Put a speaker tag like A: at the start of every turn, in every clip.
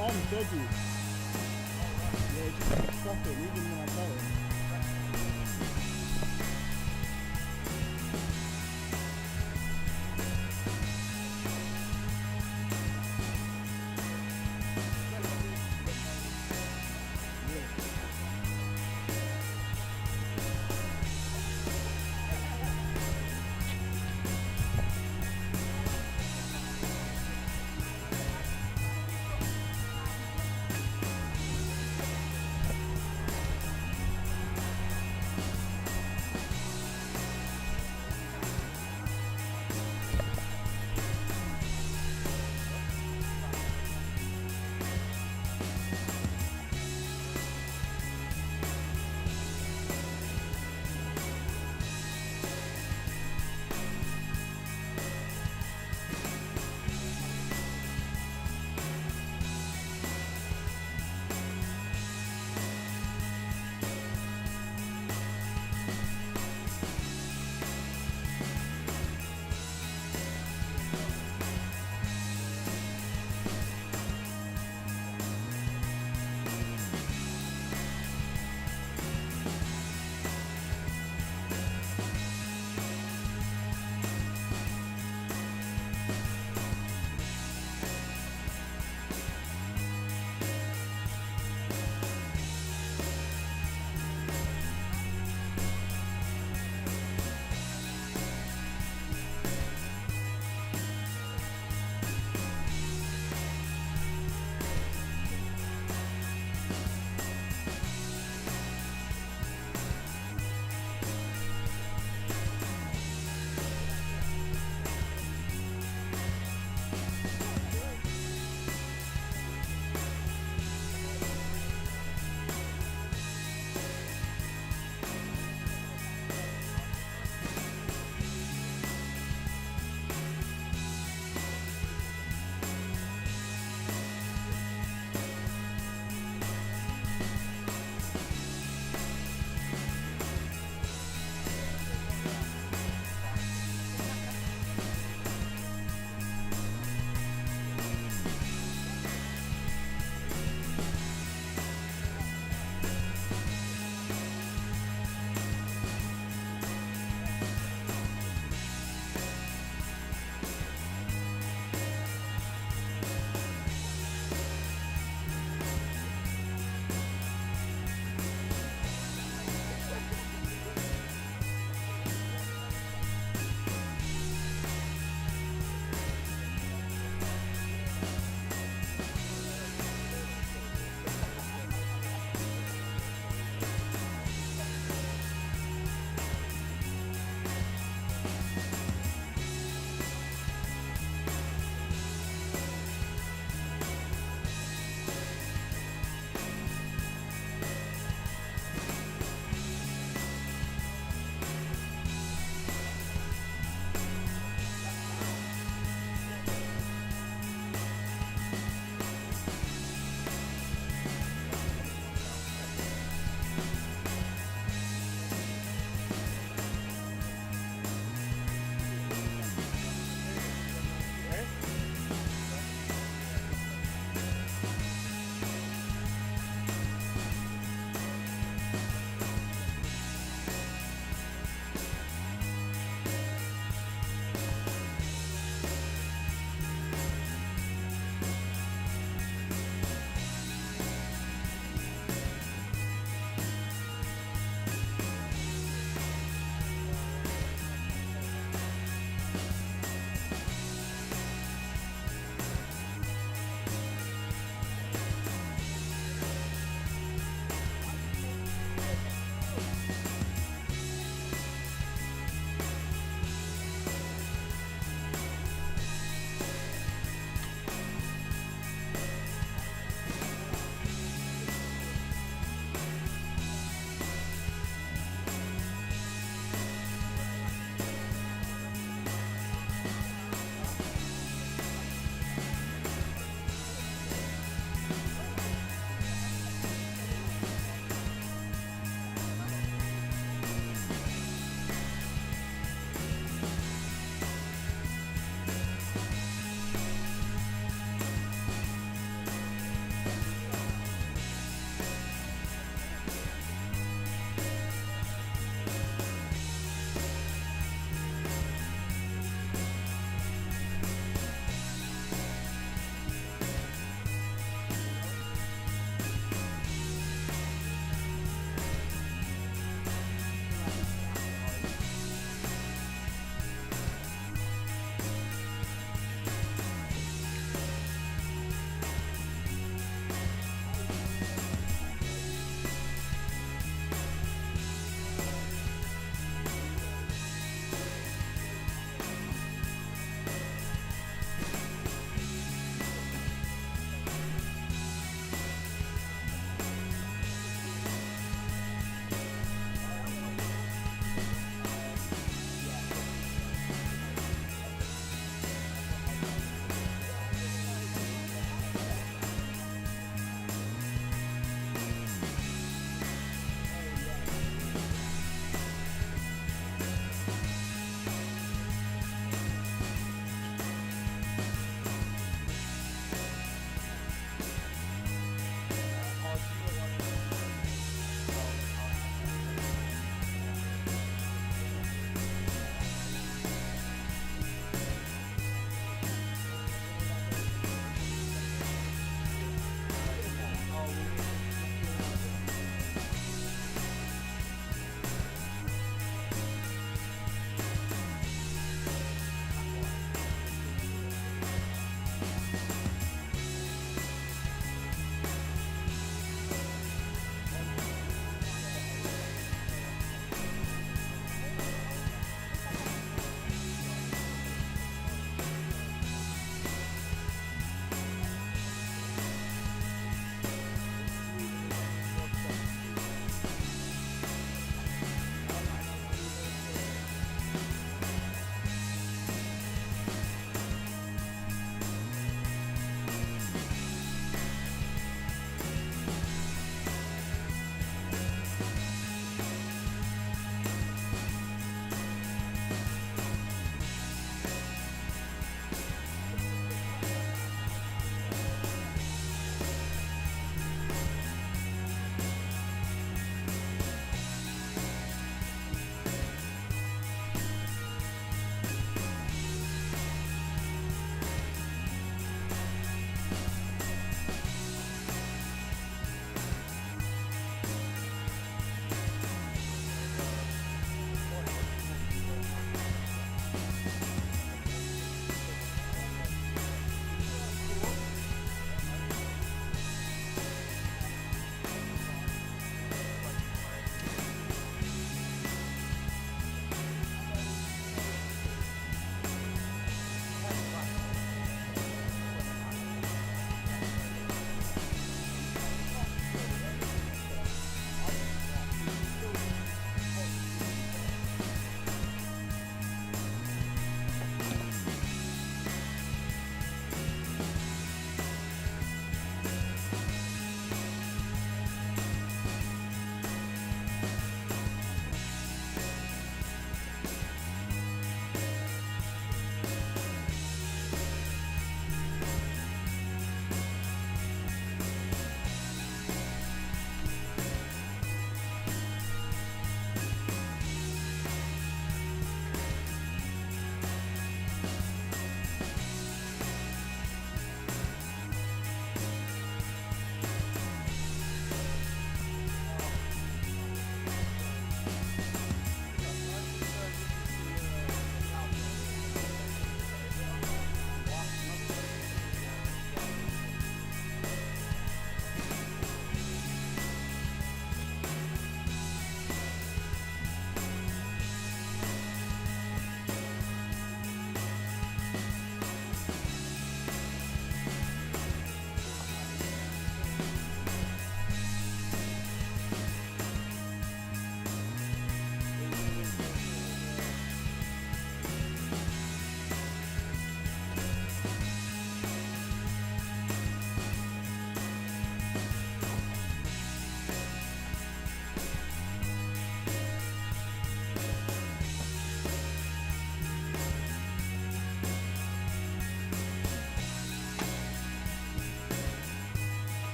A: arm's dodgy. Yeah, it just keeps stopping even when I tell him.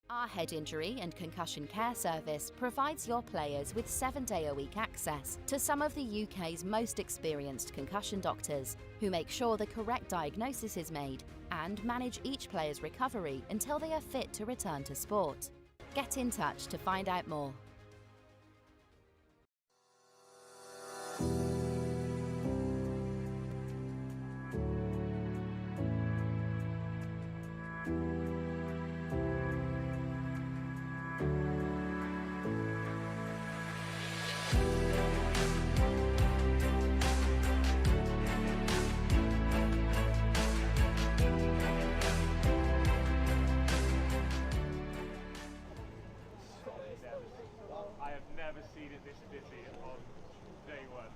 B: Our head injury and concussion care service provides your players with 7-day-a-week access to some of the UK's most experienced concussion doctors, who make sure the correct diagnosis is made and manage each player's recovery until they are fit to return to sport. Get in touch to find out more.
C: I have never seen it this busy on day one.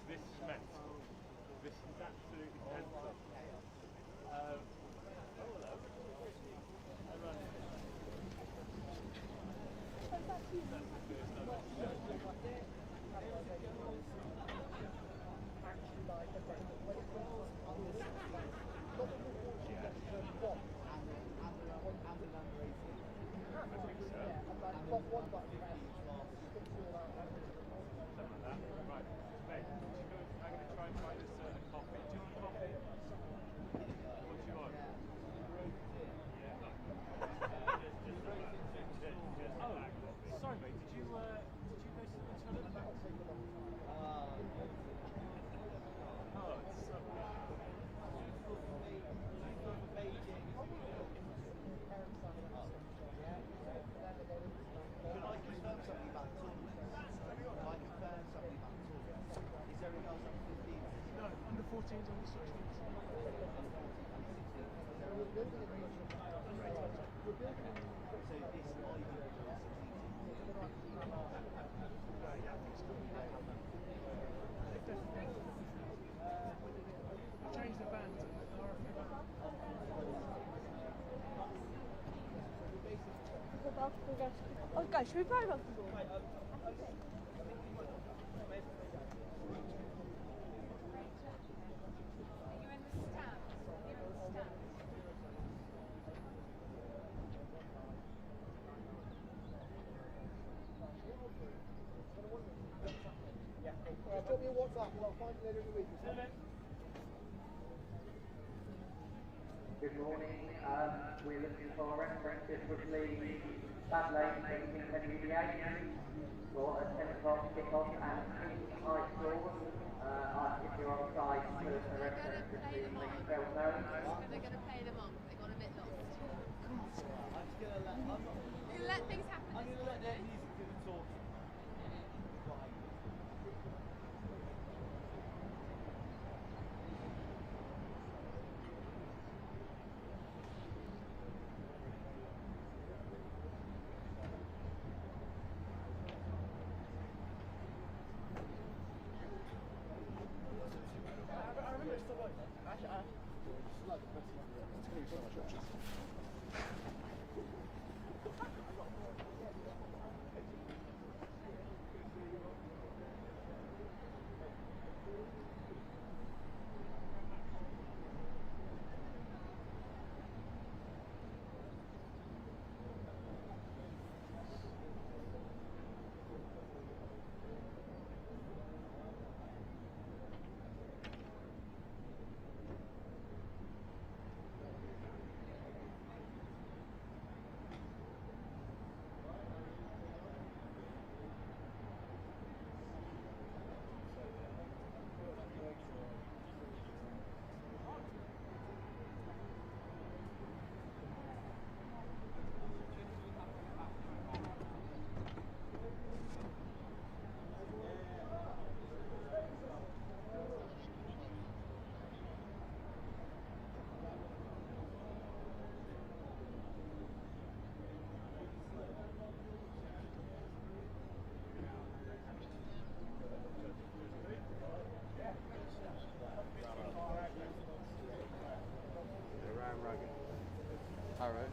C: This is mental. This is absolutely mental. Oh, hello. Right, mate, I'm going to try and find us a coffee. Do you want coffee? What do you want? Yeah. Oh, sorry mate, did you go to the toilet back? Oh, it's so good.
D: Can I confirm something about the tournament? Is there anything else under 15?
C: No, under 14s, under 16s.
D: So this Ivybridge is
C: 16. Change the band to
E: Oh, guys, should we play basketball?
D: Just drop me a WhatsApp and I'll find you later in the week.
F: Good morning. We're looking for references with the Bablake 1878. We'll at 10 o'clock kick off at King's High School. If you're on site for the reference to the Newcastle.
G: They're going to pay them off. They got a bit lost.
D: I'm just going to
G: let things happen.
D: I'm going to let their music do the talking.
H: Alright.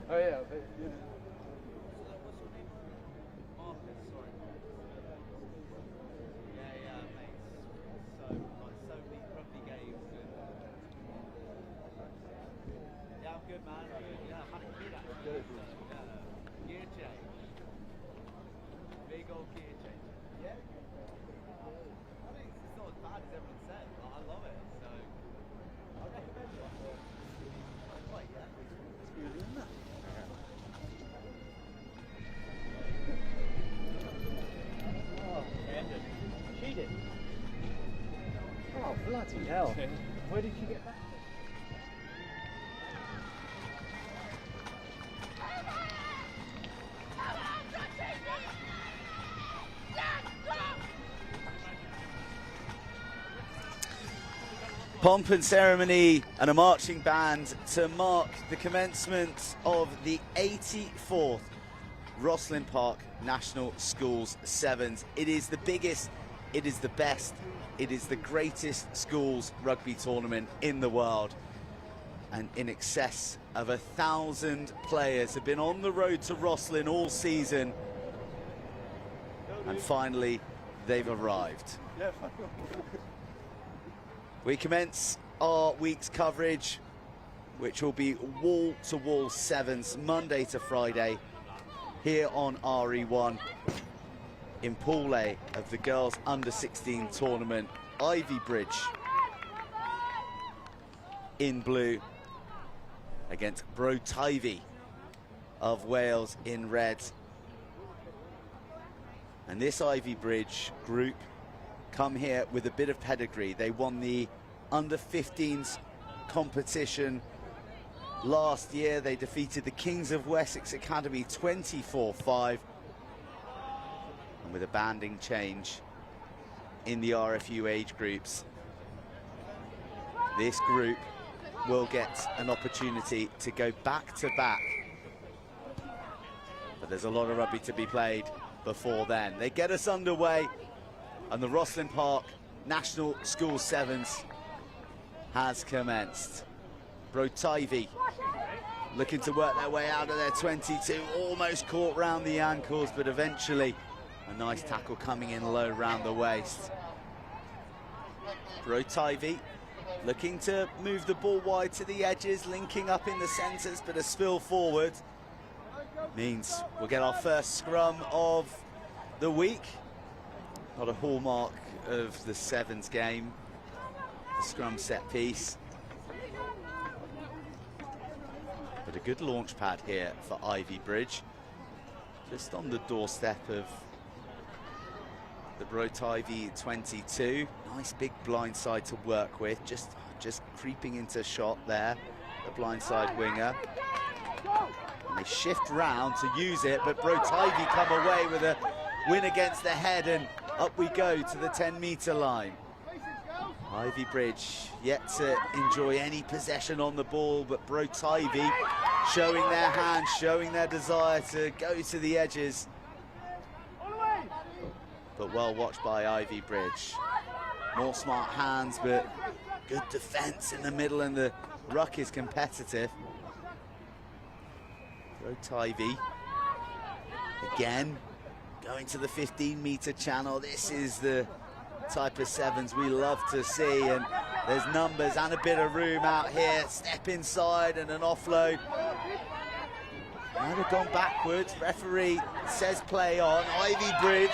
A: Oh yeah. Oh, bloody hell. Where did you get that?
H: Pomp and ceremony and a marching band to mark the commencement of the 84th Rosslyn Park National Schools Sevens. It is the biggest, it is the best, it is the greatest schools rugby tournament in the world. And in excess of 1,000 players have been on the road to Rosslyn all season. And finally, they've arrived. We commence our week's coverage, which will be wall-to-wall sevens, Monday to Friday, here on RE1 in Pool A of the girls under-16 tournament. Ivybridge in blue against Teifi of Wales in red. And this Ivybridge group come here with a bit of pedigree. They won the under-15s competition last year. They defeated the Kings of Wessex Academy 24-5. And with a banding change in the RFU age groups, this group will get an opportunity to go back-to-back. But there's a lot of rugby to be played before then. They get us underway, and the Rosslyn Park National School Sevens has commenced. Teifi looking to work their way out of their 22, almost caught round the ankles, but eventually a nice tackle coming in low round the waist. Teifi looking to move the ball wide to the edges, linking up in the centres, but a spill forward means we'll get our first scrum of the week. Not a hallmark of the sevens game, the scrum set piece. But a good launch pad here for Ivybridge. Just on the doorstep of the Teifi 22. Nice big blind side to work with. Just creeping into shot there, the blindside winger. And they shift round to use it, but Teifi come away with a win against the head, and up we go to the 10-metre line. Ivybridge yet to enjoy any possession on the ball, but Teifi showing their hands, showing their desire to go to the edges. But well watched by Ivybridge. More smart hands, but good defence in the middle, and the ruck is competitive. Teifi again going to the 15-metre channel. This is the type of sevens we love to see, and there's numbers and a bit of room out here. Step inside and an offload. Might have gone backwards. Referee says play on. Ivybridge,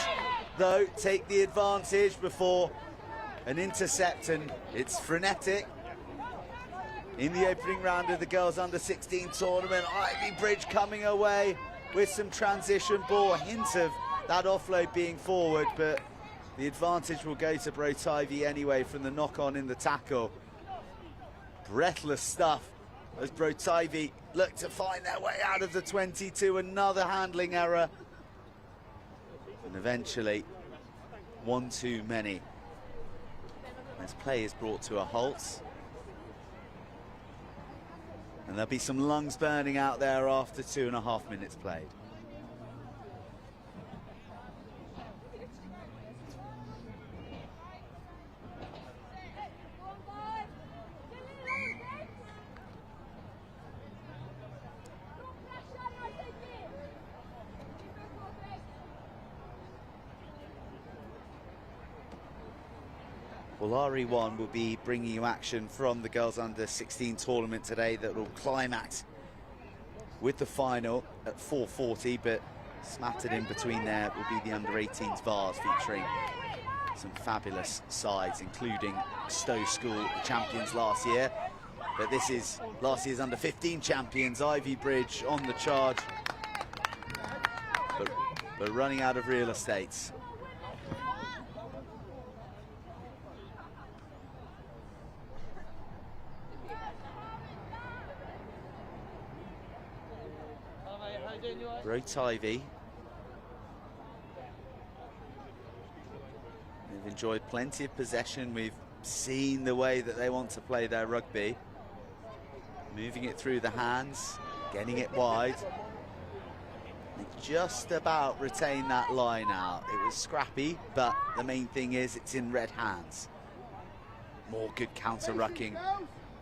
H: though, take the advantage before an intercept, and it's frenetic. In the opening round of the girls under 16 tournament, Ivybridge coming away with some transition ball, a hint of that offload being forward, but the advantage will go to Teifi anyway from the knock-on in the tackle. Breathless stuff as Teifi look to find their way out of the 22, another handling error. And eventually, one too many. As play is brought to a halt. And there'll be some lungs burning out there after 2.5 minutes played. Well, RE1 will be bringing you action from the girls under 16 tournament today that will climax with the final at 4:40, but smattered in between there will be the under 18s Vase, featuring some fabulous sides, including Stowe School, the champions last year. But this is last year's under 15 champions, Ivybridge on the charge, but running out of real estate. Teifi, they've enjoyed plenty of possession. We've seen the way that they want to play their rugby. Moving it through the hands, getting it wide. They just about retained that line out. It was scrappy, but the main thing is it's in red hands. More good counter-rucking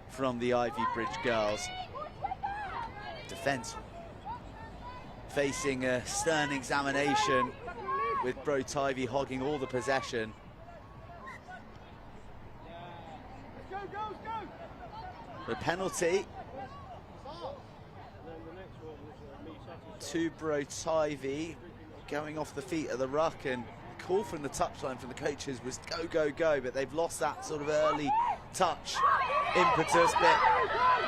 H: from the Ivybridge girls. Defence facing a stern examination with Teifi hogging all the possession. The penalty to Teifi, going off the feet of the ruck, and the call from the touchline from the coaches was go, go, go, but they've lost that sort of early touch impetus. But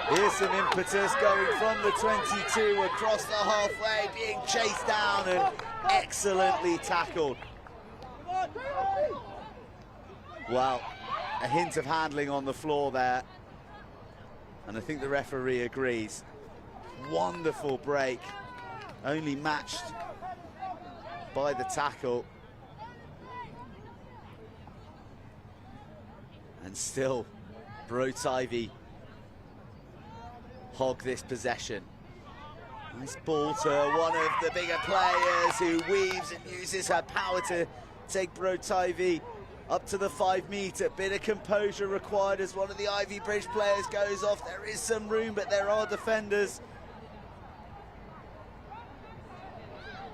H: here's some impetus going from the 22 across the halfway, being chased down and excellently tackled. Well, a hint of handling on the floor there, and I think the referee agrees. Wonderful break, only matched by the tackle. And still, Teifi hog this possession. Nice ball to one of the bigger players, who weaves and uses her power to take Teifi up to the 5 metre. Bit of composure required as one of the Ivybridge players goes off. There is some room, but there are defenders.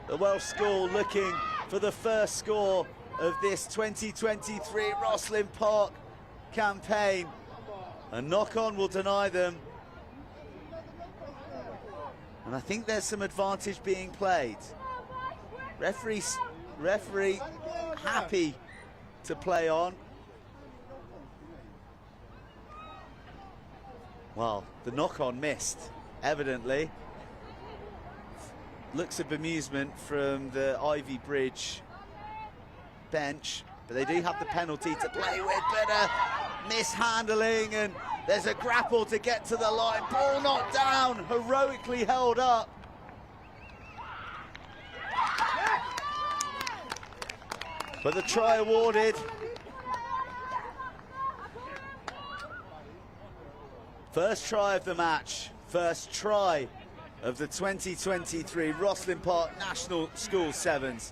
H: The Welsh school looking for the first score of this 2023 Rosslyn Park campaign. A knock-on will deny them. And I think there's some advantage being played. Referee happy to play on. Well, the knock-on missed, evidently. Looks of bemusement from the Ivybridge bench, but they do have the penalty to play with. But mishandling, and there's a grapple to get to the line. Ball not down, heroically held up. But the try awarded. First try of the match, first try of the 2023 Rosslyn Park National School Sevens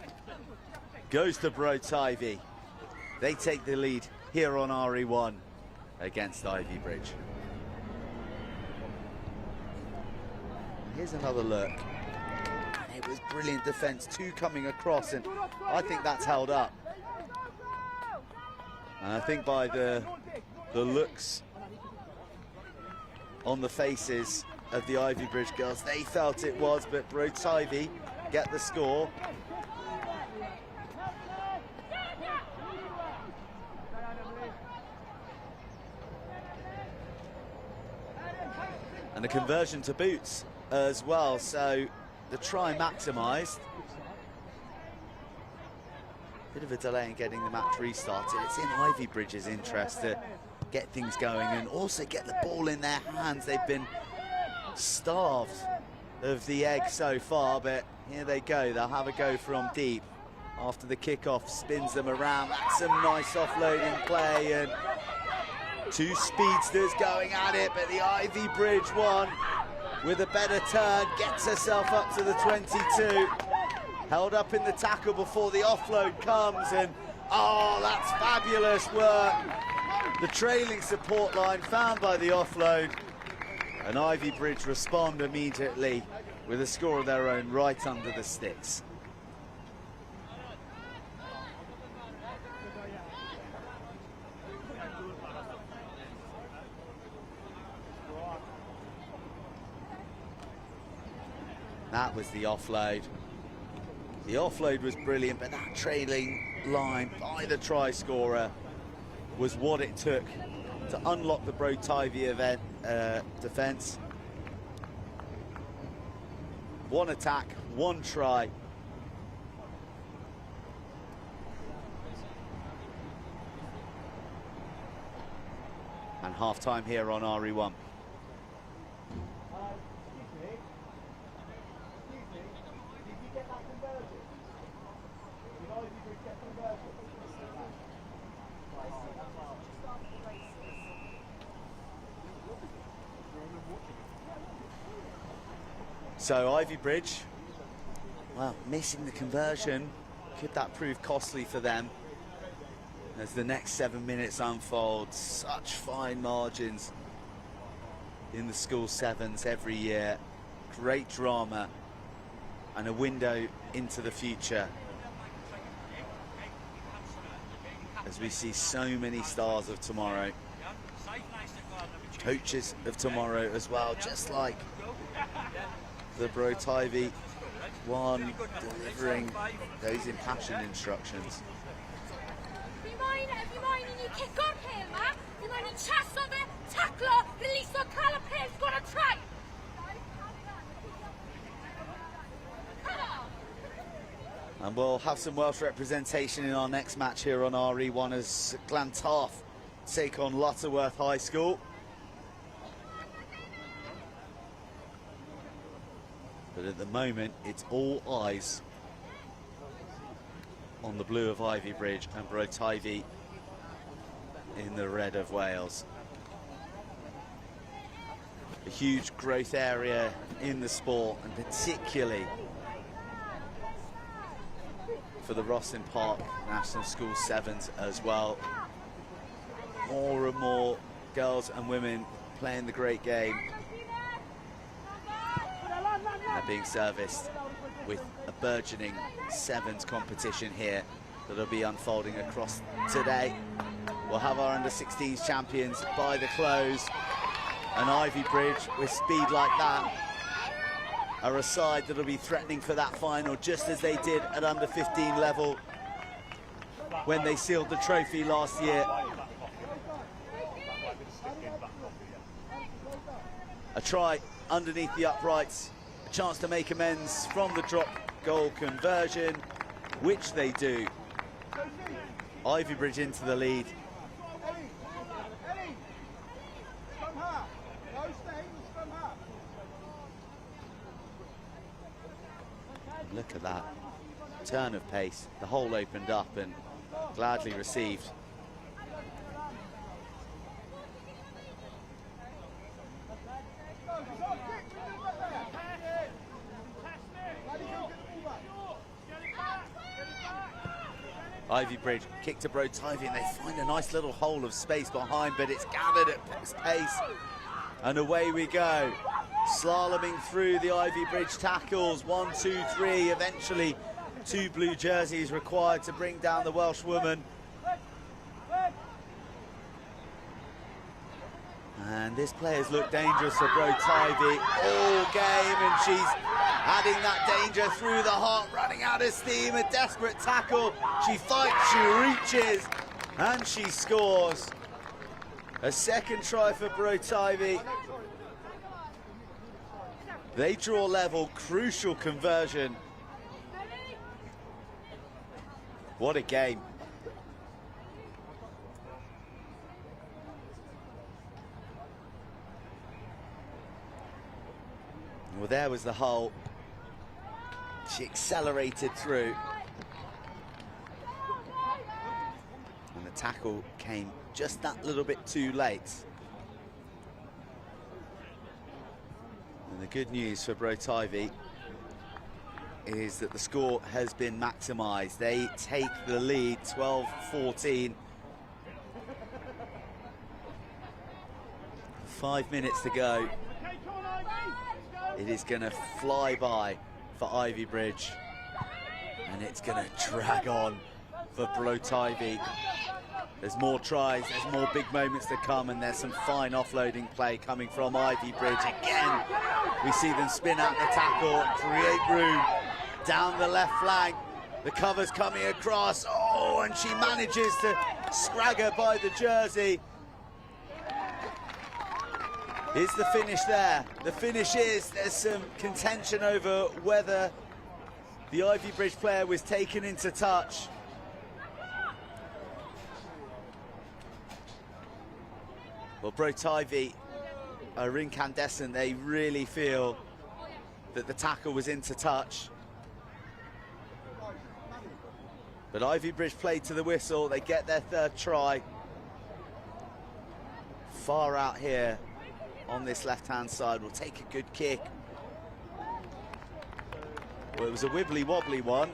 H: goes to Teifi. They take the lead here on RE1 against Ivybridge. Here's another look. It was brilliant defence, two coming across, and I think that's held up. And I think by the looks on the faces of the Ivybridge girls. They felt it was, but Teifi get the score. And a conversion to boots as well, so the try maximised. Bit of a delay in getting the match restarted. It's in Ivybridge's interest to get things going and also get the ball in their hands. They've been starved of the egg so far, but here they go. They'll have a go from deep after the kickoff spins them around. That's some nice offloading play, and two speedsters going at it, but the Ivybridge one with a better turn gets herself up to the 22. Held up in the tackle before the offload comes, and oh, that's fabulous work. The trailing support line found by the offload, and Ivybridge respond immediately with a score of their own right under the sticks. That was the offload. The offload was brilliant, but that trailing line by the try scorer was what it took to unlock the Teifi event defence. One attack, one try. And half-time here on RE1. So Ivybridge, well, missing the conversion. Could that prove costly for them as the next 7 minutes unfold? Such fine margins in the school sevens every year. Great drama and a window into the future as we see so many stars of tomorrow, coaches of tomorrow as well, just like the Teifi one, delivering those impassioned instructions. And we'll have some Welsh representation in our next match here on RE1 as Glantaf take on Lutterworth High School. But at the moment, it's all eyes on the blue of Ivybridge and Teifi in the red of Wales. A huge growth area in the sport, and particularly for the Rosslyn Park National School Sevens as well. More and more girls and women playing the great game. They're being serviced with a burgeoning sevens competition here that'll be unfolding across today. We'll have our under-16s champions by the close, and Ivybridge with speed like that are a side that'll be threatening for that final, just as they did at under-15 level when they sealed the trophy last year. A try underneath the uprights, a chance to make amends from the drop goal conversion, which they do. Ivybridge into the lead. Look at that turn of pace. The hole opened up and gladly received. Ivybridge kick to Teifi, and they find a nice little hole of space behind, but it's gathered at pace. And away we go. Slaloming through the Ivybridge tackles. 1, 2, 3. Eventually, 2 blue jerseys required to bring down the Welsh woman. And this player's looked dangerous for Bro Teifi all game, and she's adding that danger through the heart, running out of steam, a desperate tackle. She fights, she reaches, and she scores. A second try for Bro Teifi. They draw level, crucial conversion. What a game. Well, there was the hole. She accelerated through. And the tackle came just that little bit too late. And the good news for Bro Teifi is that the score has been maximised. They take the lead, 12-14. 5 minutes to go. It is going to fly by for Ivybridge, and it's going to drag on for Bro Teifi. There's more tries, there's more big moments to come, and there's some fine offloading play coming from Ivybridge. Again, we see them spin out the tackle and create room down the left flank. The cover's coming across. Oh, and she manages to scrag her by the jersey. Is the finish there? The finish is, there's some contention over whether the Ivybridge player was taken into touch. Well, Bro Teifi are incandescent. They really feel that the tackle was into touch. But Ivybridge played to the whistle. They get their third try. Far out here on this left-hand side, will take a good kick. Well, it was a wibbly-wobbly one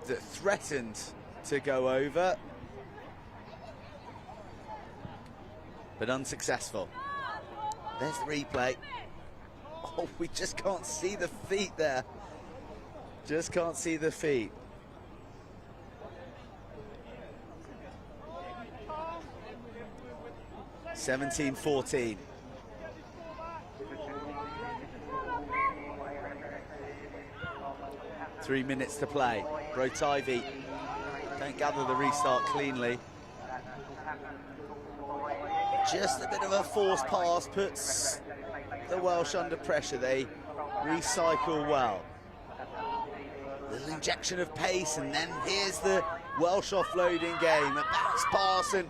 H: that threatened to go over, but unsuccessful. There's the replay. Oh, we just can't see the feet there. Just can't see the feet. (17-14). Three minutes to play. Bro Teifi don't gather the restart cleanly. Just a bit of a forced pass puts the Welsh under pressure. They recycle well. Little injection of pace, and then here's the Welsh offloading game. A bounce pass and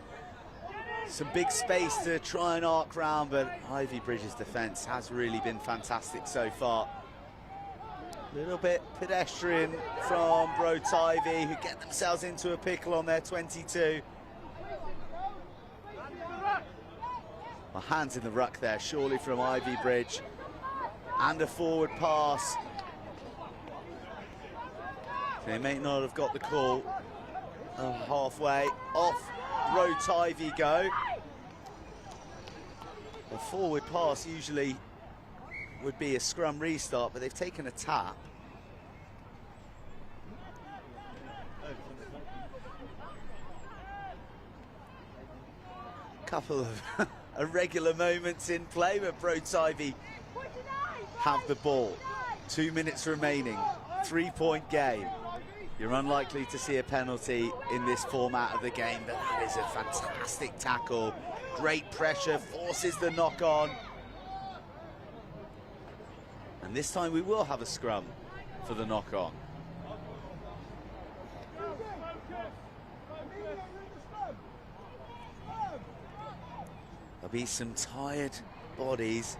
H: some big space to try and arc round, but Ivybridge's defence has really been fantastic so far. A little bit pedestrian from Bro Teifi, who get themselves into a pickle on their 22. Well, hands in the ruck there, surely from Ivybridge. And a forward pass. They may not have got the call. Halfway off Bro Teifi go. A forward pass usually would be a scrum restart, but they've taken a tap. Couple of irregular moments in play, but Bro Teifi have the ball. 2 minutes remaining, 3-point game. You're unlikely to see a penalty in this format of the game, but that is a fantastic tackle. Great pressure, forces the knock on. And this time we will have a scrum for the knock on. There'll be some tired bodies.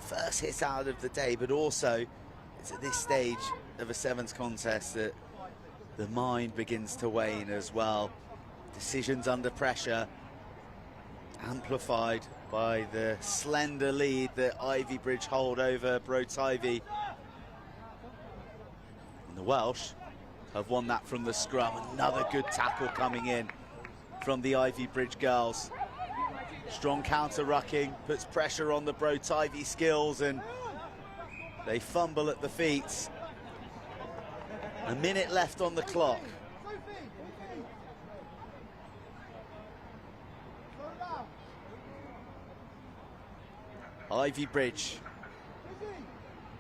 H: First hit out of the day, but also it's at this stage of a sevens contest that the mind begins to wane as well. Decisions under pressure, amplified by the slender lead that Ivybridge hold over Bro Teifi. And the Welsh have won that from the scrum. Another good tackle coming in from the Ivybridge girls. Strong counter rucking, puts pressure on the Bro Teifi skills, and they fumble at the feet. A minute left on the clock. Ivybridge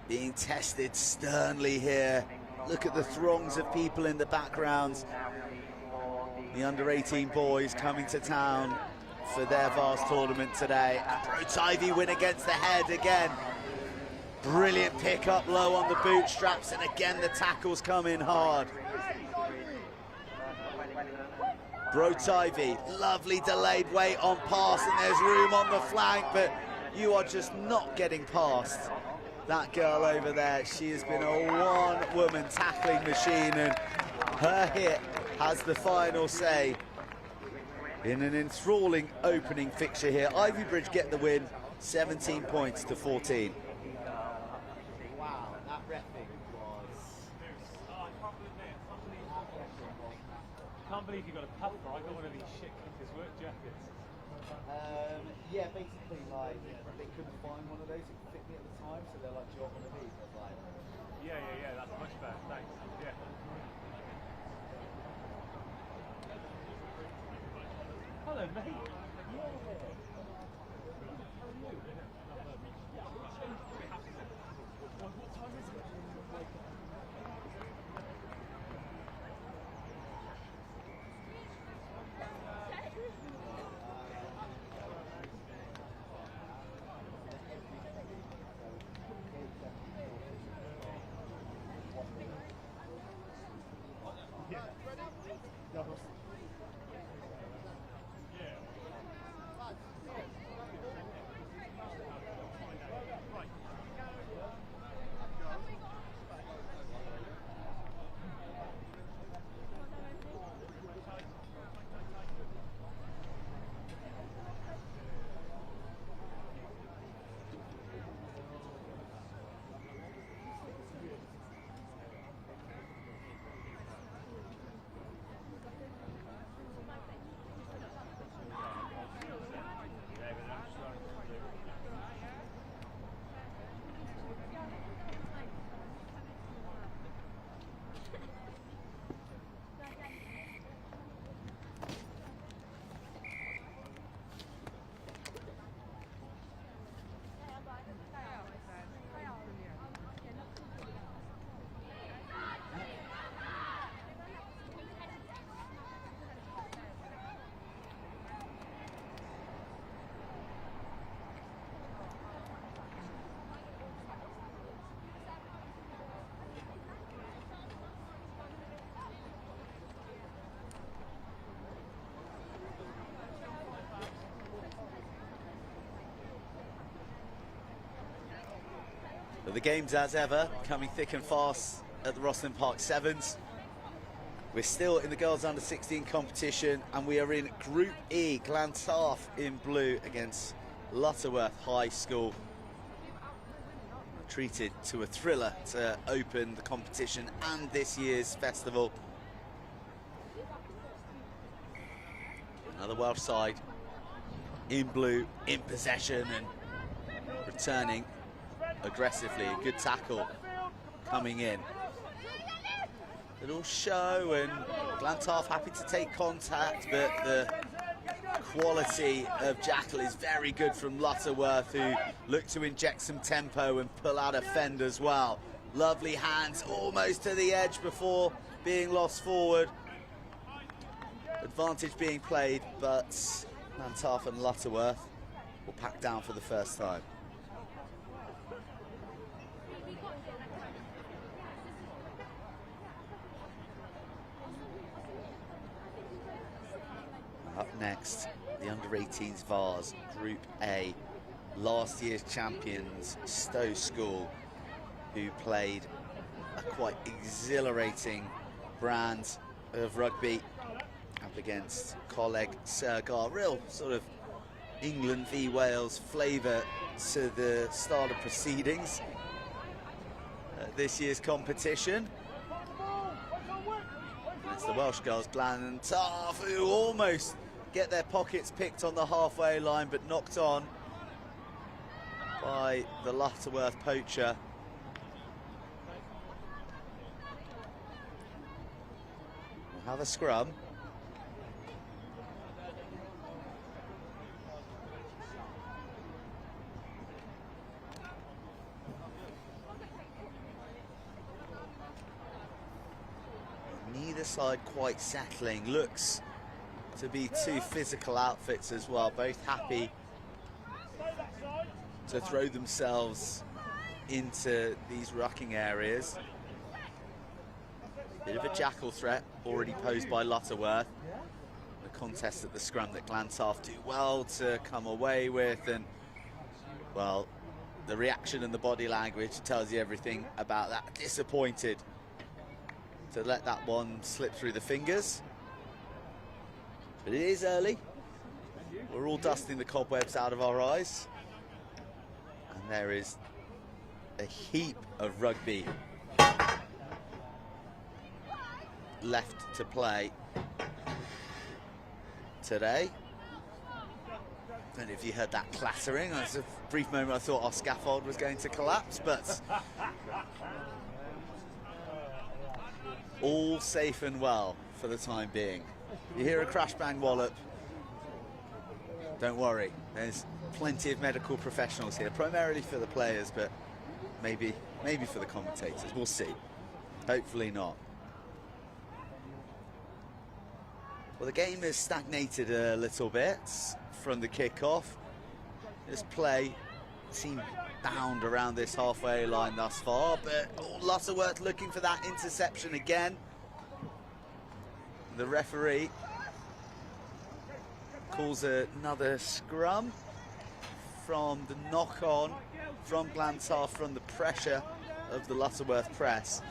H: being tested sternly here. Look at the throngs of people in the background. The under-18 boys coming to town for their Vase tournament today. And Teifi win against the head again. Brilliant pick up low on the bootstraps, and again the tackles come in hard. Teifi, lovely delayed weight on pass, and there's room on the flank, but you are just not getting past that girl over there. She has been a one-woman tackling machine, and her hit has the final say in an enthralling opening fixture here. Ivybridge get the win, 17 points to 14.
D: Wow, that reffing was...
C: I can't believe you got a puffer. I got one of these shit kickers work jackets.
D: Yeah, basically, like, they couldn't find one of those that could fit me at the time, so they're like, do you want one of these? I was like...
C: Yeah, that's much better, thanks. Yeah. Hello, mate.
H: But the games, as ever, coming thick and fast at the Rosslyn Park Sevens. We're still in the girls under 16 competition, and we are in Group E. Glantaf in blue against Lutterworth High School. Treated to a thriller to open the competition and this year's festival. Another Welsh side in blue, in possession and returning aggressively. A good tackle coming in. Little show, and Glantaf happy to take contact, but the quality of Jackal is very good from Lutterworth, who look to inject some tempo and pull out a fend as well. Lovely hands, almost to the edge before being lost forward. Advantage being played, but Glantaf and Lutterworth will pack down for the first time. Up next, the under-18s Vase, Group A. Last year's champions, Stowe School, who played a quite exhilarating brand of rugby up against Coleg, Sergar. Real sort of England v Wales flavour to the start of proceedings at this year's competition. It's the Welsh girls, Glantaf, who almost get their pockets picked on the halfway line, but knocked on by the Lutterworth poacher. We'll have a scrum. neither side quite settling. Looks to be two physical outfits as well, both happy to throw themselves into these rucking areas. Bit of a jackal threat already posed by Lutterworth. The contest at the scrum that Glantaf do well to come away with, and well, the reaction and the body language tells you everything about that. Disappointed to let that one slip through the fingers. But it is early. We're all dusting the cobwebs out of our eyes. And there is a heap of rugby left to play today. And if you heard that clattering, there was a brief moment I thought our scaffold was going to collapse, but all safe and well for the time being. You hear a crash bang wallop, don't worry, there's plenty of medical professionals here, primarily for the players, but maybe for the commentators. We'll see. Hopefully not. Well, the game has stagnated a little bit from the kickoff. This play seemed bound around this halfway line thus far, but Lutterworth looking for that interception again. The referee calls another scrum from the knock-on from Glantaf, from the pressure of the Lutterworth press.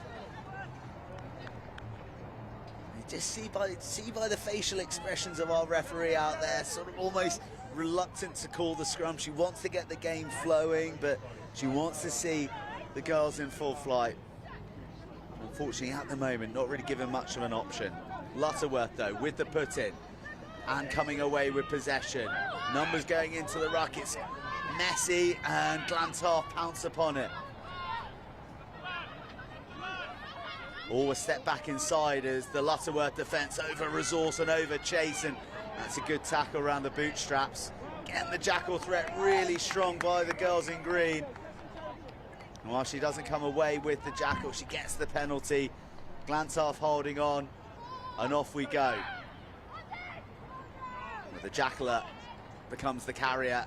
H: You just see by the facial expressions of our referee out there, sort of almost reluctant to call the scrum. She wants to get the game flowing, but she wants to see the girls in full flight. Unfortunately, at the moment, not really given much of an option. Lutterworth, though, with the put-in and coming away with possession. Numbers going into the ruck. It's messy, and Glantaf pounce upon it. All a step back inside as the Lutterworth defence over-resource and over-chase, and that's a good tackle around the bootstraps. Getting the jackal threat really strong by the girls in green. And while she doesn't come away with the jackal, she gets the penalty. Glantaf holding on, and off we go. The jackler becomes the carrier.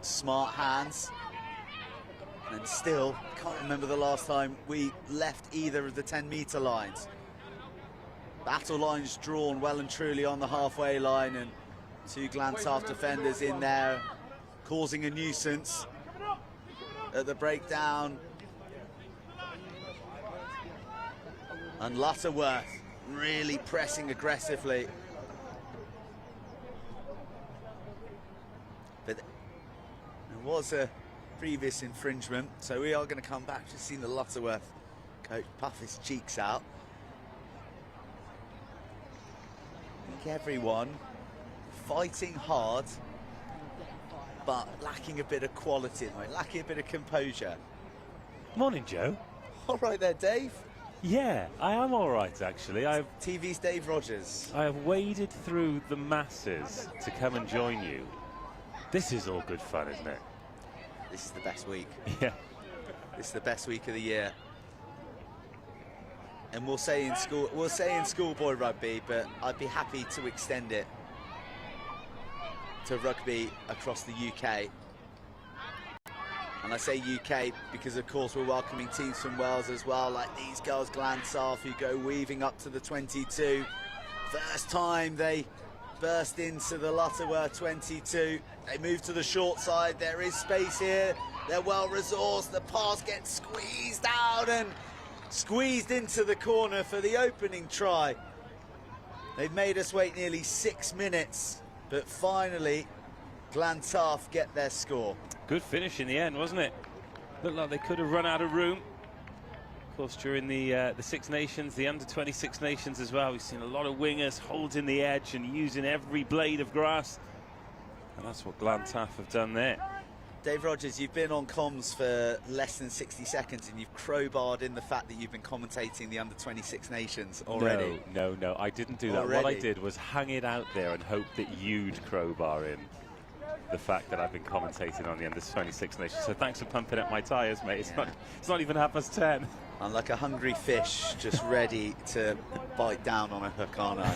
H: Smart hands. And still, can't remember the last time we left either of the 10-metre lines. Battle lines drawn well and truly on the halfway line, and two Glantaf defenders in there causing a nuisance at the breakdown. And Lutterworth really pressing aggressively. But there was a previous infringement, so we are going to come back. Just seen the Lutterworth coach puff his cheeks out. I think everyone fighting hard, but lacking a bit of quality, lacking a bit of composure.
I: Morning, Joe.
H: All right there, Dave.
I: Yeah, I am all right, actually.
H: TV's Dave Rogers.
I: I have waded through the masses to come and join you. This is all good fun, isn't it?
H: This is the best week.
I: Yeah.
H: This is the best week of the year. And we'll say in schoolboy rugby, but I'd be happy to extend it to rugby across the UK. And I say UK because, of course, we're welcoming teams from Wales as well, like these girls, Glantaf, who go weaving up to the 22. First time they burst into the Lutterworth 22. They move to the short side. There is space here. They're well resourced. The pass gets squeezed out and squeezed into the corner for the opening try. They've made us wait nearly 6 minutes, but finally Glantaf get their score.
I: Good finish in the end, wasn't it? Looked like they could have run out of room. Of course, during the Six Nations, the under-20 Six Nations as well, we've seen a lot of wingers holding the edge and using every blade of grass. And that's what Glantaf have done there.
H: Dave Rogers, you've been on comms for less than 60 seconds and you've crowbarred in the fact that you've been commentating the under-20 Six Nations already.
I: No, I didn't do that. What I did was hang it out there and hope that you'd crowbar in the fact that I've been commentating on the under-20 Six Nations. So thanks for pumping up my tyres, mate. It's not even 10:30.
H: I'm like a hungry fish, just ready to bite down on a hook, aren't I?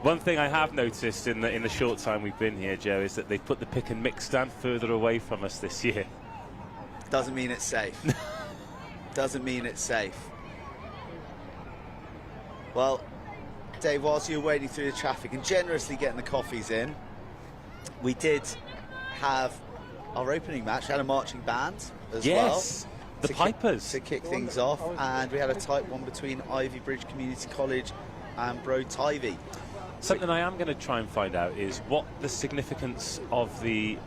I: One thing I have noticed in the short time we've been here, Joe, is that they've put the pick and mix stand further away from us this year.
H: Doesn't mean it's safe. Doesn't mean it's safe. Well, Dave, whilst you were wading through the traffic and generously getting the coffees in, we did have our opening match. We had a marching band as well.
I: The Pipers.
H: To kick things off, and we had a tight one between Ivybridge Community College and Teifi.
I: Something I am going to try and find out is what the significance of the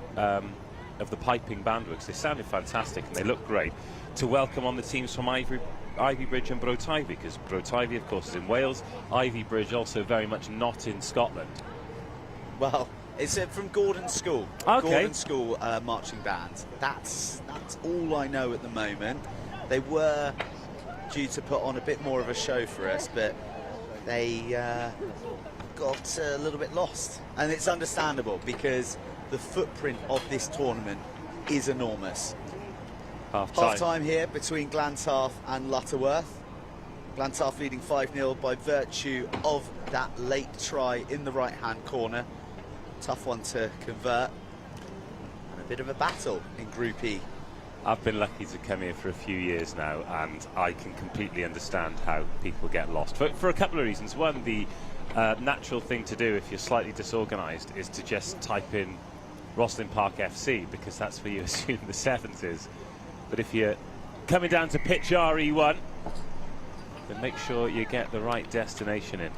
I: piping band was. They sounded fantastic and they looked great to welcome on the teams from Ivybridge and Teifi, because Teifi, of course, is in Wales. Ivybridge also very much not in Scotland.
H: Well, it's from Gordon School.
I: Okay.
H: Gordon School marching band. That's all I know at the moment. They were due to put on a bit more of a show for us, but they got a little bit lost. And it's understandable, because the footprint of this tournament is enormous. Half-time here between Glantaf and Lutterworth. Glantaf leading 5-0 by virtue of that late try in the right-hand corner. Tough one to convert. And a bit of a battle in Group E.
I: I've been lucky to come here for a few years now, and I can completely understand how people get lost. For a couple of reasons. One, the natural thing to do if you're slightly disorganised is to just type in Rosslyn Park FC, because that's where you assume the 7th is. But if you're coming down to pitch RE1, then make sure you get the right destination in,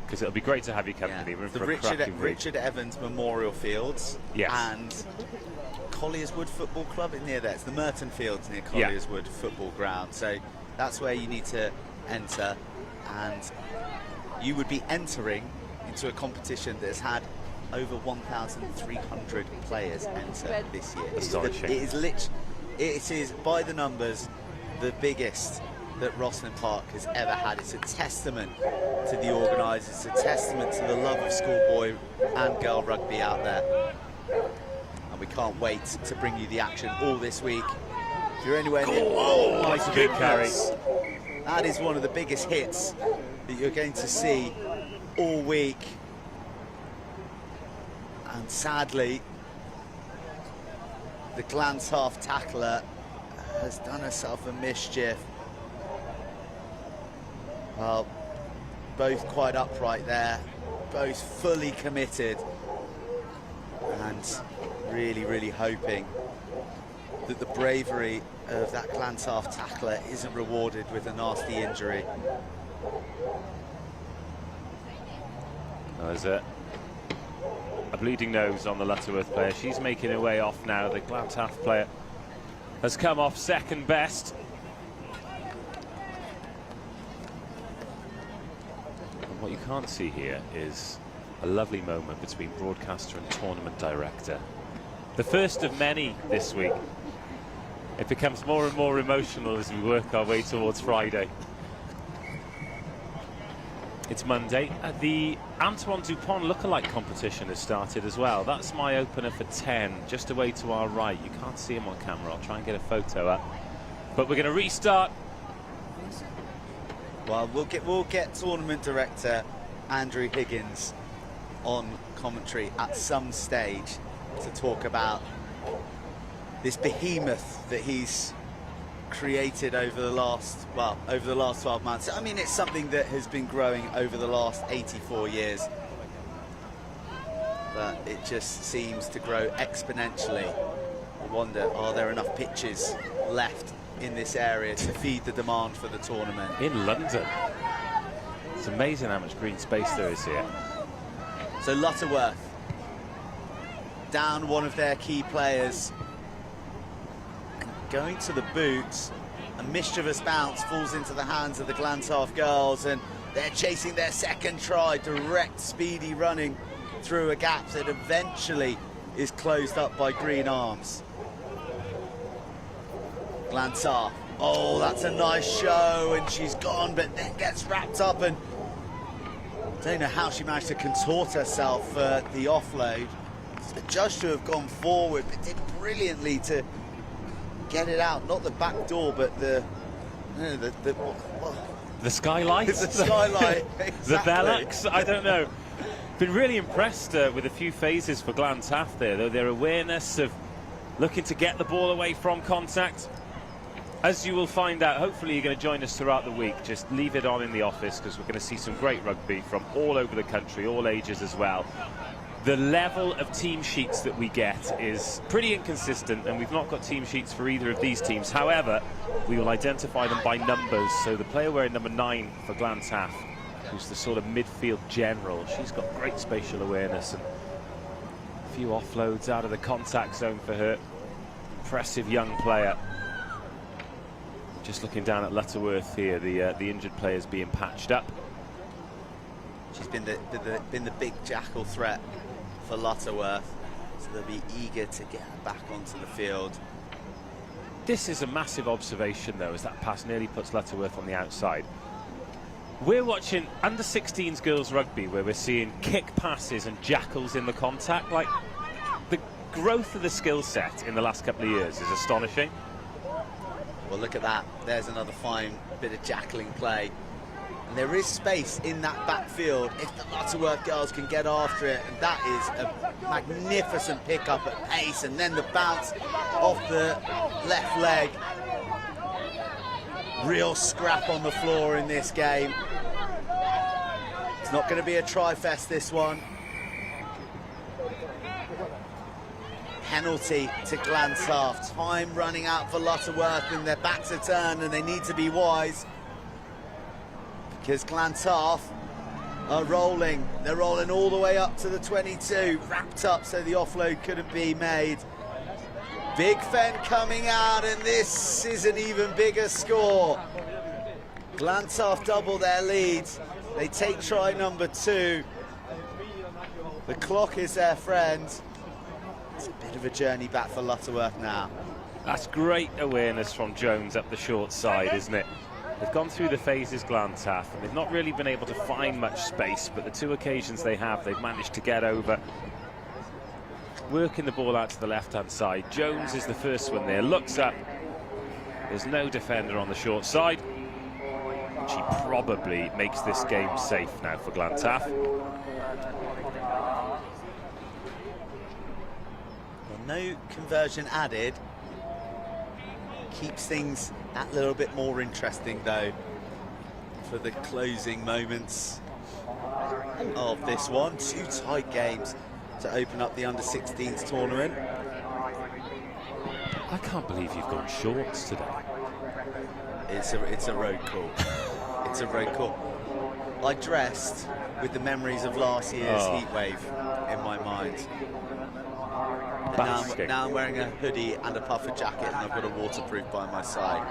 I: because it'll be great to have you company.
H: Yeah.
I: We're in
H: The
I: for a
H: Richard Evans Memorial Fields.
I: Yes.
H: And Collierswood Football Club in near there. It's the Merton Fields near Collierswood Football Ground. So that's where you need to enter, and you would be entering into a competition that has had over 1,300 players enter this year.
I: Astonishing.
H: It is by the numbers the biggest that Rosslyn Park has ever had. It's a testament to the organisers, it's a testament to the love of schoolboy and girl rugby out there. And we can't wait to bring you the action all this week. If you're anywhere near... Oh my goodness! That is one of the biggest hits that you're going to see all week. And sadly, the Glantaf tackler has done herself a mischief. Well, both quite upright there, both fully committed, and really, really hoping that the bravery of that Glantaf tackler isn't rewarded with a nasty injury.
I: There's a bleeding nose on the Lutterworth player. She's making her way off now. The Glantaf player has come off second best. And what you can't see here is a lovely moment between broadcaster and tournament director. The first of many this week. It becomes more and more emotional as we work our way towards Friday. It's Monday. The Antoine Dupont lookalike competition has started as well. That's my opener for 10, just away to our right. You can't see him on camera. I'll try and get a photo up. But we're going to restart.
H: Well, we'll get tournament director Andrew Higgins on commentary at some stage to talk about this behemoth that he's created over the last 12 months. I mean, it's something that has been growing over the last 84 years, but it just seems to grow exponentially. I wonder, are there enough pitches left in this area to feed the demand for the tournament?
I: In London. It's amazing how much green space there is here.
H: So Lutterworth down one of their key players, going to the boots. A mischievous bounce falls into the hands of the Glantaf girls, and they're chasing their second try. Direct, speedy running through a gap that eventually is closed up by Green Arms. Glantaf, oh, that's a nice show, and she's gone, but then gets wrapped up, and I don't know how she managed to contort herself for the offload. Judged to have gone forward, but did brilliantly to get it out, not the back door, but the No,
I: The skylight?
H: It's a skylight.
I: The
H: Exactly.
I: Velux? I don't know. Been really impressed with a few phases for Glantaf there, though. Their awareness of looking to get the ball away from contact. As you will find out, hopefully you're going to join us throughout the week. Just leave it on in the office, because we're going to see some great rugby from all over the country, all ages as well. The level of team sheets that we get is pretty inconsistent, and we've not got team sheets for either of these teams. However, we will identify them by numbers. So the player wearing number 9 for Glantaf, who's the sort of midfield general, she's got great spatial awareness and a few offloads out of the contact zone for her. Impressive young player. Just looking down at Lutterworth here, the injured player's being patched up.
H: She's been the big jackal threat for Lutterworth, so they'll be eager to get her back onto the field.
I: This is a massive observation, though, as that pass nearly puts Lutterworth on the outside. We're watching under-16s girls rugby, where we're seeing kick passes and jackals in the contact. Like, the growth of the skill set in the last couple of years is astonishing.
H: Well, look at that. There's another fine bit of jackling play. And there is space in that backfield if the Lutterworth girls can get after it. And that is a magnificent pickup at pace. And then the bounce off the left leg. Real scrap on the floor in this game. It's not going to be a try-fest, this one. Penalty to Glantaf. Time running out for Lutterworth, and their backs are turned, and they need to be wise, because Glantaf are rolling. They're rolling all the way up to the 22, wrapped up so the offload couldn't be made. Big Fen coming out, and this is an even bigger score. Glantaf double their lead. They take try number 2. The clock is their friend. It's a bit of a journey back for Lutterworth now.
I: That's great awareness from Jones up the short side, isn't it? They've gone through the phases, Glantaf, and they've not really been able to find much space, but the 2 occasions they have, they've managed to get over. Working the ball out to the left-hand side. Jones is the first one there, looks up. There's no defender on the short side. She probably makes this game safe now for Glantaf.
H: No conversion added. Keeps things that little bit more interesting, though, for the closing moments of this one. 2 tight games to open up the under-16s tournament.
I: I can't believe you've gone shorts today.
H: It's a road call. It's a road call. I dressed with the memories of last year's heatwave in my mind. Now I'm wearing a hoodie and a puffer jacket, and I've got a waterproof by my side.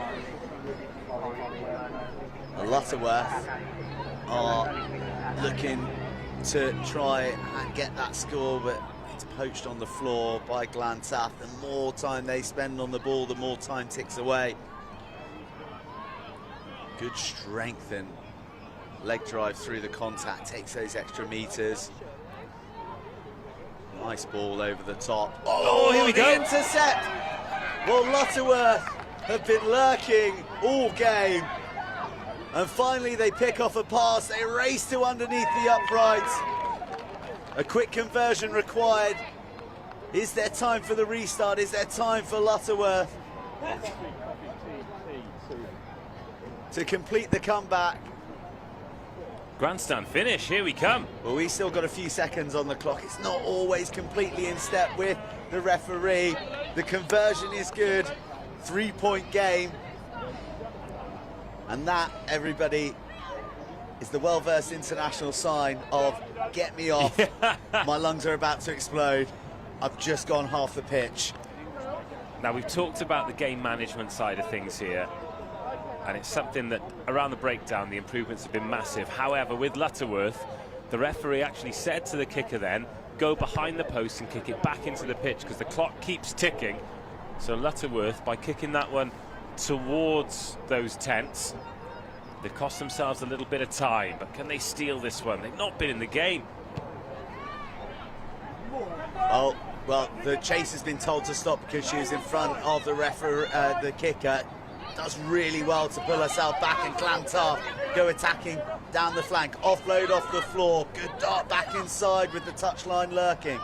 H: Lutterworth are looking to try and get that score, but it's poached on the floor by Glantaf. The more time they spend on the ball, the more time ticks away. Good strength and leg drive through the contact, takes those extra meters. Nice ball over the top. Oh, here we go. Intercept. Well, Lutterworth have been lurking all game. And finally they pick off a pass. They race to underneath the uprights. A quick conversion required. Is there time for the restart? Is there time for Lutterworth to complete the comeback?
I: Grandstand finish, here we come.
H: Well, we still got a few seconds on the clock. It's not always completely in step with the referee. The conversion is good. 3-point game. And that, everybody, is the well-versed international sign of get me off. My lungs are about to explode. I've just gone half the pitch.
I: Now, we've talked about the game management side of things here, and it's something that, around the breakdown, the improvements have been massive. However, with Lutterworth, the referee actually said to the kicker then, go behind the post and kick it back into the pitch, because the clock keeps ticking. So Lutterworth, by kicking that one towards those tents, they've cost themselves a little bit of time. But can they steal this one? They've not been in the game.
H: Oh, well, the chase has been told to stop because she was in front of the referee, the kicker. does really well to pull herself back, and Glantaf go attacking down the flank. Offload off the floor, good dart back inside with the touchline lurking.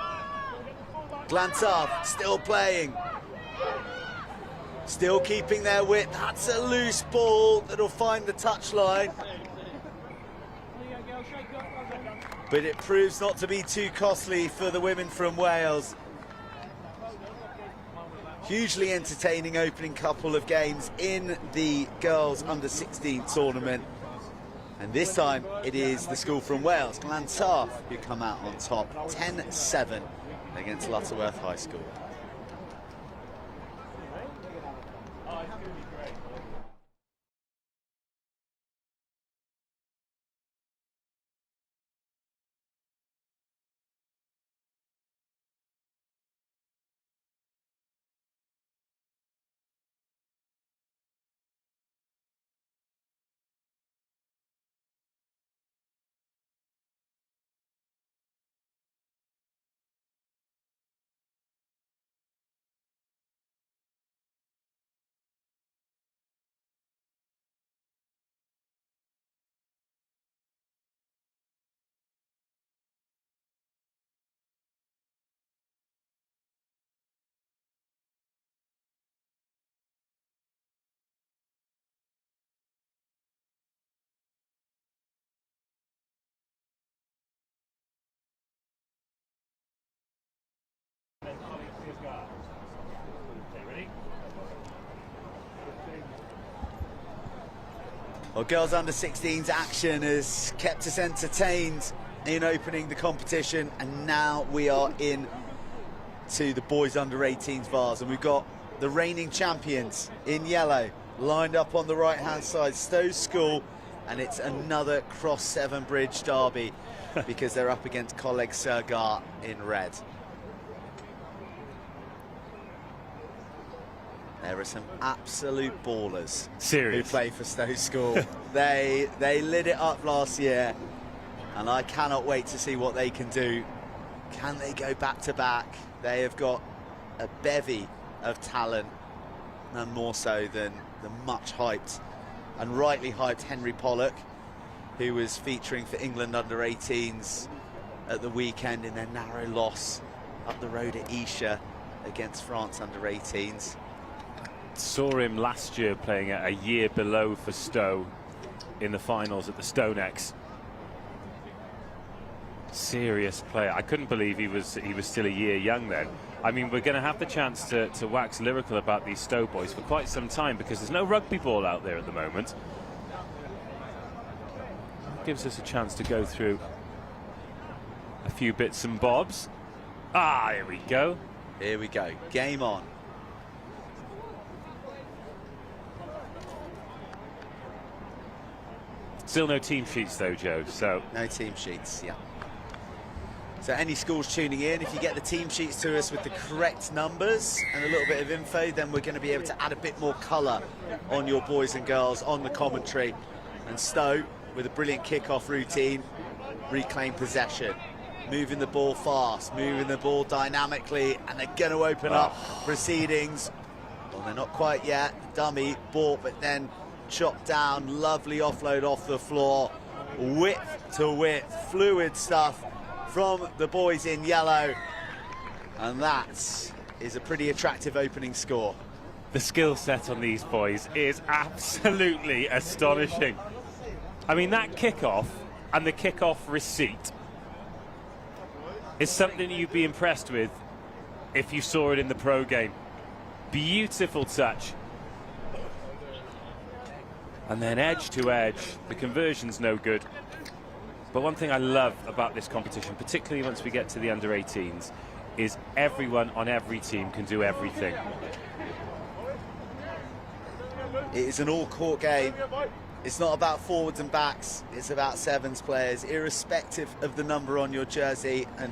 H: Glantaf still playing, still keeping their width. That's a loose ball that'll find the touchline, but it proves not to be too costly for the women from Wales. Hugely entertaining opening couple of games in the girls under-16 tournament. And this time it is the school from Wales, Glantaf, who come out on top, 10-7 against Lutterworth High School. Well, girls under 16's action has kept us entertained in opening the competition, and now we are in to the boys under 18's Vase, and we've got the reigning champions in yellow lined up on the right hand side, Stowe School, and it's another cross Severn Bridge derby because they're up against Coleg in red. There are some absolute ballers who play for Stowe School. They lit it up last year, and I cannot wait to see what they can do. Can they go back to back? They have got a bevy of talent, none more so than the much hyped and rightly hyped Henry Pollock, who was featuring for England under 18s at the weekend in their narrow loss up the road at Isha against France under 18s.
I: Saw him last year playing at a year below for Stowe in the finals at the Stonex. Serious player. I couldn't believe he was still a year young then. I mean, we're going to have the chance to wax lyrical about these Stowe boys for quite some time because there's no rugby ball out there at the moment. Gives us a chance to go through a few bits and bobs. Ah, here we go.
H: Here we go. Game on.
I: Still no team sheets though, Joe, so...
H: No team sheets, yeah. So any schools tuning in, if you get the team sheets to us with the correct numbers and a little bit of info, then we're going to be able to add a bit more colour on your boys and girls on the commentary. And Stowe, with a brilliant kick-off routine, reclaim possession. Moving the ball fast, moving the ball dynamically, and they're going to open up proceedings. Well, they're not quite yet. The dummy bought, but then chopped down. Lovely offload off the floor. Width to width, fluid stuff from the boys in yellow. And that is a pretty attractive opening score.
I: The skill set on these boys is absolutely astonishing. I mean, that kick-off and the kick-off receipt is something you'd be impressed with if you saw it in the pro game. Beautiful touch. And then edge to edge, the conversion's no good. But one thing I love about this competition, particularly once we get to the under 18s, is everyone on every team can do everything.
H: It is an all-court game. It's not about forwards and backs, it's about sevens players, irrespective of the number on your jersey. And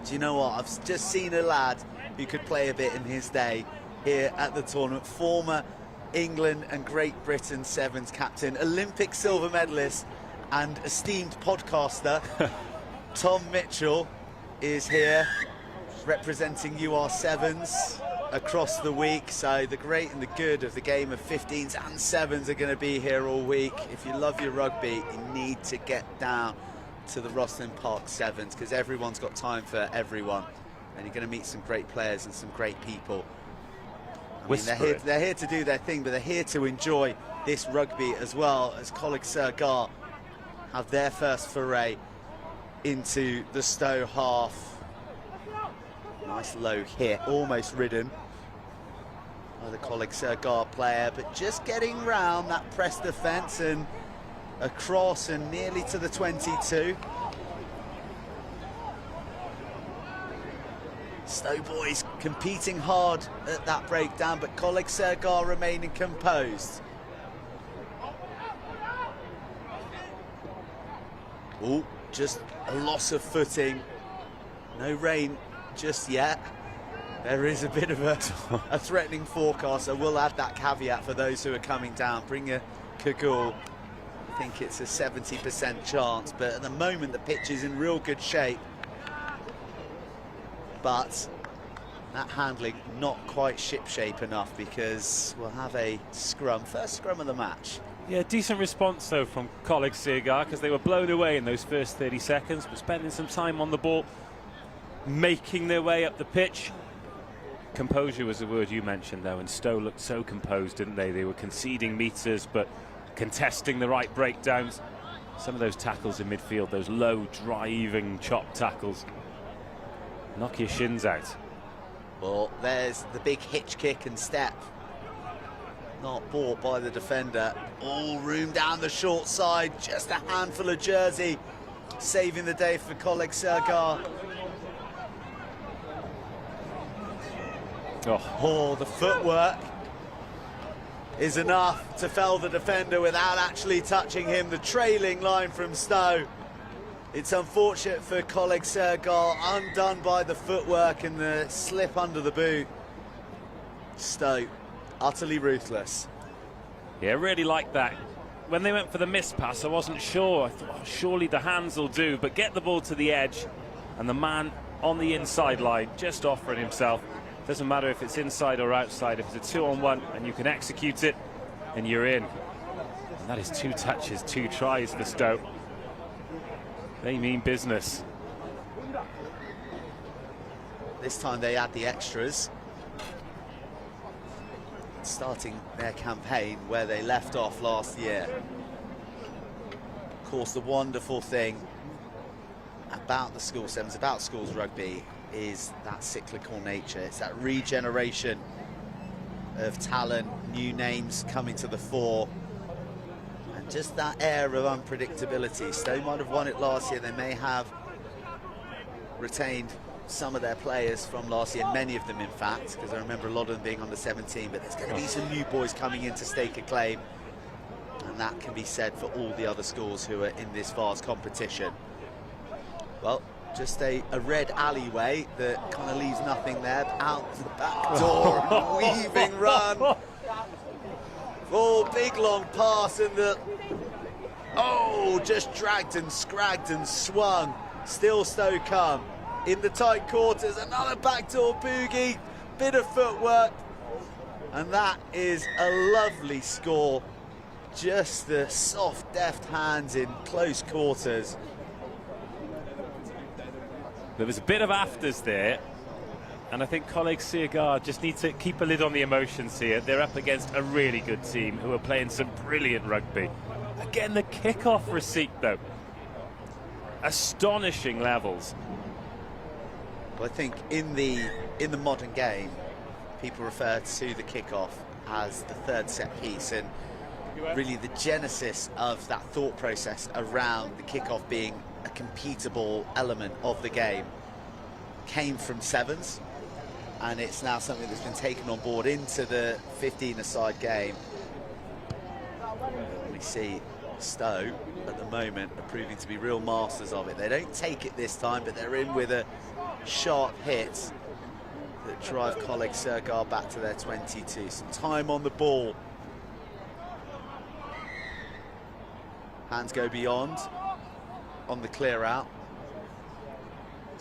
H: do you know what? I've just seen a lad who could play a bit in his day here at the tournament. Former England and Great Britain sevens captain, Olympic silver medalist and esteemed podcaster Tom Mitchell is here representing UR Sevens. across the week, so the great and the good of the game of 15s and 7s are going to be here all week. If you love your rugby, you need to get down to the Rosslyn Park 7s, because everyone's got time for everyone, and you're going to meet some great players and some great people. I mean, they're here to do their thing, but they're here to enjoy this rugby as well, as Coleg Sir have their first foray into the Stowe half. Nice low hit, almost ridden by the Coleg Sir player, but just getting round that press defence and across and nearly to the 22. Stowe boys competing hard at that breakdown, but Coleg Sir remaining composed. Oh, just a loss of footing. No rain just yet. There is a bit of a threatening forecast, so we'll add that caveat for those who are coming down. Bring a cagoule. I think it's a 70% chance, but at the moment the pitch is in real good shape. But that handling not quite ship-shape enough, because we'll have a scrum, first scrum of the match.
I: Yeah, decent response though from Coleg Sir, because they were blown away in those first 30 seconds, but spending some time on the ball, making their way up the pitch. Composure was the word you mentioned though, and Stowe looked so composed, didn't they? They were conceding meters, but contesting the right breakdowns. Some of those tackles in midfield, those low driving chop tackles, knock your shins out.
H: Well, there's the big hitch kick and step. Not bought by the defender. All room down the short side, just a handful of jersey, saving the day for Coleg Sir. Oh, the footwork is enough to fell the defender without actually touching him. The trailing line from Stowe. It's unfortunate for Coleg Sir, undone by the footwork and the slip under the boot. Stowe, utterly ruthless.
I: Yeah, really like that. When they went for the miss pass, I wasn't sure. I thought, oh, surely the hands will do, but get the ball to the edge, and the man on the inside line just offering himself. Doesn't matter if it's inside or outside. If it's a 2-on-1 and you can execute it, and you're in. And that is 2 touches, 2 tries for Stowe. They mean business.
H: This time they add the extras, starting their campaign where they left off last year. Of course, the wonderful thing about the School Sevens, about schools rugby, is that cyclical nature. It's that regeneration of talent, new names coming to the fore, and just that air of unpredictability. Stowe might have won it last year. They may have retained some of their players from last year, many of them in fact, because I remember a lot of them being under 17, but there's going to be some new boys coming in to stake a claim, and that can be said for all the other schools who are in this vast competition. Well, just a red alleyway that kind of leaves nothing there, out the back door, weaving run. Oh, big long pass, and just dragged and scragged and swung. Still Stowe come. In the tight quarters, another backdoor boogie, bit of footwork, and that is a lovely score. Just the soft, deft hands in close quarters.
I: There was a bit of afters there, and I think Coleg Sir just need to keep a lid on the emotions here. They're up against a really good team who are playing some brilliant rugby. Again, the kick-off receipt, though. Astonishing levels.
H: Well, I think in the modern game, people refer to the kick-off as the third set piece, and really the genesis of that thought process around the kick-off being a completable element of the game came from sevens, and it's now something that's been taken on board into the 15-a-side game. We see Stowe at the moment are proving to be real masters of it. They don't take it this time, but they're in with a sharp hit that drive Coleg Sir back to their 22. Some time on the ball. Hands go beyond on the clear out.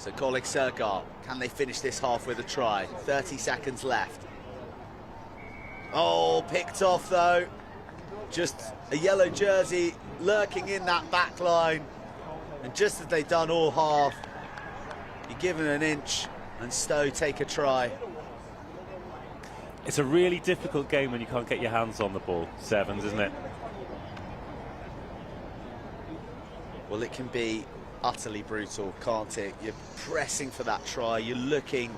H: So Coleg Sergar, can they finish this half with a try? 30 seconds left. Oh, picked off though. Just a yellow jersey lurking in that back line. And just as they've done all half, you're given an inch and Stowe take a try.
I: It's a really difficult game when you can't get your hands on the ball, Sevens, isn't it?
H: Well, it can be utterly brutal, can't it? You're pressing for that try, you're looking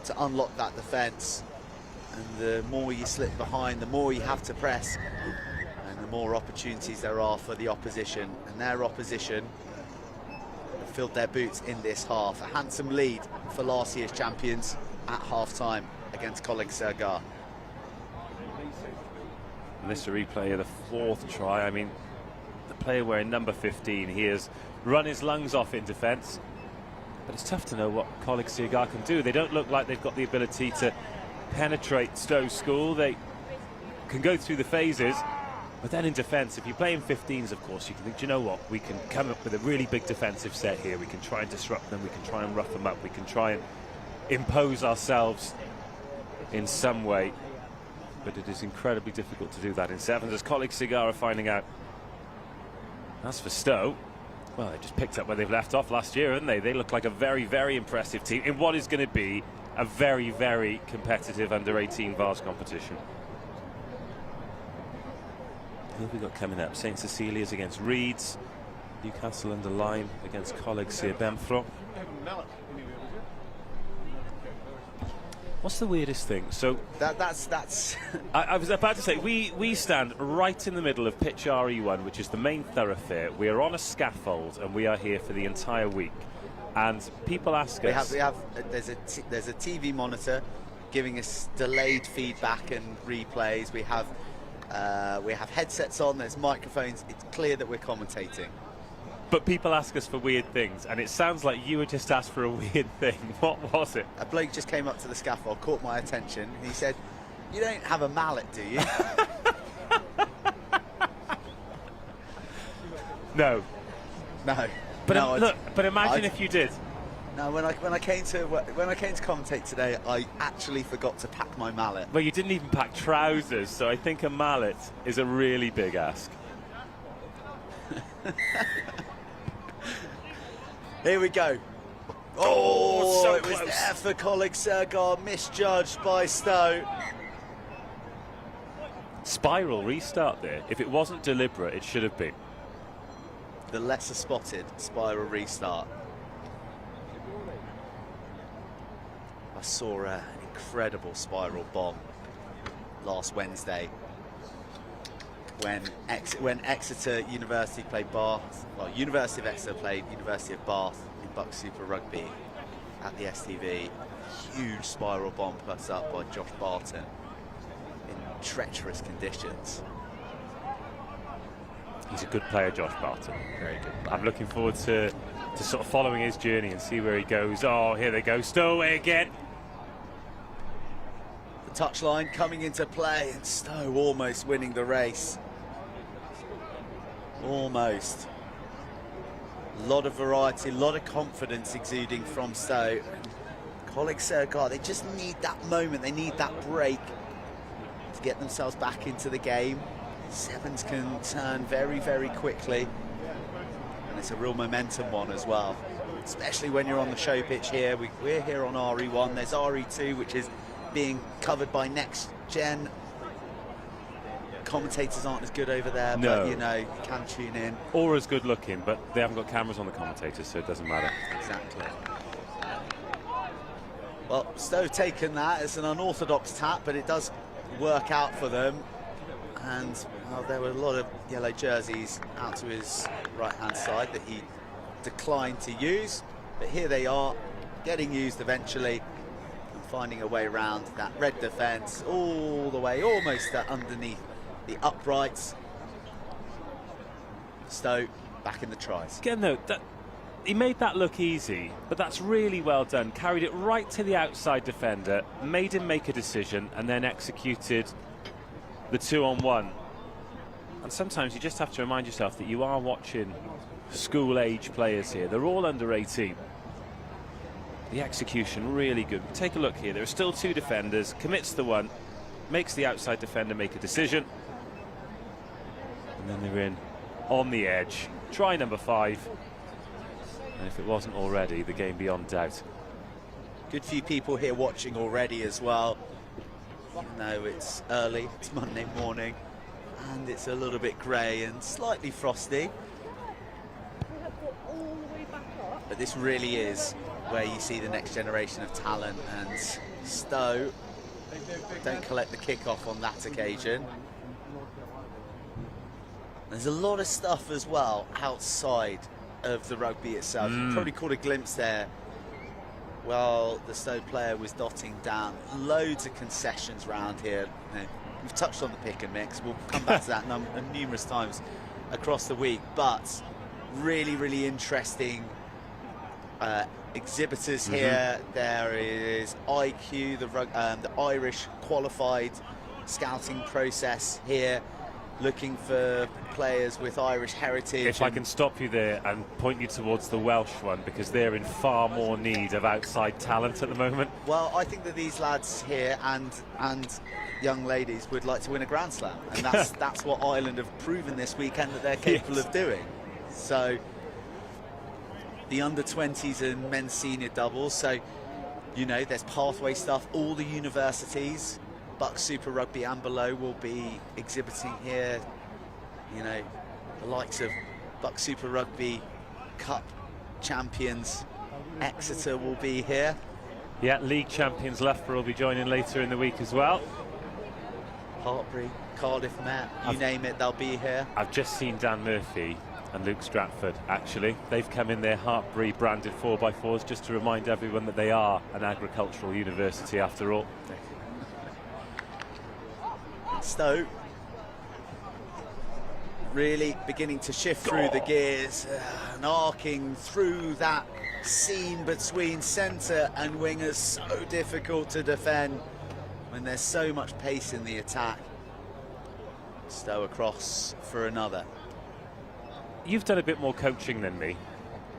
H: to unlock that defence, and the more you slip behind, the more you have to press, and the more opportunities there are for the opposition. And their opposition have filled their boots in this half. A handsome lead for last year's champions at half-time against Coleg Sergar.
I: And this is a replay of the fourth try. I mean, the player wearing number 15, he has run his lungs off in defence, but it's tough to know what Coleg Sergar can do. They don't look like they've got the ability to penetrate Stowe School. They can go through the phases, but then in defence, if you play in 15s, of course, you can think, do you know what, we can come up with a really big defensive set here. We can try and disrupt them, we can try and rough them up, we can try and impose ourselves in some way, but it is incredibly difficult to do that in sevens, as Coleg Sergar are finding out. As for Stowe, well, they just picked up where they've left off last year, haven't they? They look like a very, very impressive team in what is going to be a very, very competitive under-18 Vase competition. Who have we got coming up? St Cecilia's against Reeds, Newcastle under Lyme against Coleg Benfro. What's the weirdest thing? So
H: that's
I: I was about to say, we stand right in the middle of pitch RE1, which is the main thoroughfare. We are on a scaffold and we are here for the entire week. And people ask us,
H: there's a TV monitor giving us delayed feedback and replays. We have headsets on. There's microphones. It's clear that we're commentating.
I: but people ask us for weird things, and it sounds like you were just asked for a weird thing. What was it?
H: A bloke just came up to the scaffold, caught my attention, and he said, "You don't have a mallet, do you?"
I: No.
H: No.
I: But
H: no,
I: look, but imagine if you did.
H: No, when I came to commentate today, I actually forgot to pack my mallet.
I: Well, you didn't even pack trousers, so I think a mallet is a really big ask.
H: Here we go. Oh,
I: so
H: it was
I: close.
H: there for Coleg Sergar, misjudged by Stowe.
I: Spiral restart there. If it wasn't deliberate, it should have been.
H: The lesser spotted spiral restart. I saw an incredible spiral bomb last Wednesday when Exeter University played Bath. Well, University of Exeter played University of Bath in Buck Super Rugby at the STV. Huge spiral bomb put up by Josh Barton in treacherous conditions.
I: He's a good player, Josh Barton.
H: Very good player.
I: I'm looking forward to sort of following his journey and see where he goes. Oh, here they go. Stowe again.
H: The touchline coming into play, and Stowe almost winning the race. Almost. A lot of variety, a lot of confidence exuding from Stowe. Coleg Sergar, they just need that moment, they need that break to get themselves back into the game. Sevens can turn very, very quickly, and it's a real momentum one as well, especially when you're on the show pitch here. We're here on RE1, there's RE2, which is being covered by Next Gen. Commentators aren't as good over there,
I: no.
H: But you know, you can tune in.
I: Or as good looking, but they haven't got cameras on the commentators, so it doesn't matter.
H: Exactly. Well, Stowe taken that as an unorthodox tap, but it does work out for them. And well, there were a lot of yellow jerseys out to his right-hand side that he declined to use. But here they are, getting used eventually and finding a way around that red defence all the way, almost underneath the uprights. Stowe back in the tries.
I: Again, though, he made that look easy, but that's really well done. Carried it right to the outside defender, made him make a decision, and then executed the 2-on-1. And sometimes you just have to remind yourself that you are watching school-age players here. They're all under 18. the execution really good. Take a look here. There are still 2 defenders. Commits the one, makes the outside defender make a decision, and then they're in on the edge. Try number 5, and if it wasn't already, the game beyond doubt.
H: Good few people here watching already as well. Even though it's early, it's Monday morning, and it's a little bit grey and slightly frosty. But this really is where you see the next generation of talent, and Stowe don't collect the kick-off on that occasion. There's a lot of stuff as well outside of the rugby itself. You probably caught a glimpse there while the Stowe player was dotting down. Loads of concessions around here. You know, we've touched on the pick and mix. We'll come back to that numerous times across the week, but really, really interesting exhibitors here. There is IQ, the Irish qualified scouting process here, looking for players with Irish heritage.
I: If I can stop you there and point you towards the Welsh one, because they're in far more need of outside talent at the moment.
H: Well, I think that these lads here and young ladies would like to win a Grand Slam, and that's what Ireland have proven this weekend that they're capable of doing. So the under-20s and men's senior doubles, so you know there's pathway stuff. All the universities, Bucks Super Rugby and below, will be exhibiting here. You know, the likes of Bucks Super Rugby Cup champions Exeter will be here.
I: Yeah, league champions Loughborough will be joining later in the week as well.
H: Hartbury, Cardiff Met, you name it, they'll be here.
I: I've just seen Dan Murphy and Luke Stratford, actually. They've come in their Hartbury branded 4x4s just to remind everyone that they are an agricultural university after all.
H: Stowe really beginning to shift through the gears and arcing through that seam between centre and wingers. So difficult to defend when there's so much pace in the attack. Stowe across for another.
I: You've done a bit more coaching than me,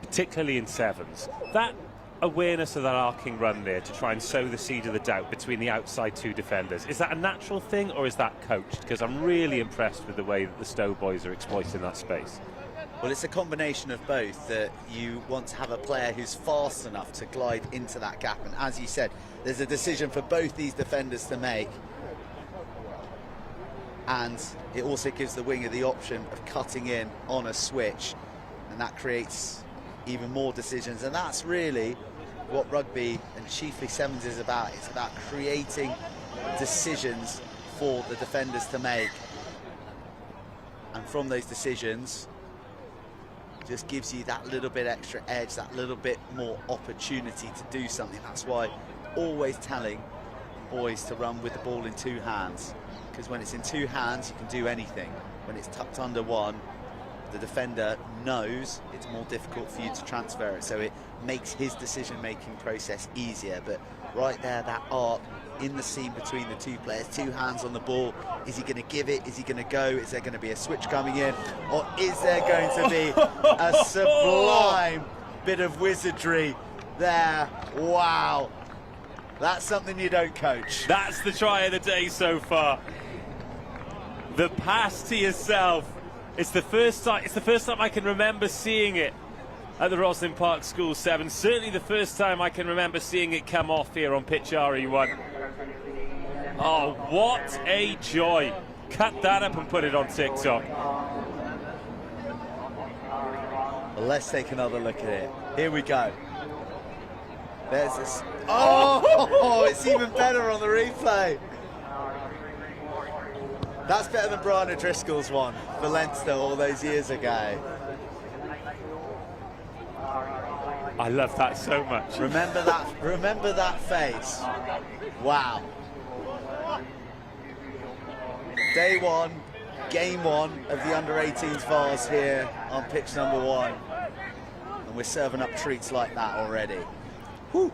I: particularly in sevens. That awareness of that arcing run there to try and sow the seed of the doubt between the outside 2 defenders, is that a natural thing or is that coached? Because I'm really impressed with the way that the Stowe boys are exploiting that space.
H: Well, it's a combination of both, that you want to have a player who's fast enough to glide into that gap, and as you said, there's a decision for both these defenders to make, and it also gives the winger the option of cutting in on a switch, and that creates even more decisions. And that's really what rugby, and chiefly sevens, is about. It's about creating decisions for the defenders to make, and from those decisions just gives you that little bit extra edge, that little bit more opportunity to do something. That's why always telling boys to run with the ball in 2 hands, because when it's in 2 hands you can do anything. When it's tucked under one, the defender knows it's more difficult for you to transfer it, so it makes his decision-making process easier. But right there, that arc in the seam between the 2 players, 2 hands on the ball. Is he going to give it? Is he going to go? Is there going to be a switch coming in? Or is there going to be a sublime bit of wizardry there? Wow. That's something you don't coach.
I: That's the try of the day so far. The pass to yourself. It's the first time I can remember seeing it at the Rosslyn Park School 7. Certainly the first time I can remember seeing it come off here on pitch RE1. Oh, what a joy. Cut that up and put it on TikTok.
H: Well, let's take another look at it. Here we go. There's this. Oh, it's even better on the replay. That's better than Brian O'Driscoll's one for Leinster all those years ago.
I: I love that so much.
H: Remember that face. Wow. Day 1, game 1 of the under-18s Vase here on pitch number 1. And we're serving up treats like that already. Whew.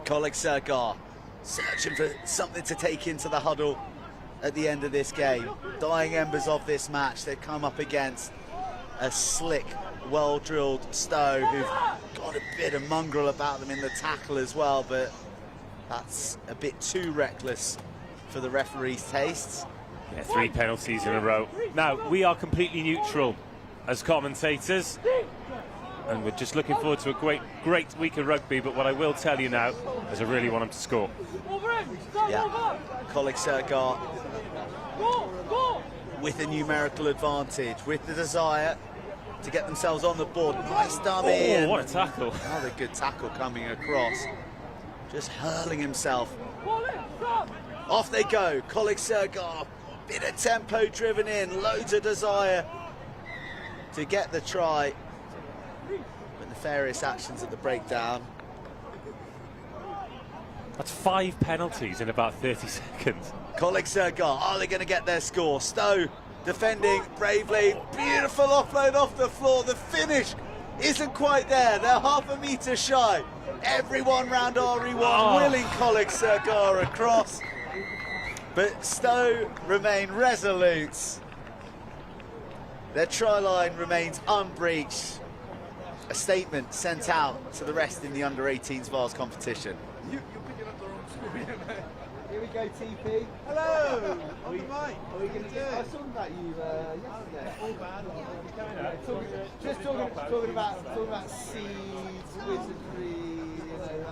H: Coleg Sergar searching for something to take into the huddle at the end of this game. Dying embers of this match. They've come up against a slick well-drilled Stowe, who've got a bit of mongrel about them in the tackle as well, but that's a bit too reckless for the referee's tastes.
I: Yeah, 3 penalties in a row. Now, we are completely neutral as commentators, and we're just looking forward to a great week of rugby, but what I will tell you now is I really want them to score.
H: Yeah, Coleg Sergar with a numerical advantage, with the desire to get themselves on the board. Nice dummy.
I: Oh, what a tackle.
H: Another good tackle coming across. Just hurling himself. Off they go, Coleg Sergar. Bit of tempo driven in, loads of desire to get the try. But nefarious actions at the breakdown.
I: That's 5 penalties in about 30 seconds.
H: Coleg Sergar, are they going to get their score? Stowe defending bravely. Beautiful offload off the floor. The finish isn't quite there. They're half a metre shy. Everyone round RE1 willing Coleg Sergar across. But Stowe remain resolute. Their try line remains unbreached. A statement sent out to the rest in the under-18s Vase competition.
D: You're picking up the wrong score. Here we go, Teifi.
A: Hello! On the mic.
D: Are we going to get... I was talking about you yesterday.
A: All bad.
D: Just talking about seeds, wizardry, you know,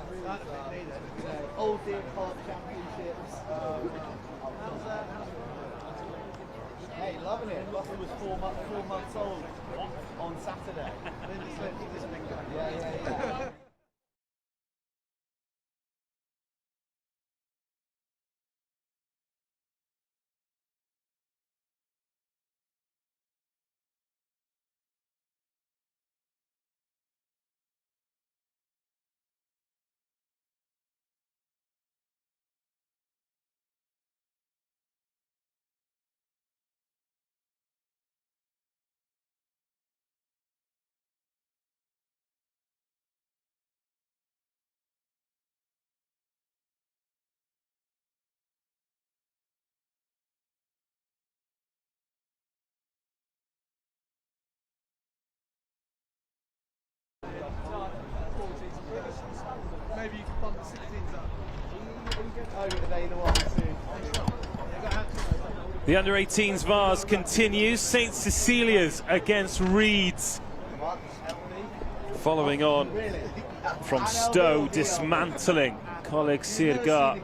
D: old dear park championships. Hey, loving it. Russell was 4 months old on Saturday. Yeah.
A: Maybe you can bump the 16s up.
I: The under-18s Vase continues. St Cecilia's against Reeds. Following on from Stowe dismantling Coleg Sergar.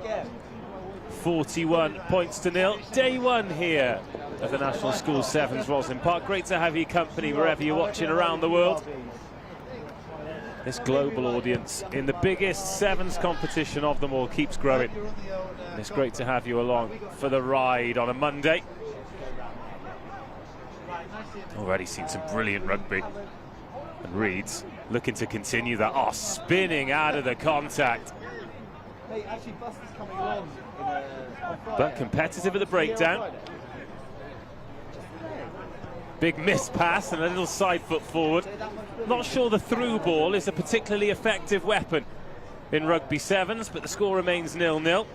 I: 41 points to nil. Day one here at the National School Sevens Rosslyn Park. Great to have your company wherever you're watching around the world. This global audience in the biggest sevens competition of them all keeps growing. And it's great to have you along for the ride on a Monday. Already seen some brilliant rugby. And Reeds looking to continue that. Oh, spinning out of the contact.
D: Hey, actually, Buster's coming along on Friday.
I: But competitive at the breakdown. Big miss pass and a little side foot forward. Not sure the through ball is a particularly effective weapon in rugby sevens, but the score remains 0-0.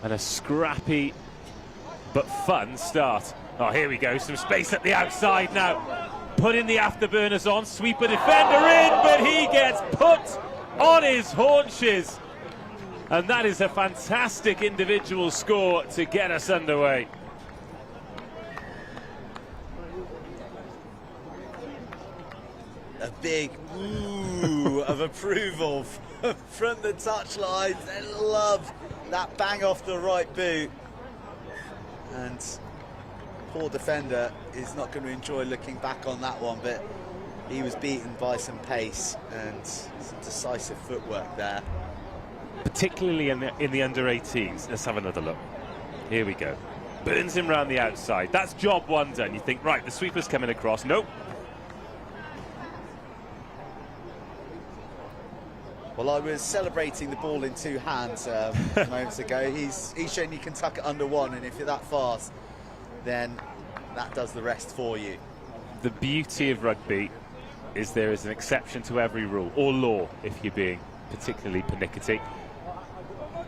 I: And a scrappy but fun start. Oh, here we go, some space at the outside now. Putting the afterburners on, sweep a defender in, but he gets put on his haunches. And that is a fantastic individual score to get us underway.
H: A big ooh of approval from the touchline. They love that bang off the right boot. And poor defender is not going to enjoy looking back on that one, but he was beaten by some pace and some decisive footwork there.
I: Particularly in the under-18s. Let's have another look. Here we go. Burns him round the outside. That's job one done. You think, right, the sweeper's coming across. Nope.
H: Well, I was celebrating the ball in 2 hands moments ago. He's shown you can tuck it under one, and if you're that fast, then that does the rest for you.
I: The beauty of rugby is there is an exception to every rule, or law, if you're being particularly pernickety.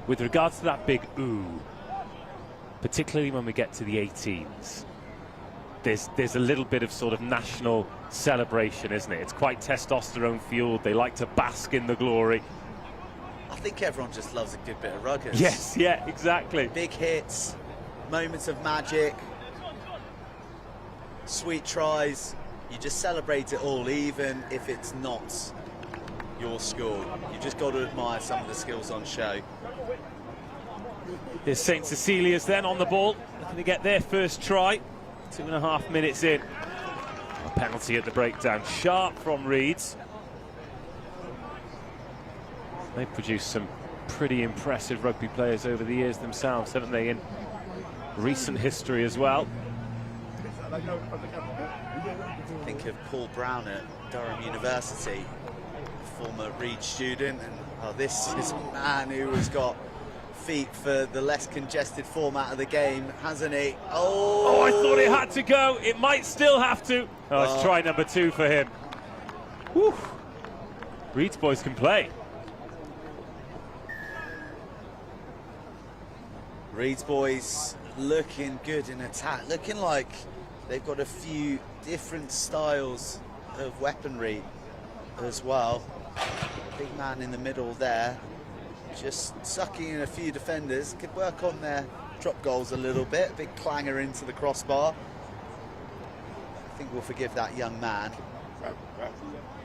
I: With regards to that big ooh, particularly when we get to the 18s. There's a little bit of sort of national celebration, isn't it? It's quite testosterone fueled. They like to bask in the glory.
H: I think everyone just loves a good bit of ruggers.
I: Yes, yeah, exactly.
H: Big hits, moments of magic, sweet tries. You just celebrate it all, even if it's not your school. You just got to admire some of the skills on show.
I: There's St Cecilia's then on the ball, looking to get their first try. 2.5 minutes in. A penalty at the breakdown. Sharp from Reeds. They've produced some pretty impressive rugby players over the years themselves, haven't they, in recent history as well.
H: Think of Paul Brown at Durham University, former Reed student, and this is a man who has got feet for the less congested format of the game, hasn't he?
I: Oh, I thought it had to go. It might still have to. Oh, it's try number 2 for him. Whew. Reed's boys can play.
H: Reed's boys looking good in attack, looking like they've got a few different styles of weaponry as well. Big man in the middle there, just sucking in a few defenders. Could work on their drop goals a little bit. Big clanger into the crossbar. I think we'll forgive that young man.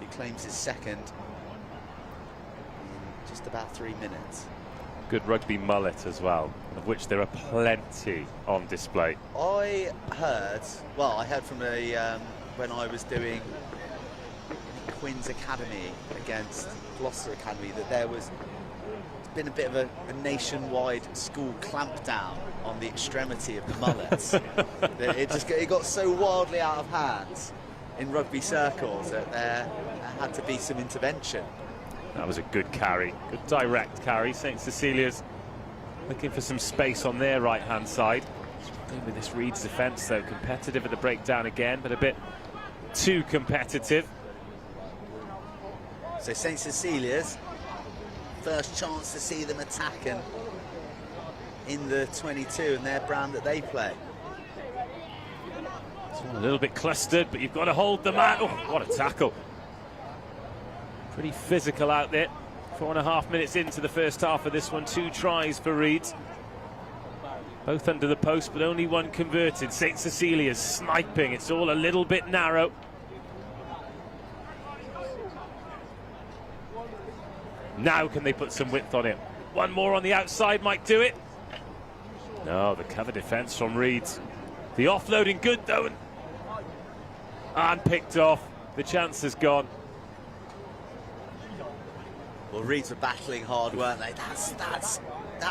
H: He claims his second in just about 3 minutes.
I: Good rugby mullet as well, of which there are plenty on display.
H: I heard from when I was doing Queen's Academy against Gloucester Academy, that there was been a bit of a nationwide school clampdown on the extremity of the mullets. it got so wildly out of hand in rugby circles that there had to be some intervention.
I: That was a good carry, good direct carry. St Cecilia's looking for some space on their right-hand side. With this Reed's defence, though, competitive at the breakdown again, but a bit too competitive.
H: So St Cecilia's first chance to see them attacking in the 22 and their brand that they play.
I: A little bit clustered, but you've got to hold the man. Oh, what a tackle. Pretty physical out there. 4.5 minutes into the first half of this one. 2 tries for Reeds. Both under the post, but only one converted. St Cecilia's sniping. It's all a little bit narrow. Now can they put some width on it? One more on the outside might do it. No, the cover defence from Reeds. The offloading good though. And picked off. The chance is gone.
H: Well, Reeds were battling hard, weren't they? That's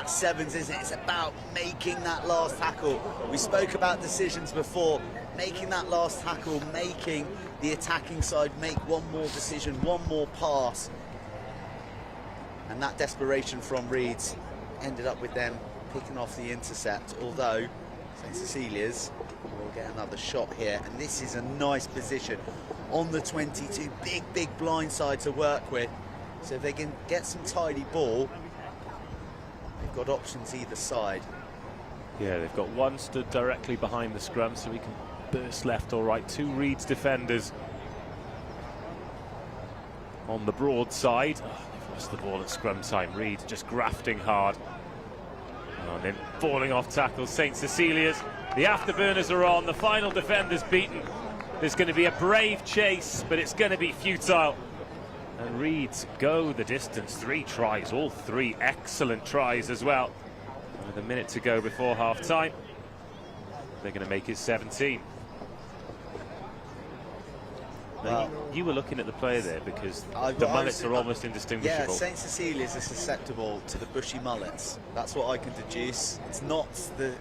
H: sevens, isn't it? It's about making that last tackle. We spoke about decisions before. Making that last tackle, making the attacking side make one more decision, one more pass. And that desperation from Reeds ended up with them picking off the intercept, although St Cecilia's will get another shot here. And this is a nice position on the 22. Big blind side to work with. So if they can get some tidy ball, they've got options either side.
I: Yeah, they've got one stood directly behind the scrum, so he can burst left or right. 2 Reeds defenders on the broad side. Oh, they've lost the ball at scrum time. Reed just grafting hard. And then falling off tackles. St Cecilia's. The afterburners are on. The final defender's beaten. There's going to be a brave chase, but it's going to be futile. And Reeds go the distance. 3 tries, all 3 excellent tries as well. With a minute to go before half-time, they're going to make it 17. Well, you were looking at the player there because the mullets are almost indistinguishable.
H: Yeah, St Cecilia's is susceptible to the bushy mullets. That's what I can deduce. It's not the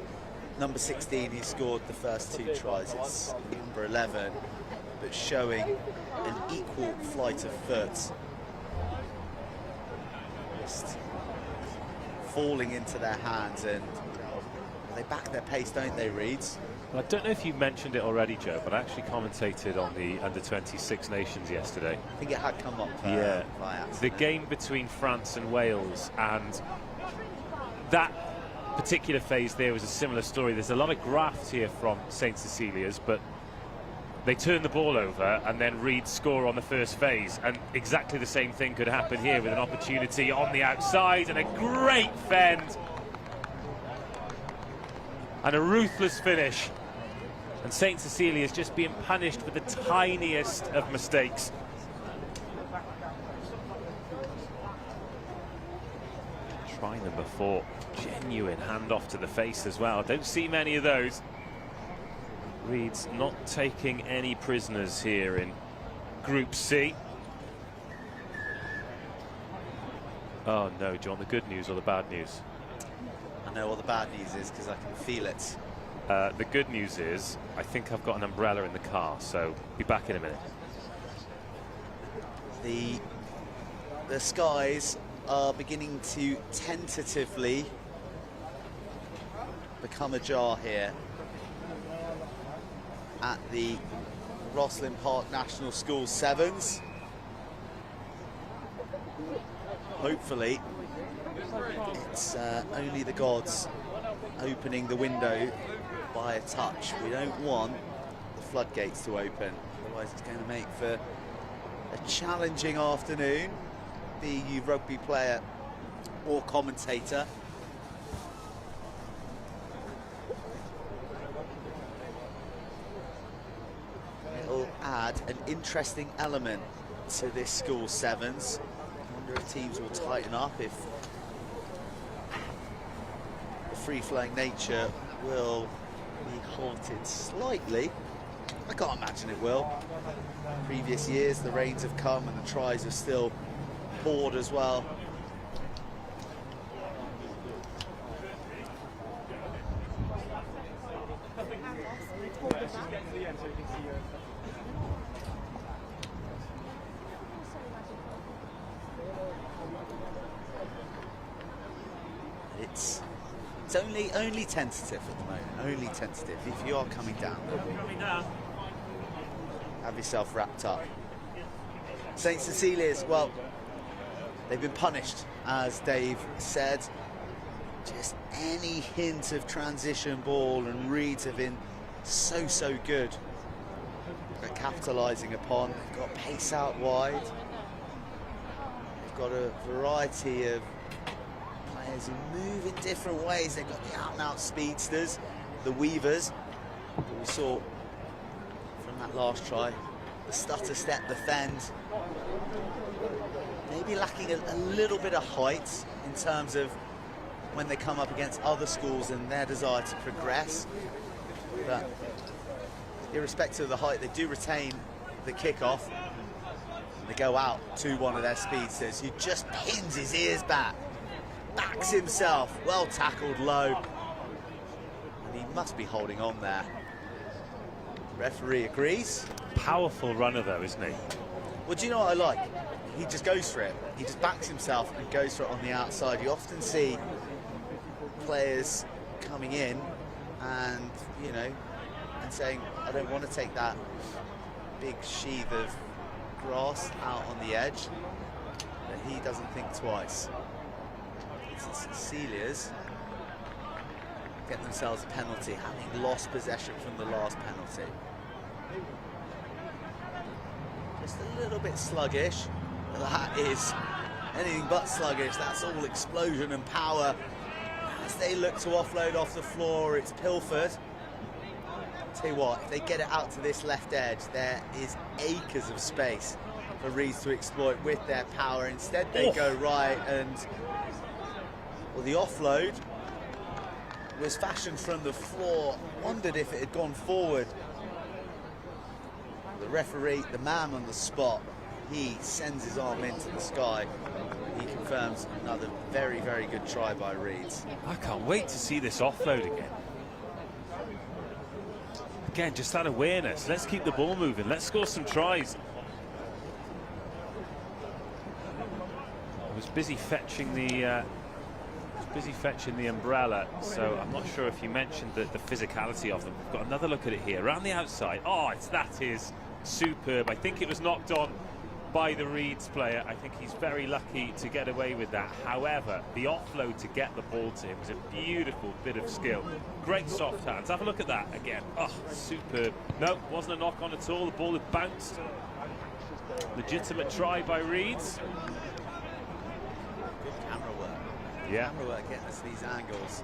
H: number 16 who scored the first 2 tries. It's number 11, but showing an equal flight of foot. Just falling into their hands, and they back their pace, don't they, Reeds?
I: Well, I don't know if you mentioned it already, Joe, but I actually commentated on the Under-26 Nations yesterday.
H: I think it had come up
I: the game between France and Wales, and that particular phase there was a similar story. There's a lot of graft here from St Cecilia's, but they turn the ball over and then Reed score on the first phase, and exactly the same thing could happen here with an opportunity on the outside and a great fend and a ruthless finish, and St Cecilia's just being punished for the tiniest of mistakes. Try number 4, genuine handoff to the face as well. Don't see many of those. Reed's not taking any prisoners here in Group C. Oh no, do you want the good news or the bad news?
H: I know what the bad news is because I can feel it.
I: The good news is I think I've got an umbrella in the car, so be back in a minute.
H: The skies are beginning to tentatively become ajar here at the Rosslyn Park National School Sevens. Hopefully it's only the gods opening the window by a touch. We don't want the floodgates to open, otherwise it's going to make for a challenging afternoon, be you rugby player or commentator. It'll add an interesting element to this school sevens. I wonder if teams will tighten up, if the free-flowing nature will be halted slightly. I can't imagine it will. Previous years the rains have come and the tries have still poured as well. It's only tentative at the moment, only tentative. If you are coming down, have yourself wrapped up. St Cecilia's, well, they've been punished, as Dave said. Just any hint of transition ball, and Reeds have been so good at capitalising upon. They've got pace out wide. They've got a variety of players who move in different ways. They've got the out-and-out speedsters, the weavers, that we saw from that last try. The stutter step, the fend. Maybe lacking a little bit of height in terms of when they come up against other schools and their desire to progress. But irrespective of the height, they do retain the kickoff. They go out to one of their speedsters who just pins his ears back, backs himself, well tackled low. And he must be holding on there. Referee agrees.
I: Powerful runner though, isn't he?
H: Well, do you know what I like? He just goes for it. He just backs himself and goes for it on the outside. You often see players coming in and, you know, and saying, I don't want to take that big sheath of grass out on the edge. But he doesn't think twice. Cecilia's get themselves a penalty, having lost possession from the last penalty. Just a little bit sluggish. That is anything but sluggish. That's all explosion and power. As they look to offload off the floor, it's Pilford. Tell you what, if they get it out to this left edge, there is acres of space for Reeds to exploit with their power. Instead, they go right, and well, the offload was fashioned from the floor. Wondered if it had gone forward. The referee, the man on the spot, he sends his arm into the sky. He confirms another very good try by Reeds.
I: I can't wait to see this offload again. Again, just that awareness. Let's keep the ball moving. Let's score some tries. I was busy fetching the umbrella, so I'm not sure if you mentioned the physicality of them. We've got another look at it here around the outside. Oh, that is superb. I think it was knocked on by the Reeds player. I think he's very lucky to get away with that. However, the offload to get the ball to him was a beautiful bit of skill. Great soft hands. Have a look at that again. Oh, superb. No, wasn't a knock on at all. The ball had bounced. Legitimate try by Reeds.
H: Good camera work.
I: Yeah.
H: Camera work getting us these angles.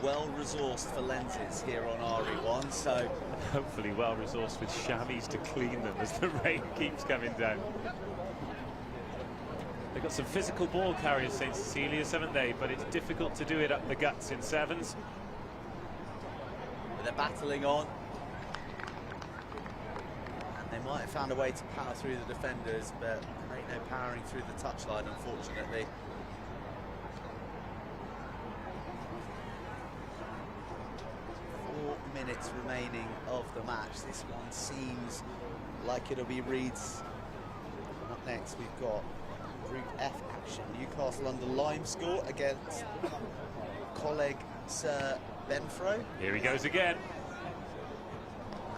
H: Well resourced for lenses here on RE1, so
I: hopefully well resourced with chamois to clean them as the rain keeps coming down. They've got some physical ball carriers, St Cecilia's, haven't they? But it's difficult to do it up the guts in sevens.
H: But they're battling on. And they might have found a way to power through the defenders, but there ain't no powering through the touchline, unfortunately. 4 minutes remaining of the match. This one seems like it'll be Reeds. And up next we've got Group F action. Newcastle under Lyme score against Coleg Sir Benfro.
I: Here he goes again.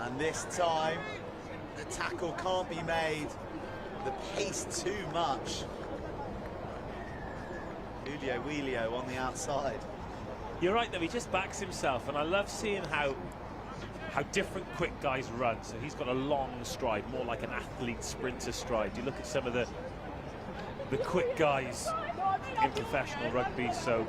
H: And this time the tackle can't be made. The pace too much. Julio Wheelio on the outside.
I: You're right though, he just backs himself, and I love seeing how different quick guys run. So he's got a long stride, more like an athlete sprinter stride. You look at some of the quick guys in professional rugby, so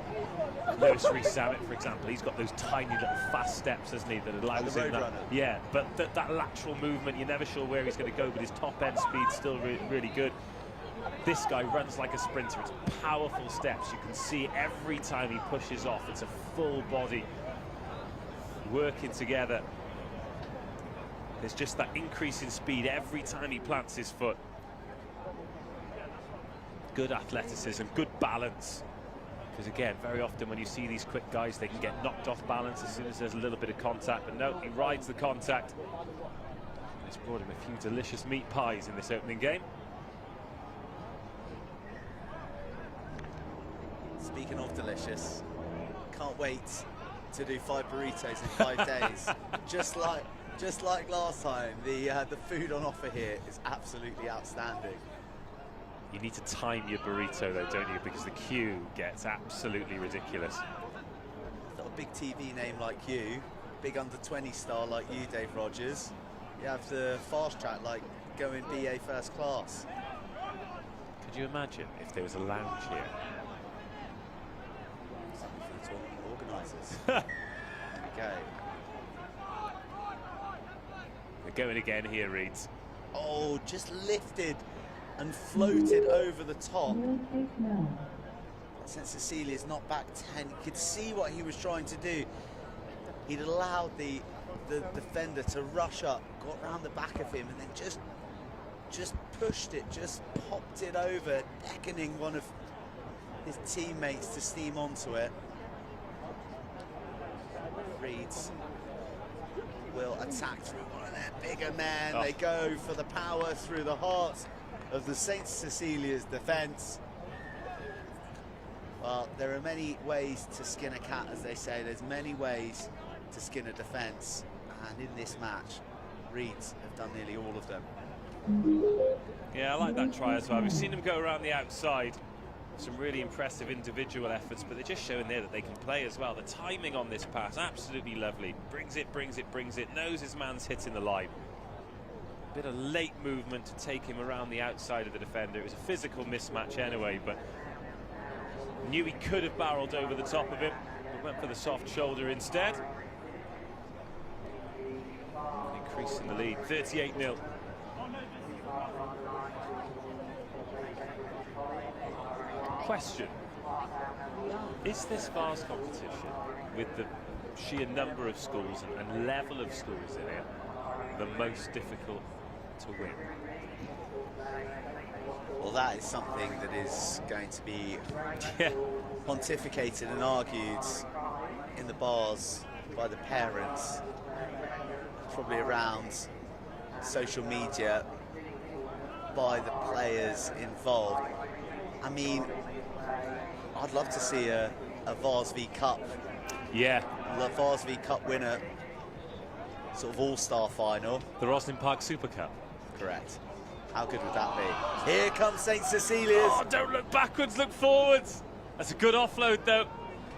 I: Lewis Rees-Zammit, for example, he's got those tiny little fast steps, hasn't he, that allows him that. Yeah, but that lateral movement, you're never sure where he's going to go, but his top end speed's still really good. This guy runs like a sprinter. It's powerful steps. You can see every time he pushes off, it's a full body working together. There's just that increase in speed every time he plants his foot. Good athleticism, good balance. Because again, very often when you see these quick guys, they can get knocked off balance as soon as there's a little bit of contact. But no, he rides the contact. It's brought him a few delicious meat pies in this opening game.
H: Speaking of delicious, can't wait to do 5 burritos in 5 days. Just like last time, the food on offer here is absolutely outstanding.
I: You need to time your burrito though, don't you? Because the queue gets absolutely ridiculous.
H: Got a big TV name like you, big under-20 star like you, Dave Rogers. You have the fast track like going BA first class.
I: Could you imagine if there was a lounge here?
H: Something for the tournament organisers. Okay.
I: They're going again here, Reeds.
H: Oh, just lifted and floated over the top. Since Cecilia's not back 10, you could see what he was trying to do. He'd allowed the defender to rush up, got round the back of him, and then just pushed it, just popped it over, beckoning one of his teammates to steam onto it. Reeds will attack through one of their bigger men.
I: Oh.
H: They go for the power through the heart of the St Cecilia's defence. Well, there are many ways to skin a cat, as they say. There's many ways to skin a defence, and in this match, Reeds have done nearly all of them.
I: Yeah, I like that try as well. We've seen them go around the outside. Some really impressive individual efforts, but they're just showing there that they can play as well. The timing on this pass, absolutely lovely. Brings it, brings it, brings it. Knows his man's hitting the line. Bit of late movement to take him around the outside of the defender. It was a physical mismatch anyway, but knew he could have barreled over the top of him, but went for the soft shoulder instead. Increasing the lead, 38-0. Question: is this Vase competition, with the sheer number of schools and level of schools in it, the most difficult to win?
H: Well, that is something that is going to be pontificated and argued in the bars by the parents, probably around social media, by the players involved. I mean, I'd love to see a Vase v Cup.
I: Yeah.
H: The Vase v Cup winner, sort of all-star final.
I: The Rosslyn Park Super Cup.
H: Correct. How good would that be? Here comes St. Cecilia's.
I: Oh, don't look backwards, look forwards. That's a good offload, though.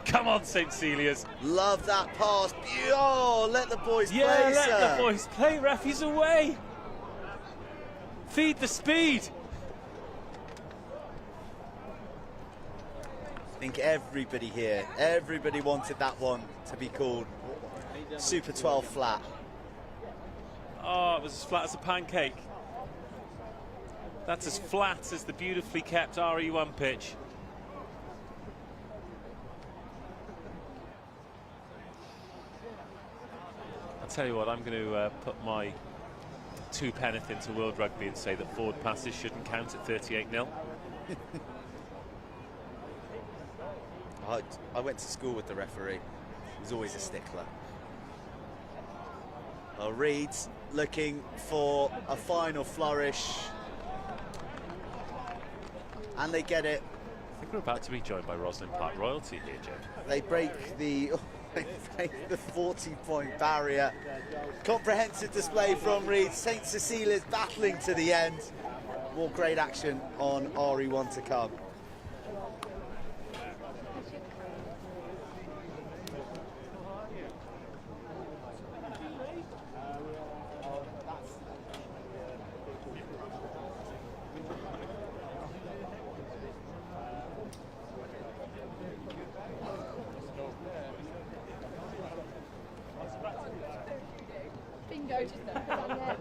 I: Come on, St. Cecilia's.
H: Love that pass. Oh, let the boys play,
I: let
H: sir.
I: the boys play, ref. He's away. Feed the speed.
H: I think everybody here, everybody wanted that one to be called Super 12 flat.
I: Oh, it was as flat as a pancake. That's as flat as the beautifully kept RE1 pitch. I'll tell you what, I'm going to put my 2 penneth into World Rugby and say that forward passes shouldn't count at 38-0.
H: I went to school with the referee. He was always a stickler. Well, Reed's looking for a final flourish. And they get it.
I: I think we're about to be joined by Rosslyn Park royalty here, Joe.
H: They break the 40-point barrier. Comprehensive display from Reed. St. Cecilia's battling to the end. More great action on RE1 to come.
G: Bingo, just don't put it on there.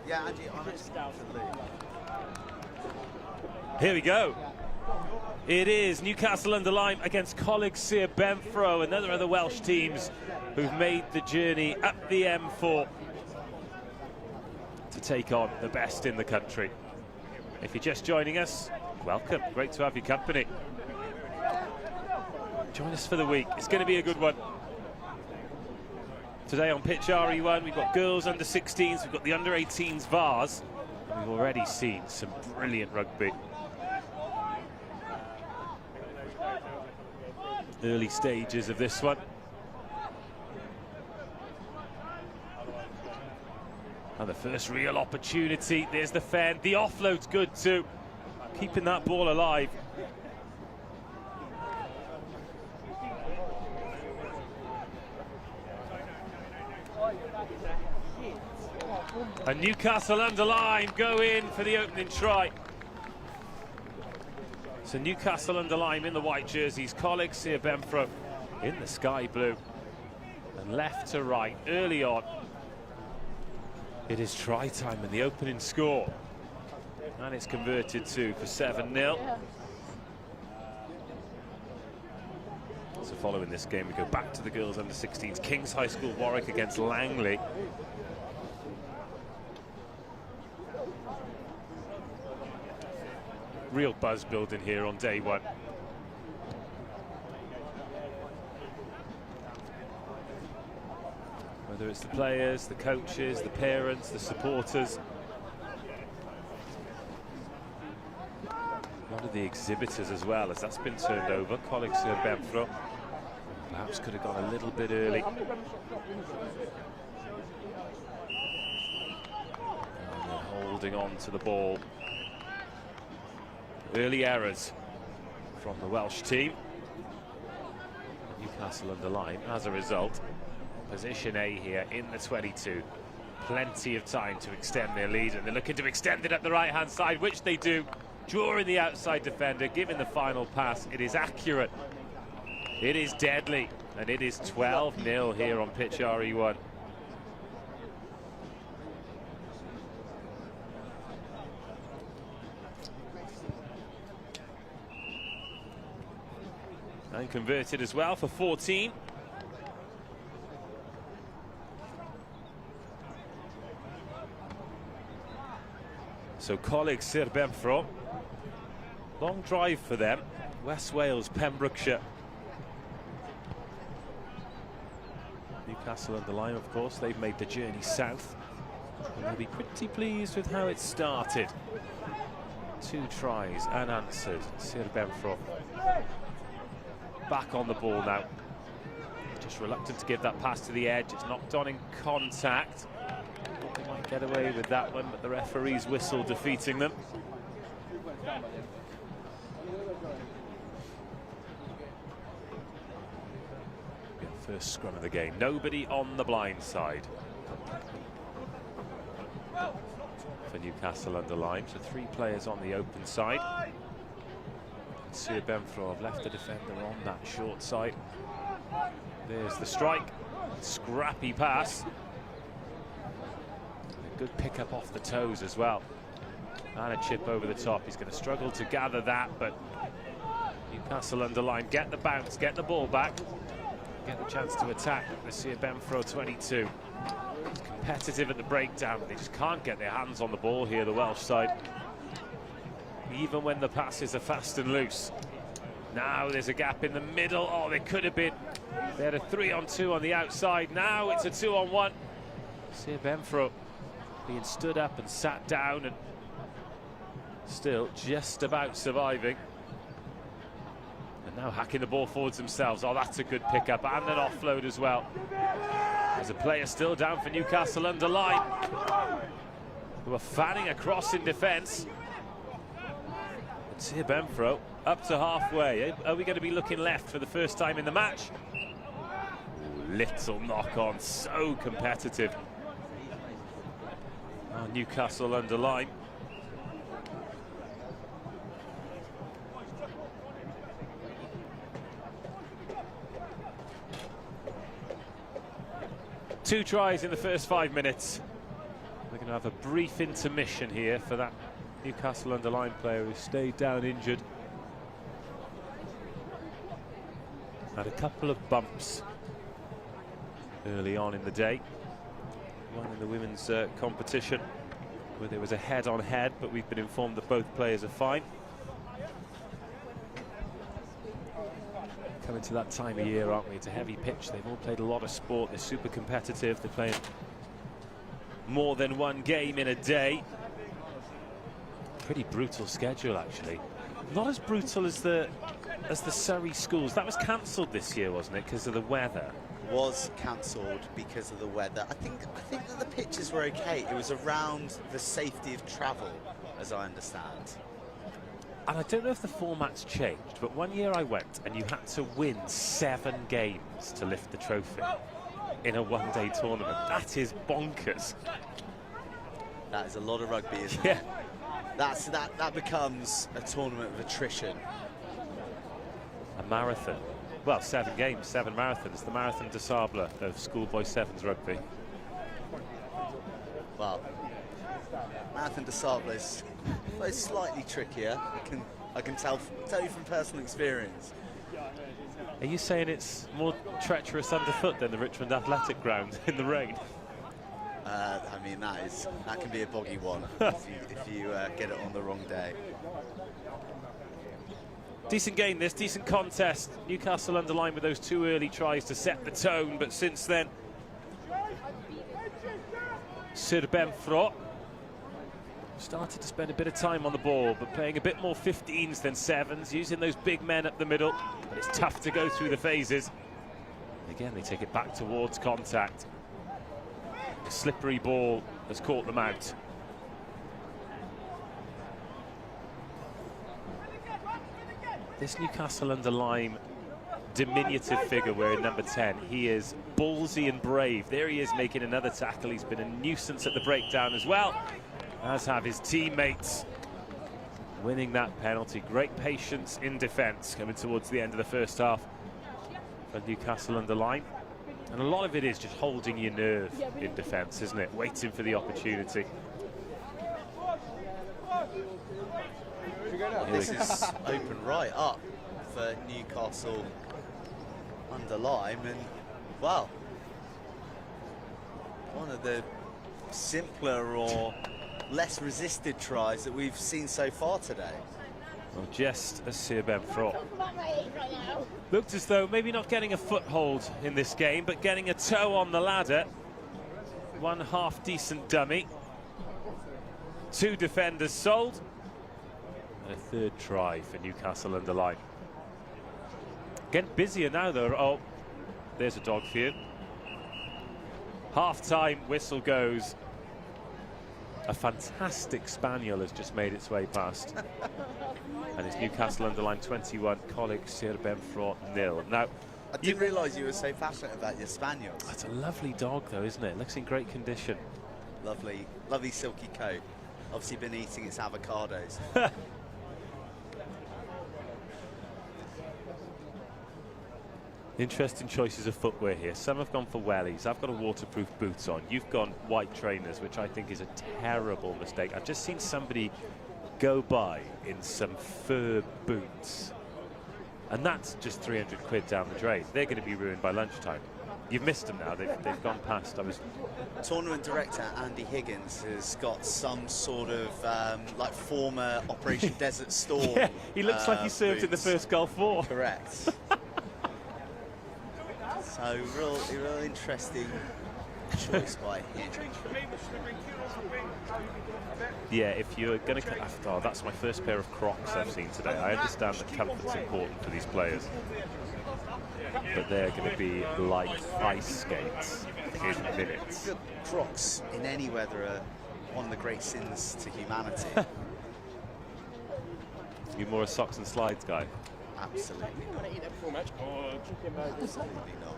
H: Yeah, Andy, I'm actually
I: Here we go. It is Newcastle under Lyme against Coleg Benfro, another of the Welsh teams who've made the journey up the M4 to take on the best in the country. If you're just joining us, welcome. Great to have your company. Join us for the week. It's going to be a good one. Today on pitch RE1, we've got girls under 16s, we've got the under 18s Vase. We've already seen some brilliant rugby. Early stages of this one. And the first real opportunity, there's the fend. The offload's good too, keeping that ball alive. And Newcastle under Lyme go in for the opening try. So Newcastle under Lyme in the white jerseys, Coleg Benfro in the sky blue. And left to right, early on. It is try time and the opening score. And it's converted to for 7-0. So following this game, we go back to the girls under 16s. King's High School Warwick against Langley. Real buzz building here on day one. Whether it's the players, the coaches, the parents, the supporters. One of the exhibitors as well, as that's been turned over. Coleg Benfro perhaps could have gone a little bit early. And then holding on to the ball. Early errors from the Welsh team. Newcastle under Lyme, as a result. Position A here in the 22. Plenty of time to extend their lead, and they're looking to extend it at the right-hand side, which they do. Drawing the outside defender, giving the final pass. It is accurate. It is deadly. And it is 12-0 here on pitch RE1. And converted as well for 14. So Coleg Sir Benfro. Long drive for them. West Wales, Pembrokeshire. Newcastle under Lyme, of course, they've made the journey south. And they'll be pretty pleased with how it started. 2 tries unanswered. Sir Benfro back on the ball now. Just reluctant to give that pass to the edge. It's knocked on in contact. Thought they might get away with that one, but the referee's whistle defeating them. First scrum of the game. Nobody on the blind side for Newcastle under Lyme. So 3 players on the open side. Sir Benfro have left the defender on that short side. There's the strike. Scrappy pass. A good pick up off the toes as well. And a chip over the top. He's going to struggle to gather that, but Newcastle under Lyme get the bounce, get the ball back, get the chance to attack the Sir Benfro 22. It's competitive at the breakdown. They just can't get their hands on the ball here, the Welsh side. Even when the passes are fast and loose. Now there's a gap in the middle. Oh, there could have been. They had a 3-on-2 on the outside. Now it's a 2-on-1. Sir Benfro being stood up and sat down and still just about surviving. And now hacking the ball forwards themselves. Oh, that's a good pickup and an offload as well. There's a player still down for Newcastle under Lyme, who are fanning across in defence. Sir Benfro up to halfway. Are we going to be looking left for the first time in the match? Ooh, little knock on, so competitive. Oh, Newcastle under Lyme. Two tries in the first 5 minutes. We're going to have a brief intermission here for that Newcastle under Lyme player who stayed down injured. Had a couple of bumps early on in the day. One in the women's competition where there was a head-on-head, but we've been informed that both players are fine. Coming to that time of year, aren't we? It's a heavy pitch. They've all played a lot of sport. They're super competitive. They're playing more than one game in a day. Pretty brutal schedule, actually. Not as brutal as the Surrey schools. That was cancelled this year, wasn't it, because of the weather?
H: Was cancelled because of the weather. I think that the pitches were okay. It was around the safety of travel, as I understand.
I: And I don't know if the format's changed, but one year I went and you had to win 7 games to lift the trophy in a one-day tournament. That is bonkers.
H: That is a lot of rugby, isn't
I: it?
H: That becomes a tournament of attrition.
I: A marathon. Well, 7 games, 7 marathons. The Marathon de Sable of schoolboy sevens rugby.
H: Well, Marathon de Sable is slightly trickier. I can tell you from personal experience.
I: Are you saying it's more treacherous underfoot than the Richmond Athletic Ground in the rain?
H: I mean, that can be a boggy one if you get it on the wrong day.
I: Decent game this, decent contest. Newcastle under Lyme with those 2 early tries to set the tone, but since then, Sir Benfro started to spend a bit of time on the ball, but playing a bit more 15s than 7s, using those big men up the middle. But it's tough to go through the phases. Again, they take it back towards contact. The slippery ball has caught them out. This Newcastle under Lyme diminutive figure wearing number 10, he is ballsy and brave. There he is making another tackle. He's been a nuisance at the breakdown as well, as have his teammates. Winning that penalty. Great patience in defence coming towards the end of the first half for Newcastle under Lyme. And a lot of it is just holding your nerve in defence, isn't it? Waiting for the opportunity.
H: This is open right up for Newcastle under Lyme, and well, one of the simpler or less resisted tries that we've seen so far today.
I: Well, just as Sir Benfro looked as though maybe not getting a foothold in this game, but getting a toe on the ladder. One half decent dummy. 2 defenders sold. And a 3rd try for Newcastle under Lyme. Getting busier now though. Oh, there's a dog for you. Half-time whistle goes. A fantastic spaniel has just made its way past. And it's Newcastle under Lyme 21, Coleg Sir Benfro 0. Now,
H: I didn't realise you were so passionate about your spaniels.
I: That's a lovely dog though, isn't it? Looks in great condition.
H: Lovely, lovely silky coat. Obviously been eating its avocados.
I: Interesting choices of footwear here. Some have gone for wellies. I've got a waterproof boots on. You've gone white trainers, which I think is a terrible mistake. I've just seen somebody go by in some fur boots, and that's just 300 quid down the drain. They're going to be ruined by lunchtime. You've missed them now. They've gone past.
H: Tournament director Andy Higgins has got some sort of like former Operation Desert Storm.
I: Yeah, he looks like he served in the first Gulf War.
H: Correct. So real interesting choice by him.
I: Yeah, if you're going to... Oh, that's my first pair of Crocs I've seen today. I understand that comfort's important for these players, but they're going to be like ice skates in minutes.
H: Good Crocs in any weather are one of the great sins to humanity.
I: You're more a socks and slides guy.
H: Absolutely not. Absolutely not.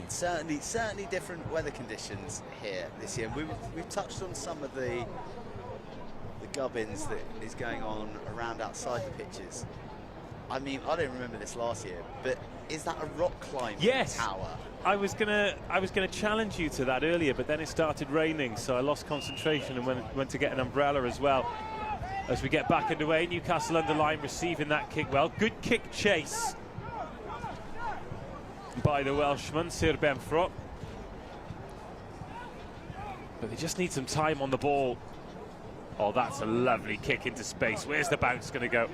H: Certainly different weather conditions here this year. We've touched on some of the gubbins that is going on around outside the pitches. I mean, I don't remember this last year, but is that a rock climbing tower?
I: I was gonna challenge you to that earlier, but then it started raining, so I lost concentration and went to get an umbrella as well. As we get back underway, Newcastle under Lyme receiving that kick well. Good kick chase by the Welshman, Sir Benfro. But they just need some time on the ball. Oh, that's a lovely kick into space. Where's the bounce going to go?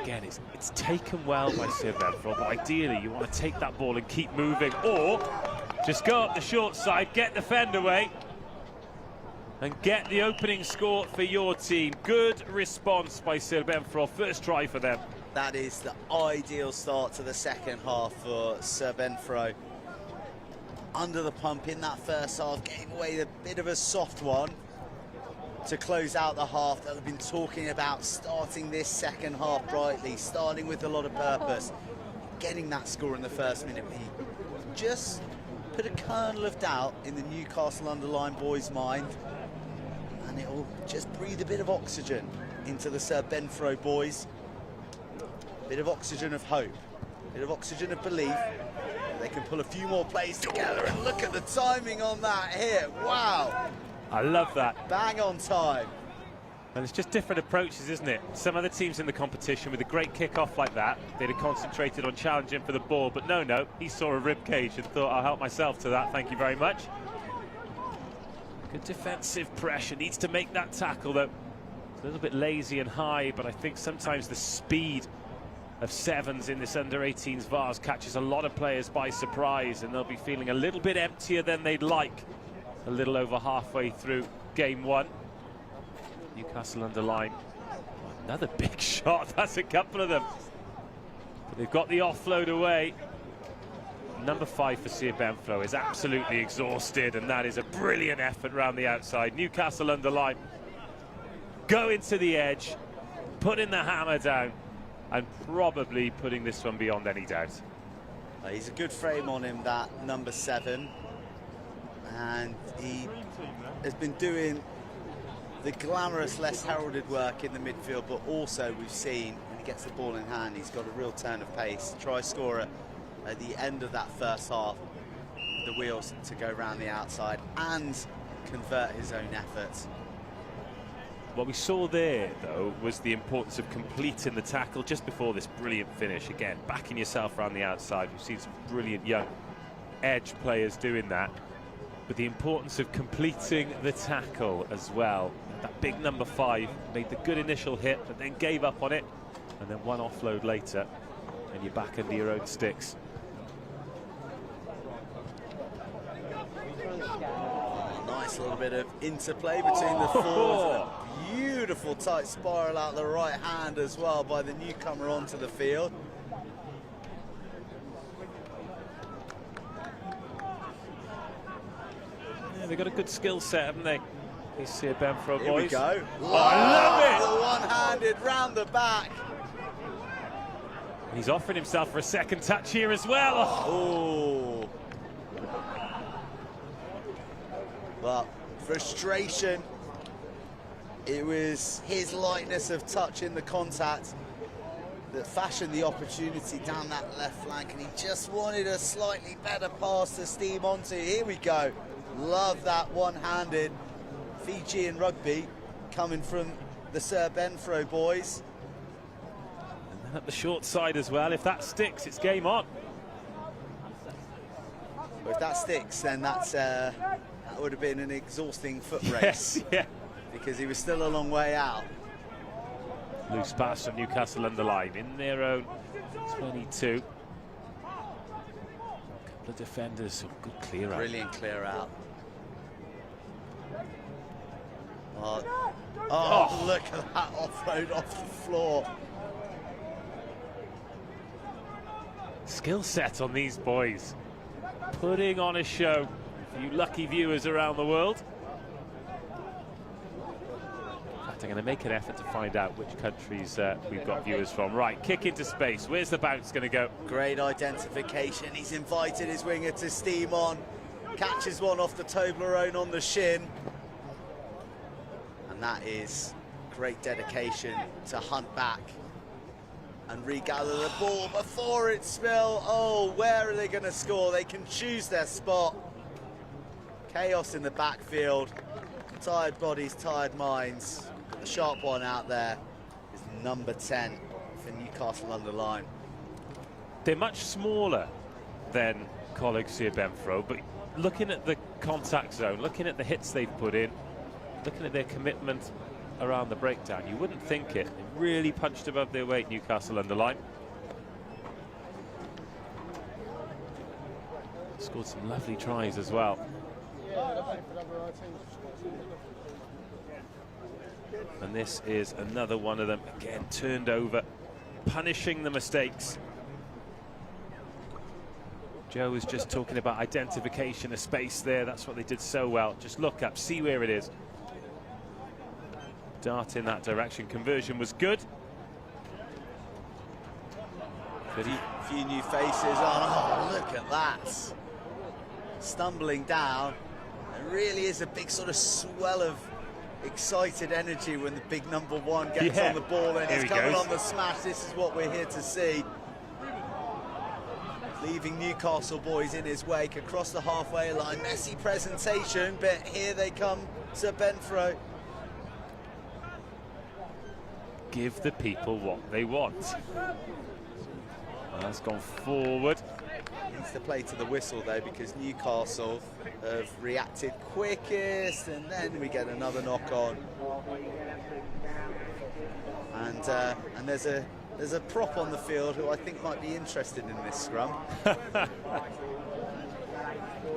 I: Again, it's taken well by Sir Benfro, but ideally you want to take that ball and keep moving, or just go up the short side, get the fend away, and get the opening score for your team. Good response by Sir Benfro. First try for them.
H: That is the ideal start to the second half for Sir Benfro. Under the pump in that first half, gave away a bit of a soft one to close out the half that we've been talking about, starting this second half brightly, starting with a lot of purpose, getting that score in the first minute. He just put a kernel of doubt in the Newcastle under Lyme boys' mind, and it will just breathe a bit of oxygen into the Sir Benfro boys. A bit of oxygen of hope, a bit of oxygen of belief. They can pull a few more plays together, and look at the timing on that hit. Wow.
I: I love that.
H: Bang on time.
I: And it's just different approaches, isn't it? Some other teams in the competition with a great kick-off like that, they'd have concentrated on challenging for the ball, but no, he saw a rib cage and thought, I'll help myself to that, thank you very much. Good defensive pressure, needs to make that tackle though. It's a little bit lazy and high, but I think sometimes the speed of sevens in this under-18s Vase catches a lot of players by surprise, and they'll be feeling a little bit emptier than they'd like a little over halfway through game one. Newcastle under Lyme. Another big shot. That's a couple of them. But they've got the offload away. number 5 for Sir Benfro is absolutely exhausted, and that is a brilliant effort round the outside. Newcastle under Lyme. Going to the edge, putting the hammer down, and probably putting this one beyond any doubt.
H: He's a good frame on him, that number 7. And he has been doing the glamorous, less heralded work in the midfield, but also we've seen when he gets the ball in hand, he's got a real turn of pace. Try scorer at the end of that first half, the wheels to go round the outside and convert his own efforts.
I: What we saw there, though, was the importance of completing the tackle just before this brilliant finish. Again, backing yourself around the outside. We've seen some brilliant young edge players doing that. But the importance of completing the tackle as well. That big number 5 made the good initial hit, but then gave up on it. And then one offload later, and you're back under your own sticks.
H: Nice little bit of interplay between the forwards. Beautiful tight spiral out the right hand as well by the newcomer onto the field.
I: Yeah, they've got a good skill set, haven't they? These Sir Benfro boys.
H: Here we go.
I: Oh, I love it!
H: The one-handed round the back.
I: He's offering himself for a second touch here as well.
H: Oh. But frustration. It was his lightness of touch in the contact that fashioned the opportunity down that left flank, and he just wanted a slightly better pass to steam onto. Here we go. Love that one-handed Fijian rugby coming from the Sir Benfro boys.
I: And then up the short side as well. If that sticks, it's game on.
H: But if that sticks, then that's that would have been an exhausting foot race.
I: Yes, yeah.
H: Because he was still a long way out.
I: Loose pass from Newcastle under Lyme in their own 22. A couple of defenders, some good clear out.
H: Brilliant clear out. Oh, look at that offload off the floor.
I: Skill set on these boys. Putting on a show for you lucky viewers around the world. I'm going to make an effort to find out which countries we've got viewers from. Right, kick into space. Where's the bounce going to go?
H: Great identification. He's invited his winger to steam on. Catches one off the Toblerone on the shin. And that is great dedication to hunt back and regather the ball before it's spilled. Oh, where are they going to score? They can choose their spot. Chaos in the backfield. Tired bodies, tired minds. The sharp one out there is number 10 for Newcastle under Lyme.
I: They're much smaller than Coleg Sir Benfro, but looking at the contact zone, looking at the hits they've put in, looking at their commitment around the breakdown, you wouldn't think it. They really punched above their weight, Newcastle under Lyme. Scored some lovely tries as well. And this is another one of them, again turned over, punishing the mistakes. Joe was just talking about identification of space there. That's what they did so well. Just look up, see where it is. Dart in that direction. Conversion was good.
H: A few new faces on. Oh, look at that. Stumbling down. It really is a big sort of swell of excited energy when the big number 1 gets on the ball and he's coming on the smash. This is what we're here to see. Leaving Newcastle boys in his wake across the halfway line. Messy presentation, but here they come to Benfro.
I: Give the people what they want. That's gone forward.
H: Needs to play to the whistle though, because Newcastle have reacted quickest, and then we get another knock on. And there's a prop on the field who I think might be interested in this scrum.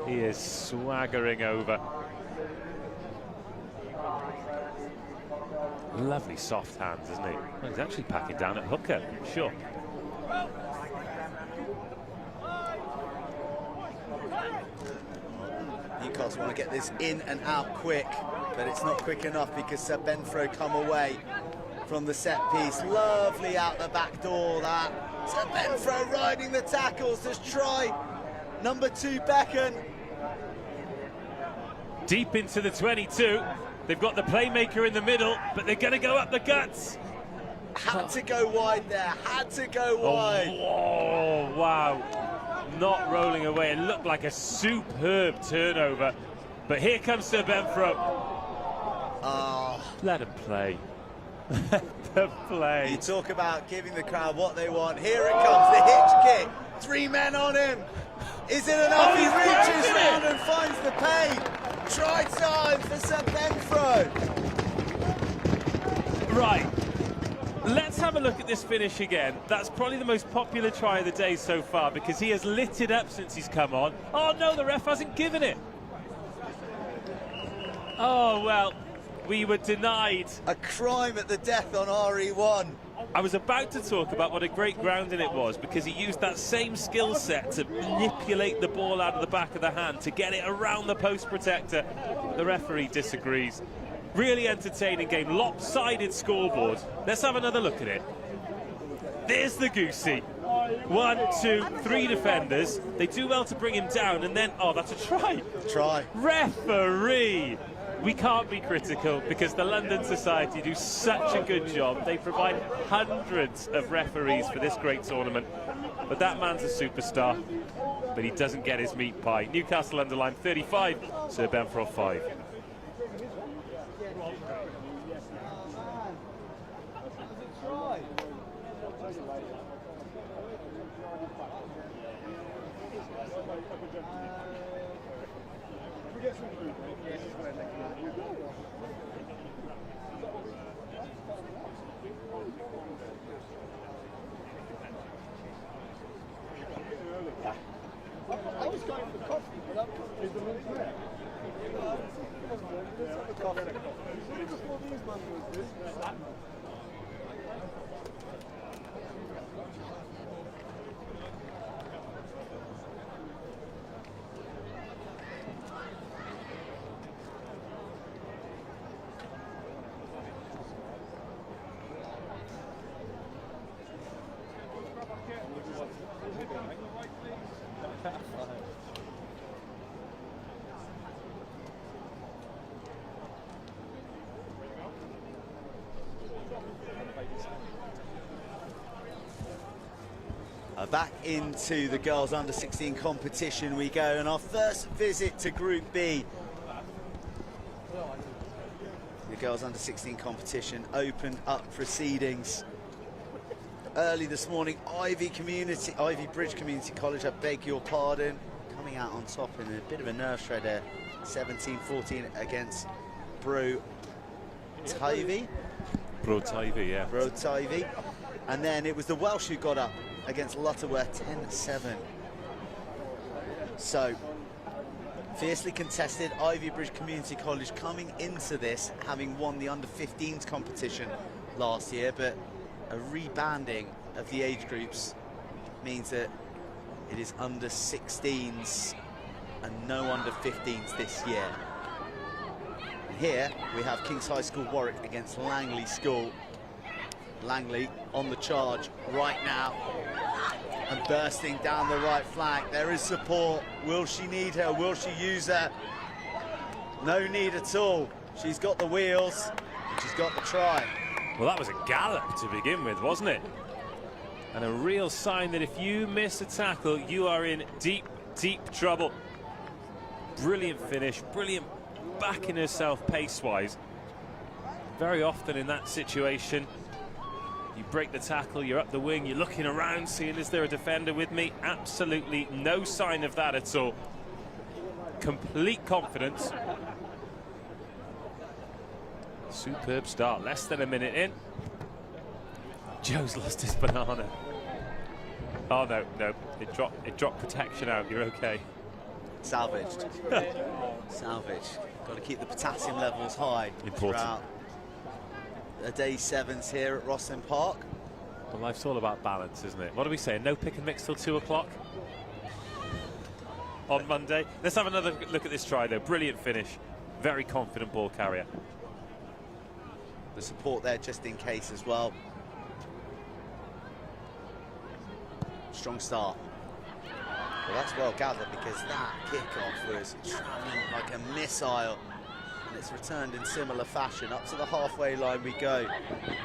I: He is swaggering over. Lovely soft hands, isn't he? Well, he's actually packing down at hooker, sure.
H: Newcastle want to get this in and out quick, but it's not quick enough because Benfro come away from the set piece. Lovely out the back door that. Benfro riding the tackles. Let's try number 2 Brecon.
I: Deep into the 22. They've got the playmaker in the middle, but they're going to go up the guts.
H: Had to go wide there, had to go wide.
I: Oh, wow. Not rolling away. It looked like a superb turnover. But here comes Sir Benfro. Let him play. Let them play.
H: You talk about giving the crowd what they want. Here it comes, the hitch kick. 3 men on him. Is it enough? He reaches round and finds the pain. Try time for Sir Benfro.
I: Right. Let's have a look at this finish again. That's probably the most popular try of the day so far because he has lit it up since he's come on. Oh no, the ref hasn't given it. Oh well, we were denied.
H: A crime at the death on RE1.
I: I was about to talk about what a great grounding it was because he used that same skill set to manipulate the ball out of the back of the hand to get it around the post protector. The referee disagrees. Really entertaining game, lopsided scoreboard. Let's have another look at it. There's the goosey. 1, 2, 3 defenders. They do well to bring him down and then, oh, that's a try.
H: Try.
I: Referee. We can't be critical because the London Society do such a good job. They provide hundreds of referees for this great tournament. But that man's a superstar, but he doesn't get his meat pie. Newcastle underline 35, Sir Benfro 5.
A: I was going for coffee, but that is the milk there.
H: Back into the girls under 16 competition we go, and our first visit to Group B. The girls under 16 competition opened up proceedings early this morning. Ivybridge Community College, I beg your pardon, coming out on top in a bit of a nerve shredder, 17-14 against Teifi.
I: Teifi, yeah.
H: Teifi. And then it was the Welsh who got up against Lutterworth, 10-7. So, fiercely contested. Ivybridge Community College coming into this, having won the under-15s competition last year, but a rebanding of the age groups means that it is under-16s and no under-15s this year. And here we have King's High School Warwick against Langley School. Langley on the charge right now and bursting down the right flank. There is support. Will she need her? Will she use her? No need at all. She's got the wheels and she's got the try.
I: Well, that was a gallop to begin with, wasn't it? And a real sign that if you miss a tackle, you are in deep, deep trouble. Brilliant finish, brilliant backing herself pace-wise. Very often in that situation, you break the tackle, you're up the wing, you're looking around, seeing is there a defender with me? Absolutely no sign of that at all. Complete confidence. Superb start, less than a minute in. Joe's lost his banana. Oh no, it dropped protection out, you're okay.
H: Salvaged. Salvaged. Got to keep the potassium levels high.
I: Important.
H: Throughout the day sevens here at Rosslyn Park.
I: Well, life's all about balance, isn't it? What are we saying? No pick and mix till 2 o'clock? on Monday. Let's have another look at this try, though. Brilliant finish. Very confident ball carrier.
H: The support there just in case as well. Strong start. Well, that's well gathered, because that kickoff was travelling like a missile, and it's returned in similar fashion. Up to the halfway line we go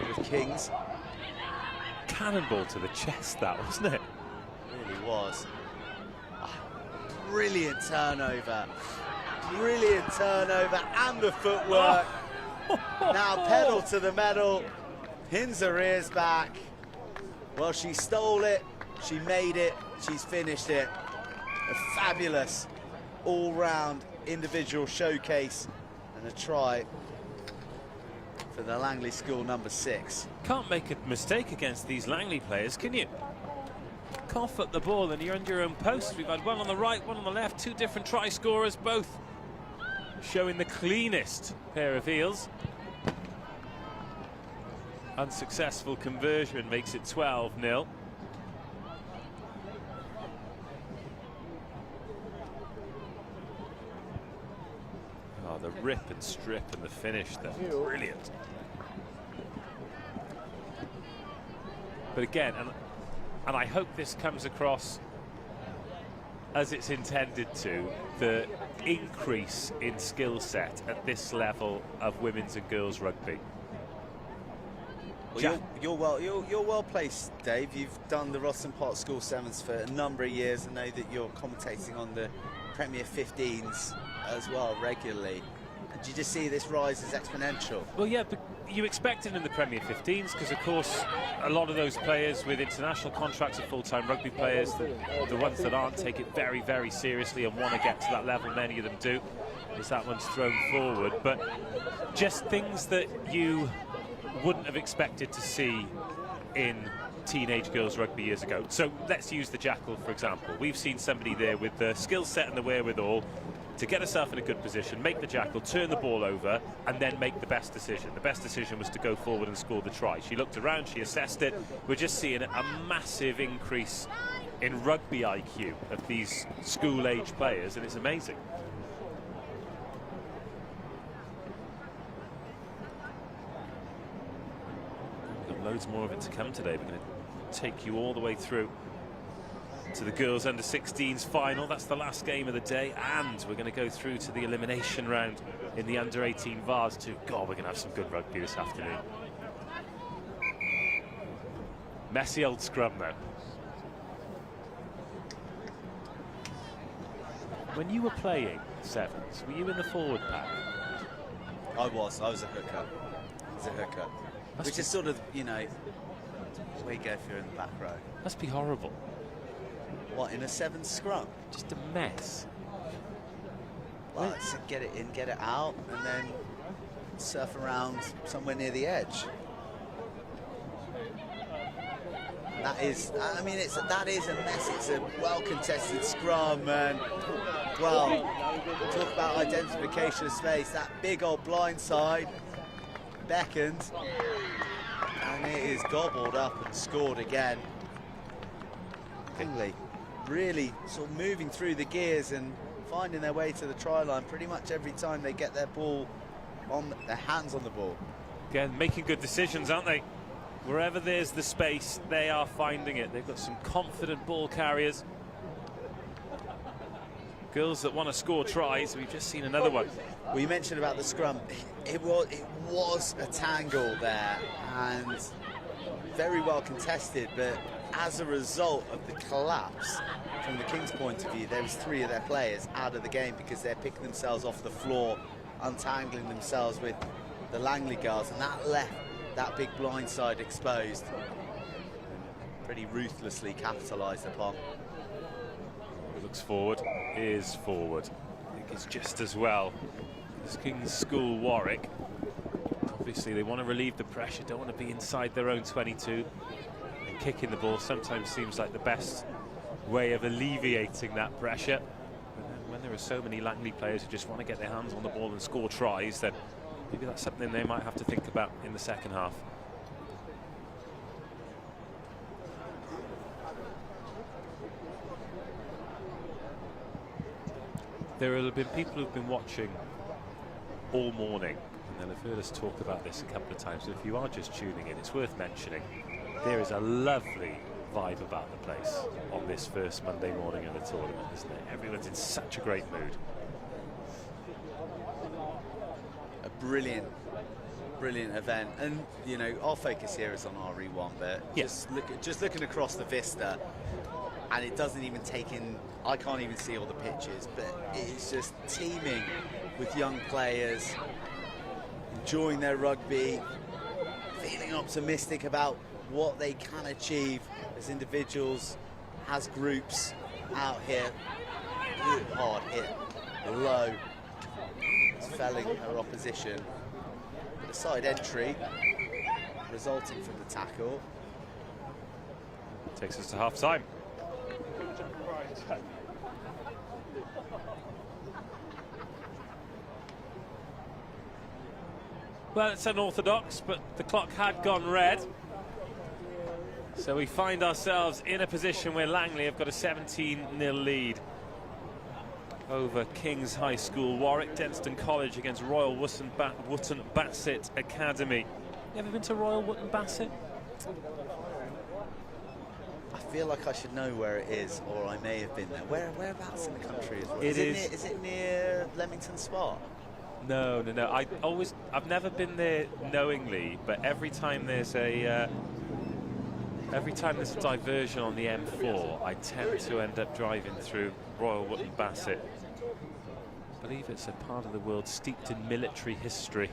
H: with Kings.
I: Cannonball to the chest, that, wasn't it?
H: It really was. Brilliant turnover. Brilliant turnover, and the footwork. Now pedal to the metal, pins her ears back. Well, she stole it, she made it, she's finished it. A fabulous all-round individual showcase, and a try for the Langley school number 6.
I: Can't make a mistake against these Langley players, can you? Cough up the ball and you're under your own post. We've had one on the right, one on the left, 2 different try scorers, both showing the cleanest pair of heels. Unsuccessful conversion makes it 12-0. Oh, the rip and strip and the finish, they're brilliant. But again, and I hope this comes across as it's intended to, the increase in skill set at this level of women's and girls rugby.
H: Well, you're well placed, Dave. You've done the Rosslyn Park School Sevens for a number of years. I know that you're commentating on the Premier 15s as well regularly. And do you just see this rise as exponential?
I: Well, yeah, but you expect it in the Premier 15s, because of course a lot of those players with international contracts are full-time rugby players. The ones that aren't take it very, very seriously and want to get to that level. Many of them do, as that one's thrown forward. But just things that you wouldn't have expected to see in teenage girls rugby years ago. So let's use the Jackal, for example. We've seen somebody there with the skill set and the wherewithal to get herself in a good position, make the Jackal, turn the ball over, and then make the best decision. The best decision was to go forward and score the try. She looked around, she assessed it. We're just seeing a massive increase in rugby IQ of these school-age players, and it's amazing. We've got loads more of it to come today. We're going to take you all the way through to the girls under 16s final. That's the last game of the day, and we're going to go through to the elimination round in the under 18 Vase too. God, we're going to have some good rugby this afternoon. Messy old scrum though. When you were playing sevens, were you in the forward pack?
H: I was a hooker. Which is sort of, you know, where you go if you're in the back row.
I: Must be horrible.
H: What, in a 7 scrum?
I: Just a mess.
H: Well, it's get it in, get it out, and then surf around somewhere near the edge. That is, I mean, that is a mess. It's a well-contested scrum, and, well, talk about identification of space. That big old blind side beckoned, and it is gobbled up and scored again. Langley really sort of moving through the gears and finding their way to the try line pretty much every time they get their ball on their hands on the ball.
I: Again, making good decisions, aren't they? Wherever there's the space, they are finding it. They've got some confident ball carriers. Girls that want to score tries. We've just seen another one.
H: Well, you mentioned about the scrum. It was a tangle there, and very well contested, but as a result of the collapse from the Kings' point of view, there was 3 of their players out of the game because they're picking themselves off the floor, untangling themselves with the Langley girls, and that left that big blind side exposed, pretty ruthlessly capitalised upon.
I: Looks forward, is forward. I think it's just as well as King's School Warwick. Obviously they want to relieve the pressure, don't want to be inside their own 22. And kicking the ball sometimes seems like the best way of alleviating that pressure. But then when there are so many Langley players who just want to get their hands on the ball and score tries, then maybe that's something they might have to think about in the second half. there will have been people who've been watching all morning, and they'll have heard us talk about this a couple of times. So if you are just tuning in, it's worth mentioning. There is a lovely vibe about the place on this first Monday morning of the tournament, isn't it? Everyone's in such a great mood.
H: A brilliant event, and you know, our focus here is on RE1, but just looking across the vista, and it doesn't even take in, I can't even see all the pitches, but it's just teeming with young players enjoying their rugby, feeling optimistic about what they can achieve as individuals, as groups out here. Good hard hit, low, felling her opposition. But a side entry resulting from the tackle.
I: Takes us to half time. Well, it's unorthodox, but the clock had gone red. So we find ourselves in a position where Langley have got a 17-0 lead over King's High School Warwick. Denstone College against Royal Wootton Bassett Academy. You ever been to Royal Wootton Bassett?
H: I feel like I should know where it is, or I may have been there. Whereabouts in the country is it? Is it near Leamington Spa?
I: No. I've never been there knowingly, but every time there's a diversion on the M4, I tend to end up driving through Royal Wootton Bassett. I believe it's a part of the world steeped in military history.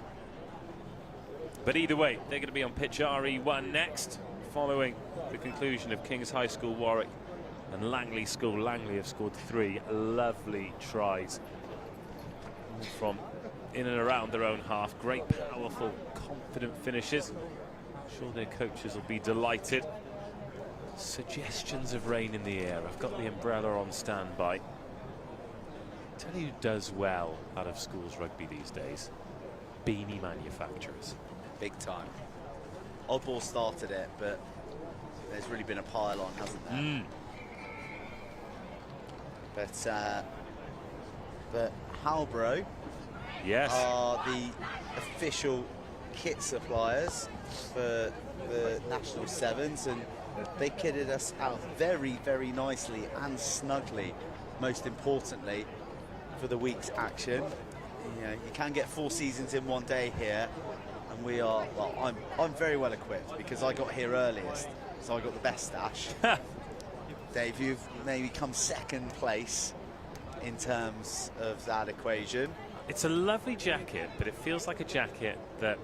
I: But either way, they're going to be on pitch RE1 next, following the conclusion of King's High School Warwick and Langley School. Langley have scored 3 lovely tries from in and around their own half. Great, powerful, confident finishes. I'm sure their coaches will be delighted. Suggestions of rain in the air. I've got the umbrella on standby. Tell you who does well out of schools rugby these days? Beanie manufacturers.
H: Big time. Oddball started it, but there's really been a pile on, hasn't there? But Halbro are the official kit suppliers for the National Sevens, and they kitted us out very, very nicely and snugly, most importantly, for the week's action. You know, you can get 4 seasons in one day here, and we are, well, I'm very well equipped because I got here earliest, so I got the best stash. Dave, you've maybe come second place in terms of that equation.
I: It's a lovely jacket, but it feels like a jacket that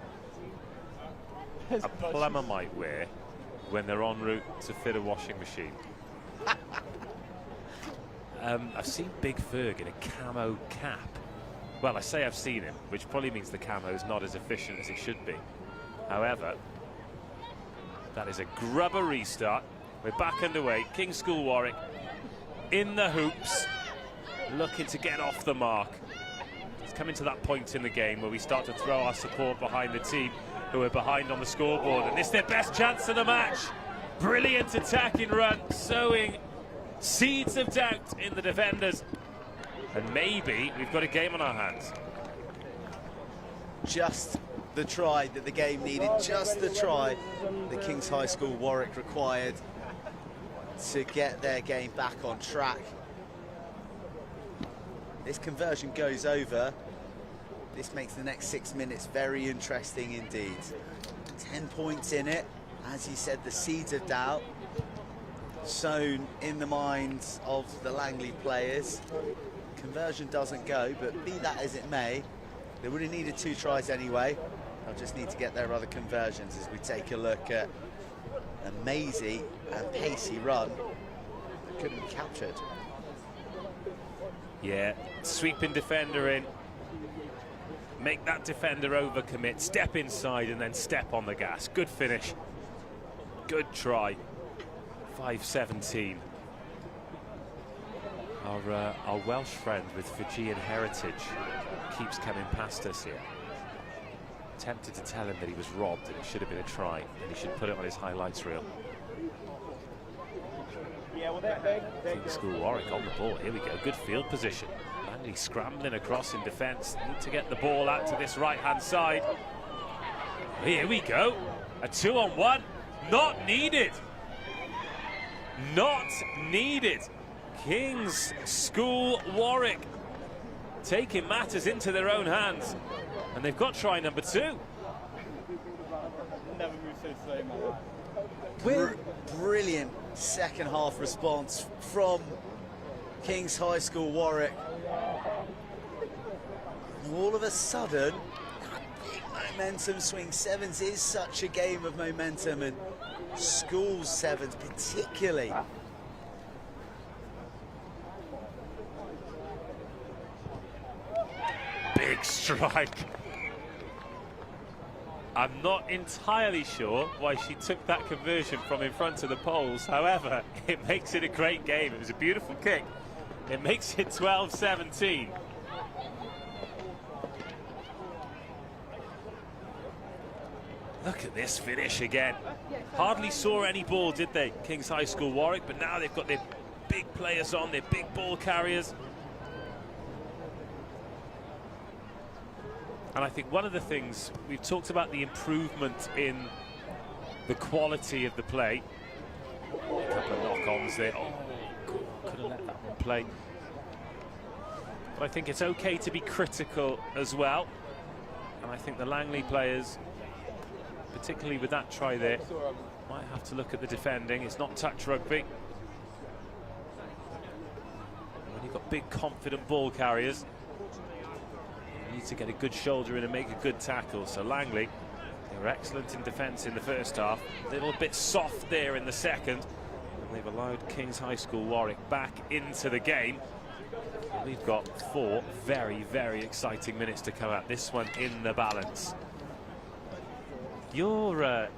I: a plumber might wear when they're en route to fit a washing machine. I've seen Big Ferg in a camo cap. Well, I say I've seen him, which probably means the camo is not as efficient as it should be. However, that is a grubber restart. We're back underway. King's School Warwick in the hoops, looking to get off the mark. It's coming to that point in the game where we start to throw our support behind the team who are behind on the scoreboard, and this is their best chance of the match. Brilliant attacking run, sowing seeds of doubt in the defenders, and maybe we've got a game on our hands.
H: Just the try that the game needed, just the try that King's High School Warwick required to get their game back on track. This conversion goes over. This makes the next 6 minutes very interesting indeed. 10 points in it. As you said, the seeds of doubt sown in the minds of the Langley players. Conversion doesn't go, but be that as it may, they would have needed 2 tries anyway. They'll just need to get their other conversions as we take a look at a mazy and pacey run that couldn't be captured.
I: Yeah, sweeping defender in. Make that defender overcommit, step inside and then step on the gas. Good finish. Good try. 5-17. Our Welsh friend with Fijian heritage keeps coming past us here. Tempted to tell him that he was robbed and it should have been a try, and he should put it on his highlights reel. King's School Warwick on the ball. Here we go. Good field position. Langley scrambling across in defence. Need to get the ball out to this right-hand side. Here we go. A 2-on-1. Not needed. Not needed. King's School Warwick taking matters into their own hands. And they've got try number 2.
A: Never moved so slow, man.
H: Brilliant second half response from King's High School Warwick. And all of a sudden, that big momentum swing. Sevens is such a game of momentum, and schools sevens particularly.
I: Big strike. I'm not entirely sure why she took that conversion from in front of the poles. However, it makes it a great game. It was a beautiful kick. It makes it 12-17. Look at this finish again. Hardly saw any ball, did they, King's High School Warwick? But now they've got their big players on, their big ball carriers. And I think one of the things, we've talked about the improvement in the quality of the play. A couple of knock-ons there. Oh, could have let that one play. But I think it's okay to be critical as well. And I think the Langley players, particularly with that try there, might have to look at the defending. It's not touch rugby. When you've got big, confident ball carriers, you need to get a good shoulder in and make a good tackle. So Langley, they were excellent in defence in the first half, a little bit soft there in the second, and they've allowed King's High School Warwick back into the game. We've got 4 very, very exciting minutes to come out. This one in the balance. You're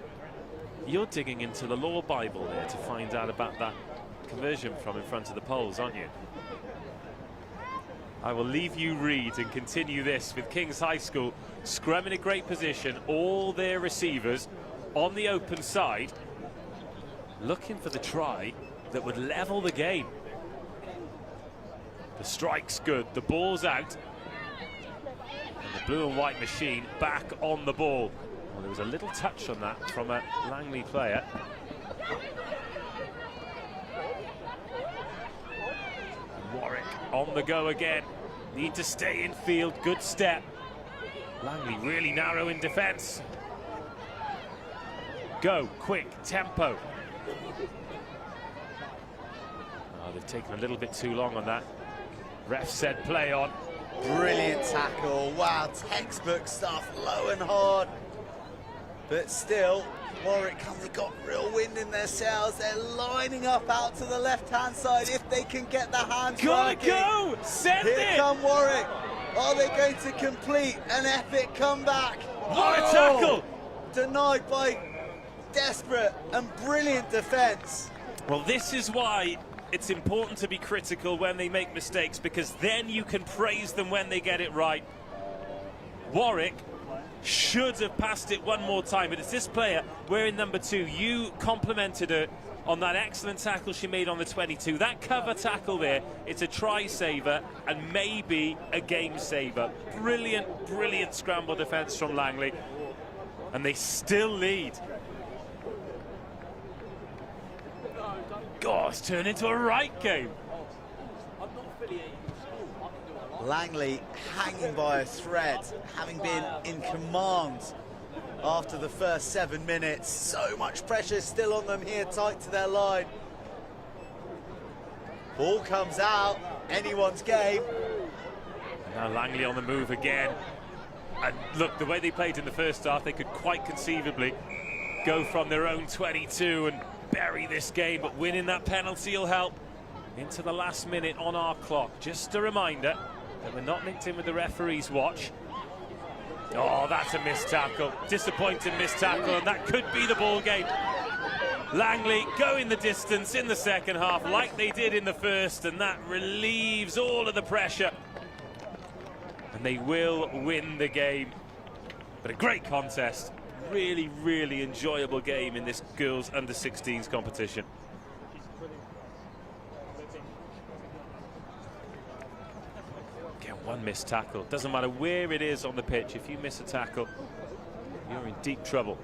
I: digging into the law Bible there to find out about that conversion from in front of the poles, aren't you? I will leave you read and continue this with King's High School scrum in a great position, all their receivers on the open side, looking for the try that would level the game. The strike's good, the ball's out, and the blue and white machine back on the ball. Well, there was a little touch on that from a Langley player. Warwick on the go again. Need to stay in field. Good step. Langley really narrow in defence. Go, quick, tempo. Oh, they've taken a little bit too long on that. Ref said play on.
H: Brilliant tackle. Wow, textbook stuff, low and hard. But still, Warwick they got real wind in their sails. They're lining up out to the left-hand side if they can get their hands working.
I: Go! Send it!
H: Here come Warwick. Are they going to complete an epic comeback?
I: What a tackle!
H: Denied by desperate and brilliant defence.
I: Well, this is why it's important to be critical when they make mistakes, because then you can praise them when they get it right. Warwick should have passed it one more time, but it's this player wearing number 2. You complimented her on that excellent tackle she made on the 22. That cover tackle there, it's a try saver and maybe a game saver. Brilliant, brilliant scramble defence from Langley, and they still lead. God, it's turned into a right game.
H: Langley hanging by a thread, having been in command after the first 7 minutes. So much pressure still on them here, tight to their line. Ball comes out, anyone's game.
I: And now Langley on the move again. And look, the way they played in the first half, they could quite conceivably go from their own 22 and bury this game, but winning that penalty will help into the last minute on our clock. Just a reminder that we're not linked in with the referee's watch. Oh, that's a missed tackle. Disappointing missed tackle, and that could be the ball game. Langley going the distance in the second half like they did in the first, and that relieves all of the pressure. And they will win the game. But a great contest. Really, really enjoyable game in this girls under-16s competition. one missed tackle. Doesn't matter where it is on the pitch, if you miss a tackle, you're in deep trouble.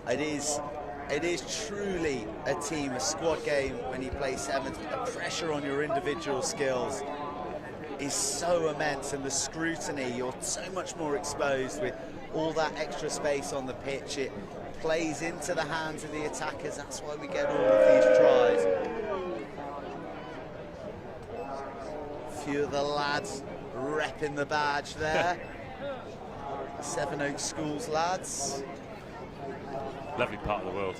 H: It is truly a team, a squad game when you play sevens. The pressure on your individual skills is so immense, and the scrutiny, you're so much more exposed with all that extra space on the pitch. It plays into the hands of the attackers. That's why we get all of these tries. A few of the lads repping the badge there. Sevenoaks Schools lads.
I: Lovely part of the world.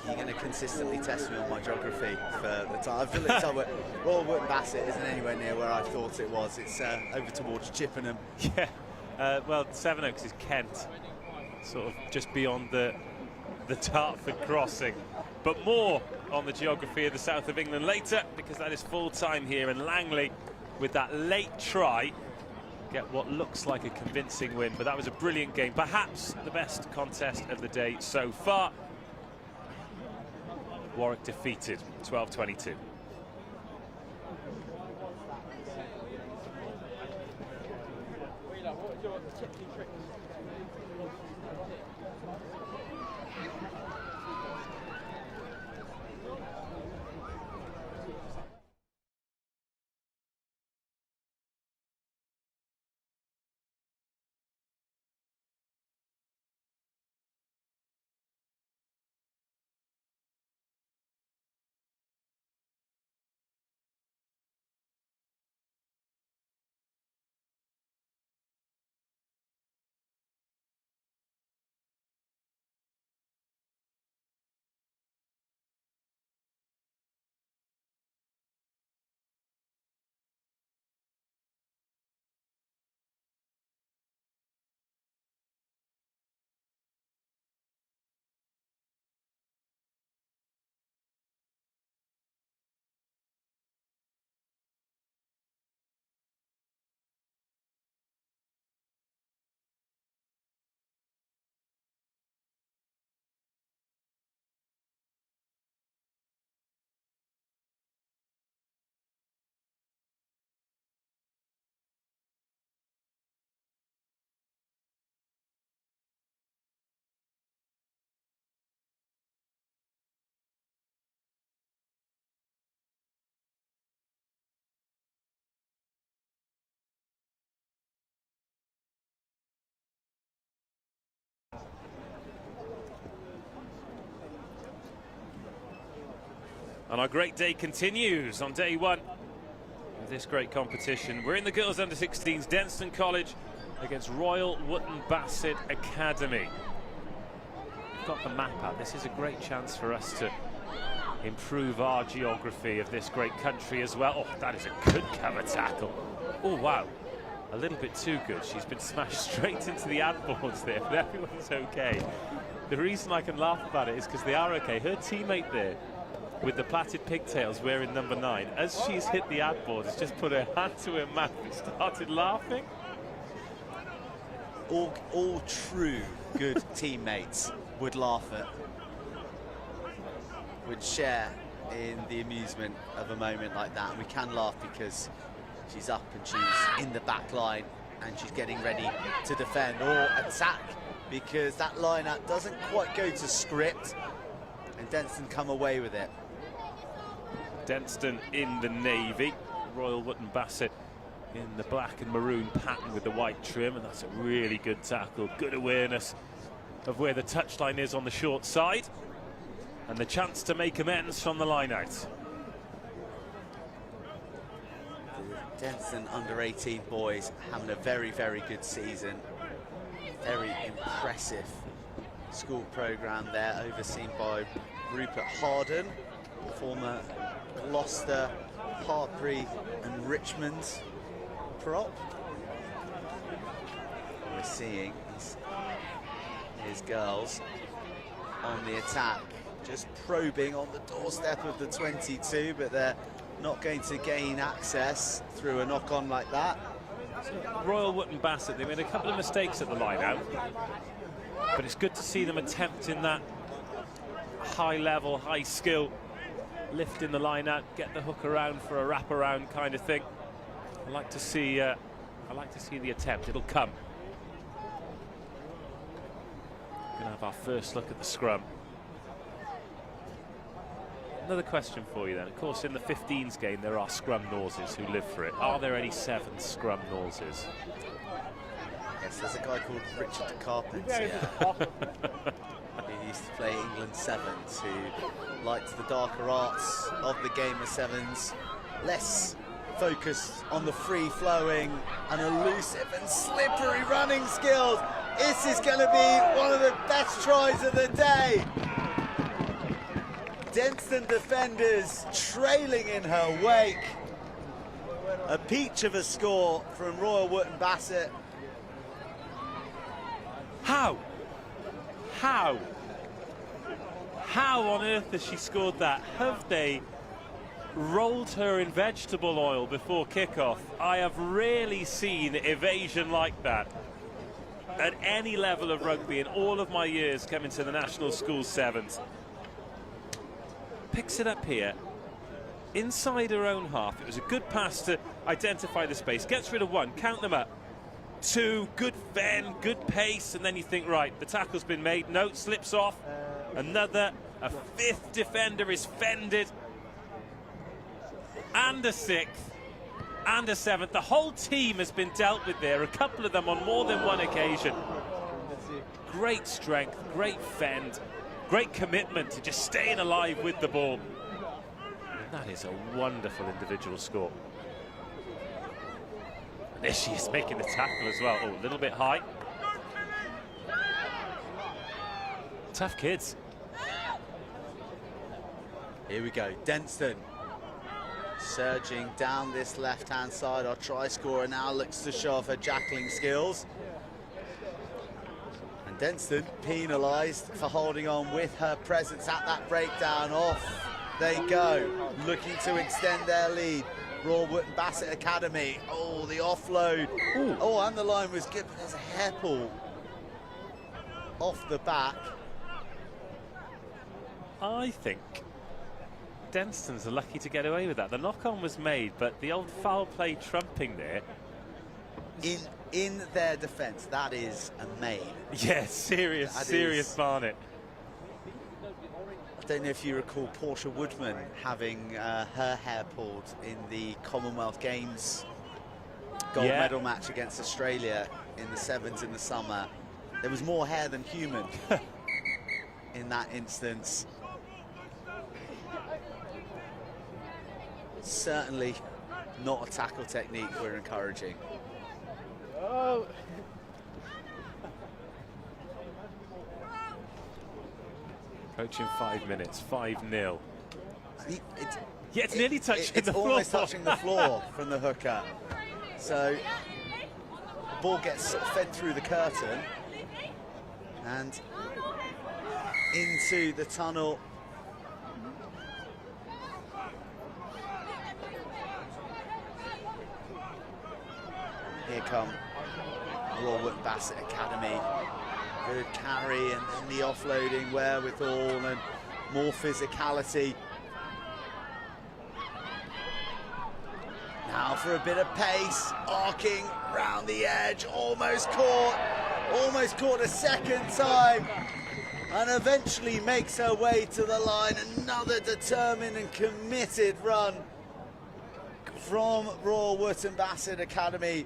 H: You're going to consistently test me on my geography for the time. I've looked up Royal Wootton Bassett isn't anywhere near where I thought it was. It's over towards Chippenham.
I: Yeah, well, Sevenoaks is Kent, sort of just beyond the Dartford crossing. But more on the geography of the south of England later, because that is full time here in Langley with that late try. Get what looks like a convincing win, but that was a brilliant game. Perhaps the best contest of the day so far. Warwick defeated 12-22. And our great day continues on day one of this great competition. We're in the girls under-16s, Denstone College against Royal Wootton Bassett Academy. We've got the map out. This is a great chance for us to improve our geography of this great country as well. Oh, that is a good cover tackle. Oh, wow. A little bit too good. She's been smashed straight into the ad boards there, but everyone's okay. The reason I can laugh about it is because they are okay. Her teammate there, with the plaited pigtails wearing number 9, as she's hit the ad board, has just put her hand to her mouth and started laughing.
H: All true good teammates would laugh at, would share in the amusement of a moment like that. And we can laugh because she's up and she's in the back line and she's getting ready to defend or attack, because that line-out doesn't quite go to script and Denstone come away with it.
I: Denstone in the navy, Royal Wootton Bassett in the black and maroon pattern with the white trim, and that's a really good tackle. Good awareness of where the touchline is on the short side, and the chance to make amends from the line-out.
H: The Denstone under-18 boys having a very, very good season. Very impressive school programme there, overseen by Rupert Harden, former Gloucester, Hartbury and Richmond prop. We're seeing his girls on the attack, just probing on the doorstep of the 22, but they're not going to gain access through a knock-on like that.
I: So Royal Wootton Bassett, they made a couple of mistakes at the line-out. But it's good to see them attempting that high level, high skill, lifting the line out, get the hook around for a wrap-around kind of thing. I like to see the attempt. It'll come. We're going to have our first look at the scrum. Another question for you then. Of course, in the 15s game, there are scrum nauses who live for it. Are there any 7 scrum nauses?
H: Yes, there's a guy called Richard de Carpenter who used to play England 7s, who liked the darker arts of the game of 7s, less focused on the free-flowing and elusive and slippery running skills. This is going to be one of the best tries of the day. Denstone defenders trailing in her wake. A peach of a score from Royal Wootton Bassett.
I: How on earth has she scored that? Have they rolled her in vegetable oil before kickoff? I have rarely seen evasion like that at any level of rugby in all of my years coming to the National School Sevens. Picks it up here, inside her own half. It was a good pass to identify the space. Gets rid of 1, count them up. 2, good fend, good pace, and then you think, right, the tackle's been made. No, slips off. Another, a 5th defender is fended. And a 6th, and a 7th. The whole team has been dealt with there, a couple of them on more than one occasion. Great strength, great fend, great commitment to just staying alive with the ball. And that is a wonderful individual score. And there she is making the tackle as well. Oh, a little bit high. Tough kids.
H: Here we go, Denstone surging down this left-hand side. Our try scorer now looks to show off her jackling skills. And Denstone penalised for holding on with her presence at that breakdown. Off they go, looking to extend their lead. Royal Wootton Bassett Academy. Oh, the offload. Ooh. Oh, and the line was good, but there's a hair pull off the back.
I: I think Denstone's are lucky to get away with that. The knock-on was made, but the old foul play trumping there.
H: In their defence, that is a main.
I: Yeah, serious Barnet.
H: I don't know if you recall Portia Woodman having her hair pulled in the Commonwealth Games gold medal match against Australia in the 7s in the summer. There was more hair than human in that instance. Certainly not a tackle technique we're encouraging.
A: Oh.
I: Approaching 5 minutes, 5-0.
H: It's
I: nearly touching the floor.
H: It's almost touching the floor from the hooker. So the ball gets sort of fed through the curtain and into the tunnel. Here come Royal Wootton Bassett Academy. Good carry and then the offloading wherewithal and more physicality. Now for a bit of pace, arcing round the edge, almost caught a second time, and eventually makes her way to the line. Another determined and committed run from Royal Wootton Bassett Academy,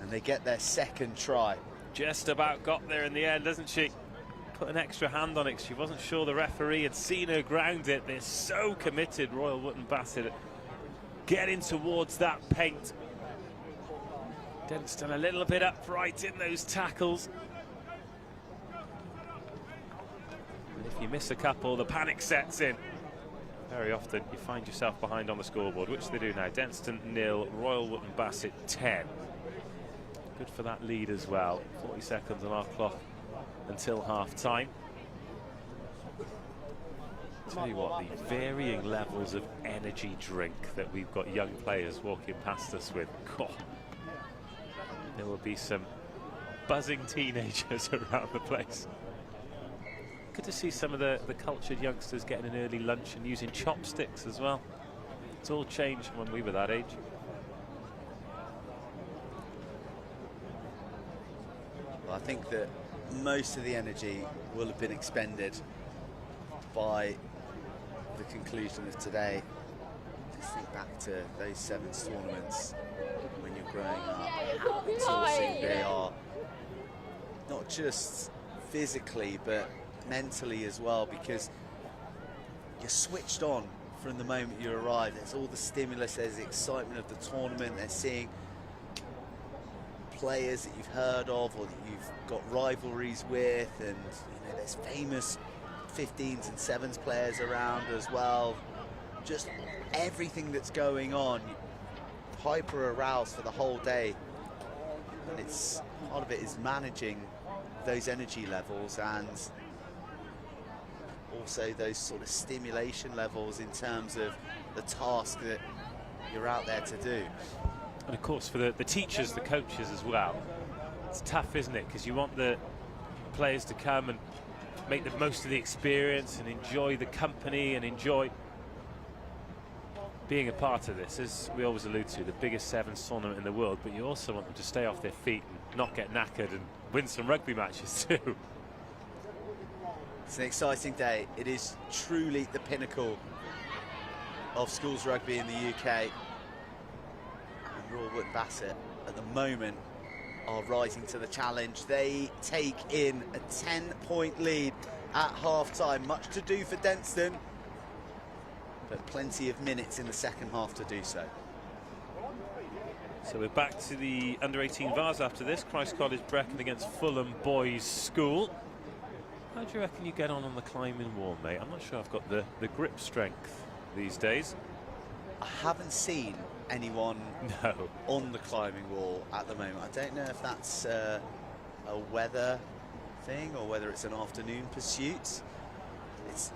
H: and they get their second try.
I: Just about got there in the end, doesn't she? Put an extra hand on it. She wasn't sure the referee had seen her ground it. They're so committed, Royal Wootton Bassett, getting towards that paint. Denstone a little bit upright in those tackles. And if you miss a couple, the panic sets in. Very often you find yourself behind on the scoreboard, which they do now. Denstone 0, Royal Wootton Bassett 10. Good for that lead as well. 40 seconds on our clock until half-time. Tell you what, the varying levels of energy drink that we've got young players walking past us with. God, there will be some buzzing teenagers around the place. Good to see some of the cultured youngsters getting an early lunch and using chopsticks as well. It's all changed when we were that age.
H: Well, I think that most of the energy will have been expended by the conclusion of today. Just think back to those sevens tournaments when you're growing up, how exhausting they are, not just physically but mentally as well, because you're switched on from the moment you arrive. There's all the stimulus, there's the excitement of the tournament, they're seeing players that you've heard of or that you've got rivalries with, and you know, there's famous 15s and 7s players around as well. Just everything that's going on, hyper aroused for the whole day, and it's part of it is managing those energy levels and also those sort of stimulation levels in terms of the task that you're out there to do.
I: And of course for the teachers, the coaches as well, it's tough, isn't it? Because you want the players to come and make the most of the experience and enjoy the company and enjoy being a part of this. As we always allude to, the biggest sevens tournament in the world, but you also want them to stay off their feet and not get knackered and win some rugby matches too.
H: It's an exciting day. It is truly the pinnacle of schools rugby in the UK. And Wootton Bassett at the moment are rising to the challenge. They take in a 10-point lead at half-time. Much to do for Denstone, but plenty of minutes in the second half to do so.
I: So we're back to the under-18 Vase after this. Christ College Brecon against Fulham Boys School. How do you reckon you get on the climbing wall, mate? I'm not sure I've got the grip strength these days.
H: I haven't seen anyone on the climbing wall at the moment. I don't know if that's a weather thing or whether it's an afternoon pursuit. It's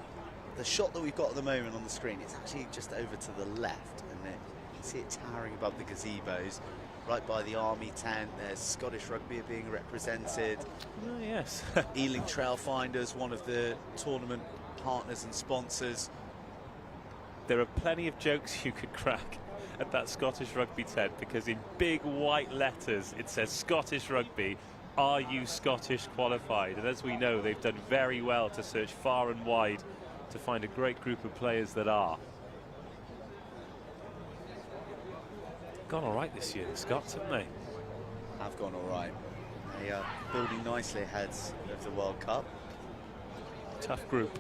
H: the shot that we've got at the moment on the screen. It's actually just over to the left, and you can see it towering above the gazebos, right by the army tent. There's Scottish rugby being represented.
I: Oh yes.
H: Ealing Trailfinders, one of the tournament partners and sponsors.
I: There are plenty of jokes you could crack at that Scottish rugby tent, because in big white letters it says Scottish rugby, are you Scottish qualified? And as we know, they've done very well to search far and wide to find a great group of players that are. Gone all right this year, the Scots, haven't they?
H: Have gone all right. They are building nicely ahead of the World Cup.
I: Tough group.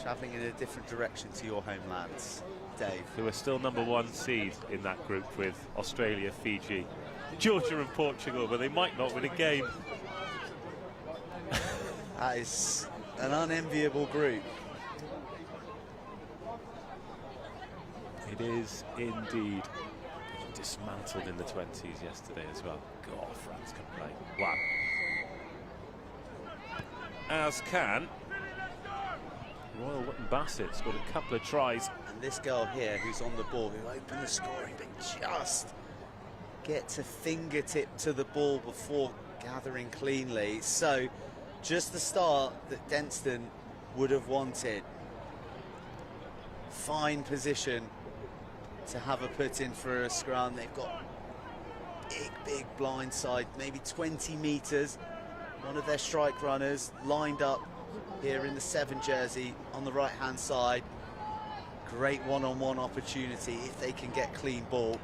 H: Travelling in a different direction to your homelands, Dave.
I: Who are still #1 seed in that group with Australia, Fiji, Georgia and Portugal, but they might not win a game.
H: That is an unenviable group.
I: It is indeed. Dismantled in the 20s yesterday as well. God, France can play. Wow. As can Royal Wootton Bassett. Scored a couple of tries.
H: And this girl here who's on the ball, who opened the scoring, but just gets a fingertip to the ball before gathering cleanly. So just the start that Denstone would have wanted. Fine position to have a put in for a scrum. They've got big blind side, maybe 20 metres. One of their strike runners lined up here in the 7 jersey on the right hand side. Great one-on-one opportunity if they can get clean ball.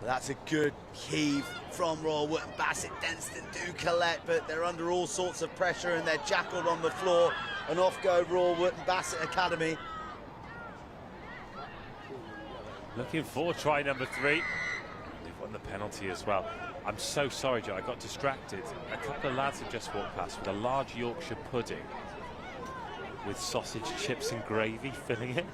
H: That's a good heave from Royal Wootton Bassett. Denstone do collect, but they're under all sorts of pressure and they're jackled on the floor. And off go Royal Wootton Bassett Academy.
I: Looking for try #3. They've won the penalty as well. I'm so sorry, Joe, I got distracted. A couple of lads have just walked past with a large Yorkshire pudding with sausage, chips and gravy filling it.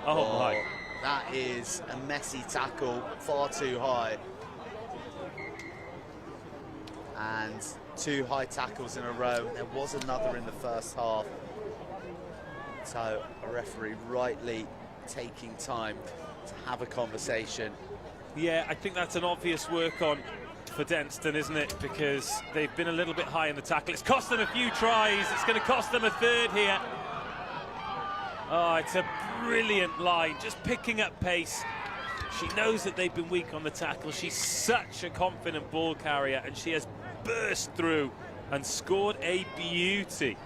I: Oh my.
H: That is a messy tackle, far too high. And 2 high tackles in a row. There was another in the first half. So a referee rightly taking time to have a conversation.
I: Yeah, I think that's an obvious work on for Denstone, isn't it? Because they've been a little bit high in the tackle. It's cost them a few tries. It's going to cost them a third here. Oh, it's a brilliant line, just picking up pace. She knows that they've been weak on the tackle. She's such a confident ball carrier, and she has burst through and scored a beauty.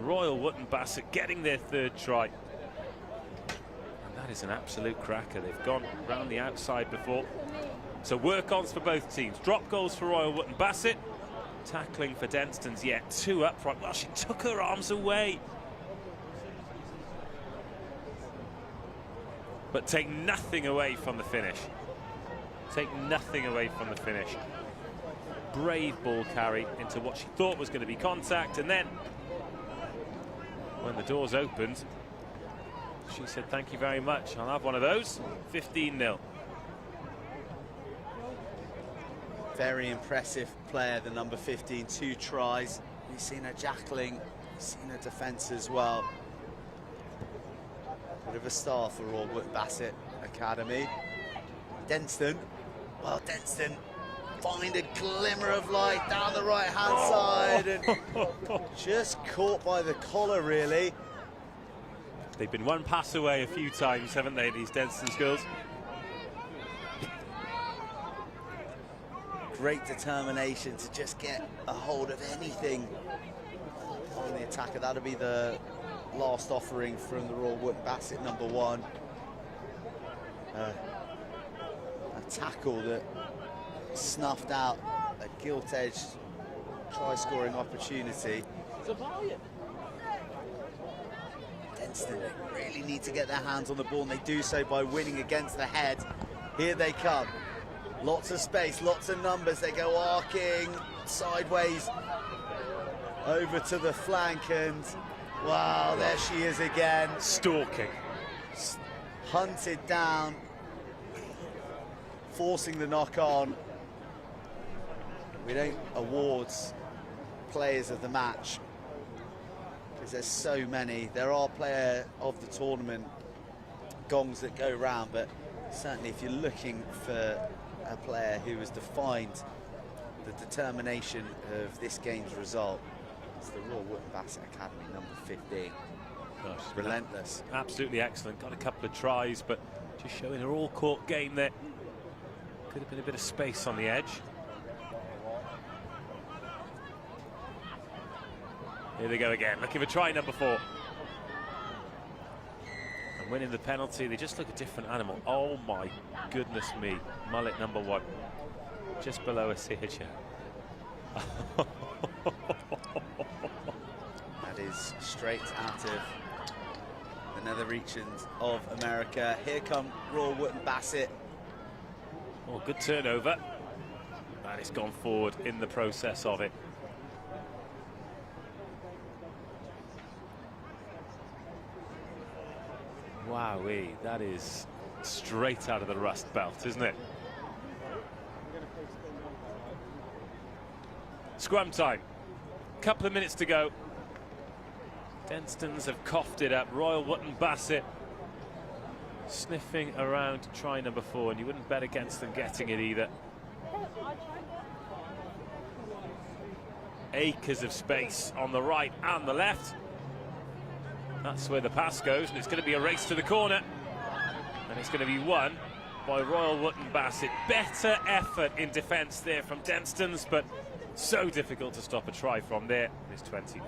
I: Royal Wootton Bassett getting their third try. And that is an absolute cracker. They've gone round the outside before. So work-ons for both teams. Drop goals for Royal Wootton Bassett. Tackling for Denstone's yet two up front. Well, she took her arms away. But take nothing away from the finish. Take nothing away from the finish. Brave ball carry into what she thought was going to be contact, and then when the doors opened, she said, thank you very much, I'll have one of those. 15-0.
H: Very impressive player, the number 15, 2 tries. We've seen her jackling, we've seen her defence as well. Bit of a star for Royal Wootton Bassett Academy. Denstone, well, Denstone find a glimmer of light down the right-hand side, and just caught by the collar, really.
I: They've been one pass away a few times, haven't they, these Denstone's girls?
H: Great determination to just get a hold of anything on the attacker. That'll be the last offering from the Royal Wootton Bassett number 1. A tackle that snuffed out a gilt-edged try-scoring opportunity. Denstone really need to get their hands on the ball, and they do so by winning against the head. Here they come. Lots of space, lots of numbers. They go arcing sideways over to the flank, and wow, there she is again.
I: Stalking.
H: Hunted down, forcing the knock on. We don't award players of the match because there's so many. There are player of the tournament gongs that go round, but certainly if you're looking for a player who has defined the determination of this game's result, it's the Royal Wootton Bassett Academy number 15.
I: Gosh,
H: relentless.
I: Absolutely excellent. Got a couple of tries, but just showing her all-court game there. Could have been a bit of space on the edge. Here they go again, looking for try number 4. And winning the penalty, they just look a different animal. Oh my goodness me. Mullet number 1. Just below a signature.
H: That is straight out of the nether regions of America. Here come Royal Wootton Bassett.
I: Oh, good turnover. And it's gone forward in the process of it. Wowee, that is straight out of the Rust Belt, isn't it? Scrum time. Couple of minutes to go. Denstone's have coughed it up. Royal Wootton Bassett sniffing around try number 4, and you wouldn't bet against them getting it either. Acres of space on the right and the left. That's where the pass goes, and it's going to be a race to the corner. And it's going to be won by Royal Wootton Bassett. Better effort in defence there from Denstone's, but so difficult to stop a try from there. It's 20-0.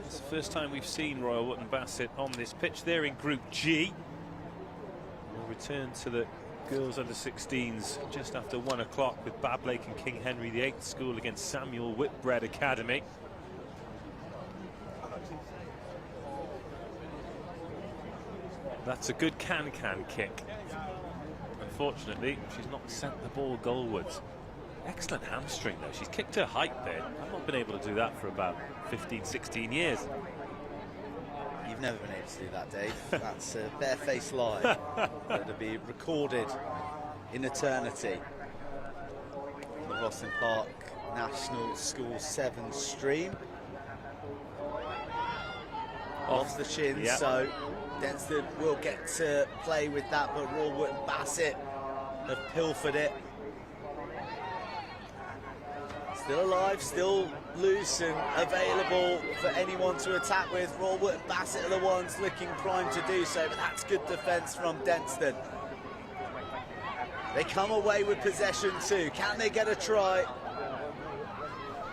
I: It's the first time we've seen Royal Wootton Bassett on this pitch. They're in Group G. We'll return to the girls under 16s just after 1 o'clock with Bablake and King Henry VIII School against Samual Whitbread Academy. That's a good can-can kick. Unfortunately, she's not sent the ball goalwards. Excellent hamstring though. She's kicked her height there. I've not been able to do that for about 15, 16 years.
H: You've never been able to do that, Dave. That's a barefaced lie. It'll be recorded in eternity. The Rosslyn Park National School 7 stream. Off the chin,
I: yep.
H: So Denstone will get to play with that, but Wootton and Bassett have pilfered it. Still alive, still loose and available for anyone to attack with. Wootton and Bassett are the ones looking primed to do so, but that's good defence from Denstone. They come away with possession too. Can they get a try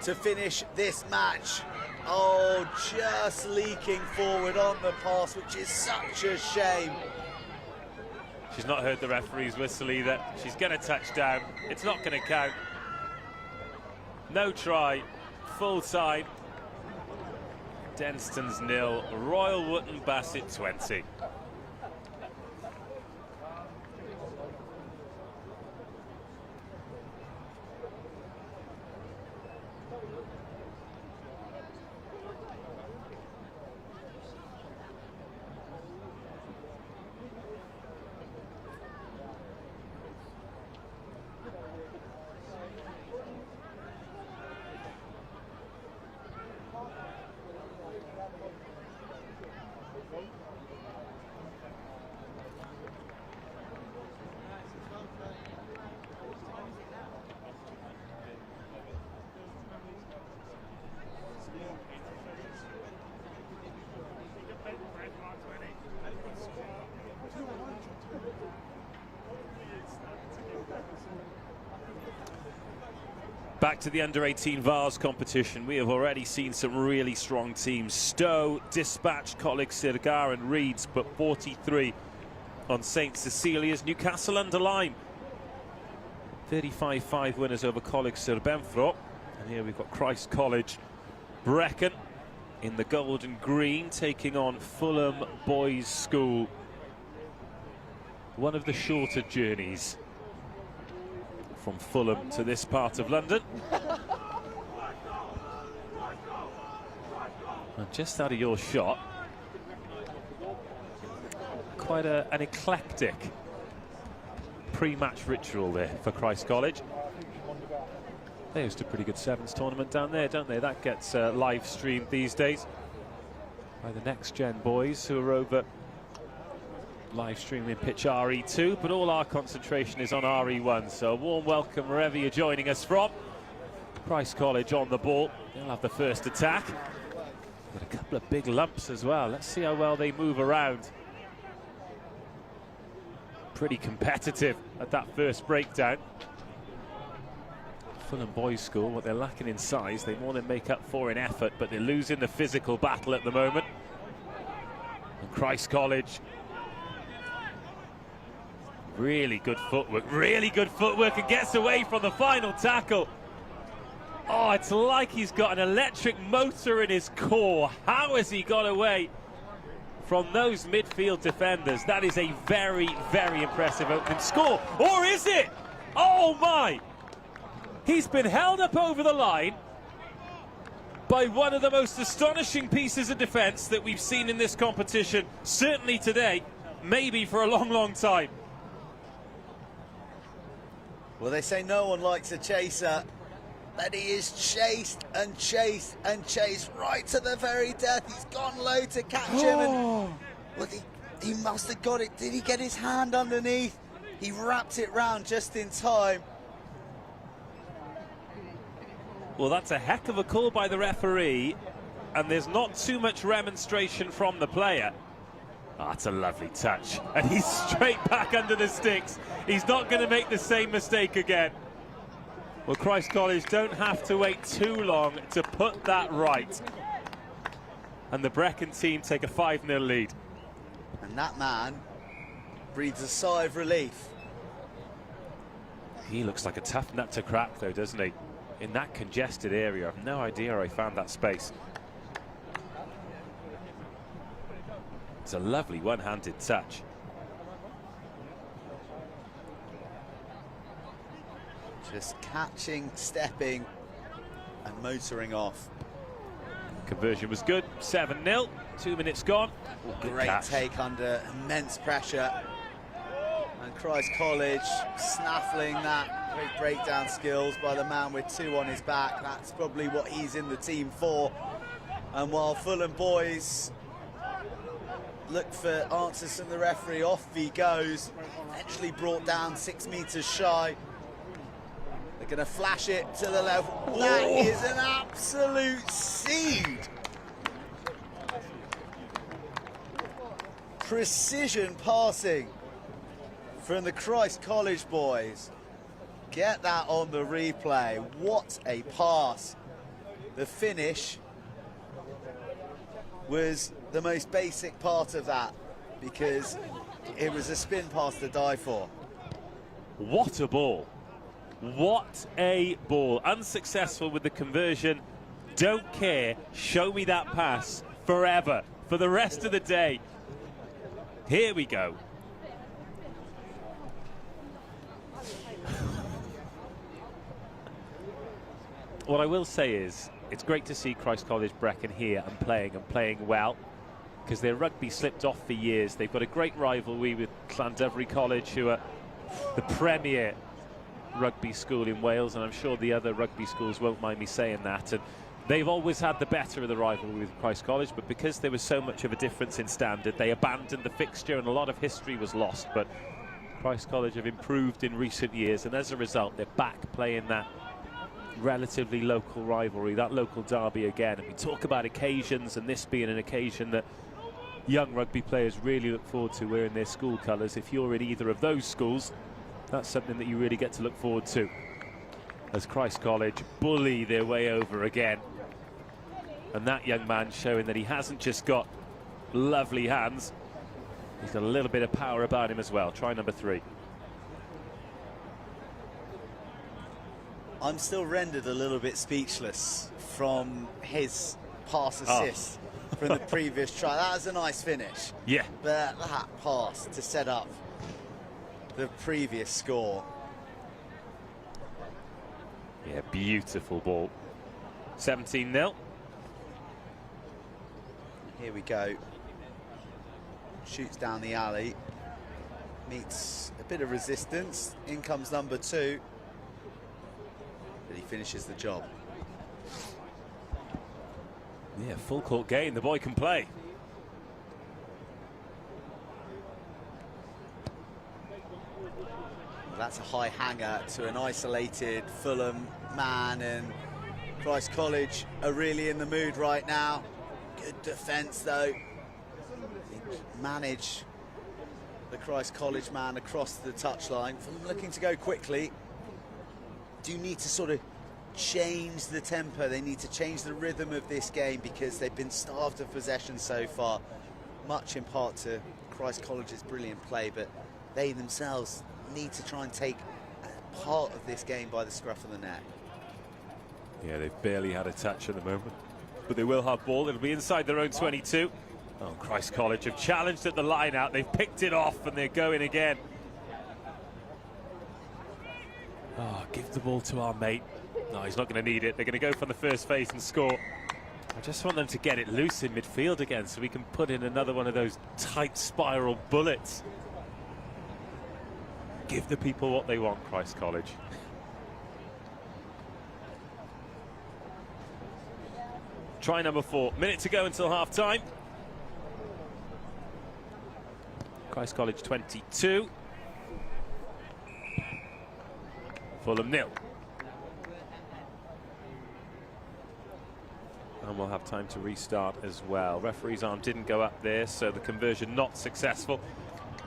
H: to finish this match? Oh, just leaking forward on the pass, which is such a shame.
I: She's not heard the referee's whistle either. She's going to touch down. It's not going to count. No try, full time. Denstone's 0, Royal Wootton Bassett 20. Back to the under-18 Vase competition. We have already seen some really strong teams. Stowe dispatched Coleg, Sirgar and Reeds, but 43 on St Cecilia's. Newcastle under Lyme. 35-5 winners over Coleg Sir Benfro. And here we've got Christ College, Brecon in the gold and green, taking on Fulham Boys School. One of the shorter journeys from Fulham to this part of London. And just out of your shot, quite an eclectic pre-match ritual there for Christ College. They host a pretty good sevens tournament down there, don't they? That gets live streamed these days by the Next Gen boys, who are over live streaming pitch RE2, but all our concentration is on RE1, so a warm welcome wherever you're joining us from. Christ College on the ball. They'll have the first attack. Got a couple of big lumps as well. Let's see how well they move around. Pretty competitive at that first breakdown. Fulham Boys School, what they're lacking in size, they more than make up for in effort, but they're losing the physical battle at the moment. And Christ College, really good footwork, and gets away from the final tackle. Oh, it's like he's got an electric motor in his core. How has he got away from those midfield defenders? That is a very, very impressive opening score. Or is it? Oh my! He's been held up over the line by one of the most astonishing pieces of defence that we've seen in this competition, certainly today, maybe for a long, long time.
H: Well, they say no one likes a chaser, but he is chased and chased and chased right to the very death. He's gone low to catch him, and well, he must have got it. Did he get his hand underneath? He wrapped it round just in time.
I: Well, that's a heck of a call by the referee, and there's not too much remonstration from the player. Oh, that's a lovely touch, and he's straight back under the sticks. He's not going to make the same mistake again. Well, Christ College don't have to wait too long to put that right. And the Brecon team take a 5-0 lead.
H: And that man breathes a sigh of relief.
I: He looks like a tough nut to crack, though, doesn't he? In that congested area, I've no idea how he found that space. It's a lovely one-handed touch.
H: Just catching, stepping, and motoring off.
I: Conversion was good. 7-0. 2 minutes gone.
H: Great take under immense pressure. And Christ College snaffling that. Great breakdown skills by the man with 2 on his back. That's probably what he's in the team for. And while Fulham boys look for answers from the referee, off he goes. Eventually brought down 6 meters shy. They're going to flash it to the level. That is an absolute seed. Precision passing from the Christ College boys. Get that on the replay. What a pass. The finish was the most basic part of that, because it was a spin pass to die for.
I: What a ball. What a ball. Unsuccessful with the conversion. Don't care. Show me that pass forever, for the rest of the day. Here we go. What I will say is, it's great to see Christ College Brecon here and playing well, because their rugby slipped off for years. They've got a great rivalry with Llandovery College, who are the premier rugby school in Wales, and I'm sure the other rugby schools won't mind me saying that. And they've always had the better of the rivalry with Christ College, but because there was so much of a difference in standard, they abandoned the fixture and a lot of history was lost. But Christ College have improved in recent years, and as a result, they're back playing that relatively local rivalry, that local derby again. And we talk about occasions, and this being an occasion that young rugby players really look forward to wearing their school colours. If you're in either of those schools, that's something that you really get to look forward to, as Christ College bully their way over again. And that young man showing that he hasn't just got lovely hands, he's got a little bit of power about him as well. Try number 3.
H: I'm still rendered a little bit speechless from his pass assist from the previous try. That was a nice finish.
I: Yeah.
H: But that pass to set up the previous score.
I: Yeah, beautiful ball. 17-0.
H: Here we go. Shoots down the alley. Meets a bit of resistance. In comes number 2. But he finishes the job.
I: Yeah, full court gain. The boy can play.
H: Well, that's a high hanger to an isolated Fulham man, and Christ College are really in the mood right now. Good defence though. Manage the Christ College man across the touchline. Fulham looking to go quickly. Do need to sort of change the tempo. They need to change the rhythm of this game, because they've been starved of possession so far, much in part to Christ College's brilliant play, but they themselves need to try and take part of this game by the scruff of the neck.
I: Yeah, they've barely had a touch at the moment, but they will have ball. It'll be inside their own 22. Oh, Christ College have challenged at the line out. They've picked it off and they're going again. Oh, give the ball to our mate. No, he's not going to need it. They're going to go for the first phase and score. I just want them to get it loose in midfield again, so we can put in another one of those tight spiral bullets. Give the people what they want, Christ College. Try number 4. Minute to go until half time. Christ College 22. Fulham 0. And we'll have time to restart as well. Referee's arm didn't go up there, so the conversion not successful.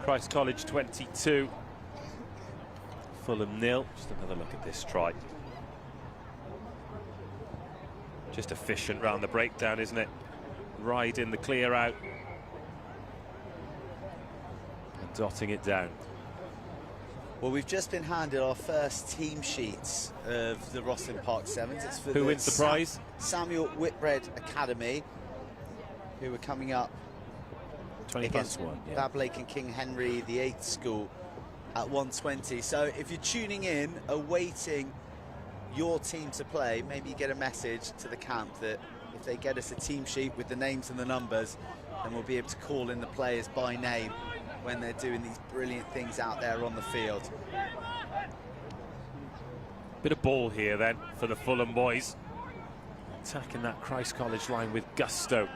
I: Christ College 22. Fulham 0. Just another look at this try. Just efficient round the breakdown, isn't it? Right in the clear out. And dotting it down.
H: Well, we've just been handed our first team sheets of the Rosslyn Park Sevens. It's for
I: Who wins the prize?
H: Samuel Whitbread Academy, who are coming up
I: 20
H: against
I: plus 1. Yeah.
H: Bablake and King Henry VIII School at 1:20. So if you're tuning in, awaiting your team to play, maybe you get a message to the camp that if they get us a team sheet with the names and the numbers, then we'll be able to call in the players by name when they're doing these brilliant things out there on the field.
I: Bit of ball here then for the Fulham boys. Attacking that Christ College line with gusto.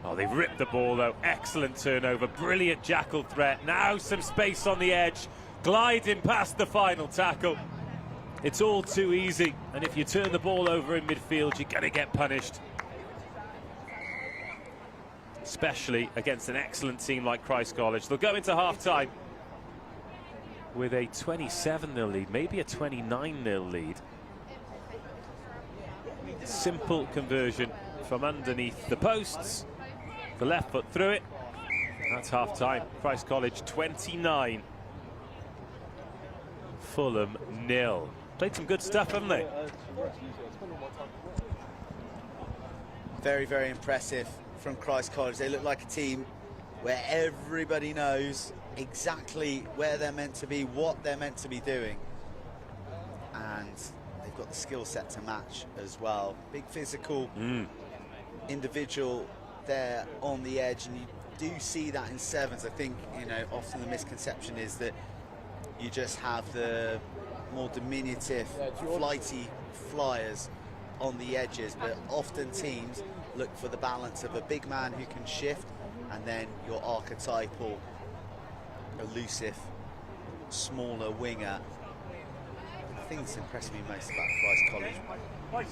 I: Oh, they've ripped the ball though. Excellent turnover. Brilliant jackal threat. Now some space on the edge. Gliding past the final tackle. It's all too easy. And if you turn the ball over in midfield, you're going to get punished. Especially against an excellent team like Christ College. They'll go into half-time with a 27-0 lead, maybe a 29-0 lead. Simple conversion from underneath the posts. The left foot through it. That's half-time. Christ College 29. Fulham 0. Played some good stuff, haven't they?
H: Very, very impressive from Christ College. They look like a team where everybody knows exactly where they're meant to be, what they're meant to be doing. And they've got the skill set to match as well. Big physical individual there on the edge, and you do see that in sevens. I think, you know, often the misconception is that you just have the more diminutive, flighty flyers on the edges, but often teams look for the balance of a big man who can shift and then your archetypal, elusive, smaller winger. The thing that's impressed me most about Christ College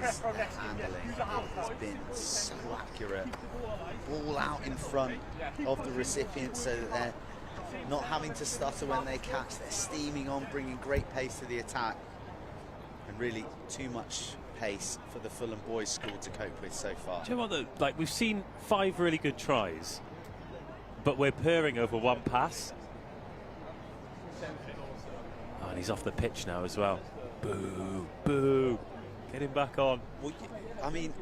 H: is their handling. It has been so accurate. Ball out in front of the recipient so that they're not having to stutter when they catch. They're steaming on, bringing great pace to the attack, and really too much pace for the Fulham boys' school to cope with so far.
I: Do you know what, though? Like, we've seen 5 really good tries, but we're purring over one pass. Oh, and he's off the pitch now as well. Boo, boo. Get him back on.
H: Well, I mean,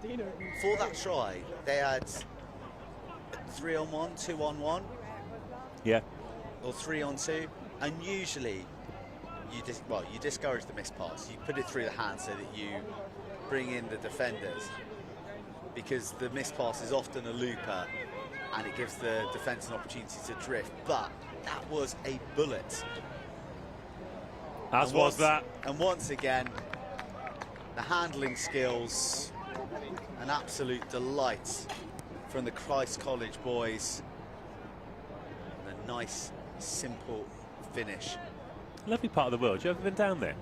H: for that try, they had 3-on-1, 2-on-1.
I: Yeah.
H: Or 3-on-2, and usually you discourage the missed pass. You put it through the hand so that you bring in the defenders, because the missed pass is often a looper and it gives the defence an opportunity to drift. But that was a bullet.
I: As was that.
H: And once again, the handling skills, an absolute delight from the Christ College boys. And a nice, simple finish.
I: Lovely part of the world. You ever been down there?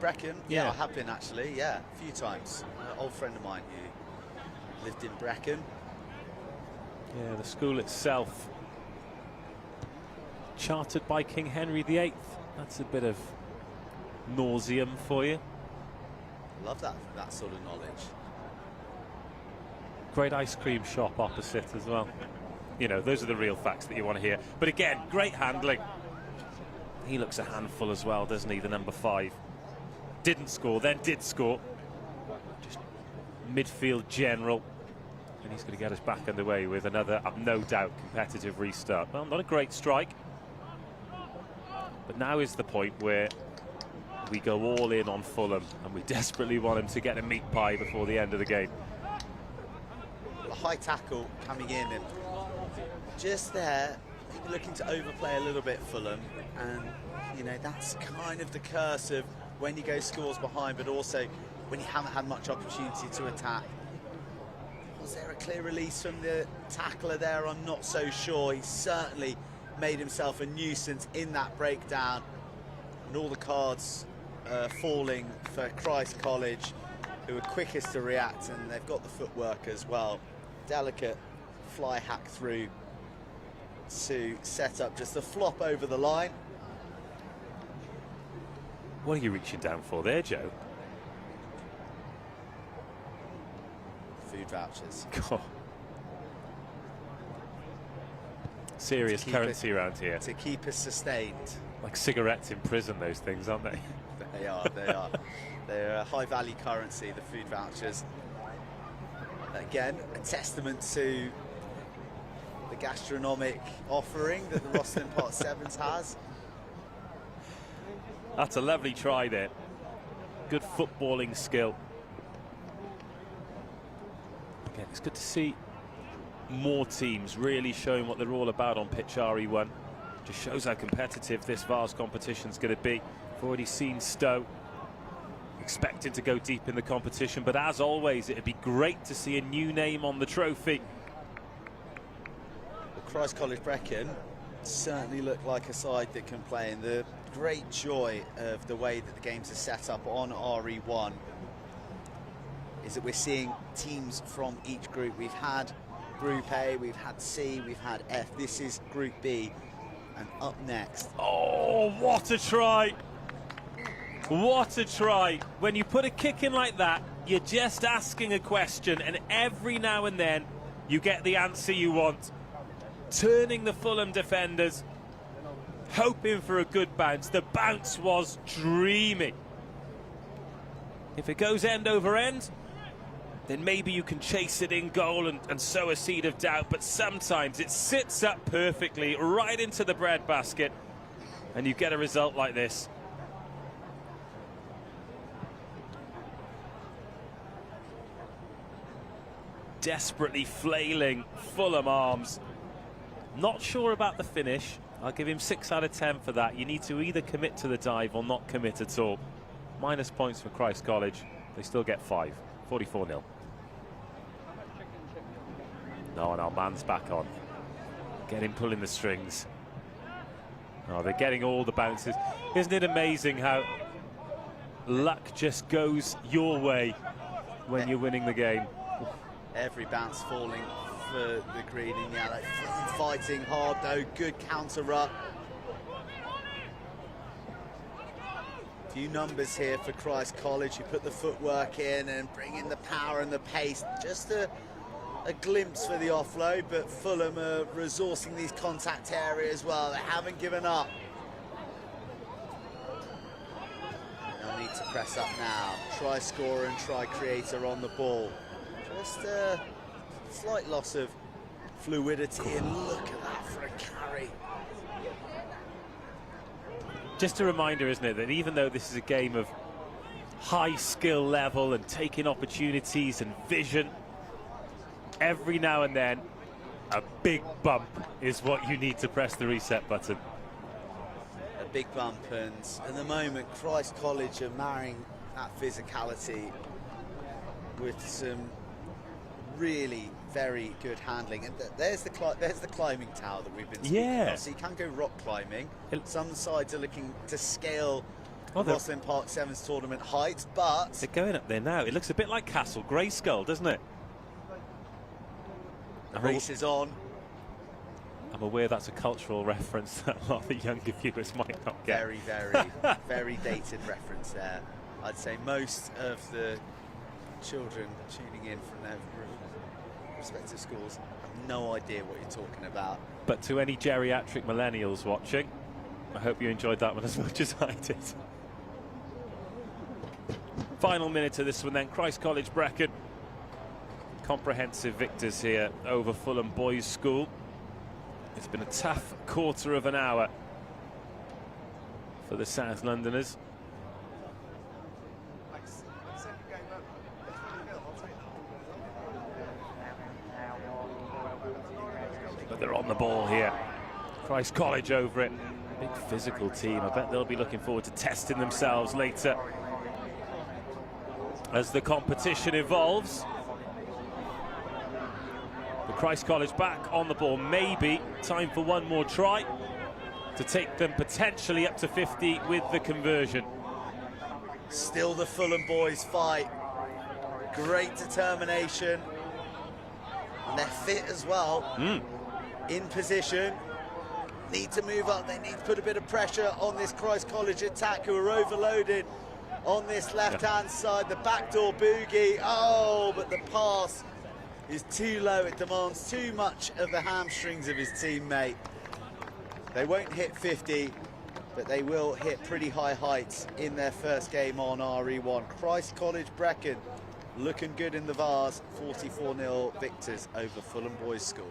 H: Brecon?
I: Yeah.
H: I have been actually, yeah, a few times. An old friend of mine who lived in Brecon.
I: Yeah, the school itself, chartered by King Henry VIII. That's a bit of nauseum for you.
H: Love that sort of knowledge.
I: Great ice cream shop opposite as well. You know, those are the real facts that you want to hear. But again, great handling. He looks a handful as well, doesn't he, the number 5. Didn't score, then did score. Just midfield general. And he's going to get us back underway with another, I've no doubt, competitive restart. Well, not a great strike. But now is the point where we go all in on Fulham, and we desperately want him to get a meat pie before the end of the game.
H: A high tackle coming in, and just there, maybe looking to overplay a little bit, Fulham. And, you know, that's kind of the curse of when you go scores behind, but also when you haven't had much opportunity to attack. Was there a clear release from the tackler there? I'm not so sure. He certainly made himself a nuisance in that breakdown. And all the cards falling for Christ College, who were quickest to react, and they've got the footwork as well. Delicate fly hack through to set up just a flop over the line.
I: What are you reaching down for there, Joe?
H: Food vouchers.
I: God. Serious currency around here.
H: To keep us sustained.
I: Like cigarettes in prison, those things, aren't they?
H: They are, they are. They're a high-value currency, the food vouchers. Again, a testament to the gastronomic offering that the Rosslyn Part 7s has.
I: That's a lovely try there. Good footballing skill. Again, it's good to see more teams really showing what they're all about on pitch RE1. Just shows how competitive this Vase competition's going to be. We've already seen Stowe expecting to go deep in the competition, but as always, it'd be great to see a new name on the trophy.
H: Christ College Brecon certainly look like a side that can play, and the great joy of the way that the games are set up on RE1 is that we're seeing teams from each group. We've had Group A, we've had C, we've had F. This is Group B, and up next.
I: Oh, what a try! What a try. When you put a kick in like that, you're just asking a question, and every now and then you get the answer you want. Turning the Fulham defenders, hoping for a good bounce. The bounce was dreamy. If it goes end over end, then maybe you can chase it in goal and sow a seed of doubt, but sometimes it sits up perfectly right into the bread basket, and you get a result like this. Desperately flailing Fulham arms. Not sure about the finish. I'll give him 6 out of 10 for that. You need to either commit to the dive or not commit at all. Minus points for Christ College. They still get 5. 44-0. No, and our man's back on. Get him pulling the strings. Oh, they're getting all the bounces. Isn't it amazing how luck just goes your way when you're winning the game?
H: Every bounce falling for the green and yellow. Fighting hard though, good counter ruck. Few numbers here for Christ College, who put the footwork in and bring in the power and the pace. Just a glimpse for the offload, but Fulham are resourcing these contact areas well. They haven't given up. They'll need to press up now. Try scorer and try creator on the ball. Just a slight loss of fluidity, and look at that for a carry.
I: Just a reminder, isn't it, that even though this is a game of high skill level and taking opportunities and vision, every now and then a big bump is what you need to press the reset button.
H: A big bump, and at the moment Christ College are marrying that physicality with some really very good handling. And there's the climbing tower that we've been speaking about. So you can go rock climbing. Some sides are looking to scale Rosslyn Park Sevens tournament heights, but
I: they're going up there now. It looks a bit like Castle Grayskull, doesn't it?
H: The race is on.
I: I'm aware that's a cultural reference that a lot of the younger viewers might not get.
H: Very, very dated reference there. I'd say most of the children tuning in from their respective schools have no idea what you're talking about.
I: But to any geriatric millennials watching, I hope you enjoyed that one as much as I did. Final minute of this one then. Christ College Brecon, comprehensive victors here over Fulham Boys School. It's been a tough quarter of an hour for the South Londoners. But they're on the ball here. Christ College over it. Big physical team. I bet they'll be looking forward to testing themselves later as the competition evolves. The Christ College back on the ball. Maybe time for one more try to take them potentially up to 50 with the conversion.
H: Still the Fulham boys fight. Great determination. And they're fit as well. In position. Need to move up. They need to put a bit of pressure on this Christ College attack, who are overloaded on this left-hand side. The backdoor boogie. Oh, but the pass is too low. It demands too much of the hamstrings of his teammate. They won't hit 50, but they will hit pretty high heights in their first game on RE1. Christ College Brecon looking good in the Vase. 44-0 victors over Fulham Boys School.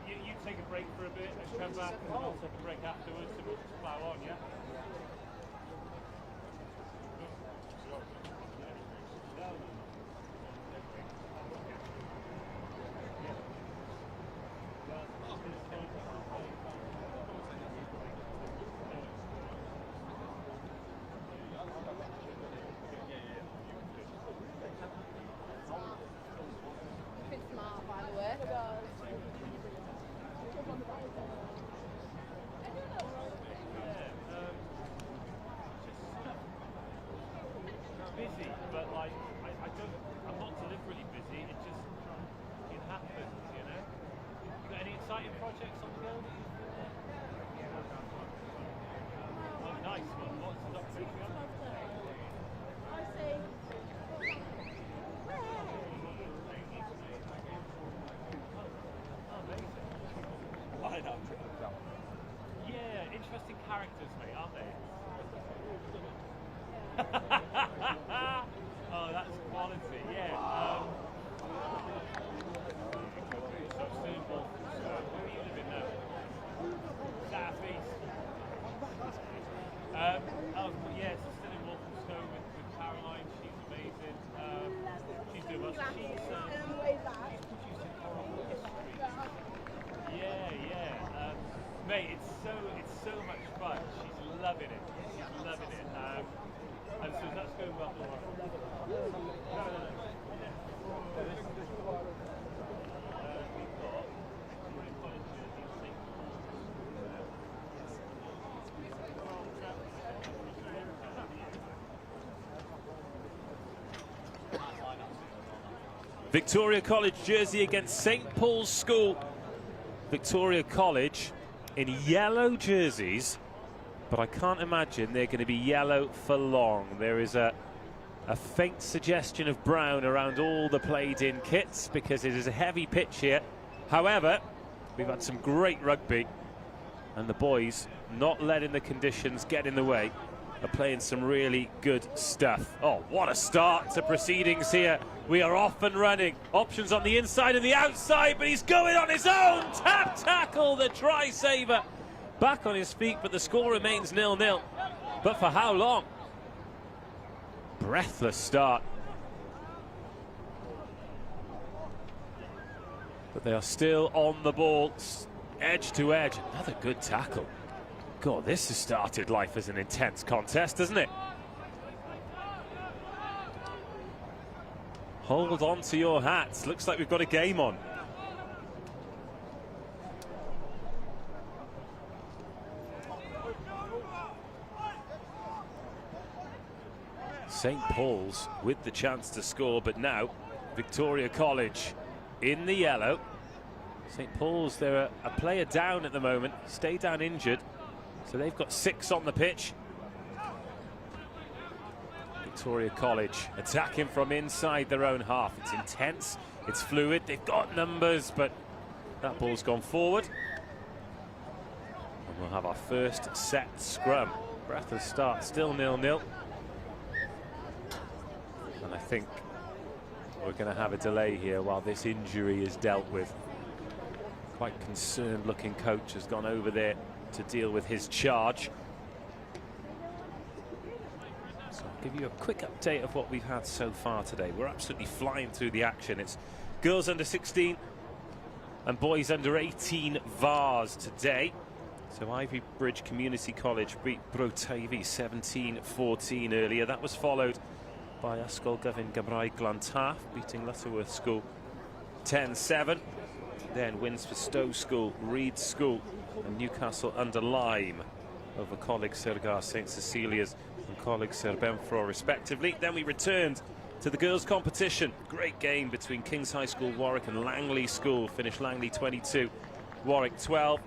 C: You take a break for a bit, let's come back and we'll take a break afterwards and we'll just plow on, yeah? busy, but like I'm not deliberately busy. It happens, you know. You got any exciting projects on the go? Oh, nice one. What's the documentary on? Yeah, interesting characters, mate, aren't they? Oh, that's quality. Yeah. So I'm still involved. Where are you living now? South East. Yeah, so still involved in Stowe with Caroline. She's amazing. She's doing well. She's producing oral history. Yeah. Mate, it's so much fun. She's loving it. And so that's going well.
I: Victoria College jersey against St Paul's School. Victoria College in yellow jerseys, but I can't imagine they're going to be yellow for long. There is a faint suggestion of brown around all the played-in kits because it is a heavy pitch here. However, we've had some great rugby, and the boys, not letting the conditions get in the way, are playing some really good stuff. Oh, what a start to proceedings here. We are off and running. Options on the inside and the outside, but he's going on his own. Tap tackle, the try saver. Back on his feet, but the score remains 0-0. But for how long? Breathless start. But they are still on the ball, edge to edge. Another good tackle. God, this has started life as an intense contest, doesn't it? Hold on to your hats. Looks like we've got a game on. St Paul's with the chance to score, but now Victoria College in the yellow. St Paul's, they're a player down at the moment, stay down injured, so they've got 6 on the pitch. Victoria College attacking from inside their own half. It's intense, it's fluid, they've got numbers, but that ball's gone forward. And we'll have our first set scrum. Breathless start, still 0-0. And I think we're going to have a delay here while this injury is dealt with. Quite concerned looking coach has gone over there to deal with his charge. So I'll give you a quick update of what we've had so far today. We're absolutely flying through the action. It's girls under 16 and boys under 18 Vase today. So Ivybridge Community College beat Teifi 17-14 earlier. That was followed by Ysgol Gymraeg Glantaf beating Lutterworth School 10-7. Then wins for Stowe School, Reed School and Newcastle under Lyme over Coleg St Cecilia's and Coleg Benfro respectively. Then we returned to the girls' competition. Great game between King's High School Warwick and Langley School. Finished Langley 22, Warwick 12.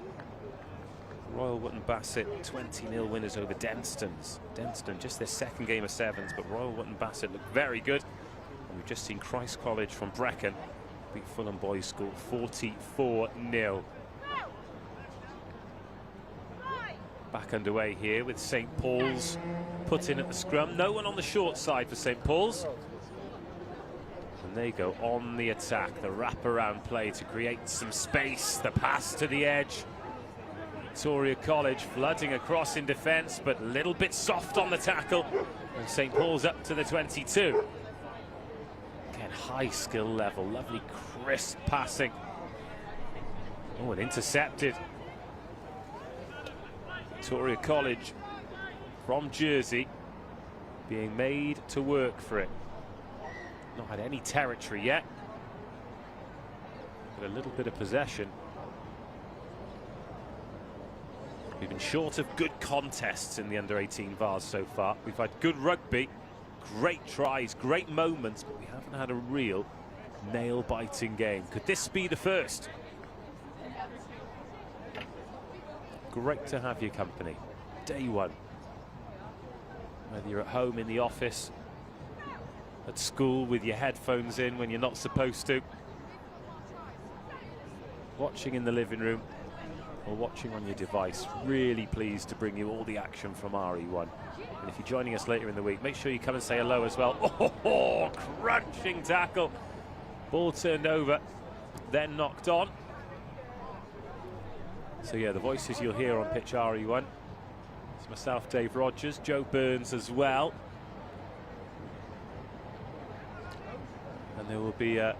I: Royal Wootton Bassett 20-0 winners over Denstone. Denstone just their second game of sevens, but Royal Wootton Bassett look very good. And we've just seen Christ College from Brecon beat Fulham Boys School 44-0. Back underway here with St Paul's put in at the scrum. No one on the short side for St Paul's. And they go on the attack. The wraparound play to create some space. The pass to the edge. Victoria College flooding across in defence, but a little bit soft on the tackle. And St Paul's up to the 22. Again, high skill level, lovely crisp passing. Oh, and intercepted. Victoria College from Jersey being made to work for it. Not had any territory yet, but a little bit of possession. We've been short of good contests in the under-18 Vase so far. We've had good rugby, Great tries, great moments, but we haven't had a real nail-biting game. Could this be the first? Great to have your company. Day one. Whether you're at home, in the office, at school with your headphones in when you're not supposed to, watching in the living room or watching on your device, really pleased to bring you all the action from RE1. And if you're joining us later in the week, make sure you come and say hello as well. Oh, crunching tackle. Ball turned over, then knocked on. So yeah, the voices you'll hear on pitch RE1. It's myself, Dave Rogers, Joe Burns as well. And there will be a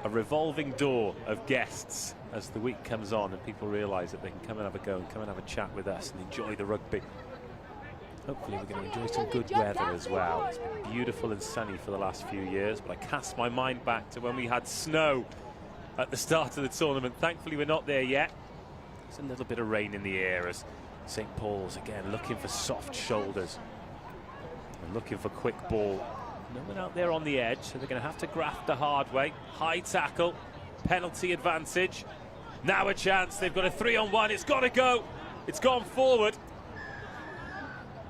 I: revolving door of guests as the week comes on and people realise that they can come and have a go and come and have a chat with us and enjoy the rugby. Hopefully we're going to enjoy some good weather as well. It's been beautiful and sunny for the last few years, but I cast my mind back to when we had snow at the start of the tournament. Thankfully we're not there yet. There's a little bit of rain in the air as St. Paul's again looking for soft shoulders and looking for quick ball. No one out there on the edge, so they're going to have to graft the hard way. High tackle, penalty advantage. Now a chance, they've got a 3-on-1, it's got to go. It's gone forward.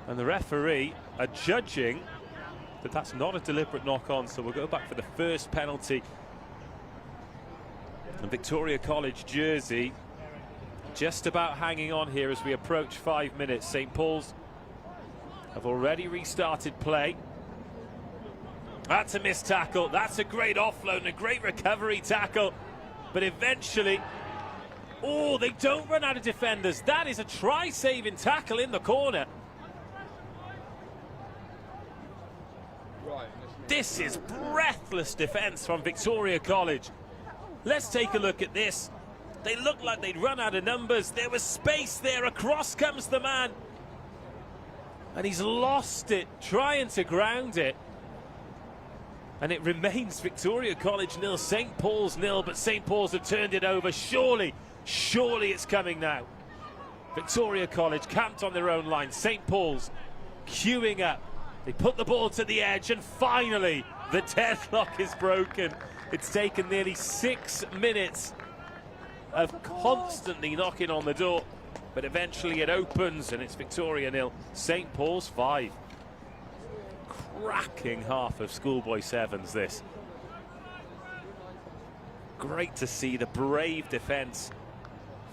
I: And the referee are judging that that's not a deliberate knock-on, so we'll go back for the first penalty. And Victoria College jersey just about hanging on here as we approach 5 minutes. St. Paul's have already restarted play. That's a missed tackle. That's a great offload and a great recovery tackle. But eventually, oh, they don't run out of defenders. That is a try-saving tackle in the corner. This is breathless defence from Victoria College. Let's take a look at this. They look like they'd run out of numbers. There was space there. Across comes the man. And he's lost it, trying to ground it. And it remains Victoria College 0, St. Paul's 0, but St. Paul's have turned it over. Surely it's coming now. Victoria College camped on their own line. St. Paul's queuing up. They put the ball to the edge, and finally the deadlock is broken. It's taken nearly 6 minutes of constantly knocking on the door, but eventually it opens, and it's Victoria 0, St. Paul's 5. Cracking half of schoolboy sevens, this. Great to see the brave defence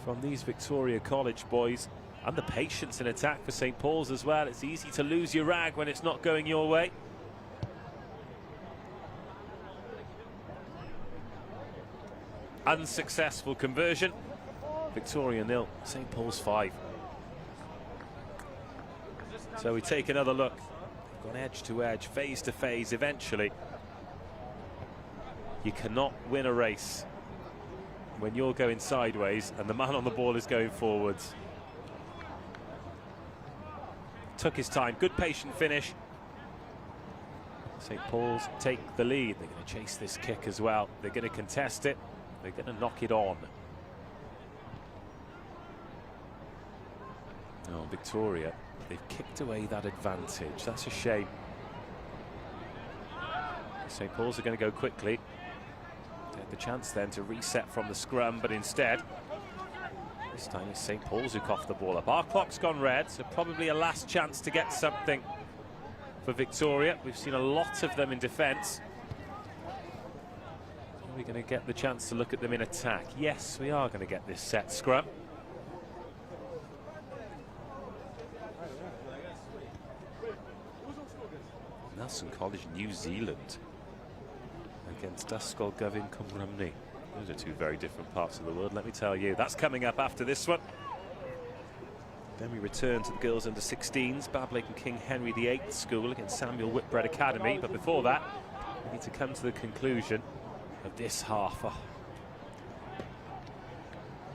I: from these Victoria College boys, and the patience in attack for St. Paul's as well. It's easy to lose your rag when it's not going your way. Unsuccessful conversion. Victoria 0, St. Paul's 5. So we take another look. Gone edge to edge, phase to phase. Eventually, you cannot win a race when you're going sideways and the man on the ball is going forwards. Took his time, good patient finish. St. Paul's take the lead. They're going to chase this kick as well. They're going to contest it. They're going to knock it on. Oh, Victoria, they've kicked away that advantage. That's a shame. St. Paul's are going to go quickly. They had the chance then to reset from the scrum, but instead, this time it's St. Paul's who coughed the ball up. Our clock's gone red, so probably a last chance to get something for Victoria. We've seen a lot of them in defence. Are we going to get the chance to look at them in attack? Yes, we are going to get this set scrum. Nelson College, New Zealand against Ysgol, Gyfun, Rhymni. Those are two very different parts of the world, let me tell you. That's coming up after this one. Then we return to the girls under 16s, Bablake and King Henry VIII School against Samual Whitbread Academy. But before that, we need to come to the conclusion of this half. Oh.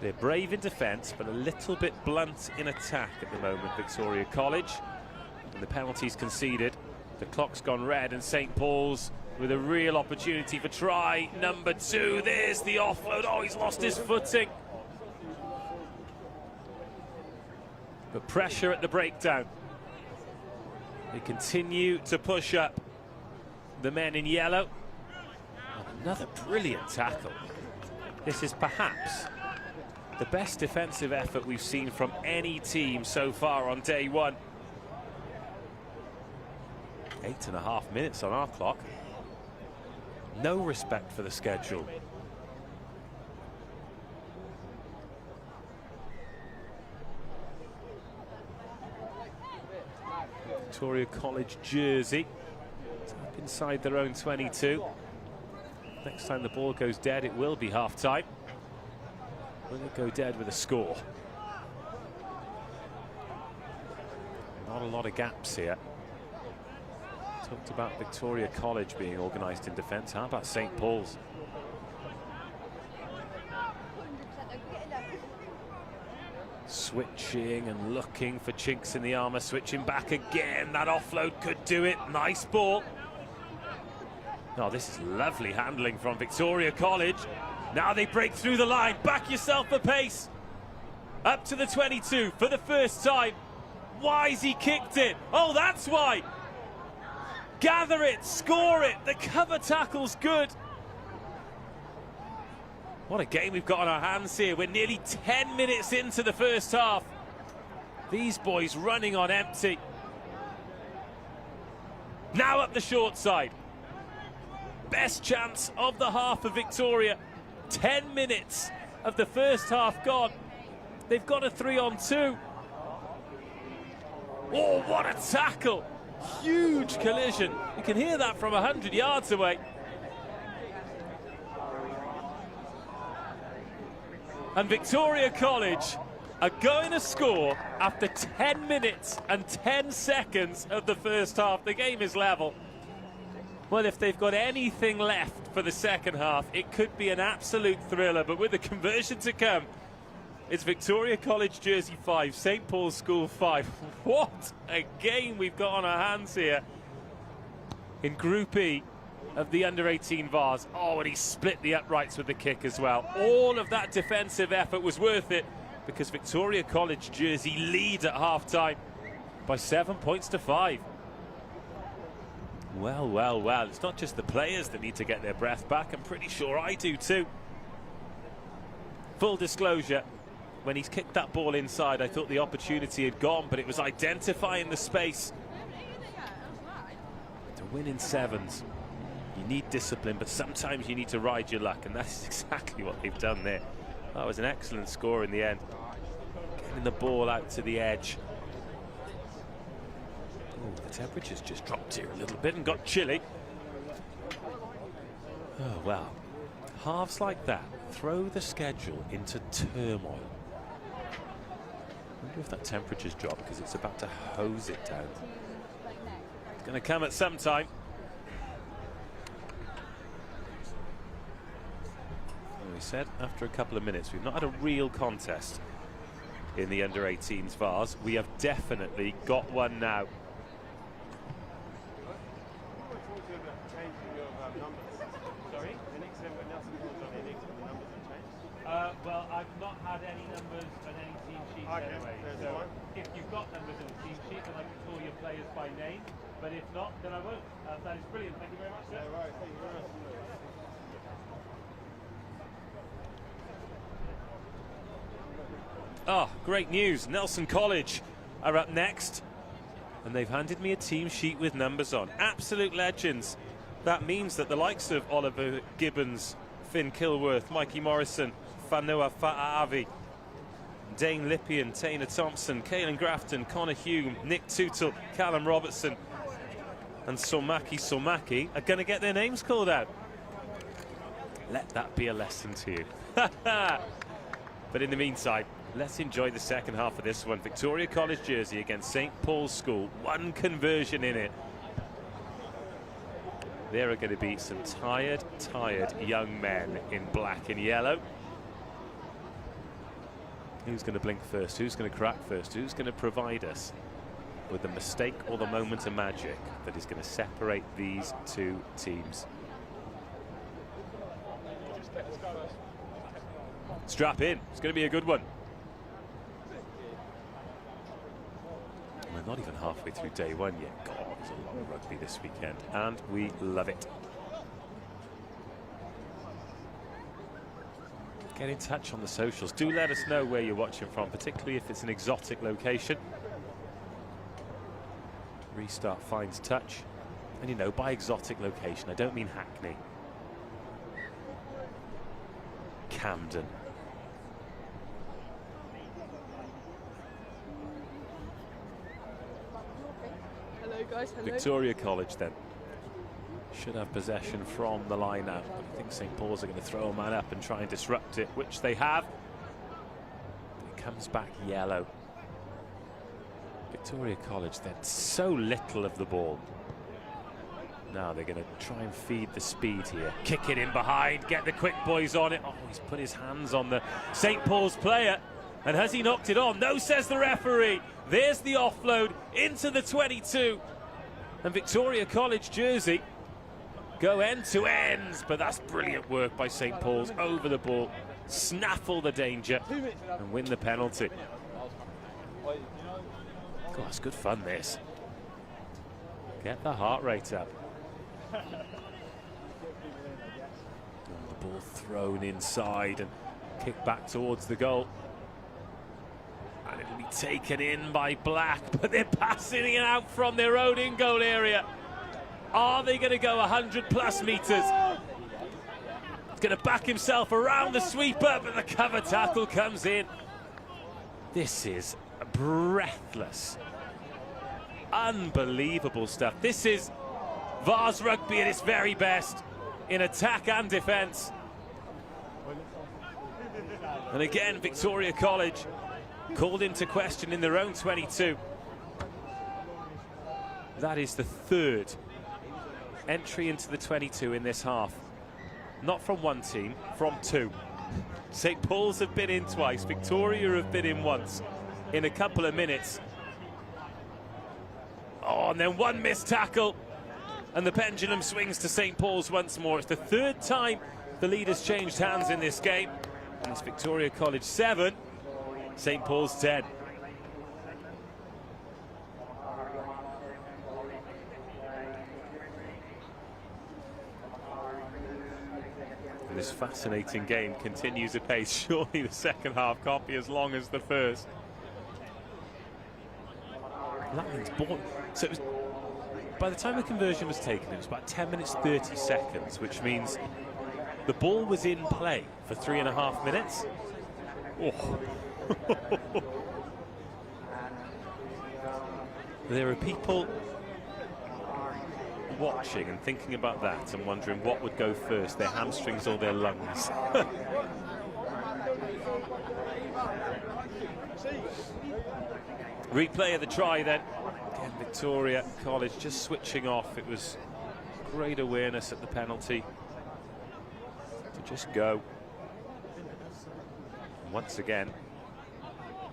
I: They're brave in defence, but a little bit blunt in attack at the moment, Victoria College. And the penalties conceded. The clock's gone red, and St. Paul's with a real opportunity for try number 2. There's the offload. Oh, he's lost his footing. But pressure at the breakdown. They continue to push up the men in yellow. Another brilliant tackle. This is perhaps the best defensive effort we've seen from any team so far on day one. 8.5 minutes on our clock. No respect for the schedule. Victoria College jersey. Up inside their own 22. Next time the ball goes dead, it will be half-time. Will it go dead with a score? Not a lot of gaps here. Talked about Victoria College being organised in defence. How about St Paul's? Switching and looking for chinks in the armour. Switching back again. That offload could do it. Nice ball. Oh, this is lovely handling from Victoria College. Now they break through the line. Back yourself a pace. Up to the 22 for the first time. Why's he kicked it? Oh, that's why. Gather it, score it. The cover tackle's good. What a game we've got on our hands here. We're nearly 10 minutes into the first half. These boys running on empty. Now up the short side. Best chance of the half for Victoria. 10 minutes of the first half gone. They've got a 3-on-2. Oh, what a tackle. Huge collision. You can hear that from 100 yards away. And Victoria College are going to score after 10 minutes and 10 seconds of the first half. The game is level. Well, if they've got anything left for the second half, it could be an absolute thriller. But with the conversion to come, it's Victoria College jersey 5, St Paul's School 5. What a game we've got on our hands here in Group E of the under-18 Vase. Oh, and he split the uprights with the kick as well. All of that defensive effort was worth it because Victoria College jersey lead at half-time by 7 points to 5. Well, well, well. It's not just the players that need to get their breath back. I'm pretty sure I do too. Full disclosure, when he's kicked that ball inside, I thought the opportunity had gone, but it was identifying the space. To win in sevens, you need discipline, but sometimes you need to ride your luck, and that's exactly what they've done there. That was an excellent score in the end. Getting the ball out to the edge. Ooh, the temperature's just dropped here a little bit and got chilly. Oh, well. Halves like that throw the schedule into turmoil. I wonder if that temperature's dropped because it's about to hose it down. It's going to come at some time. As we said, after a couple of minutes, we've not had a real contest in the under-18s Vase. We have definitely got one now.
C: Well, I've not had any numbers on any team sheets anyway. So if you've got numbers on the team sheet, then I can call your players by name. But if not, then I won't. That is brilliant. Thank you very much, sir. Yeah, right. Thank you very much.
I: Oh, great news. Nelson College are up next. And they've handed me a team sheet with numbers on. Absolute legends. That means that the likes of Oliver Gibbons, Finn Kilworth, Mikey Morrison, Fanua Fa'avi, Dane Lippian, Taylor Thompson, Caelan Grafton, Connor Hume, Nick Tootle, Callum Robertson and Somaki are going to get their names called out. Let that be a lesson to you. But in the meantime, let's enjoy the second half of this one. Victoria College jersey against St Paul's School. One conversion in it. There are going to be some tired young men in black and yellow. Who's going to blink first? Who's going to crack first? Who's going to provide us with the mistake or the moment of magic that is going to separate these two teams? Strap in. It's going to be a good one. we're not even halfway through day one yet. God, there's a lot of rugby this weekend, and we love it. Get in touch on the socials. Do let us know where you're watching from, particularly if it's an exotic location. Restart finds touch. And you know, by exotic location, I don't mean Hackney. Camden.
E: Hello guys, hello.
I: Victoria College then should have possession from the line out. But I think St Paul's are going to throw a man up and try and disrupt it, which they have. It comes back yellow. Victoria College, then so little of the ball. Now they're going to try and feed the speed here. Kick it in behind, get the quick boys on it. Oh, he's put his hands on the St Paul's player. And has he knocked it on? No, says the referee. There's the offload into the 22. And Victoria College jersey go end to end. But that's brilliant work by St Paul's over the ball. Snaffle the danger and win the penalty. God, it's good fun, this. Get the heart rate up. And the ball thrown inside and kicked back towards the goal. And it'll be taken in by Black, but they're passing it out from their own in-goal area. Are they going to go 100+ meters? He's going to back himself around the sweeper, but the cover tackle comes in. This is breathless. Unbelievable stuff. This is Vase rugby at its very best in attack and defence. And again, Victoria College called into question in their own 22. That is the third entry into the 22 in this half. Not from one team, from two. St Paul's have been in twice, Victoria have been in once in a couple of minutes. Oh, and then one missed tackle, and the pendulum swings to St Paul's once more. It's the third time the lead has changed hands in this game. And it's Victoria College 7, St Paul's 10. And this fascinating game continues apace. Surely the second half can't be as long as the first. Langley's ball. So it was, by the time the conversion was taken, it was about 10 minutes 30 seconds, which means the ball was in play for 3.5 minutes. Oh. There are people watching and thinking about that and wondering what would go first, their hamstrings or their lungs. Replay of the try then. Again, Victoria College just switching off. It was great awareness at the penalty to just go. And once again,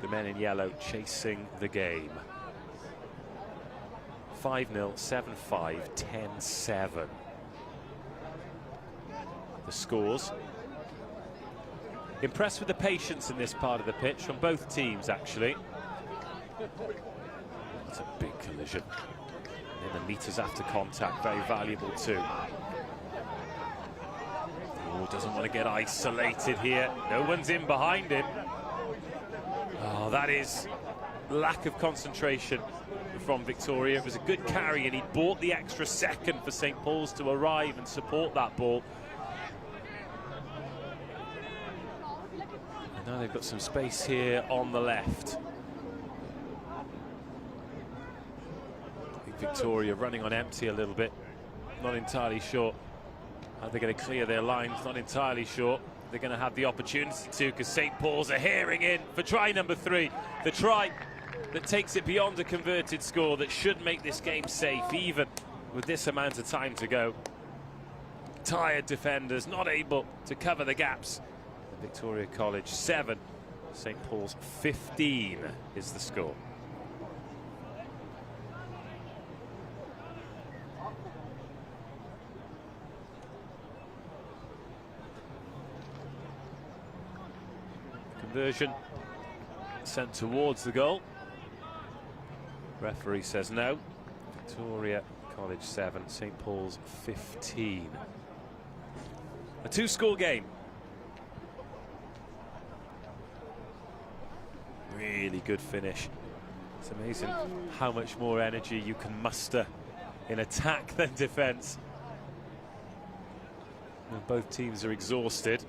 I: the men in yellow chasing the game. 5-0, 7-5, 10-7. The scores. Impressed with the patience in this part of the pitch from both teams, actually. That's a big collision. And the meters after contact, very valuable too. Oh, doesn't want to get isolated here. No one's in behind him. Oh, that is lack of concentration from Victoria. It was a good carry and he bought the extra second for St Paul's to arrive and support that ball. And now they've got some space here on the left. Victoria running on empty a little bit, not entirely sure how they're going to clear their lines, not entirely sure they're going to have the opportunity to, because St Paul's are hearing in for try number 3, the try that takes it beyond a converted score that should make this game safe even with this amount of time to go. Tired defenders not able to cover the gaps. Victoria College 7, St Paul's 15 is the score. Conversion sent towards the goal. Referee says no. Victoria College 7, St Paul's 15. A 2-score game. Really good finish. It's amazing how much more energy you can muster in attack than defence. And both teams are exhausted.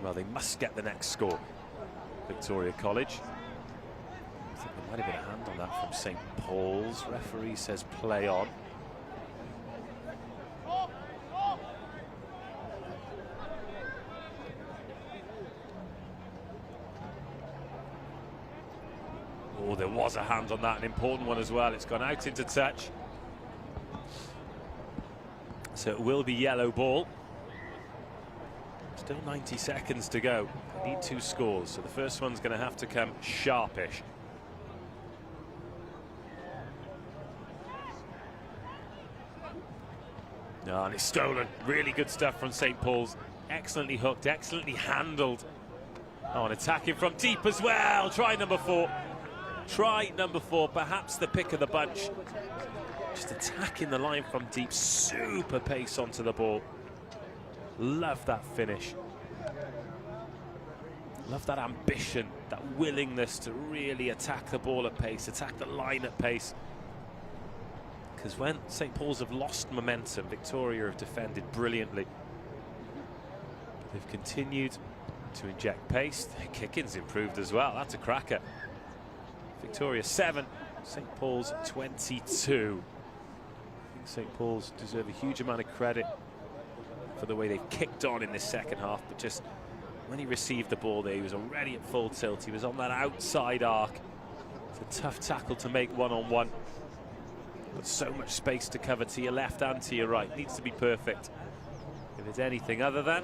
I: Well, they must get the next score. Victoria College. I think there might have been a hand on that from St Paul's. Referee says play on. Oh, there was a hand on that, an important one as well. It's gone out into touch. So it will be yellow ball. Still 90 seconds to go. They need 2 scores, so the first one's going to have to come sharpish. No, and it's stolen. Really good stuff from St Paul's. Excellently hooked, excellently handled. Oh, and attacking from deep as well. Try number 4. Try number 4, perhaps the pick of the bunch. Just attacking the line from deep. Super pace onto the ball. Love that finish. Love that ambition, that willingness to really attack the ball at pace, attack the line at pace. Because when St Paul's have lost momentum, Victoria have defended brilliantly. They've continued to inject pace. Their kicking's improved as well. That's a cracker. Victoria 7, St Paul's 22. I think St Paul's deserve a huge amount of credit for the way they've kicked on in this second half, but just when he received the ball there, he was already at full tilt. He was on that outside arc. It's a tough tackle to make one-on-one. But so much space to cover to your left and to your right. Needs to be perfect. If it's anything other than,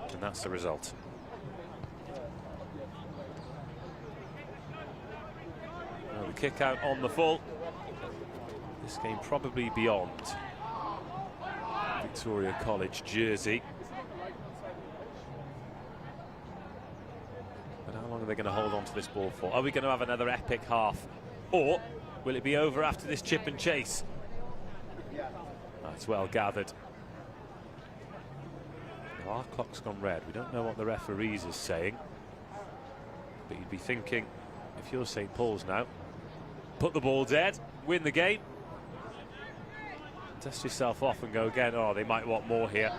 I: then that's the result. Well, the kick out on the full. This game probably beyond Victoria College jersey. But how long are they going to hold on to this ball for? Are we going to have another epic half? Or will it be over after this chip and chase? That's well gathered. Now our clock's gone red. We don't know what the referees is saying. But you'd be thinking, if you're St Paul's now, put the ball dead, win the game. Dust yourself off and go again. Oh, they might want more here.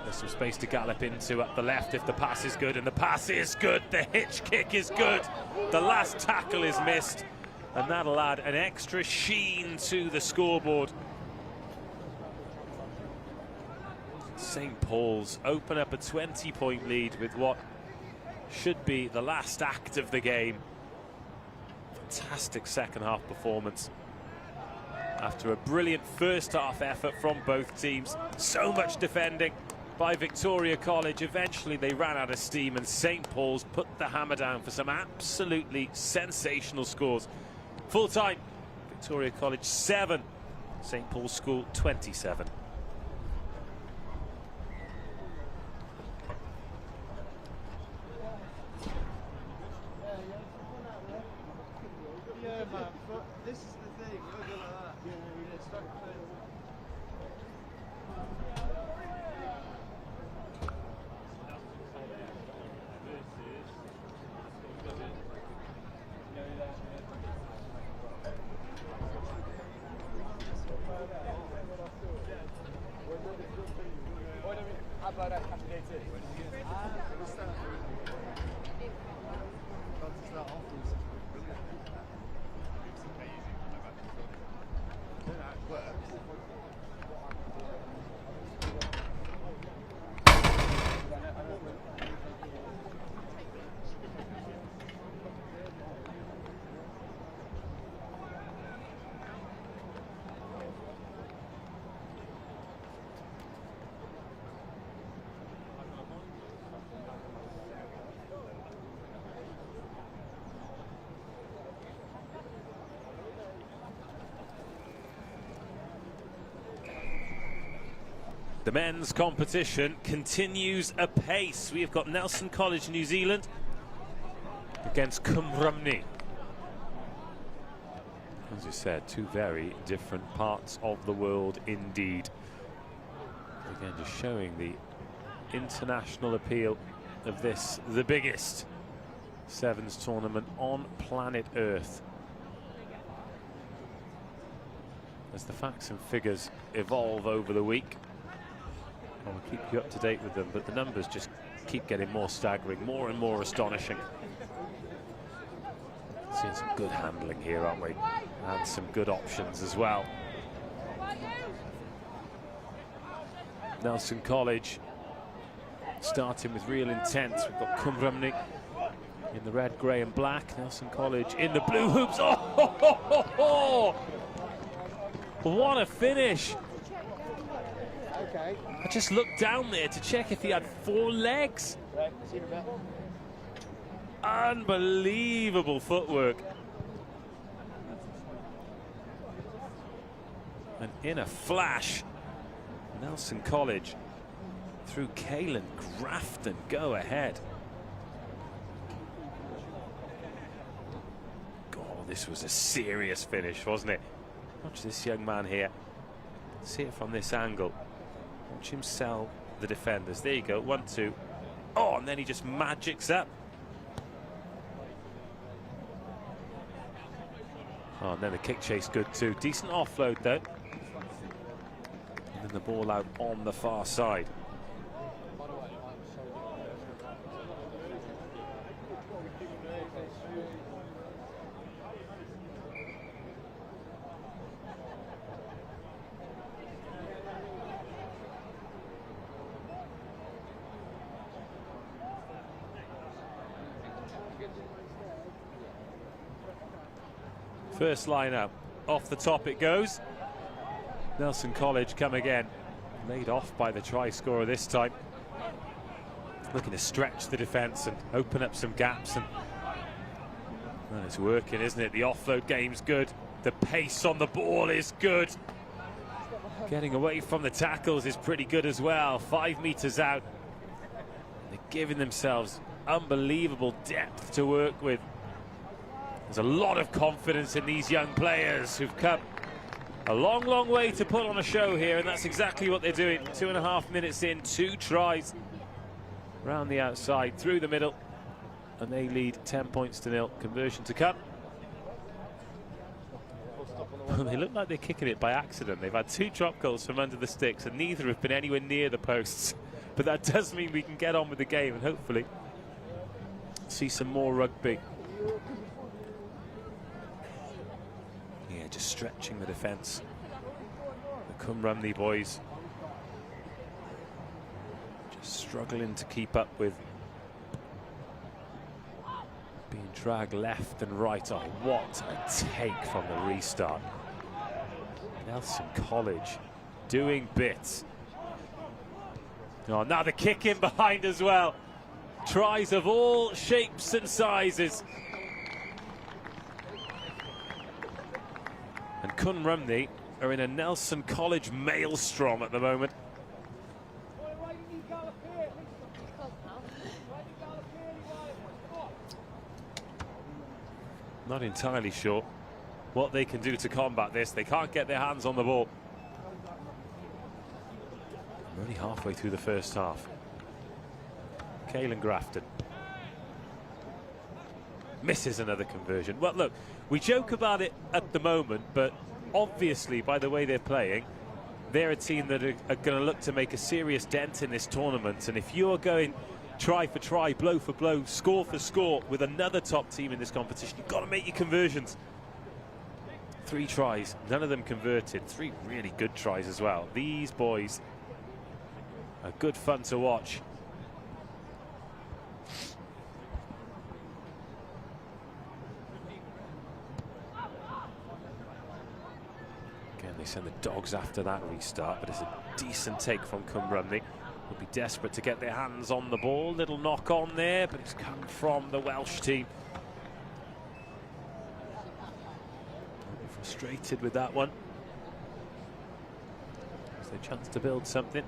I: There's some space to gallop into at the left if the pass is good, and the pass is good. The hitch kick is good. The last tackle is missed, and that'll add an extra sheen to the scoreboard. St Paul's open up a 20-point lead with what should be the last act of the game. Fantastic second half performance. After a brilliant first half effort from both teams, so much defending by Victoria College. Eventually they ran out of steam and St Paul's put the hammer down for some absolutely sensational scores. Full time, Victoria College 7, St Paul's School 27.
A: Yeah, man, but this is the thing. Look at that. Yeah, it's like how about that captivated?
I: The men's competition continues apace. We've got Nelson College, New Zealand, against Rhymni. As you said, two very different parts of the world indeed. Again, just showing the international appeal of this, the biggest sevens tournament on planet Earth. As the facts and figures evolve over the week, I'll keep you up to date with them, but the numbers just keep getting more staggering, more and more astonishing. Seeing some good handling here, aren't we? And some good options as well. Nelson College starting with real intent. We've got Rhymni in the red, grey and black. Nelson College in the blue hoops. Oh! What a finish!
A: Okay.
I: I just looked down there to check if he had 4 legs.
A: Right, see you in a bit.
I: Unbelievable footwork. And in a flash, Nelson College through Caelan Grafton go ahead. God, this was a serious finish, wasn't it? Watch this young man here. See it from this angle. Watch him sell the defenders. There you go, 1-2. Oh, and then he just magics up. Oh, and then the kick chase good too. Decent offload though. And then the ball out on the far side. First line-up, off the top it goes. Nelson College come again. Laid off by the try scorer this time. Looking to stretch the defence and open up some gaps. And it's working, isn't it? The offload game's good. The pace on the ball is good. Getting away from the tackles is pretty good as well. 5 meters out. They're giving themselves unbelievable depth to work with. There's a lot of confidence in these young players who've come a long, long way to put on a show here, and that's exactly what they're doing. 2.5 minutes in, 2 tries. Round the outside, through the middle, and they lead 10 points to 0. Conversion to come. They look like they're kicking it by accident. They've had 2 drop goals from under the sticks, and neither have been anywhere near the posts. But that does mean we can get on with the game and hopefully see some more rugby. Yeah, just stretching the defence. The Rhymni boys just struggling to keep up with being dragged left and right. Oh, what a take from the restart. Nelson College doing bits. Oh, now the kick in behind as well. Tries of all shapes and sizes. And Rhymni are in a Nelson College maelstrom at the moment. Not entirely sure what they can do to combat this. They can't get their hands on the ball. We're only halfway through the first half. Caelan Grafton misses another conversion. Well, look, we joke about it at the moment, but obviously by the way they're playing, they're a team that are going to look to make a serious dent in this tournament. And if you're going try for try, blow for blow, score for score with another top team in this competition, you've got to make your conversions. 3 tries, none of them converted. 3 really good tries as well. These boys are good fun to watch. Again, they send the dogs after that restart, but it's a decent take from Rhymni. Will be desperate to get their hands on the ball. Little knock on there, but it's come from the Welsh team. Frustrated with that one. It's their chance to build something.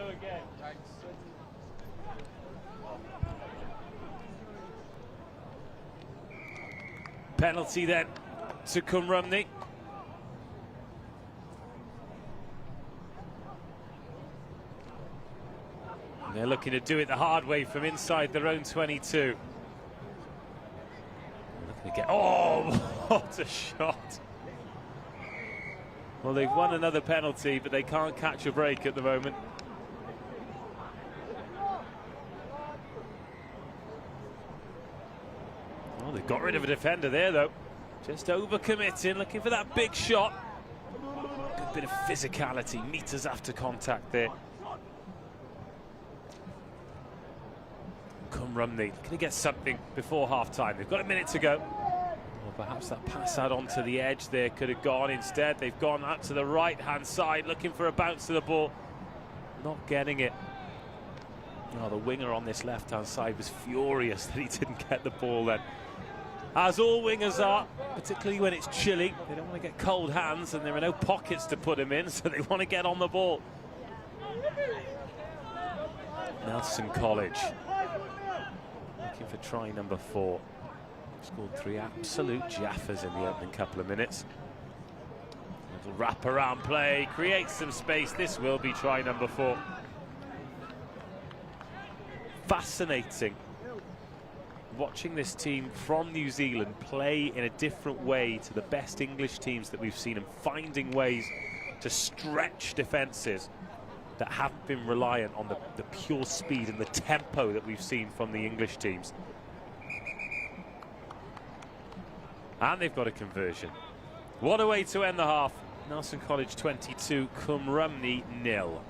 C: go again.
I: Penalty then to Rhymni. They're looking to do it the hard way from inside their own 22. Looking to get, oh, what a shot. Well, they've won another penalty, but they can't catch a break at the moment. Oh, they've got rid of a defender there, though. Just overcommitting, looking for that big shot. Good bit of physicality, meters after contact there. Rhymni looking to get something before half-time. They've got a minute to go. Or perhaps that pass out onto the edge there could have gone. Instead, they've gone out to the right-hand side, looking for a bounce of the ball. Not getting it. Oh, the winger on this left-hand side was furious that he didn't get the ball then. As all wingers are, particularly when it's chilly. They don't want to get cold hands, and there are no pockets to put them in, so they want to get on the ball. Nelson College. Looking for try number 4. Scored 3 absolute jaffers in the opening couple of minutes. Little wrap-around play, creates some space. This will be try number 4. Fascinating watching this team from New Zealand play in a different way to the best English teams that we've seen, and finding ways to stretch defences that haven't been reliant on the pure speed and the tempo that we've seen from the English teams. And they've got a conversion. What a way to end the half. Nelson College 22, Rhymni 0.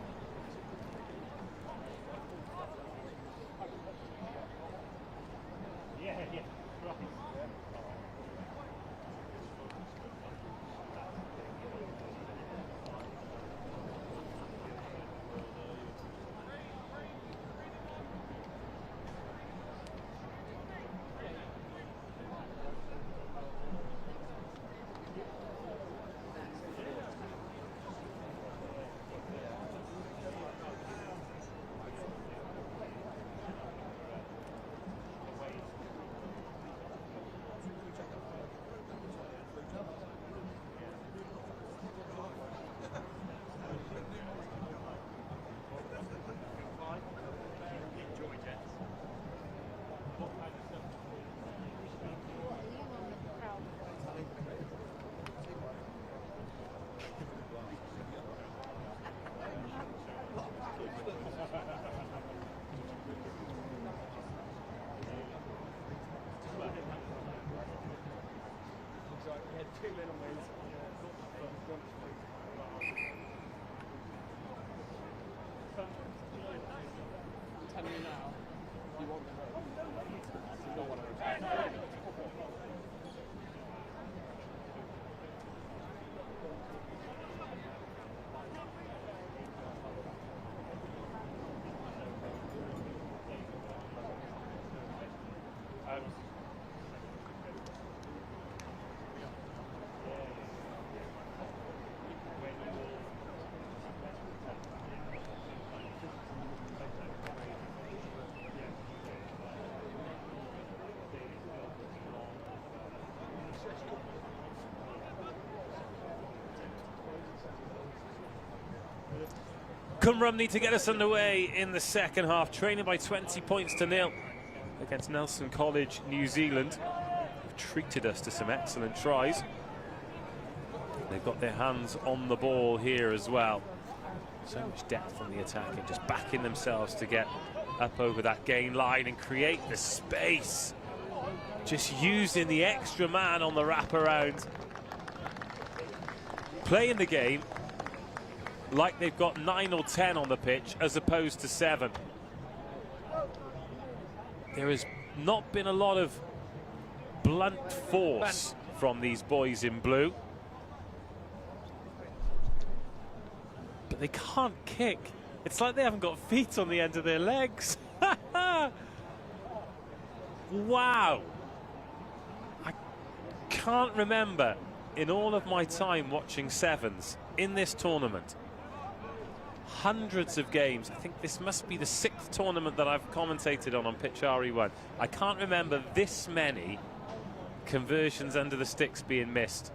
I: Rhymni to get us underway in the second half, trailing by 20 points to 0 against Nelson College, New Zealand. They've treated us to some excellent tries. They've got their hands on the ball here as well. So much depth from the attack and just backing themselves to get up over that gain line and create the space. Just using the extra man on the wraparound. Playing the game like they've got 9 or 10 on the pitch as opposed to 7. There has not been a lot of blunt force from these boys in blue. But they can't kick. It's like they haven't got feet on the end of their legs. Wow. I can't remember in all of my time watching sevens in this tournament hundreds of games. I think this must be the 6th tournament that I've commentated on pitch RE1. I can't remember this many conversions under the sticks being missed.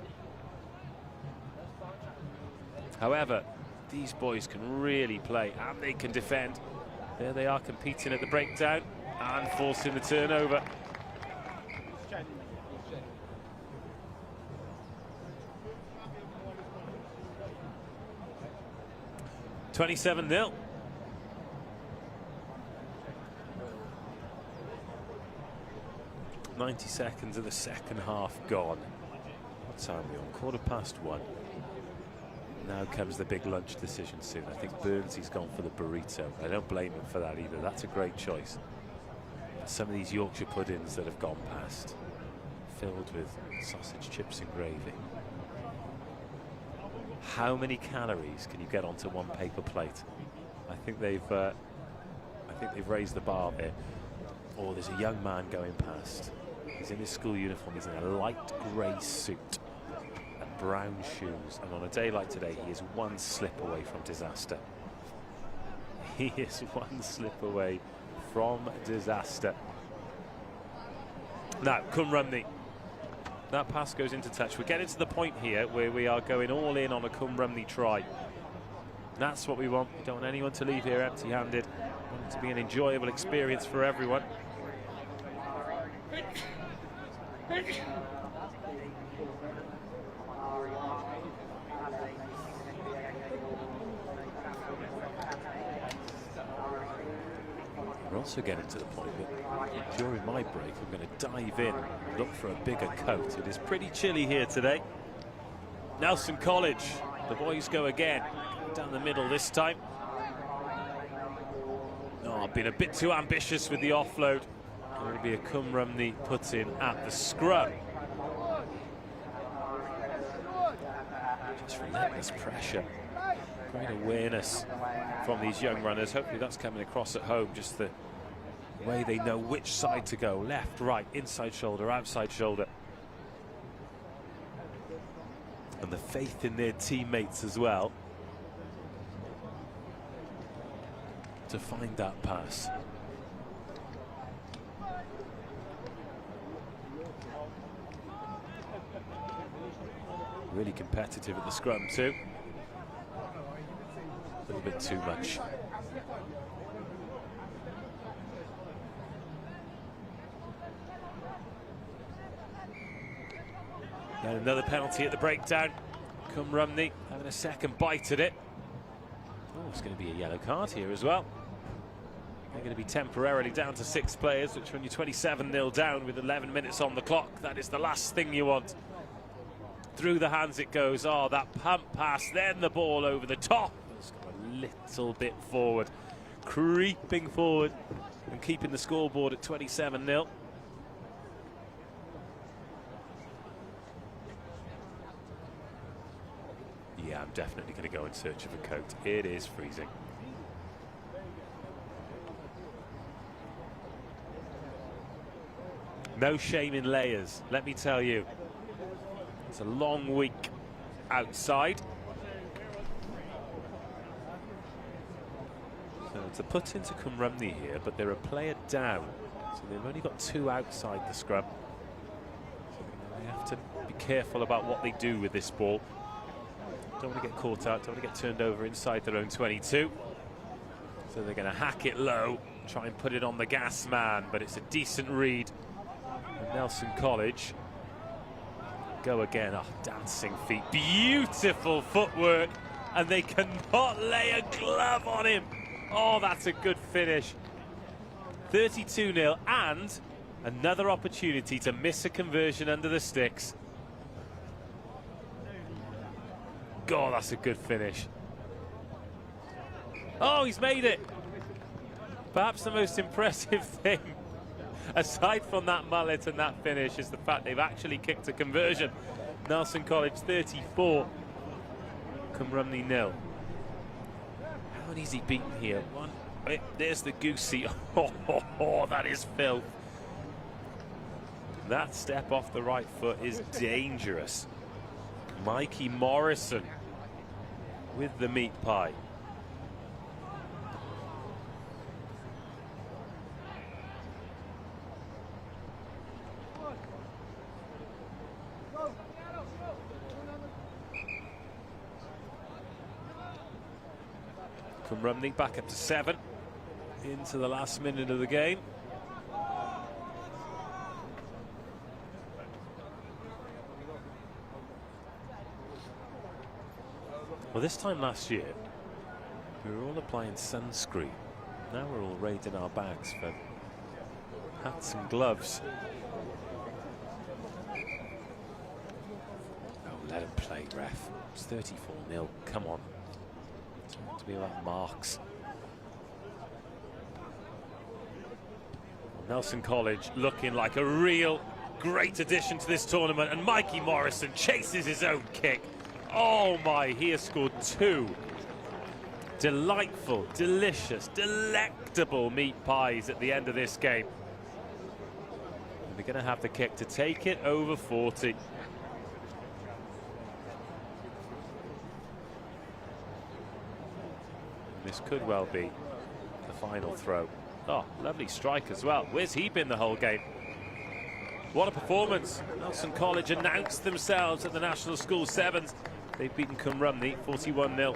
I: However, these boys can really play and they can defend. There they are competing at the breakdown and forcing the turnover. $27-0. 90 seconds of the second half gone. What time are we on? 1:15. Now comes the big lunch decision soon. I think Burnsley's gone for the burrito. I don't blame him for that either. That's a great choice. Some of these Yorkshire puddings that have gone past, filled with sausage, chips and gravy. How many calories can you get onto one paper plate? I think they've raised the bar there. Oh, there's a young man going past. He's in his school uniform. He's in a light grey suit and brown shoes. And on a day like today, he is one slip away from disaster. He is one slip away from disaster. Now, Rhymni. That pass goes into touch. We're getting to the point here where we are going all in on a Rhymni try. That's what we want. We don't want anyone to leave here empty-handed. We want it to be an enjoyable experience for everyone. We're also getting to the point that during my break I'm going to dive in and look for a bigger coat. It is pretty chilly here today. Nelson College, the boys go again. Down the middle this time. Oh, I've been a bit too ambitious with the offload. There will be a Rhymni put in at the scrum. Just relentless pressure. Great awareness from these young runners. Hopefully that's coming across at home. Just the way they know which side to go. Left, right, inside shoulder, outside shoulder. And the faith in their teammates as well to find that pass. Really competitive at the scrum too. A little bit too much. And another penalty at the breakdown. Rhymni having a second bite at it. Oh, it's going to be a yellow card here as well. They're going to be temporarily down to 6 players, which when you're 27-0 down with 11 minutes on the clock, that is the last thing you want. Through the hands it goes. Oh, that pump pass, then the ball over the top. It's got a little bit forward, creeping forward and keeping the scoreboard at 27-0. Yeah, I'm definitely going to go in search of a coat. It is freezing. No shame in layers, let me tell you. It's a long week outside. So it's a put into Rhymni here, but they're a player down. So they've only got 2 outside the scrum. So they have to be careful about what they do with this ball. Don't want to get caught out, don't want to get turned over inside their own 22. So they're going to hack it low, try and put it on the gas man, but it's a decent read. And Nelson College go again. Oh, dancing feet, beautiful footwork, and they cannot lay a glove on him. Oh, that's a good finish. 32-0 and another opportunity to miss a conversion under the sticks. God, that's a good finish. Oh, he's made it. Perhaps the most impressive thing, aside from that mullet and that finish, is the fact they've actually kicked a conversion. Nelson College 34, Rhymni 0. How many is he beaten here? One. There's the goosey. Oh, that is filth. That step off the right foot is dangerous. Mikey Morrison with the meat pie. Rhymni back up to 7 into the last minute of the game. Well, this time last year, we were all applying sunscreen. Now we're all raiding our bags for hats and gloves. Oh, let him play, ref. It's 34-0. Come on. It's meant to be about marks. Well, Nelson College looking like a real great addition to this tournament, and Mikey Morrison chases his own kick. Oh my, he has scored 2 delightful, delicious, delectable meat pies at the end of this game. And they're going to have the kick to take it over 40. This could well be the final throw. Oh, lovely strike as well. Where's he been the whole game? What a performance. Nelson College announced themselves at the National School Sevens. They've beaten Rhymni 41-0.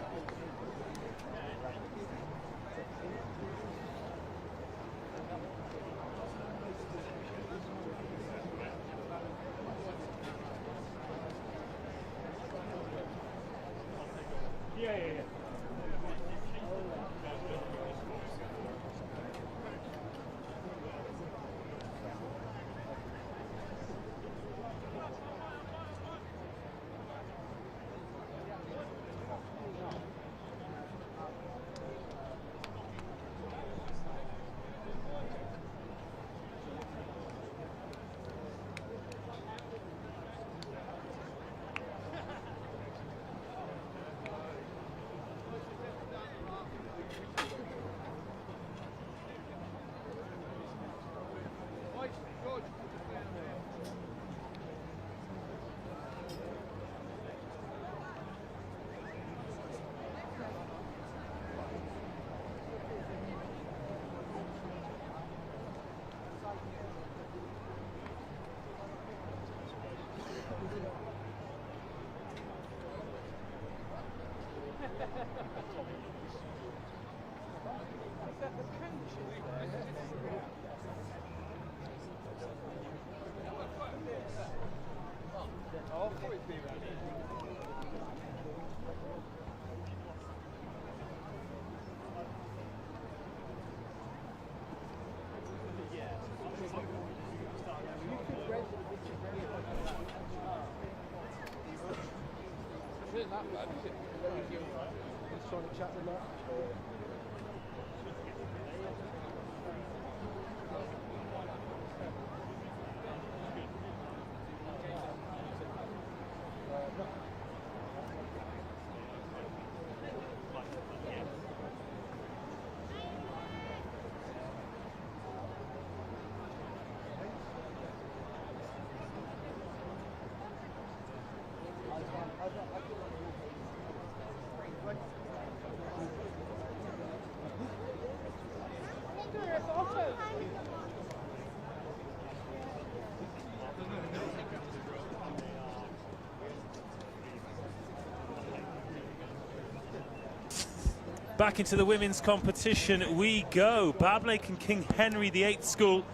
I: Back into the women's competition we go. Bablake and King Henry VIII School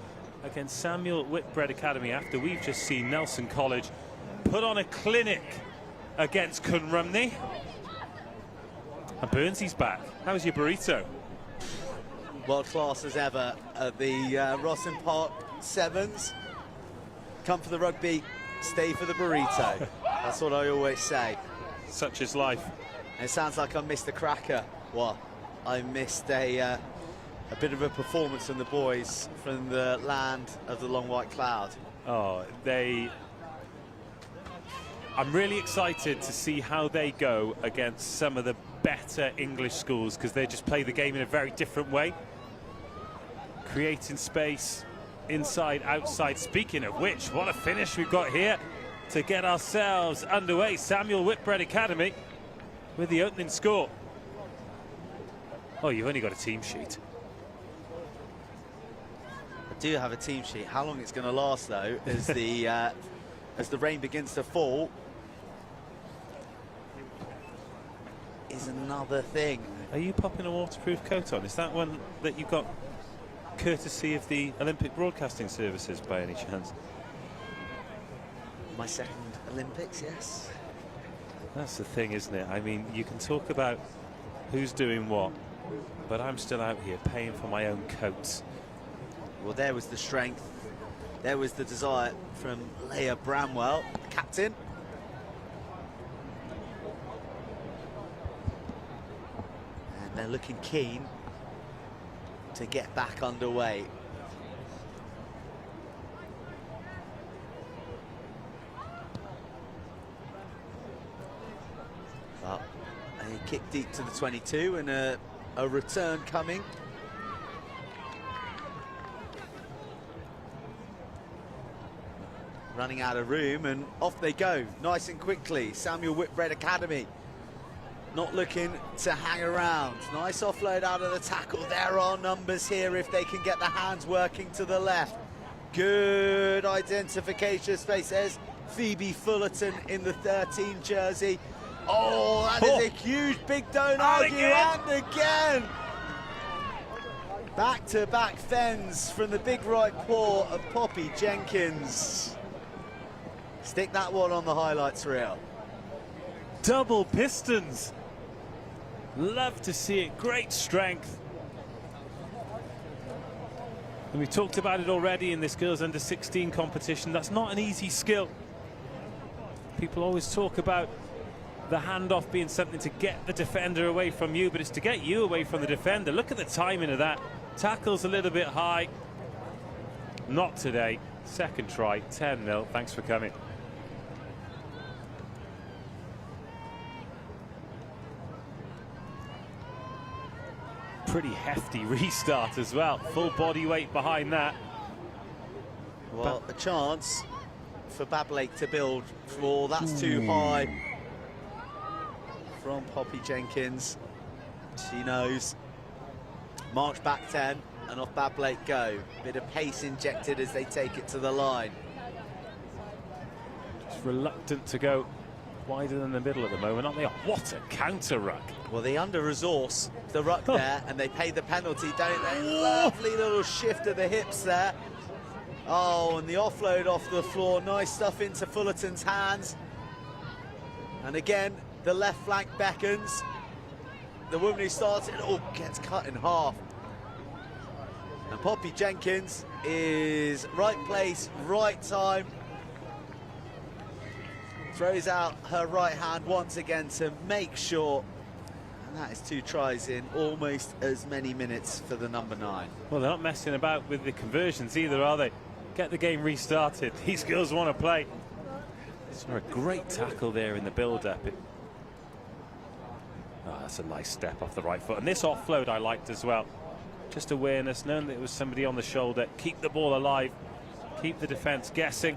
I: against Samuel Whitbread Academy, after we've just seen Nelson College put on a clinic against Rhymni. And Burnsy's back. How was your burrito?
H: World class as ever at the Rosslyn Park Sevens. Come for the rugby, stay for the burrito. That's what I always say.
I: Such is life.
H: And it sounds like I missed a cracker. Well, I missed a bit of a performance from the boys from the land of the long white cloud.
I: Oh, I'm really excited to see how they go against some of the better English schools, because they just play the game in a very different way. Creating space, inside, outside. Speaking of which, what a finish we've got here to get ourselves underway. Samuel Whitbread Academy with the opening score. Oh, you've only got a team sheet.
H: I do have a team sheet. How long it's going to last, though, as the rain begins to fall, is another thing.
I: Are you popping a waterproof coat on? Is that one that you got courtesy of the Olympic Broadcasting Services by any chance?
H: My second Olympics, yes.
I: That's the thing, isn't it? I mean, you can talk about who's doing what, but I'm still out here paying for my own coats.
H: Well, there was the strength, there was the desire from Leah Bramwell, the captain. And they're looking keen to get back underway. But a kick deep to the 22 and a return coming. Running out of room, and off they go, nice and quickly. Samuel Whitbread Academy not looking to hang around. Nice offload out of the tackle. There are numbers here if they can get the hands working to the left. Good identification space. There's Phoebe Fullerton in the 13 jersey. Oh, that is a huge big don't argue, and again. Back-to-back fens from the big right paw of Poppy Jenkins. Stick that one on the highlights reel.
I: Double pistons. Love to see it. Great strength. And we talked about it already in this girls under 16 competition. That's not an easy skill. People always talk about the handoff being something to get the defender away from you, but it's to get you away from the defender. Look at the timing of that. Tackle's a little bit high. Not today. Second try, 10-0. Thanks for coming. Pretty hefty restart as well. Full body weight behind that.
H: Well, a chance for Bablake to build for. That's too high from Poppy Jenkins. She knows. March back 10 and off Bablake go. Bit of pace injected as they take it to the line.
I: Just reluctant to go wider than the middle at the moment, aren't they? What a counter ruck.
H: Well, they under-resource the ruck there, and they pay the penalty, don't they? Lovely little shift of the hips there. Oh, and the offload off the floor. Nice stuff into Fullerton's hands. And again, the left flank beckons. The woman who starts it, gets cut in half. And Poppy Jenkins is right place, right time. Throws out her right hand once again to make sure. And that is 2 tries in almost as many minutes for the number 9.
I: Well, they're not messing about with the conversions either, are they? Get the game restarted. These girls want to play. It's a great tackle there in the build-up. Oh, that's a nice step off the right foot. And this offload I liked as well. Just awareness, knowing that it was somebody on the shoulder. Keep the ball alive. Keep the defence guessing.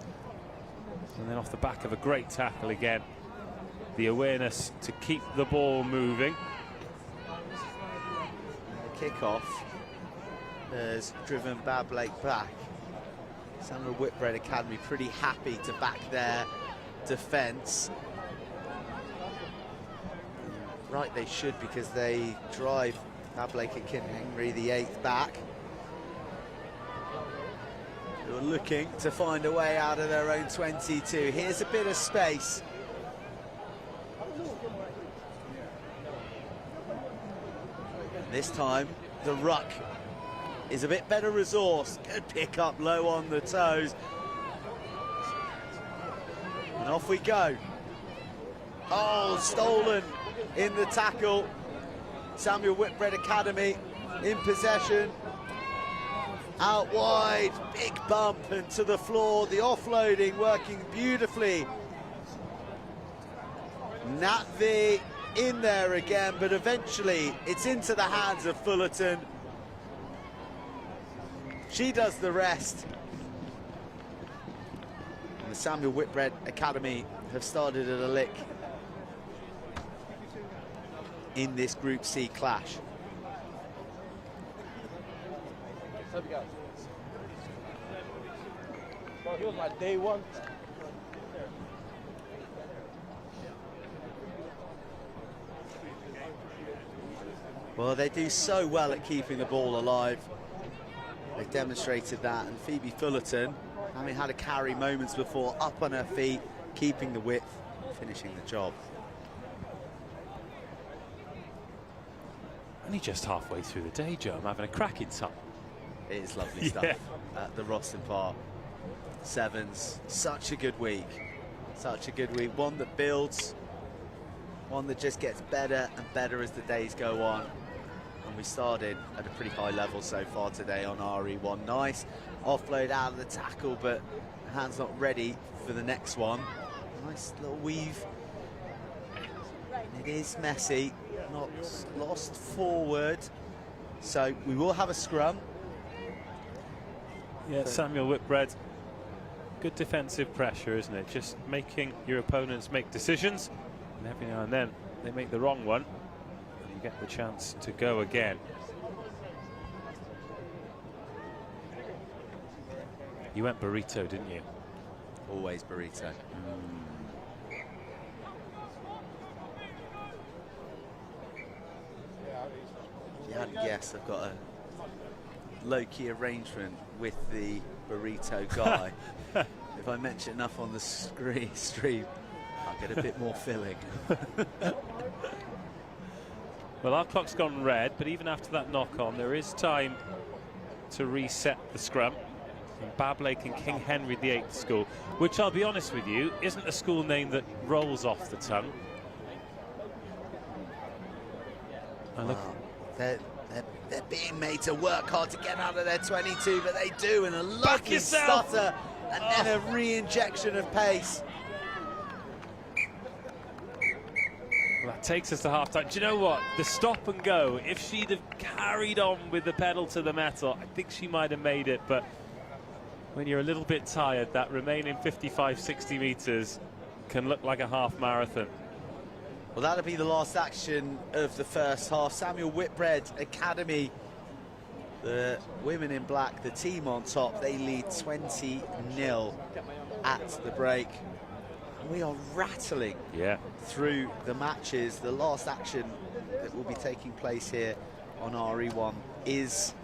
I: And then off the back of a great tackle again. The awareness to keep the ball moving.
H: The kickoff has driven Bablake back. Samuel Whitbread Academy pretty happy to back their defence. Right, they should, because they drive Bablake and Kim Henry, the 8th, back. Who are looking to find a way out of their own 22. Here's a bit of space. This time, the ruck is a bit better resource. Good pick up low on the toes. And off we go. Oh, stolen in the tackle. Samuel Whitbread Academy in possession. Out wide, big bump and to the floor. The offloading working beautifully. Natvi in there again, but eventually it's into the hands of Fullerton. She does the rest. And the Samuel Whitbread Academy have started at a lick in this Group C clash.
A: Well, he was like day one.
H: Well, they do so well at keeping the ball alive. They've demonstrated that, and Phoebe Fullerton, having had a carry moments before, up on her feet, keeping the width, finishing the job.
I: Only just halfway through the day, Joe. I'm having a cracking time.
H: It is lovely stuff at the Rosslyn Park. Sevens, such a good week. Such a good week. One that builds, one that just gets better and better as the days go on. And we started at a pretty high level so far today on RE1. Nice offload out of the tackle, but the hand's not ready for the next one. Nice little weave. It is messy, not lost forward. So we will have a scrum.
I: Yeah, Samuel Whitbread. Good defensive pressure, isn't it? Just making your opponents make decisions, and every now and then they make the wrong one, and you get the chance to go again. You went burrito, didn't you?
H: Always burrito. If you hadn't guessed, I've got a low-key arrangement with the burrito guy. If I mention enough on the stream, I'll get a bit more filling.
I: Well, our clock's gone red, but even after that knock-on, there is time to reset the scrum. And Bablake and King Henry VIII School, which I'll be honest with you, isn't a school name that rolls off the tongue. And look,
H: they're being made to work hard to get out of their 22, but they do, and a lucky stutter, and then a re-injection of pace.
I: Well, that takes us to half-time. Do you know what? The stop and go, if she'd have carried on with the pedal to the metal, I think she might have made it, but when you're a little bit tired, that remaining 55, 60 metres can look like a half marathon.
H: Well, that'll be the last action of the first half. Samuel Whitbread Academy, the women in black, the team on top, they lead 20-0 at the break. We are rattling through the matches. The last action that will be taking place here on RE1 is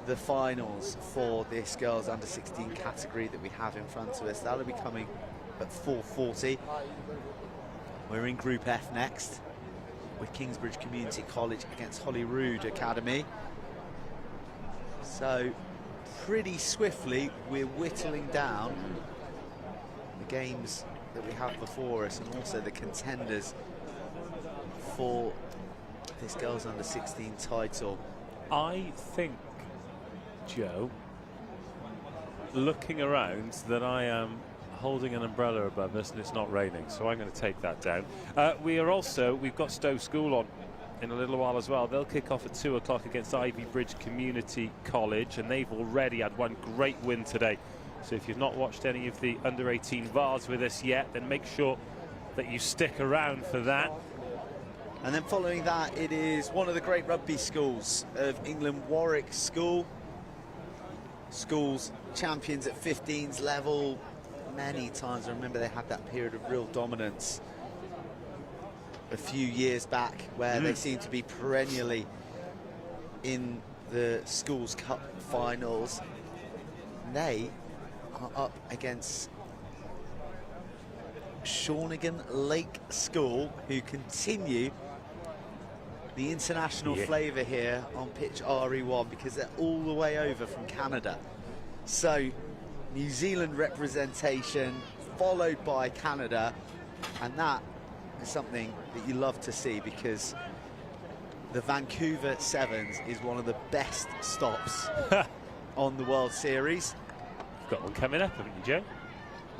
H: the finals for this girls under 16 category that we have in front of us. That'll be coming at 4:40. We're in Group F next with Kingsbridge Community College against Holyrood Academy. So pretty swiftly we're whittling down the games that we have before us, and also the contenders for this girls under 16 title.
I: I think, Joe, looking around, that I am holding an umbrella above us and it's not raining, so I'm going to take that down. We've got Stowe School on in a little while as well. They'll kick off at 2 o'clock against Ivybridge Community College, and they've already had one great win today. So if you've not watched any of the under-18 Vase with us yet, then make sure that you stick around for that.
H: And then following that, it is one of the great rugby schools of England, Warwick School. Schools champions at 15s level many times. I remember they had that period of real dominance a few years back where they seemed to be perennially in the Schools Cup finals. And they are up against Shawnigan Lake School, who continue the international flavour here on pitch RE1 because they're all the way over from Canada. So New Zealand representation followed by Canada, and that is something that you love to see because the Vancouver Sevens is one of the best stops on the World Series.
I: You've got one coming up, haven't you, Joe?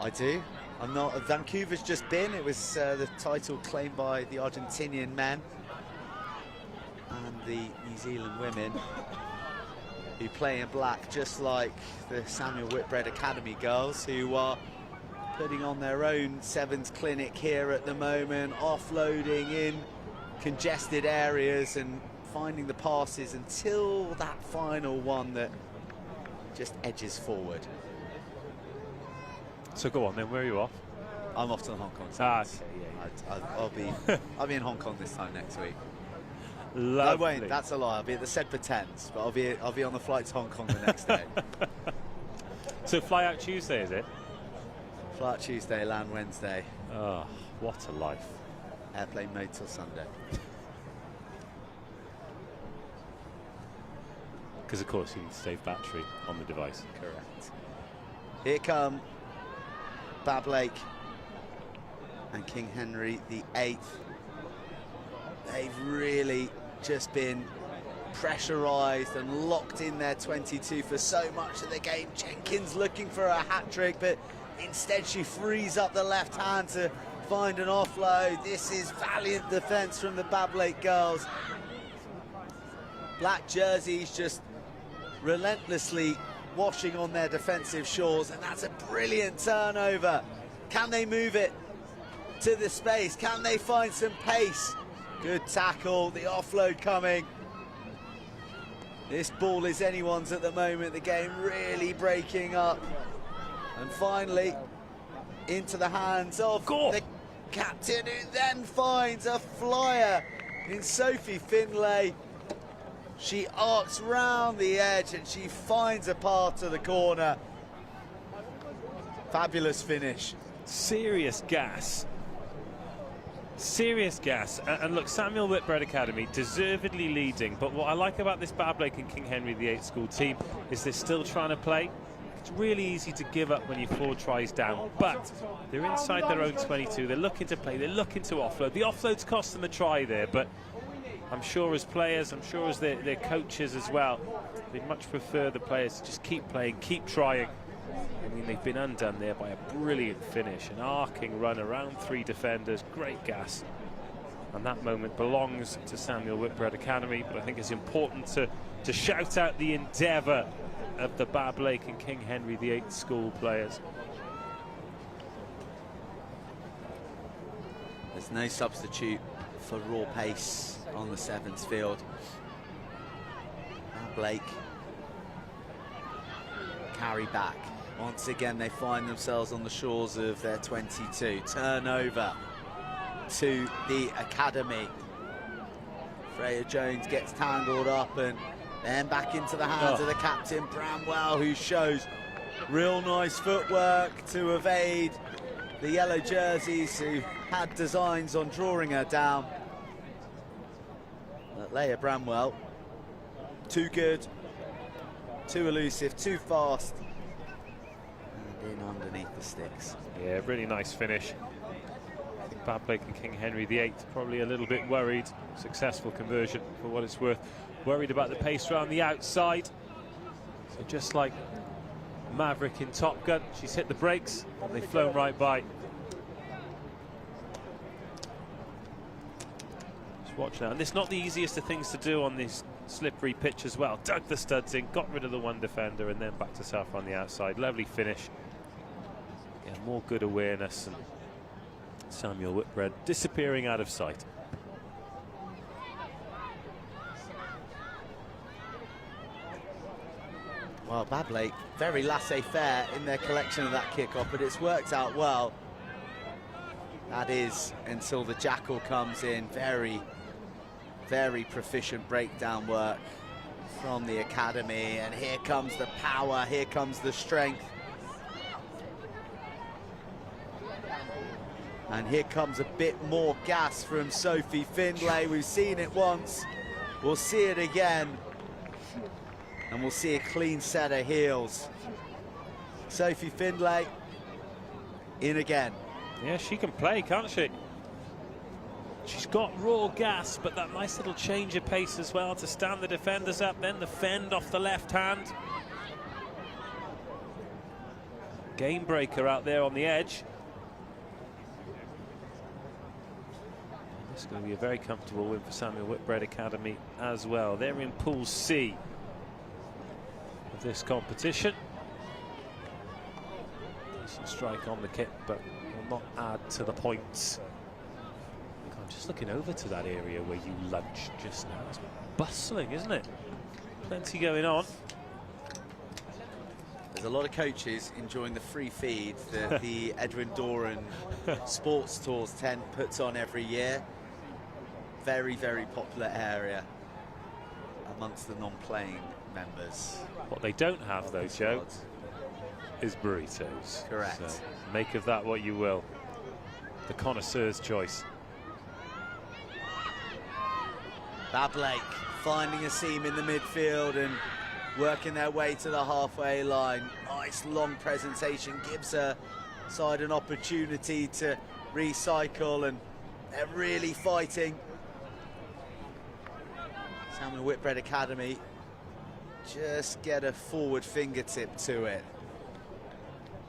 H: I do. I'm not. Vancouver's just been. It was the title claimed by the Argentinian men and the New Zealand women, who play in black, just like the Samuel Whitbread Academy girls, who are putting on their own Sevens clinic here at the moment, offloading in congested areas and finding the passes until that final one that just edges forward.
I: So go on then, where are you off?
H: I'm off to the Hong Kong.
I: Okay,
H: I'll be in Hong Kong this time next week.
I: Lovely.
H: I won't, that's a lie. I'll be at the Sedbergh Thames, but I'll be on the flight to Hong Kong the next day.
I: So fly out Tuesday, is it?
H: Fly out Tuesday, land Wednesday.
I: Oh, what a life.
H: Airplane mode till Sunday.
I: Because, of course, you need to save battery on the device.
H: Correct. Here come Bablake and King Henry VIII. They've really just been pressurised and locked in their 22 for so much of the game. Jenkins looking for a hat-trick, but instead she frees up the left hand to find an offload. This is valiant defence from the Bablake girls. Black jerseys just relentlessly washing on their defensive shores, and that's a brilliant turnover. Can they move it to the space? Can they find some pace? Good tackle, the offload coming. This ball is anyone's at the moment, the game really breaking up. And finally, into the hands of the captain, who then finds a flyer in Sophie Findlay. She arcs round the edge and she finds a path to the corner. Fabulous finish.
I: Serious gas. Serious gas. And look, Samuel Whitbread Academy deservedly leading, but what I like about this Bablake and King Henry VIII school team is they're still trying to play. It's really easy to give up when you're 4 tries down, but they're inside their own 22. They're looking to play, they're looking to offload. The offloads cost them a try there, but I'm sure as players, I'm sure as their coaches as well, they'd much prefer the players to just keep playing, keep trying. I mean, they've been undone there by a brilliant finish, an arcing run around 3 defenders, great gas. And that moment belongs to Samuel Whitbread Academy, but I think it's important to shout out the endeavour of the Bablake and King Henry VIII school players.
H: There's no substitute for raw pace on the Sevens field. Bablake carry back. Once again, they find themselves on the shores of their 22. Turnover to the academy. Freya Jones gets tangled up and then back into the hands of the captain, Bramwell, who shows real nice footwork to evade the yellow jerseys, who had designs on drawing her down. But Leah Bramwell, too good, too elusive, too fast, and in underneath the sticks.
I: Yeah, really nice finish. I think Bablake and King Henry VIII probably a little bit worried. Successful conversion for what it's worth. Worried about the pace around the outside. So just like Maverick in Top Gun, she's hit the brakes and they've flown right by. Just watch now. And it's not the easiest of things to do on this slippery pitch as well. Dug the studs in, got rid of the one defender, and then back to South on the outside. Lovely finish. Yeah, more good awareness, and Samuel Whitbread disappearing out of sight.
H: Well, Bablake, very laissez-faire in their collection of that kick-off, but it's worked out well. That is until the Jackal comes in. Very, very proficient breakdown work from the academy. And here comes the power, here comes the strength. And here comes a bit more gas from Sophie Findlay. We've seen it once, we'll see it again. And we'll see a clean set of heels. Sophie Findlay in again.
I: Yeah, she can play, can't she? She's got raw gas, but that nice little change of pace as well to stand the defenders up, then the fend off the left hand. Game breaker out there on the edge. This is going to be a very comfortable win for Samuel Whitbread Academy as well. They're in Pool C of this competition. Decent strike on the kit, but will not add to the points. I'm just looking over to that area where you lunched just now. It's bustling, isn't it? Plenty going on.
H: There's a lot of coaches enjoying the free feed that the Edwin Doran Sports Tours tent puts on every year. very, very popular area amongst the non-playing members.
I: What they don't have, though, Joe, is burritos.
H: Correct.
I: So make of that what you will. The connoisseur's choice.
H: Bablake finding a seam in the midfield and working their way to the halfway line. Nice long presentation, gives her side an opportunity to recycle, and they're really fighting. Samuel Whitbread Academy just get a forward fingertip to it.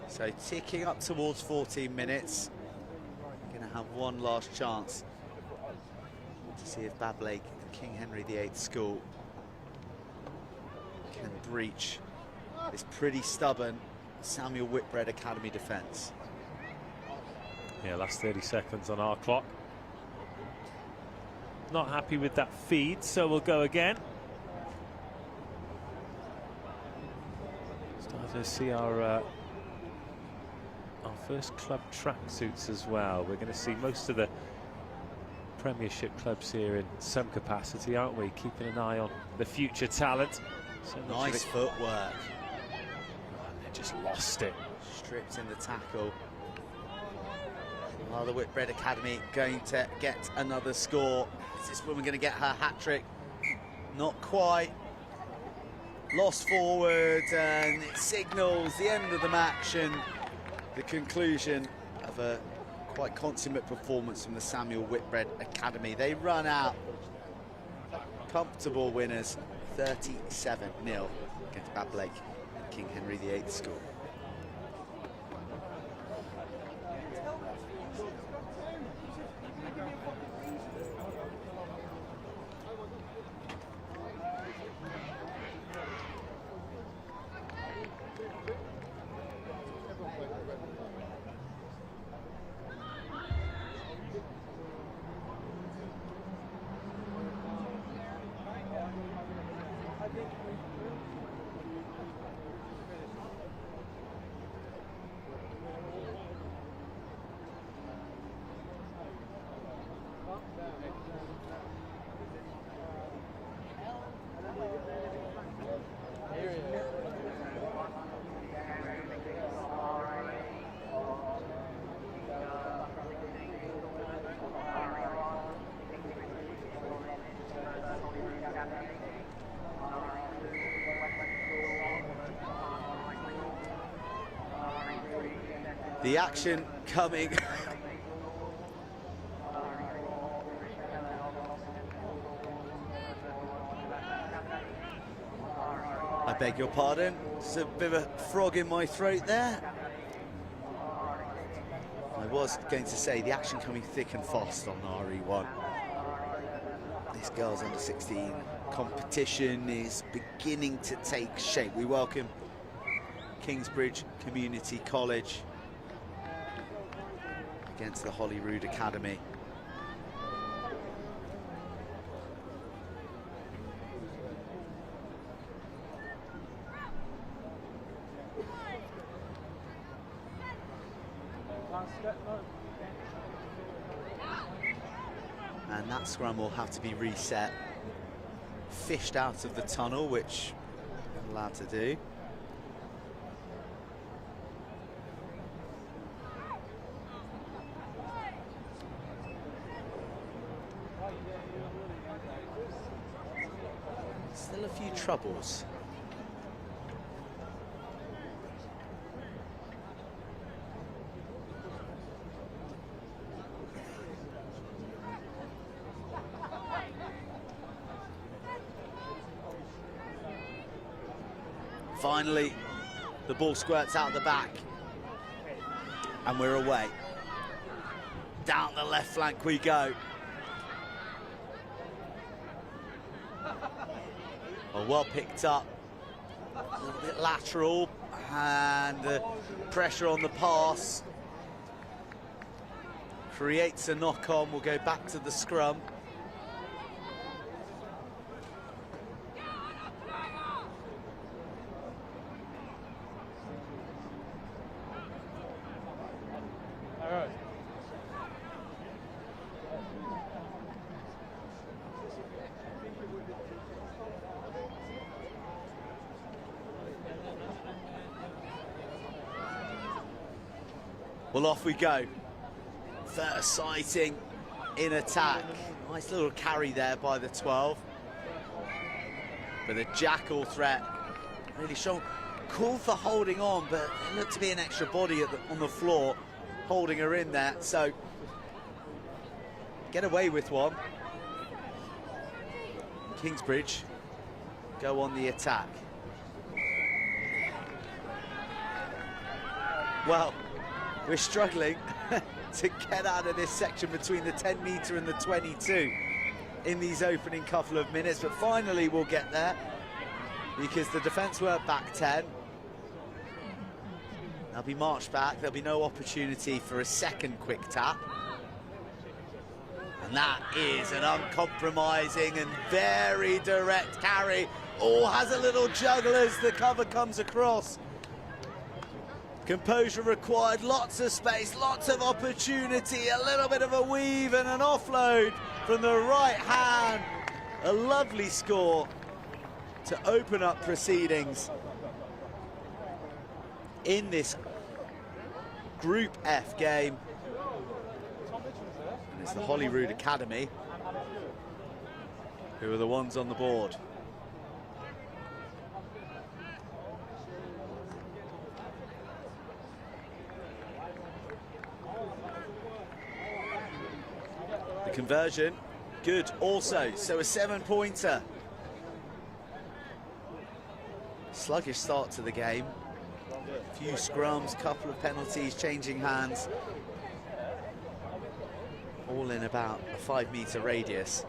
H: So ticking up towards 14 minutes. Going to have one last chance to see if Bablake and King Henry VIII School can breach this pretty stubborn Samuel Whitbread Academy defence.
I: Yeah, last 30 seconds on our clock. Not happy with that feed, so we'll go again. Starting to see our first club tracksuits as well. We're going to see most of the Premiership clubs here in some capacity, aren't we? Keeping an eye on the future talent. So
H: nice footwork.
I: And they just lost it.
H: Stripped in the tackle. Are the Whitbread Academy going to get another score? Is this woman going to get her hat-trick? Not quite. Lost forward, and it signals the end of the match and the conclusion of a quite consummate performance from the Samuel Whitbread Academy. They run out comfortable winners, 37-0 against Bablake and King Henry VIII School. The action coming. I beg your pardon, there's a bit of a frog in my throat there. I was going to say the action coming thick and fast on RE1. This girls under 16 competition is beginning to take shape. We welcome Kingsbridge Community College against the Holyrood Academy. And that scrum will have to be reset, fished out of the tunnel, which I'm allowed to do. Still a few troubles. Finally, the ball squirts out the back, and we're away. Down the left flank we go. Well picked up, a little bit lateral, and pressure on the pass creates a knock-on. We'll go back to the scrum. Well, off we go. First sighting in attack. Nice little carry there by the 12. But the jackal threat really shown. Call for holding on, but it looked to be an extra body on the floor holding her in there. So get away with one. Kingsbridge go on the attack. Well, we're struggling to get out of this section between the 10 metre and the 22 in these opening couple of minutes, but finally we'll get there because the defence were back 10. They'll be marched back. There'll be no opportunity for a second quick tap. And that is an uncompromising and very direct carry. Oh, has a little juggle as the cover comes across. Composure required, lots of space, lots of opportunity, a little bit of a weave and an offload from the right hand. A lovely score to open up proceedings in this Group F game. And it's the Holyrood Academy who are the ones on the board. The conversion, good also, so a 7-pointer. Sluggish start to the game. Few scrums, couple of penalties, changing hands. All in about a 5-metre radius.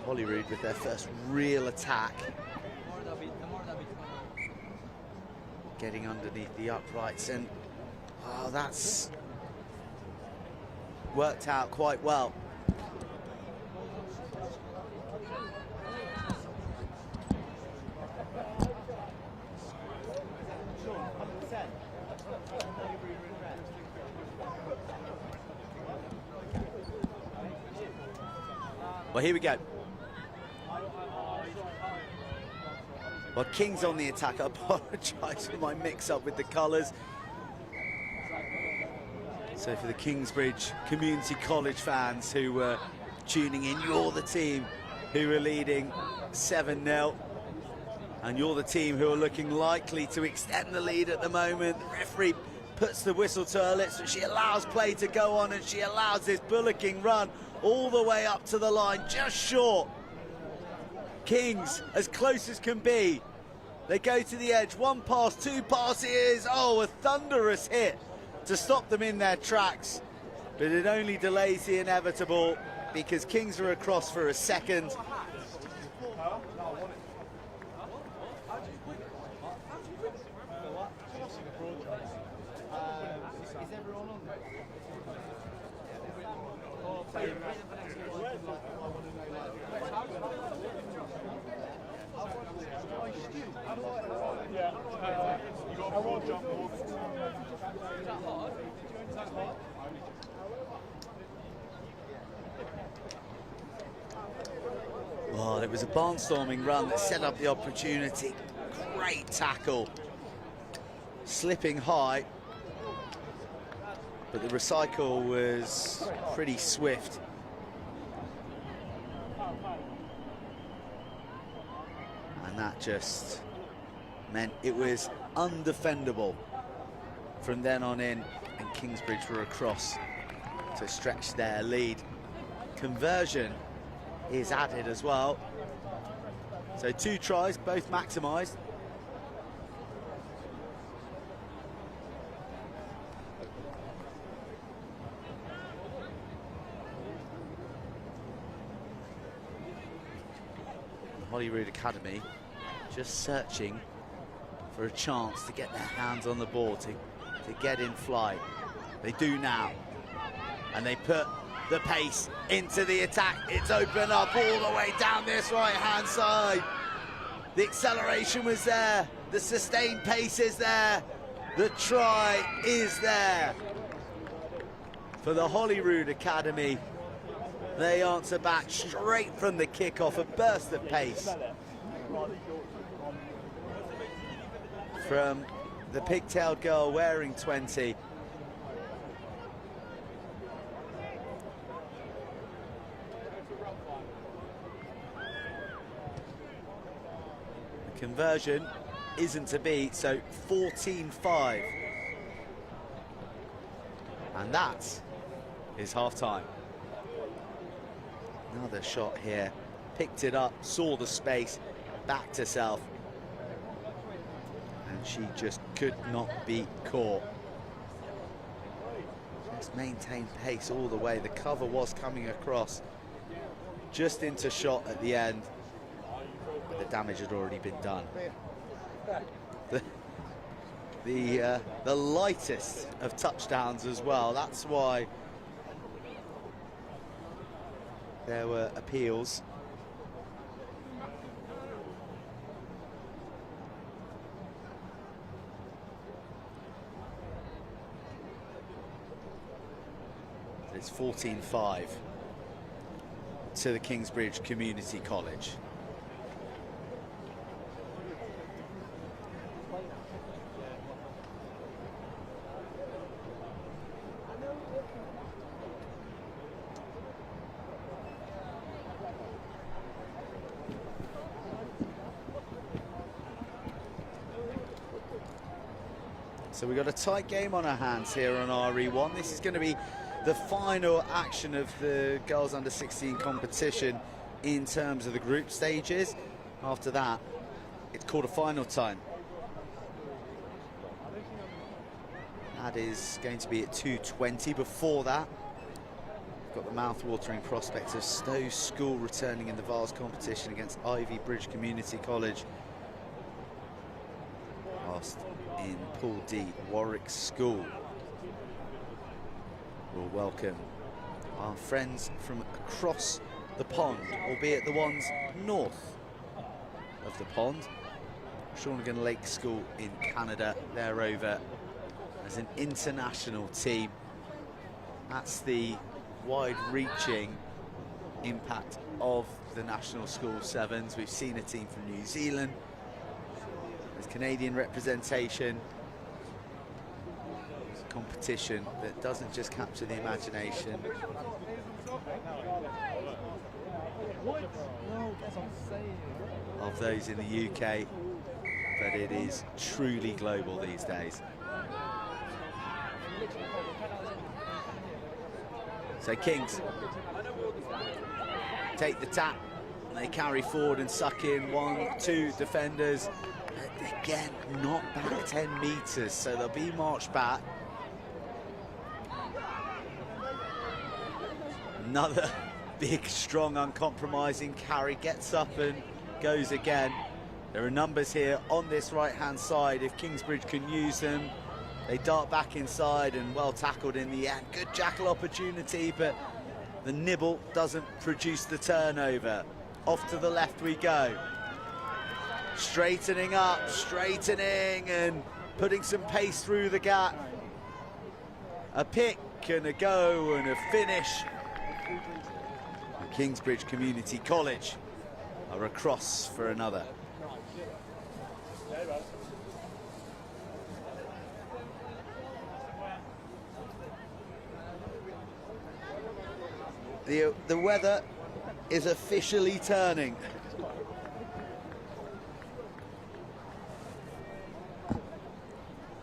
H: Holyrood with their first real attack. Getting underneath the uprights, and oh, that's worked out quite well. Well, here we go. Well, King's on the attack. I apologise for my mix-up with the colours. So for the Kingsbridge Community College fans who were tuning in, you're the team who are leading 7-0. And you're the team who are looking likely to extend the lead at the moment. The referee puts the whistle to her lips, but she allows play to go on, and she allows this bullocking run all the way up to the line, just short. Kings as close as can be. They go to the edge, 1 pass, 2 passes. Oh, a thunderous hit to stop them in their tracks. But it only delays the inevitable because Kings are across for a second. Well, it was a barnstorming run that set up the opportunity. Great tackle. Slipping high. But the recycle was pretty swift. And that just meant it was undefendable from then on in, and Kingsbridge were across to stretch their lead. Conversion is added as well. So 2 tries, both maximised. Holyrood Academy just searching for a chance to get their hands on the ball, to get in flight. They do now, and they put the pace into the attack. It's open up all the way down this right-hand side. The acceleration was there, the sustained pace is there, the try is there. For the Holyrood Academy, they answer back straight from the kickoff, a burst of pace. from the pigtailed girl wearing 20. The conversion isn't to be, so 14-5. And that is half-time. Another shot here. Picked it up, saw the space, backed herself. And she just could not be caught. Just maintained pace all the way. The cover was coming across just into shot at the end, but the damage had already been done. The lightest of touchdowns as well. That's why there were appeals. It's 14-5 to the Kingsbridge Community College. So we've got a tight game on our hands here on RE1. This is going to be the final action of the girls under 16 competition in terms of the group stages. After that, it's quarter-final time. That is going to be at 2:20. Before that, we've got the mouth-watering prospect of Stowe School returning in the Vase competition against Ivybridge Community College. Whilst in Pool D, Warwick School will welcome our friends from across the pond, albeit the ones north of the pond. Shawnigan Lake School in Canada. They're over as an international team. That's the wide-reaching impact of the National School Sevens. We've seen a team from New Zealand. There's Canadian representation. It's a competition that doesn't just capture the imagination of those in the UK, but it is truly global these days. So Kings take the tap, and they carry forward and suck in 1-2 defenders. Again, not back 10 metres, so they'll be marched back. Another big, strong, uncompromising carry, gets up and goes again. There are numbers here on this right-hand side. If Kingsbridge can use them, they dart back inside, and well tackled in the end. Good jackal opportunity, but the nibble doesn't produce the turnover. Off to the left we go. Straightening up, straightening, and putting some pace through the gap. A pick and a go and a finish. And Kingsbridge Community College are across for another. The weather is officially turning.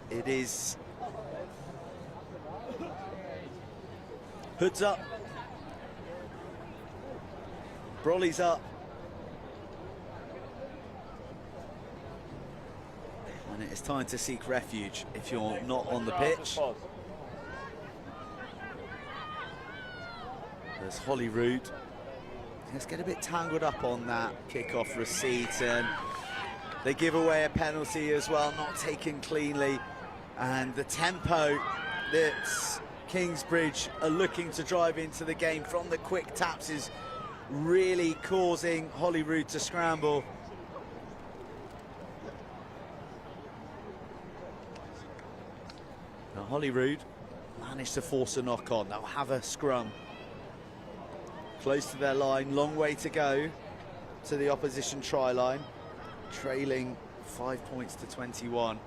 H: It is hoods up, brollies up, and it is time to seek refuge if you're not on the pitch. There's Holyrood. Let's get a bit tangled up on that kick-off receipt, and they give away a penalty as well, not taken cleanly. And the tempo that Kingsbridge are looking to drive into the game from the quick taps is really causing Holyrood to scramble. Now Holyrood managed to force a knock on. They'll have a scrum. Close to their line, long way to go to the opposition try line. Trailing 5 points to 21.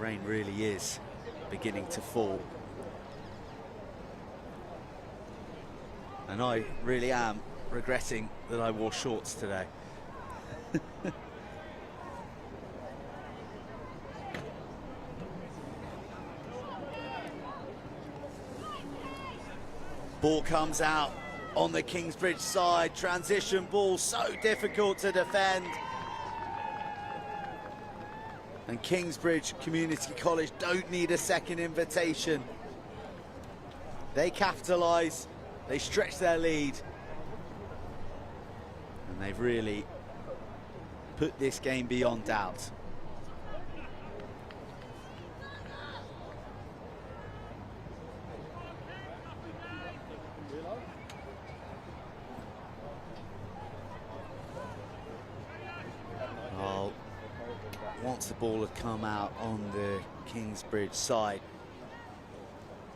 H: rain really is beginning to fall. And I really am regretting that I wore shorts today. Ball comes out on the Kingsbridge side. Transition ball, so difficult to defend. And Kingsbridge Community College don't need a second invitation. They capitalise, they stretch their lead. And they've really put this game beyond doubt. Oh, once the ball had come out on the Kingsbridge side,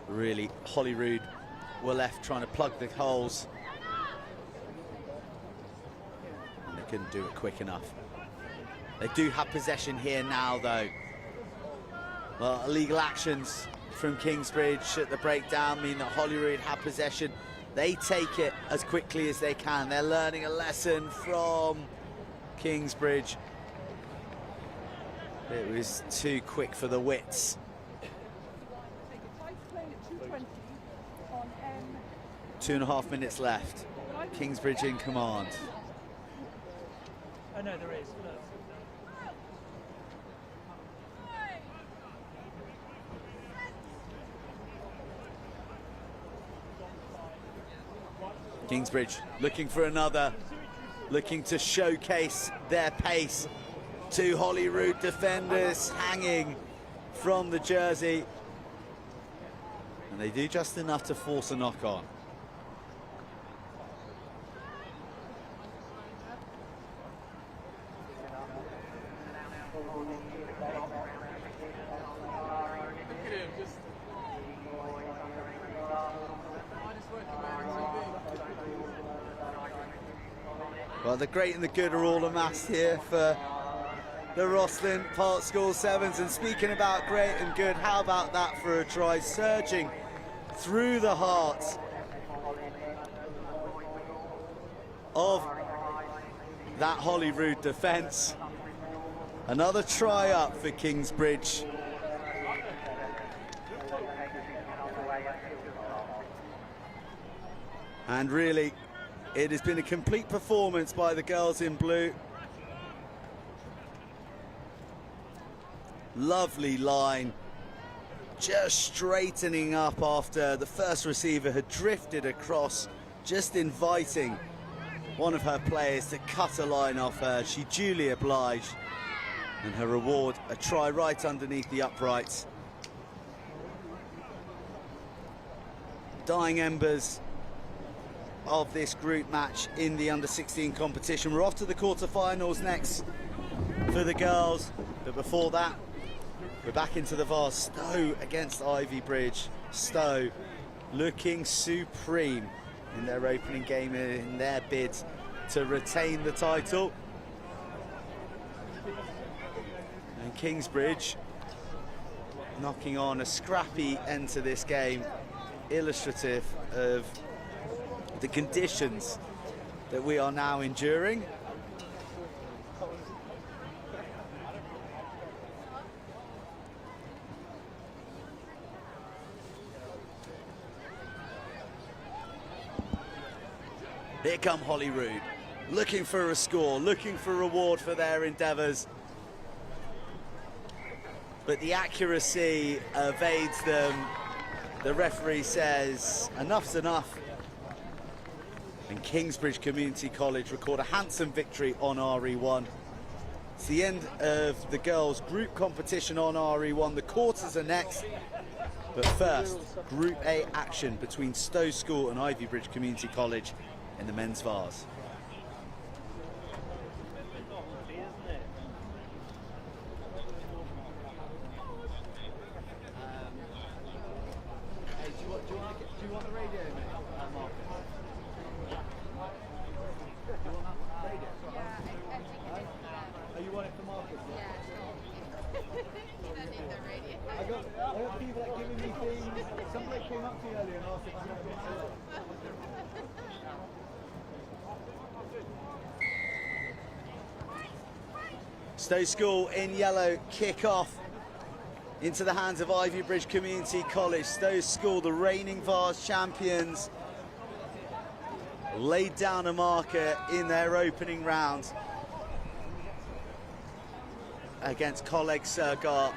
H: really Holyrood were left trying to plug the holes. And they couldn't do it quick enough. They do have possession here now, though. Well, illegal actions from Kingsbridge at the breakdown mean that Holyrood have possession. They take it as quickly as they can. They're learning a lesson from Kingsbridge. It was too quick for the wits. 2.5 minutes left. Kingsbridge in command.
A: Oh no, there is.
H: Kingsbridge looking for another, looking to showcase their pace. Two Holyrood defenders hanging from the jersey. And they do just enough to force a knock on. Well, the great and the good are all amassed here for the Rosslyn Park School Sevens. And speaking about great and good, how about that for a try, surging through the heart of that Holyrood defence. Another try up for Kingsbridge. And really, it has been a complete performance by the girls in blue. Lovely line, just straightening up after the first receiver had drifted across, just inviting one of her players to cut a line off her. She duly obliged, and her reward, a try right underneath the uprights. Dying embers of this group match in the under-16 competition. We're off to the quarter-finals next for the girls, but before that, we're back into the Vase. Stowe against Ivybridge. Stowe looking supreme in their opening game in their bid to retain the title. And Kingsbridge knocking on a scrappy end to this game, illustrative of the conditions that we are now enduring. Here come Holyrood, looking for a score, looking for a reward for their endeavours. But the accuracy evades them. The referee says enough's enough. And Kingsbridge Community College record a handsome victory on RE1. It's the end of the girls' group competition on RE1. The quarters are next. But first, Group A action between Stowe School and Ivybridge Community College in the men's Vase.
D: Do you want the radio, mate? Marcus? Do you want that radio? Oh, you want it for Marcus? Yeah. I got people that giving me things. Somebody came up to me earlier and asked if I had a
H: Stowe School in yellow, kick off into the hands of Ivybridge Community College. Stowe School, the reigning Vase champions, laid down a marker in their opening round against Coleg Sergar.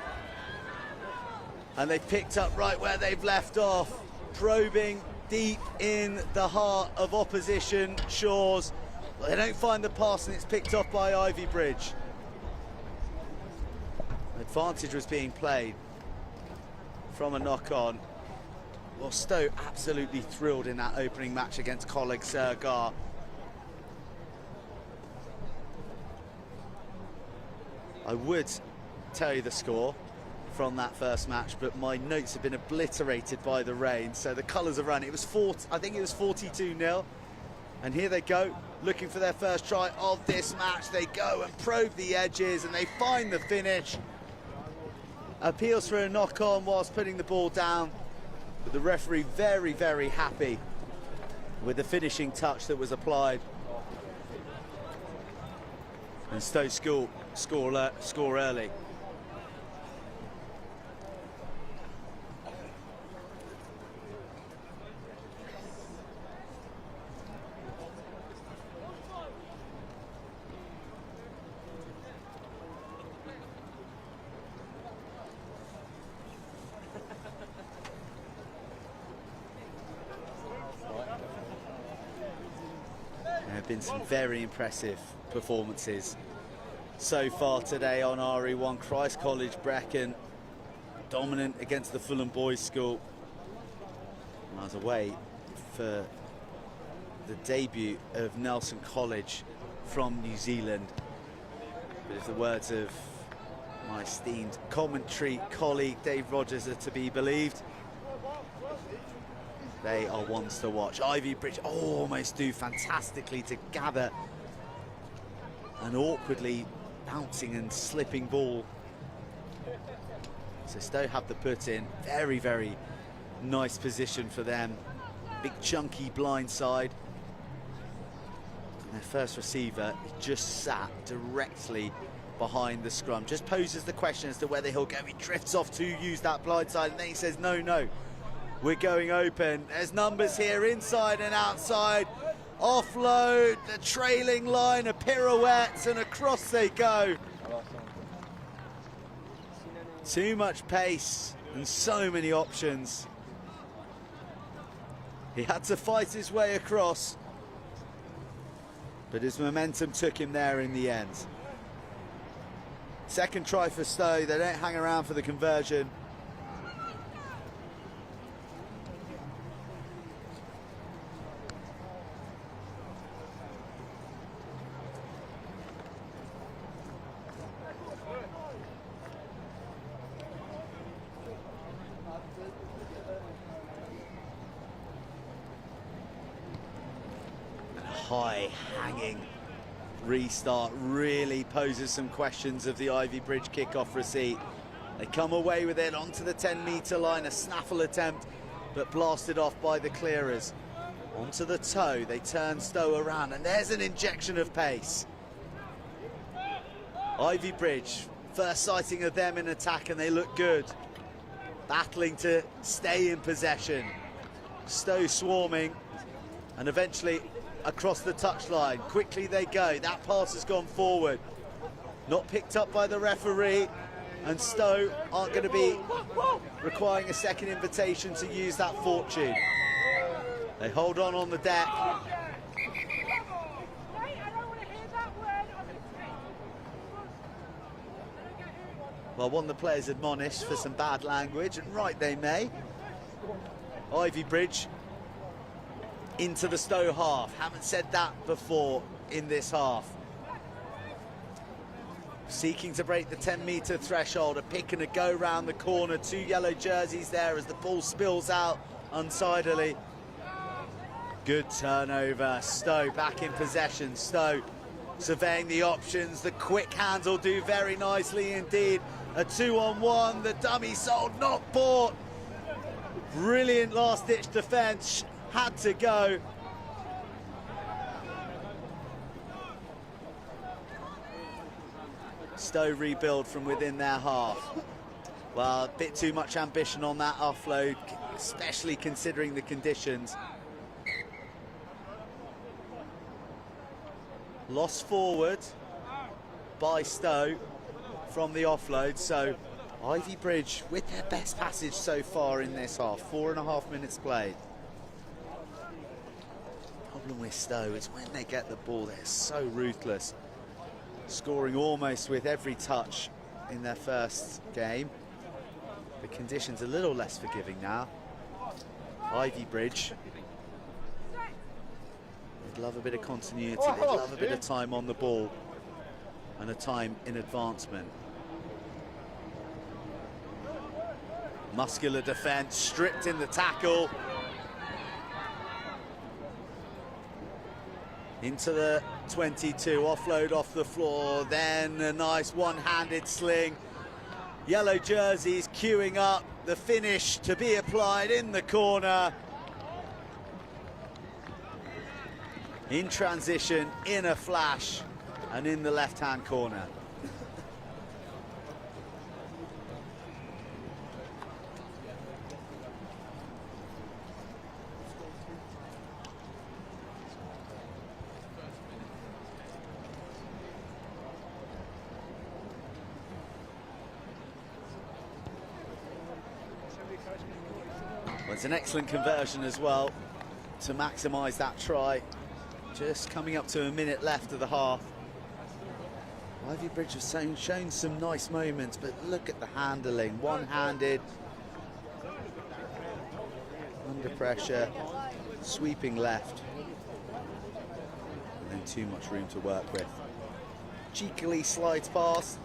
H: And they've picked up right where they've left off, probing deep in the heart of opposition shores. But they don't find the pass, and it's picked off by Ivybridge. Advantage was being played from a knock-on. Well, Stowe absolutely thrilled in that opening match against Coleg Sergar. I would tell you the score from that first match, but my notes have been obliterated by the rain, so the colours have run. It was I think it was 42-0, and here they go, looking for their first try of this match. They go and probe the edges, and they find the finish. Appeals for a knock-on whilst putting the ball down, but the referee very, very happy with the finishing touch that was applied. And Stowe School score early. There have been some very impressive performances so far today on RE1. Christ College Brecon dominant against the Fulham Boys School. And I was away for the debut of Nelson College from New Zealand, but if the words of my esteemed commentary colleague Dave Rogers are to be believed, they are ones to watch. Ivybridge almost do fantastically to gather an awkwardly bouncing and slipping ball. So Stowe have the put in. Very, very nice position for them. Big chunky blind side. And their first receiver just sat directly behind the scrum. Just poses the question as to whether he'll go. He drifts off to use that blind side, and then he says, no, no, we're going open. There's numbers here inside and outside. Offload, the trailing line, a pirouette, and across they go. Too much pace and so many options. He had to fight his way across, but his momentum took him there in the end. Second try for Stowe. They don't hang around for the conversion. High hanging restart really poses some questions of the Ivybridge kickoff receipt. They come away with it onto the 10-metre line, a snaffle attempt, but blasted off by the clearers. Onto the toe, they turn Stowe around, and there's an injection of pace. Ivybridge, first sighting of them in attack, and they look good. Battling to stay in possession. Stowe swarming, and eventually across the touchline. Quickly they go. That pass has gone forward. Not picked up by the referee, and Stowe aren't going to be requiring a second invitation to use that fortune. They hold on the deck. Well, one of the players admonished for some bad language, and right they may. Ivybridge into the Stowe half. Haven't said that before in this half. Seeking to break the 10-metre threshold. A pick and a go round the corner. Two yellow jerseys there as the ball spills out untidily. Good turnover. Stowe back in possession. Stowe surveying the options. The quick hands will do very nicely indeed. A 2-on-1, the dummy sold, not bought. Brilliant last-ditch defence, had to go. Stowe rebuild from within their half. Well, a bit too much ambition on that offload, especially considering the conditions. Lost forward by Stowe from the offload, so Ivybridge with their best passage so far in this half, 4.5 minutes played. Problem with Stowe is when they get the ball, they're so ruthless, scoring almost with every touch in their first game. The conditions a little less forgiving now. Ivybridge, they'd love a bit of continuity, they'd love a bit of time on the ball and a time in advancement. Muscular defence, stripped in the tackle. Into the 22, offload off the floor, then a nice one-handed sling. Yellow jerseys queuing up, the finish to be applied in the corner. In transition, in a flash, and in the left-hand corner. Well, it's an excellent conversion as well to maximise that try. Just coming up to a minute left of the half. Ivybridge have shown some nice moments, but look at the handling. One-handed, under pressure, sweeping left. And then too much room to work with. Cheekily slides past,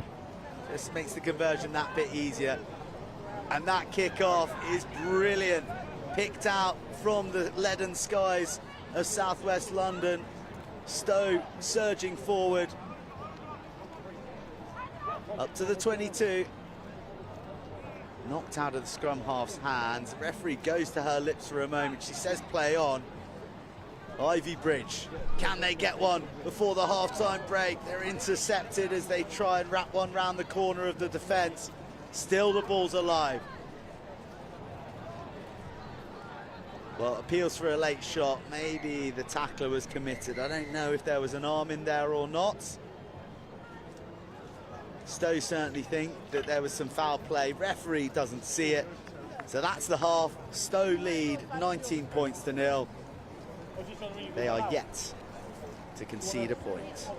H: just makes the conversion that bit easier. And that kick-off is brilliant. Picked out from the leaden skies of southwest London. Stowe surging forward. Up to the 22. Knocked out of the scrum half's hands. The referee goes to her lips for a moment. She says play on. Ivybridge, can they get one before the half-time break? They're intercepted as they try and wrap one round the corner of the defence. Still the ball's alive. Well, appeals for a late shot. Maybe the tackler was committed. I don't know if there was an arm in there or not. Stowe certainly think that there was some foul play. Referee doesn't see it. So that's the half. Stowe lead 19 points to 0. They are yet to concede a point.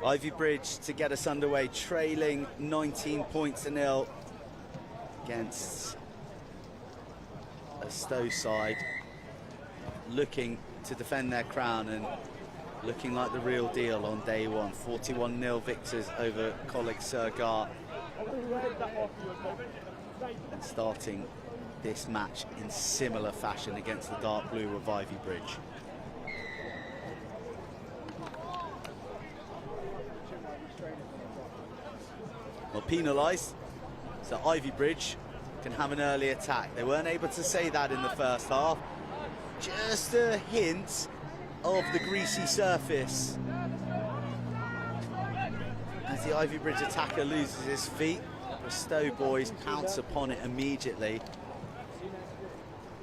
H: Ivybridge to get us underway, trailing 19 points to 0 against a Stowe side looking to defend their crown and looking like the real deal on day one. 41-0 victors over Coleg Sir Gar And starting this match in similar fashion against the dark blue of Ivybridge. Well, penalised, so Ivybridge can have an early attack. They weren't able to say that in the first half. Just a hint of the greasy surface as the Ivybridge attacker loses his feet. The Stowe boys pounce upon it immediately.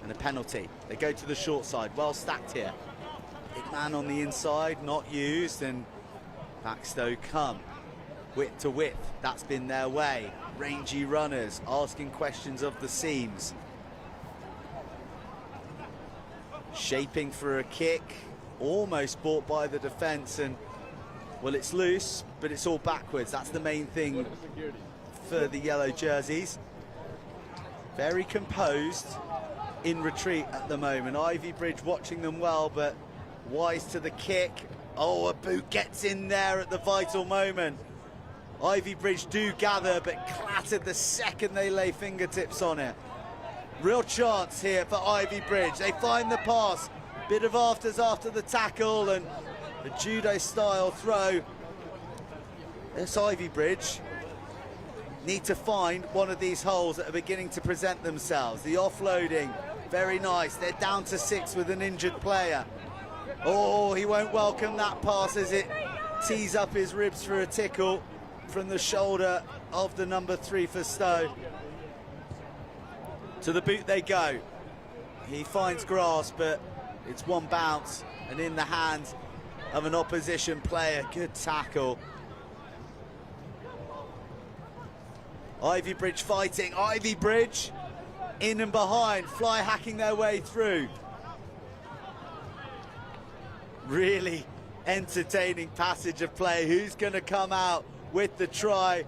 H: And a penalty. They go to the short side, well stacked here. Big man on the inside, not used, and back Stowe come. Width to width, that's been their way. Rangy runners asking questions of the seams. Shaping for a kick, almost bought by the defence, and well, it's loose, but it's all backwards. That's the main thing for the yellow jerseys. Very composed in retreat at the moment. Ivybridge watching them well, but wise to the kick. Oh, a boot gets in there at the vital moment. Ivybridge do gather, but clattered the second they lay fingertips on it. Real chance here for Ivybridge. They find the pass. Bit of afters after the tackle, and the judo-style throw. This Ivybridge need to find one of these holes that are beginning to present themselves. The offloading, very nice. They're down to 6 with an injured player. Oh, he won't welcome that pass as it tees up his ribs for a tickle from the shoulder of the number 3 for Stowe. To the boot they go. He finds grass, but it's one bounce and in the hands of an opposition player. Good tackle. Ivybridge fighting. Ivybridge in and behind, fly hacking their way through. Really entertaining passage of play. Who's going to come out with the try?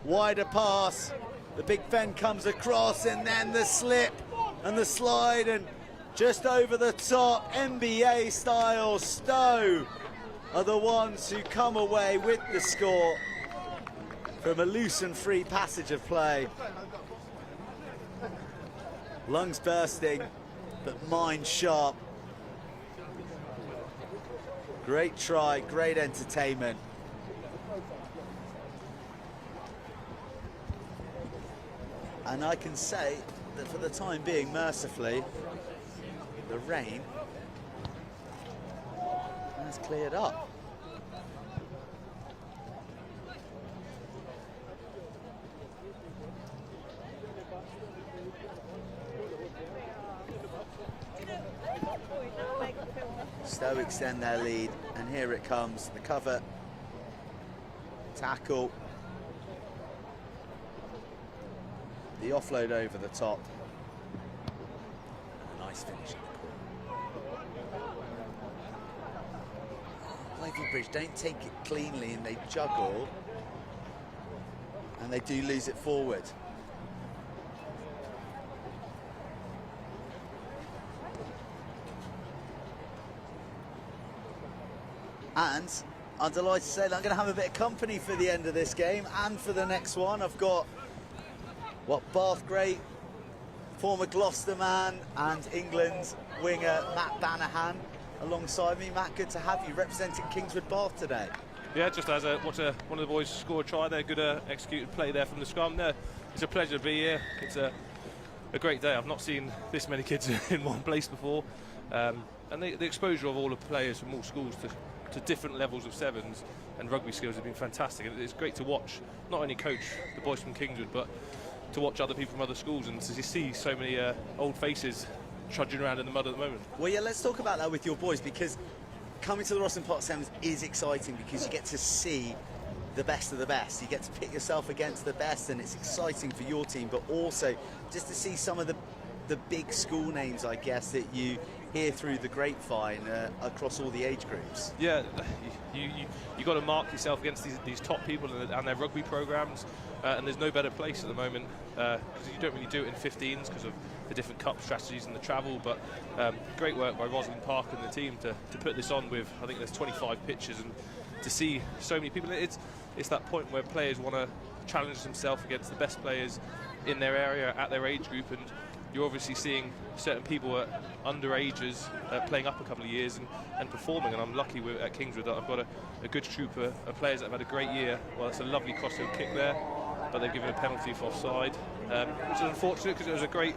H: Wider pass. The big fen comes across, and then the slip and the slide, and just over the top, NBA style. Stowe are the ones who come away with the score from a loose and free passage of play. Lungs bursting, but mind sharp. Great try, great entertainment. And I can say that for the time being, mercifully, the rain has cleared up. Stowe extend their lead, and here it comes, the cover, tackle, the offload over the top. Nice finish in the corner. Ivybridge don't take it cleanly, and they juggle, and they do lose it forward. And I'm delighted to say that I'm going to have a bit of company for the end of this game and for the next one. I've got Bath great, former Gloucester man and England's winger Matt Banahan alongside me. Matt, good to have you representing Kingswood Bath today.
J: Yeah, just as one of the boys scored a try there, good executed play there from the scrum. It's a pleasure to be here. It's a great day. I've not seen this many kids in one place before, and the exposure of all the players from all schools to different levels of sevens and rugby skills has been fantastic. And it's great to watch, not only coach the boys from Kingswood, but to watch other people from other schools and to see so many old faces trudging around in the mud at the moment.
H: Well, yeah, let's talk about that with your boys, because coming to the Rosslyn Park Sevens is exciting because you get to see the best of the best. You get to pit yourself against the best, and it's exciting for your team, but also just to see some of the big school names, I guess, that you hear through the grapevine across all the age groups.
J: Yeah, you got to mark yourself against these top people and their rugby programs, and there's no better place at the moment because you don't really do it in 15s because of the different cup strategies and the travel. But great work by Rosslyn Park and the team to put this on with, I think there's 25 pitches, and to see so many people. It's that point where players want to challenges himself against the best players in their area at their age group, and you're obviously seeing certain people at underages playing up a couple of years and performing, and I'm lucky at Kingsbridge that I've got a good troop of players that have had a great year. Well, it's a lovely crossfield kick there, but they've given a penalty for offside, which is unfortunate because it was a great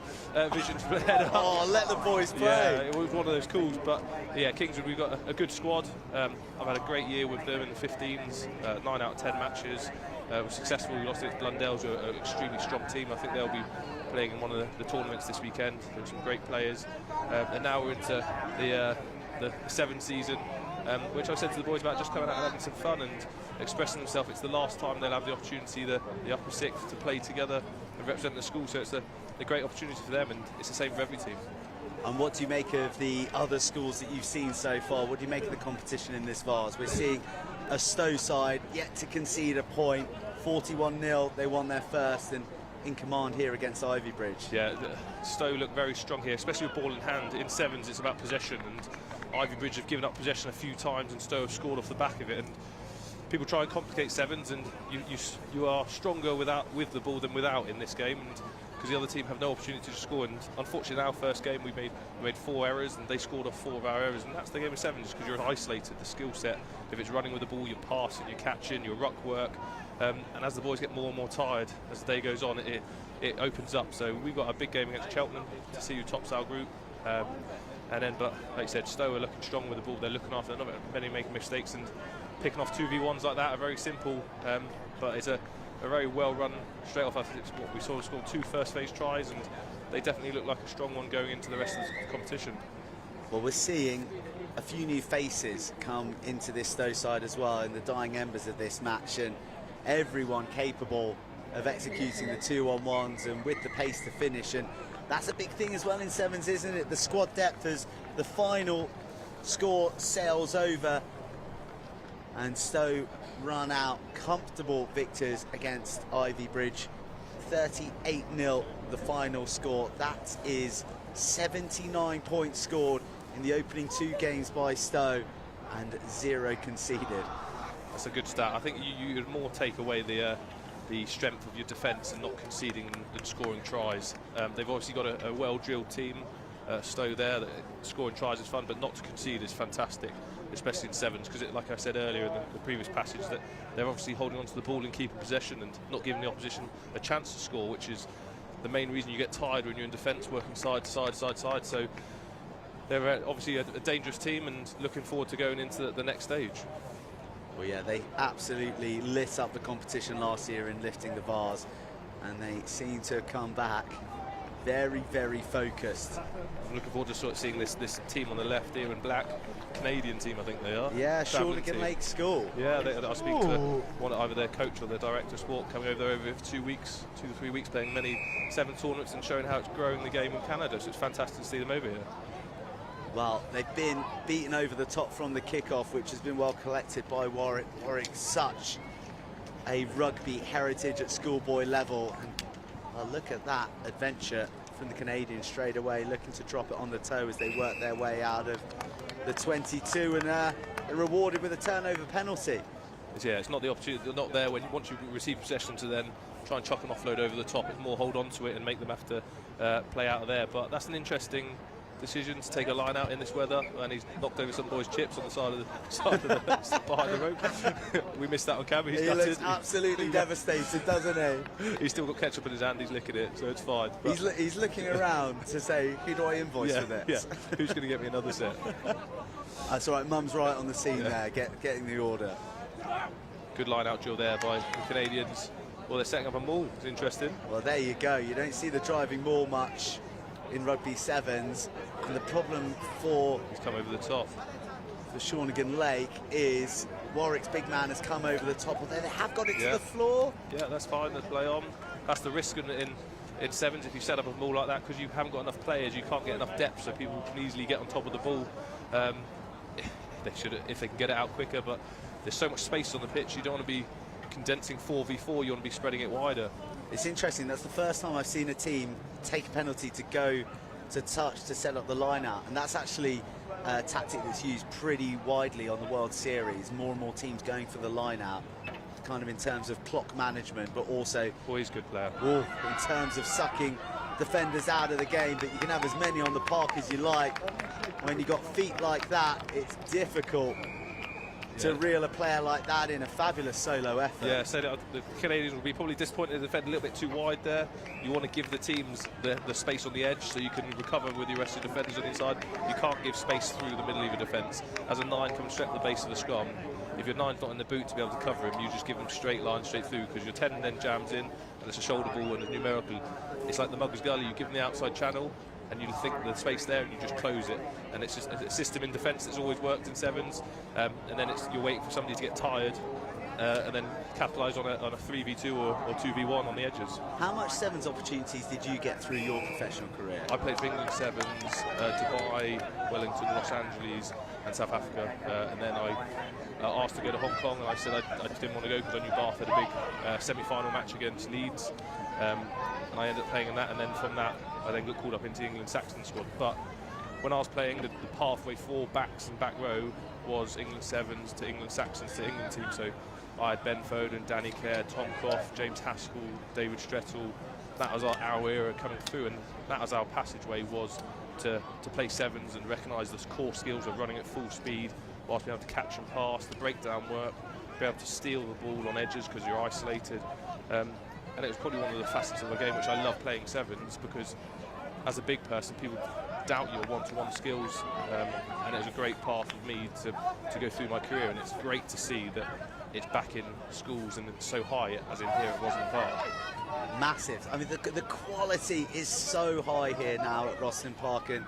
J: vision to play header.
H: Oh, let the boys play.
J: Yeah, it was one of those calls, but yeah, Kingsbridge, we've got a good squad. I've had a great year with them in the 15s, 9 out of 10 matches. We're successful. We lost it to Blundell's, an extremely strong team. I think they'll be playing in one of the tournaments this weekend. There are some great players. And now we're into the 7th season, which I said to the boys about just coming out and having some fun and expressing themselves. It's the last time they'll have the opportunity, the upper 6th, to play together and represent the school. So it's a great opportunity for them, and it's the same for every team.
H: And what do you make of the other schools that you've seen so far? What do you make of the competition in this Vase? We're seeing a Stowe side yet to concede a point. 41-0, they won their first, and in command here against Ivybridge.
J: Yeah, Stowe look very strong here, especially with ball in hand. In 7s, it's about possession, and Ivybridge have given up possession a few times, and Stowe have scored off the back of it. And people try and complicate 7s, and you are stronger with the ball than without in this game, and because the other team have no opportunity to score. And unfortunately, in our first game, we made 4 errors, and they scored off 4 of our errors, and that's the game of 7s, because you're isolated. The skill set, if it's running with the ball, you're passing, you're catching, your ruck work. And as the boys get more and more tired as the day goes on, it opens up. So we've got a big game against Cheltenham to see who tops our group. And then, but like I said, Stowe are looking strong with the ball. They're looking after. They're not many making mistakes, and picking off 2v1s like that are very simple. But it's a very well run straight off. I think it's what we saw. Scored 2 first phase tries, and they definitely look like a strong one going into the rest of the competition.
H: Well, we're seeing a few new faces come into this Stowe side as well in the dying embers of this match, and everyone capable of executing the 2-on-1s and with the pace to finish. And that's a big thing as well in 7s, isn't it? The squad depth as the final score sails over, and Stowe run out comfortable victors against Ivybridge. 38-0 the final score. That is 79 points scored in the opening 2 games by Stowe and 0 conceded.
J: That's a good stat. I think you'd more take away the strength of your defence and not conceding than scoring tries. They've obviously got a well-drilled team, Stowe there. That scoring tries is fun, but not to concede is fantastic, especially in 7s, because like I said earlier in the previous passage, that they're obviously holding on to the ball and keeping possession and not giving the opposition a chance to score, which is the main reason you get tired when you're in defence, working side to side, side to side. So they're obviously a dangerous team, and looking forward to going into the next stage.
H: Well, yeah, they absolutely lit up the competition last year in lifting the Vase, and they seem to have come back very, very focused.
J: I'm looking forward to sort of seeing this team on the left here in black. Canadian team, I think they are.
H: Yeah, Shawnigan Lake School.
J: Yeah, I'll speak to one, either their coach or their director of sport, coming over there over 2 weeks, 2 to 3 weeks, playing many 7 tournaments and showing how it's growing the game in Canada. So it's fantastic to see them over here.
H: Well, they've been beaten over the top from the kickoff, which has been well collected by Warwick. Warwick, such a rugby heritage at schoolboy level. And well, look at that adventure from the Canadians straight away, looking to drop it on the toe as they work their way out of the 22, and they're rewarded with a turnover penalty.
J: Yeah, it's not the opportunity, not there when once you receive possession to then try and chuck an offload over the top. It's more hold on to it and make them have to play out of there. But that's an interesting decision to take a line out in this weather, and he's knocked over some boys' chips on the side of the behind the rope. We missed that on camera.
H: He looks absolutely devastated, doesn't he?
J: He's still got ketchup in his hand. He's licking it, so it's fine.
H: He's looking around to say, who do I invoice for this?
J: Yeah. Who's going to get me another set?
H: That's all right. Mum's right on the scene there, getting the order.
J: Good line out drill there by the Canadians. Well, they're setting up a maul. It's interesting.
H: Well, there you go. You don't see the driving maul much in rugby 7s, and the problem
J: he's come over the top
H: for Shawnigan Lake is Warwick's big man has come over the top. Although they have got it to the floor.
J: Yeah, that's fine. Let's play on. That's the risk in 7s if you set up a maul like that, because you haven't got enough players, you can't get enough depth, so people can easily get on top of the ball. They should, if they can get it out quicker, but there's so much space on the pitch. You don't want to be condensing 4v4. You want to be spreading it wider.
H: It's interesting, that's the first time I've seen a team take a penalty to go to touch to set up the line out, and that's actually a tactic that's used pretty widely on the World Series. More and more teams going for the line out. kind of in terms of clock management, but also
J: he's a good player.
H: In terms of sucking defenders out of the game. But you can have as many on the park as you like. When you've got feet like that, it's difficult to reel a player like that in. A fabulous solo effort.
J: Yeah, so the Canadians will be probably disappointed to defend a little bit too wide there. You want to give the teams the space on the edge so you can recover with your rest of the defenders on the inside. You can't give space through the middle of your defence. As a 9 comes straight at the base of the scrum, if your 9's not in the boot to be able to cover him, you just give him straight line straight through, because your 10 then jams in and it's a shoulder ball and a numerical. It's like the Mugger's Gully. You give them the outside channel and you think the space there and you just close it, and it's just a system in defence that's always worked in 7s, and then you're waiting for somebody to get tired and then capitalise on a 3v2 or 2v1 on the edges.
H: How much 7s opportunities did you get through your professional career?
J: I played for England 7s, Dubai, Wellington, Los Angeles and South Africa, and then I asked to go to Hong Kong, and I said I just didn't want to go because I knew Bath had a big semi-final match against Leeds, and I ended up playing in that, and then from that I then got called up into the England Saxon squad. But when I was playing, the pathway for backs and back row was England 7s to England Saxons to England team. So I had Benfro and Danny Kerr, Tom Croft, James Haskell, David Strettle. That was our era coming through, and that was our passageway, was to play 7s and recognise those core skills of running at full speed whilst being able to catch and pass, the breakdown work, be able to steal the ball on edges because you're isolated. And it was probably one of the facets of the game which I love playing 7s, because as a big person people doubt your one-to-one skills, and it was a great path for me to go through my career, and it's great to see that it's back in schools and it's so high as in here it was in the park.
H: Massive. I mean, the quality is so high here now at Rosslyn Park, and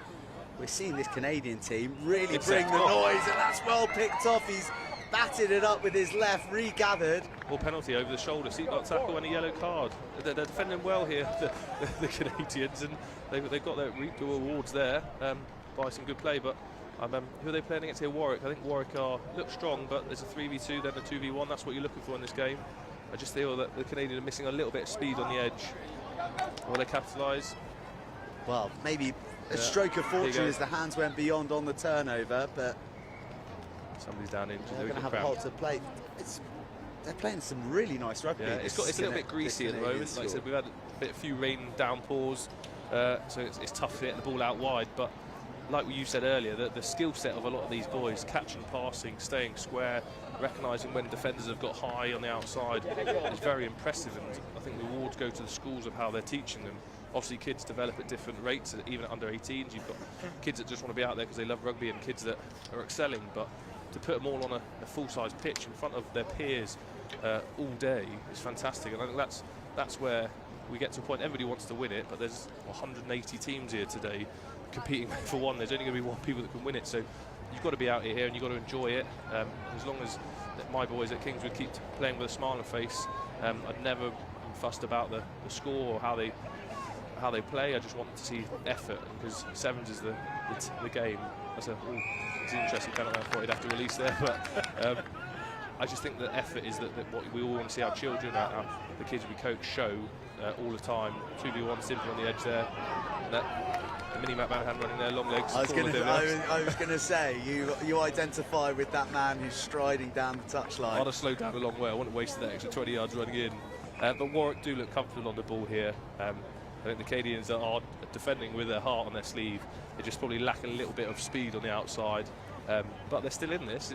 H: we're seeing this Canadian team really bring the noise, and that's well picked off. He's batted it up with his left, regathered.
J: Well, penalty over the shoulder, seatbelt tackle and a yellow card. They're defending well here, the Canadians, and they've got their awards there by some good play. But who are they playing against here? Warwick. I think Warwick look strong, but there's a 3v2, then a 2v1. That's what you're looking for in this game. I just feel that the Canadians are missing a little bit of speed on the edge. Will they capitalise?
H: Well, maybe a stroke of fortune as the hands went beyond on the turnover, but
J: somebody's down injured.
H: They're going to have a halt to play. They're playing some really nice rugby.
J: Yeah, it's a little bit greasy at the moment. Like I said, we've had a few rain downpours, so it's tough to get the ball out wide. But like you said earlier, the skill set of a lot of these boys, catching, passing, staying square, recognising when defenders have got high on the outside, is very impressive. And I think the awards go to the schools of how they're teaching them. Obviously, kids develop at different rates, even at under 18s. You've got kids that just want to be out there because they love rugby, and kids that are excelling. But to put them all on a full-size pitch in front of their peers all day is fantastic. And I think that's where we get to a point. Everybody wants to win it, but there's 180 teams here today competing for one. There's only going to be one people that can win it. So you've got to be out here and you've got to enjoy it. As long as my boys at Kingsbridge keep playing with a smile on their face, I'd never been fussed about the score or how they play. I just want to see effort, because 7s is the game. It's an interesting penalty. I thought he'd have to release there, but I just think that effort is that what we all want to see our children, the kids we coach, show all the time. 2v1 simple on the edge there. The mini-map man hand running there, long legs.
H: I was going to say, you identify with that man who's striding down the touchline.
J: I'd have slowed down a long way. I wouldn't have wasted that extra 20 yards running in. But Warwick do look comfortable on the ball here. I think the Canadians are defending with their heart on their sleeve. They just probably lack a little bit of speed on the outside. But they're still in this.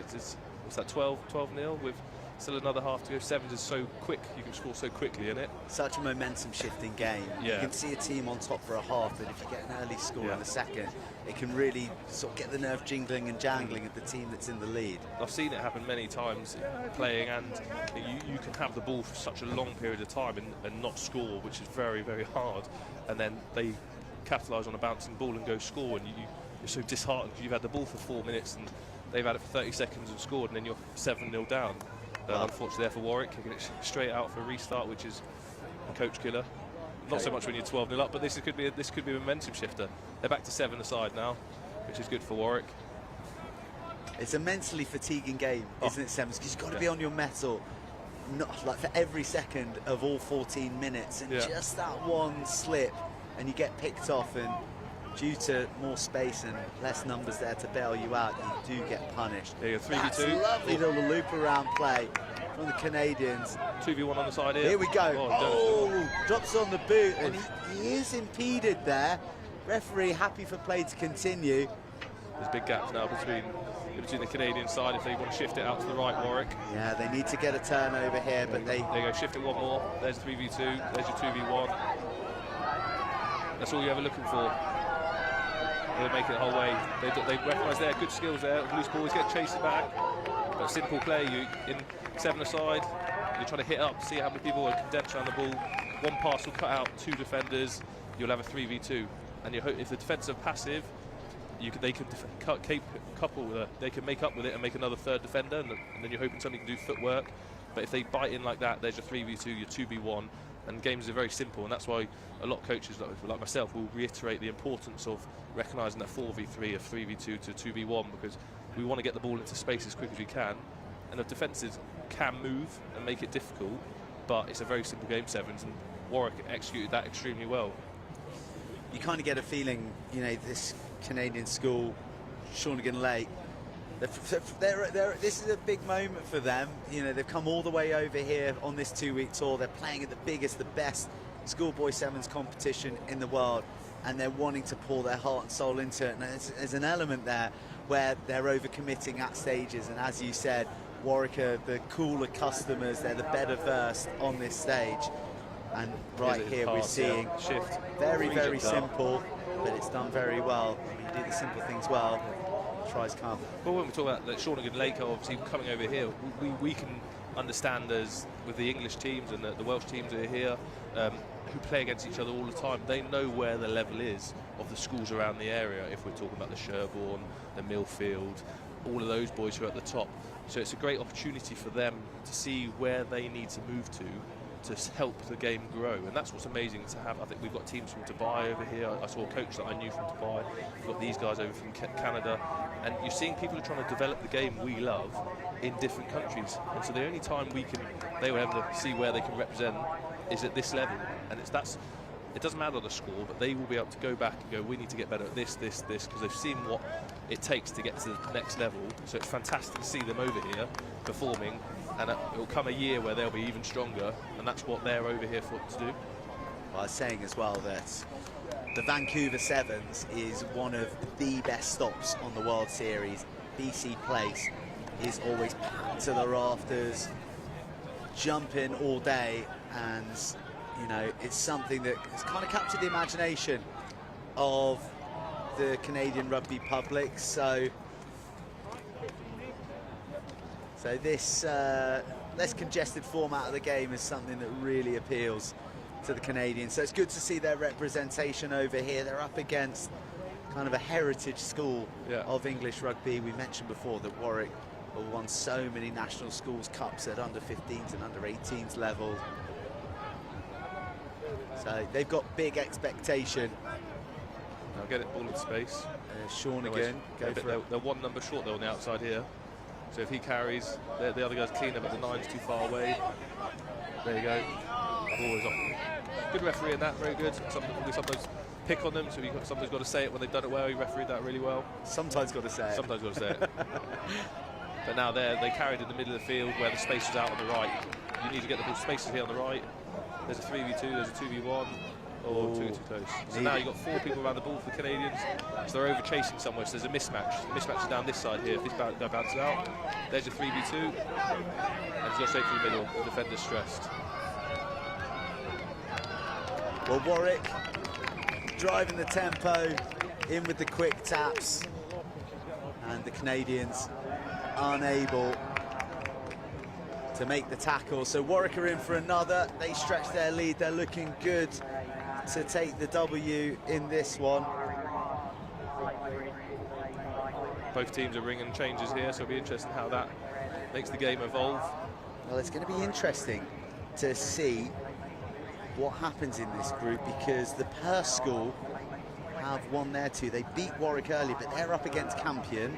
J: What's that, 12-0 with still another half to go. 7s is so quick. You can score so quickly in it.
H: Such a momentum-shifting game.
J: Yeah.
H: You can see a team on top for a half, but if you get an early score in the second, it can really sort of get the nerve jingling and jangling of the team that's in the lead.
J: I've seen it happen many times playing, and you can have the ball for such a long period of time and not score, which is very, very hard. And then they capitalise on a bouncing ball and go score, and you're so disheartened because you've had the ball for 4 minutes and they've had it for 30 seconds and scored, and then you're 7-0 down. Unfortunately there for Warwick, kicking it straight out for a restart, which is a coach killer. Not so much when you're 12-0 up, but this could be a momentum shifter. They're back to 7 aside now, which is good for Warwick.
H: It's a mentally fatiguing game, isn't it, Sems? Because you've got to be on your mettle, not like for every second of all 14 minutes, and just that one slip, and you get picked off, and due to more space and less numbers there to bail you out, you do get punished.
J: There you go, 3v2.
H: That's a lovely little loop around play from the Canadians.
J: 2v1 on the side here.
H: Here we go. Oh, drops on the boot, and he is impeded there. Referee happy for play to continue.
J: There's big gaps now between the Canadian side if they want to shift it out to the right, Warwick.
H: Yeah, they need to get a turnover here, but they...
J: There you go, shift it one more. There's 3v2, there's your 2v1. That's all you're ever looking for. They'll make it the whole way. They recognise their good skills there. Loose balls get chased back. But simple play, you in 7-a-side, you're trying to hit up, see how many people are condensed around the ball. One pass will cut out 2 defenders, you'll have a 3v2. And you hope if the defenders are passive, they can make up with it and make another 3rd defender, and then you're hoping somebody can do footwork. But if they bite in like that, there's your 3v2, your 2v1, and games are very simple, and that's why a lot of coaches like myself will reiterate the importance of recognising that 4v3 or 3v2 to 2v1, because we want to get the ball into space as quick as we can, and the defences can move and make it difficult, but it's a very simple game, Sevens, and Warwick executed that extremely well.
H: You kind of get a feeling, you know, this Canadian school, Shawnigan Lake, this is a big moment for them. You know, they've come all the way over here on this 2-week tour. They're playing at the biggest, the best schoolboy sevens competition in the world, and they're wanting to pour their heart and soul into it. And there's an element there where they're overcommitting at stages, and as you said, Warwick are the cooler customers, they're the better versed on this stage. And right here we're seeing
J: shift.
H: Very simple, but it's done very well. When you do the simple things well, tries come.
J: Well, when we talk about that Shawnigan Lake obviously coming over here, we can understand as with the English teams and the Welsh teams that are here, who play against each other all the time, they know where the level is of the schools around the area. If we're talking about the Sherborne, the Millfield, all of those boys who are at the top. So it's a great opportunity for them to see where they need to move to help the game grow, and that's what's amazing to have. I think we've got teams from Dubai over here. I saw a coach that I knew from Dubai. We've got these guys over from Canada, and you're seeing people who are trying to develop the game we love in different countries. And so the only time they will ever see where they can represent is at this level, and it doesn't matter the score, but they will be able to go back and go, we need to get better at this, because they've seen what it takes to get to the next level. So it's fantastic to see them over here performing, and it will come a year where they'll be even stronger, and that's what they're over here for to do.
H: Well, I was saying as well that the Vancouver Sevens is one of the best stops on the World Series. BC Place is always packed to the rafters, jumping all day, and you know, it's something that has kind of captured the imagination of the Canadian rugby public. So this less congested format of the game is something that really appeals to the Canadians. So it's good to see their representation over here. They're up against kind of a heritage school of English rugby. We mentioned before that Warwick have won so many national schools cups at under 15s and under 18s level. So they've got big expectation.
J: Now get it ball in space.
H: Shawnigan,
J: they're one number short though on the outside here. So if he carries, the other guy's clean up, but the 9's too far away. There you go. Ball is off. Good referee in that, very good. We sometimes pick on them, so somebody's got to say it when they've done it well. He refereed that really well.
H: Sometimes got to say it.
J: Sometimes got to say it. But now they carried in the middle of the field where the space is out on the right. You need to get the spaces here on the right. There's a 3v2, there's a 2v1. Oh, too close. So now you've got 4 people around the ball for the Canadians. So they're over chasing somewhere, so there's a mismatch. The mismatch is down this side here. If this guy bounces out, there's your 3v2. And he's got straight through the middle. The defender's stressed.
H: Well, Warwick driving the tempo, in with the quick taps. And the Canadians unable to make the tackle. So Warwick are in for another. They stretch their lead. They're looking good to take the W in this one.
J: Both teams are ringing changes here, so it'll be interesting how that makes the game evolve.
H: Well, it's going to be interesting to see what happens in this group, because the Perth school have won their 2. They beat Warwick early, but they're up against Campion,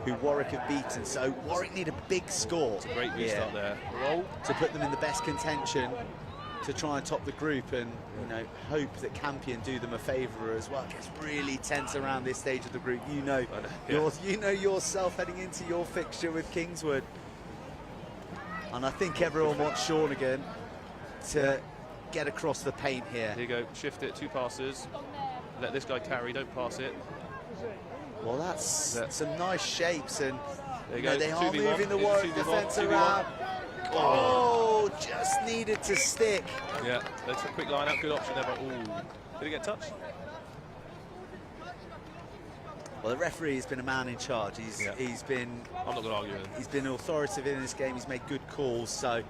H: who Warwick have beaten. So Warwick need a big score.
J: It's a great restart there.
H: Roll to put them in the best contention to try and top the group, and you know, hope that Campion do them a favour as well. It gets really tense around this stage of the group. You know yourself heading into your fixture with Kingswood. And I think everyone wants Shawnigan to get across the paint here.
J: Here you go, shift it, 2 passes. Let this guy carry, don't pass it.
H: Well, that's some nice shapes, and
J: there you go.
H: they are
J: 2v1.
H: moving the Warwick defence
J: 2v1.
H: around. Oh, just needed to stick.
J: Yeah, that's a quick line out, good option there, but did he get touched?
H: Well, the referee has been a man in charge. He's been.
J: I'm not going to argue with him.
H: He's been authoritative in this game. He's made good calls. So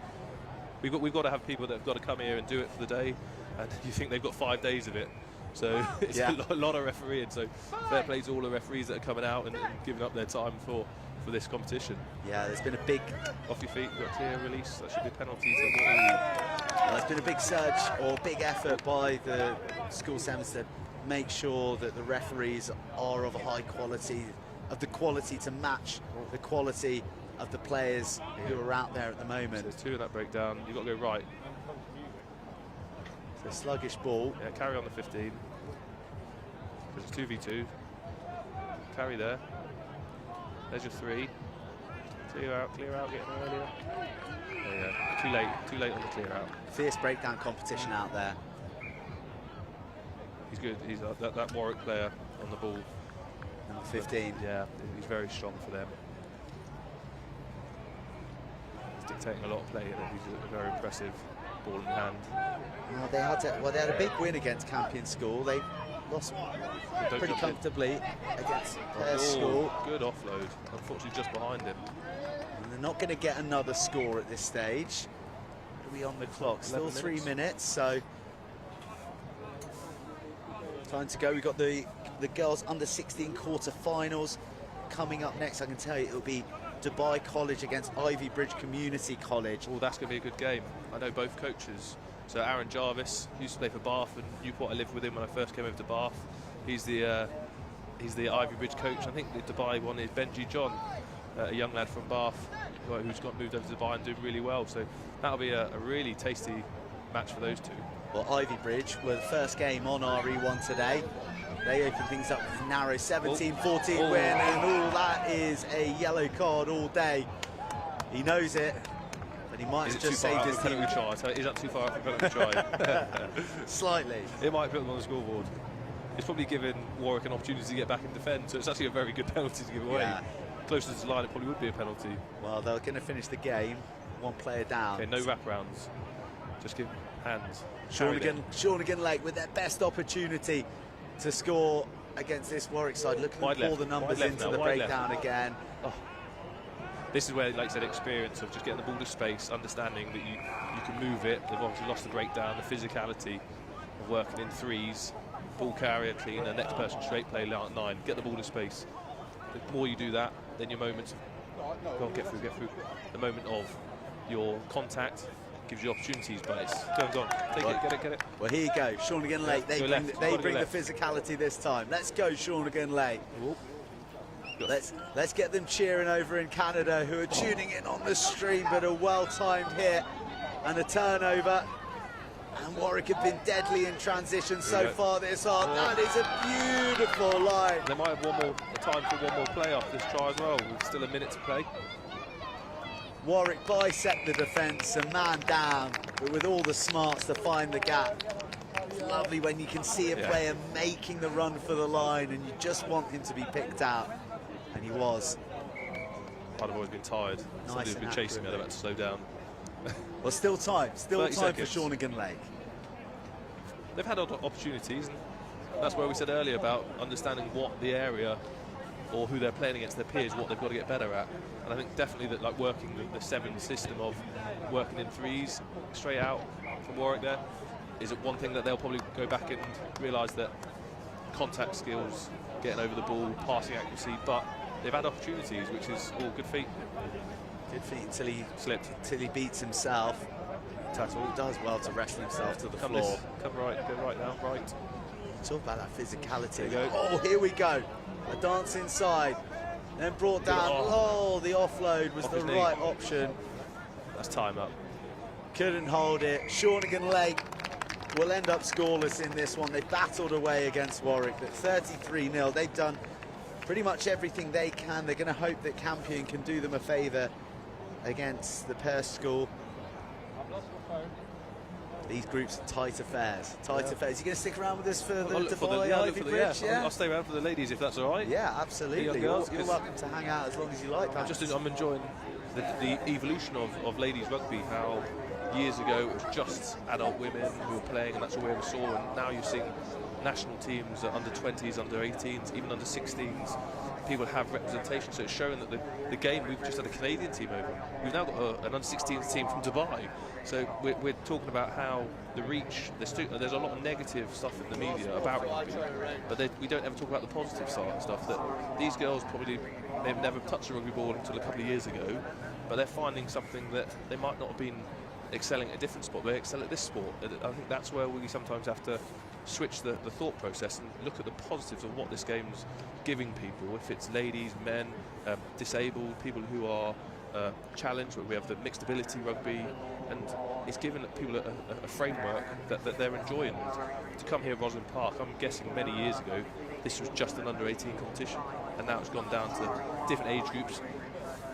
J: we've got to have people that have got to come here and do it for the day, and you think they've got 5 days of it. So it's a lot of refereeing. So fair play to all the referees that are coming out and giving up their time for this competition.
H: Yeah, there's been a big
J: off your feet, got clear release. That should be a penalty.
H: Well, there's been a big surge or big effort by the school sevens to make sure that the referees are of a high quality, of the quality to match the quality of the players who are out there at the moment.
J: So there's 2 in that breakdown. You've got to go right.
H: So sluggish ball.
J: Yeah, carry on the 15. There's a 2v2. Carry there. There's your 3. Clear out, getting earlier. There you go. Too late on the clear out.
H: Fierce breakdown competition out there.
J: He's good. He's that Warwick player on the ball.
H: Number 15.
J: Yeah, he's very strong for them. He's dictating a lot of play, and he's a very impressive ball in hand.
H: Well, they had a big win against Campion School. They lost pretty comfortably against their school.
J: Good offload. Unfortunately, just behind him.
H: And they're not going to get another score at this stage. What are we on the clock? Still 3 minutes, so time to go. We've got the girls under 16 quarter-finals coming up next. I can tell you it'll be Dubai College against Ivybridge Community College.
J: Oh, that's going to be a good game. I know both coaches. So Aaron Jarvis used to play for Bath and Newport. I lived with him when I first came over to Bath. He's the Ivybridge coach. I think the Dubai one is Benji John, a young lad from Bath who's moved over to Dubai and doing really well. So that'll be a really tasty match for those 2.
H: Well, Ivybridge were the first game on RE1 today. They opened things up with a narrow 17-14 win, and all that is a yellow card all day. He knows it, but he might have just saved his team.
J: Is that too far out for a penalty try?
H: Slightly.
J: It might put them on the scoreboard. It's probably given Warwick an opportunity to get back and defend, so it's actually a very good penalty to give away. Yeah. Closer to the line, it probably would be a penalty.
H: Well, they're going to finish the game, 1 player down.
J: Okay, no wraparounds. Just give hands.
H: Shawnigan Lake with their best opportunity to score against this Warwick side. Looking at all the numbers into the breakdown again.
J: Oh. This is where, like I said, experience of just getting the ball to space, understanding that you can move it. They've obviously lost the breakdown, the physicality of working in 3s, ball carrier, cleaner, next person straight play, 9. Get the ball to space. The more you do that, then your moments, go on, get through. The moment of your contact gives you opportunities, but it's go on. Take it, get it.
H: Well, here you go, Shawnigan Lake. They bring the physicality this time. Let's go, Shawnigan Lake. Let's get them cheering over in Canada, who are tuning in on the stream, but a well-timed hit and a turnover. And Warwick have been deadly in transition so far this half. That is a beautiful line.
J: They might have time for one more play off this try as well. With still a minute to play.
H: Warwick bisect the defence, a man down, but with all the smarts to find the gap. It's lovely when you can see a player making the run for the line and you just want him to be picked out. And he was.
J: I'd have always been tired. Somebody's been chasing me, I'd have had to slow down.
H: Well, still time for
J: seconds.
H: Shawnigan Lake.
J: They've had opportunities, and that's where we said earlier about understanding what the area or who they're playing against, their peers, what they've got to get better at. And I think definitely that, like, working the 7 system of working in 3s straight out from Warwick there is one thing that they'll probably go back and realise that contact skills, getting over the ball, passing accuracy, but they've had opportunities, which is all good feet.
H: Good feet until he slipped, until he beats himself. Tuttle does well to wrestle himself to the floor.
J: Come right, go right now, right.
H: Talk about that physicality. Oh, here we go. A dance inside, then brought down. Oh, the offload was the right option.
J: That's time up.
H: Couldn't hold it. Shawnigan Lake will end up scoreless in this one. They battled away against Warwick at 33-0. They've done pretty much everything they can. They're going to hope that Campion can do them a favour against the Perth school. These groups are tight affairs. Tight affairs. You going to stick around with us for the Dubai Ivybridge?
J: I'll stay around for the ladies if that's all right.
H: Yeah, absolutely. You're welcome to hang out as long as you like.
J: I'm enjoying the evolution of ladies rugby. How years ago it was just adult women who were playing, and that's all we ever saw. And now you're seeing national teams, under 20s, under 18s, even under 16s. People have representation, so it's showing that the game. We've just had a Canadian team over. We've now got an under 16s team from Dubai. So we're talking about how the reach. There's a lot of negative stuff in the media about rugby, but we don't ever talk about the positive side stuff. That these girls they've never touched a rugby ball until a couple of years ago, but they're finding something that they might not have been excelling at a different sport. They excel at this sport. I think that's where we sometimes have to switch the thought process and look at the positives of what this game's giving people. If it's ladies, men, disabled, people who are challenged, where we have the mixed ability rugby, and it's given people a framework that they're enjoying. And to come here at Rosslyn Park, I'm guessing many years ago, this was just an under-18 competition, and now it's gone down to different age groups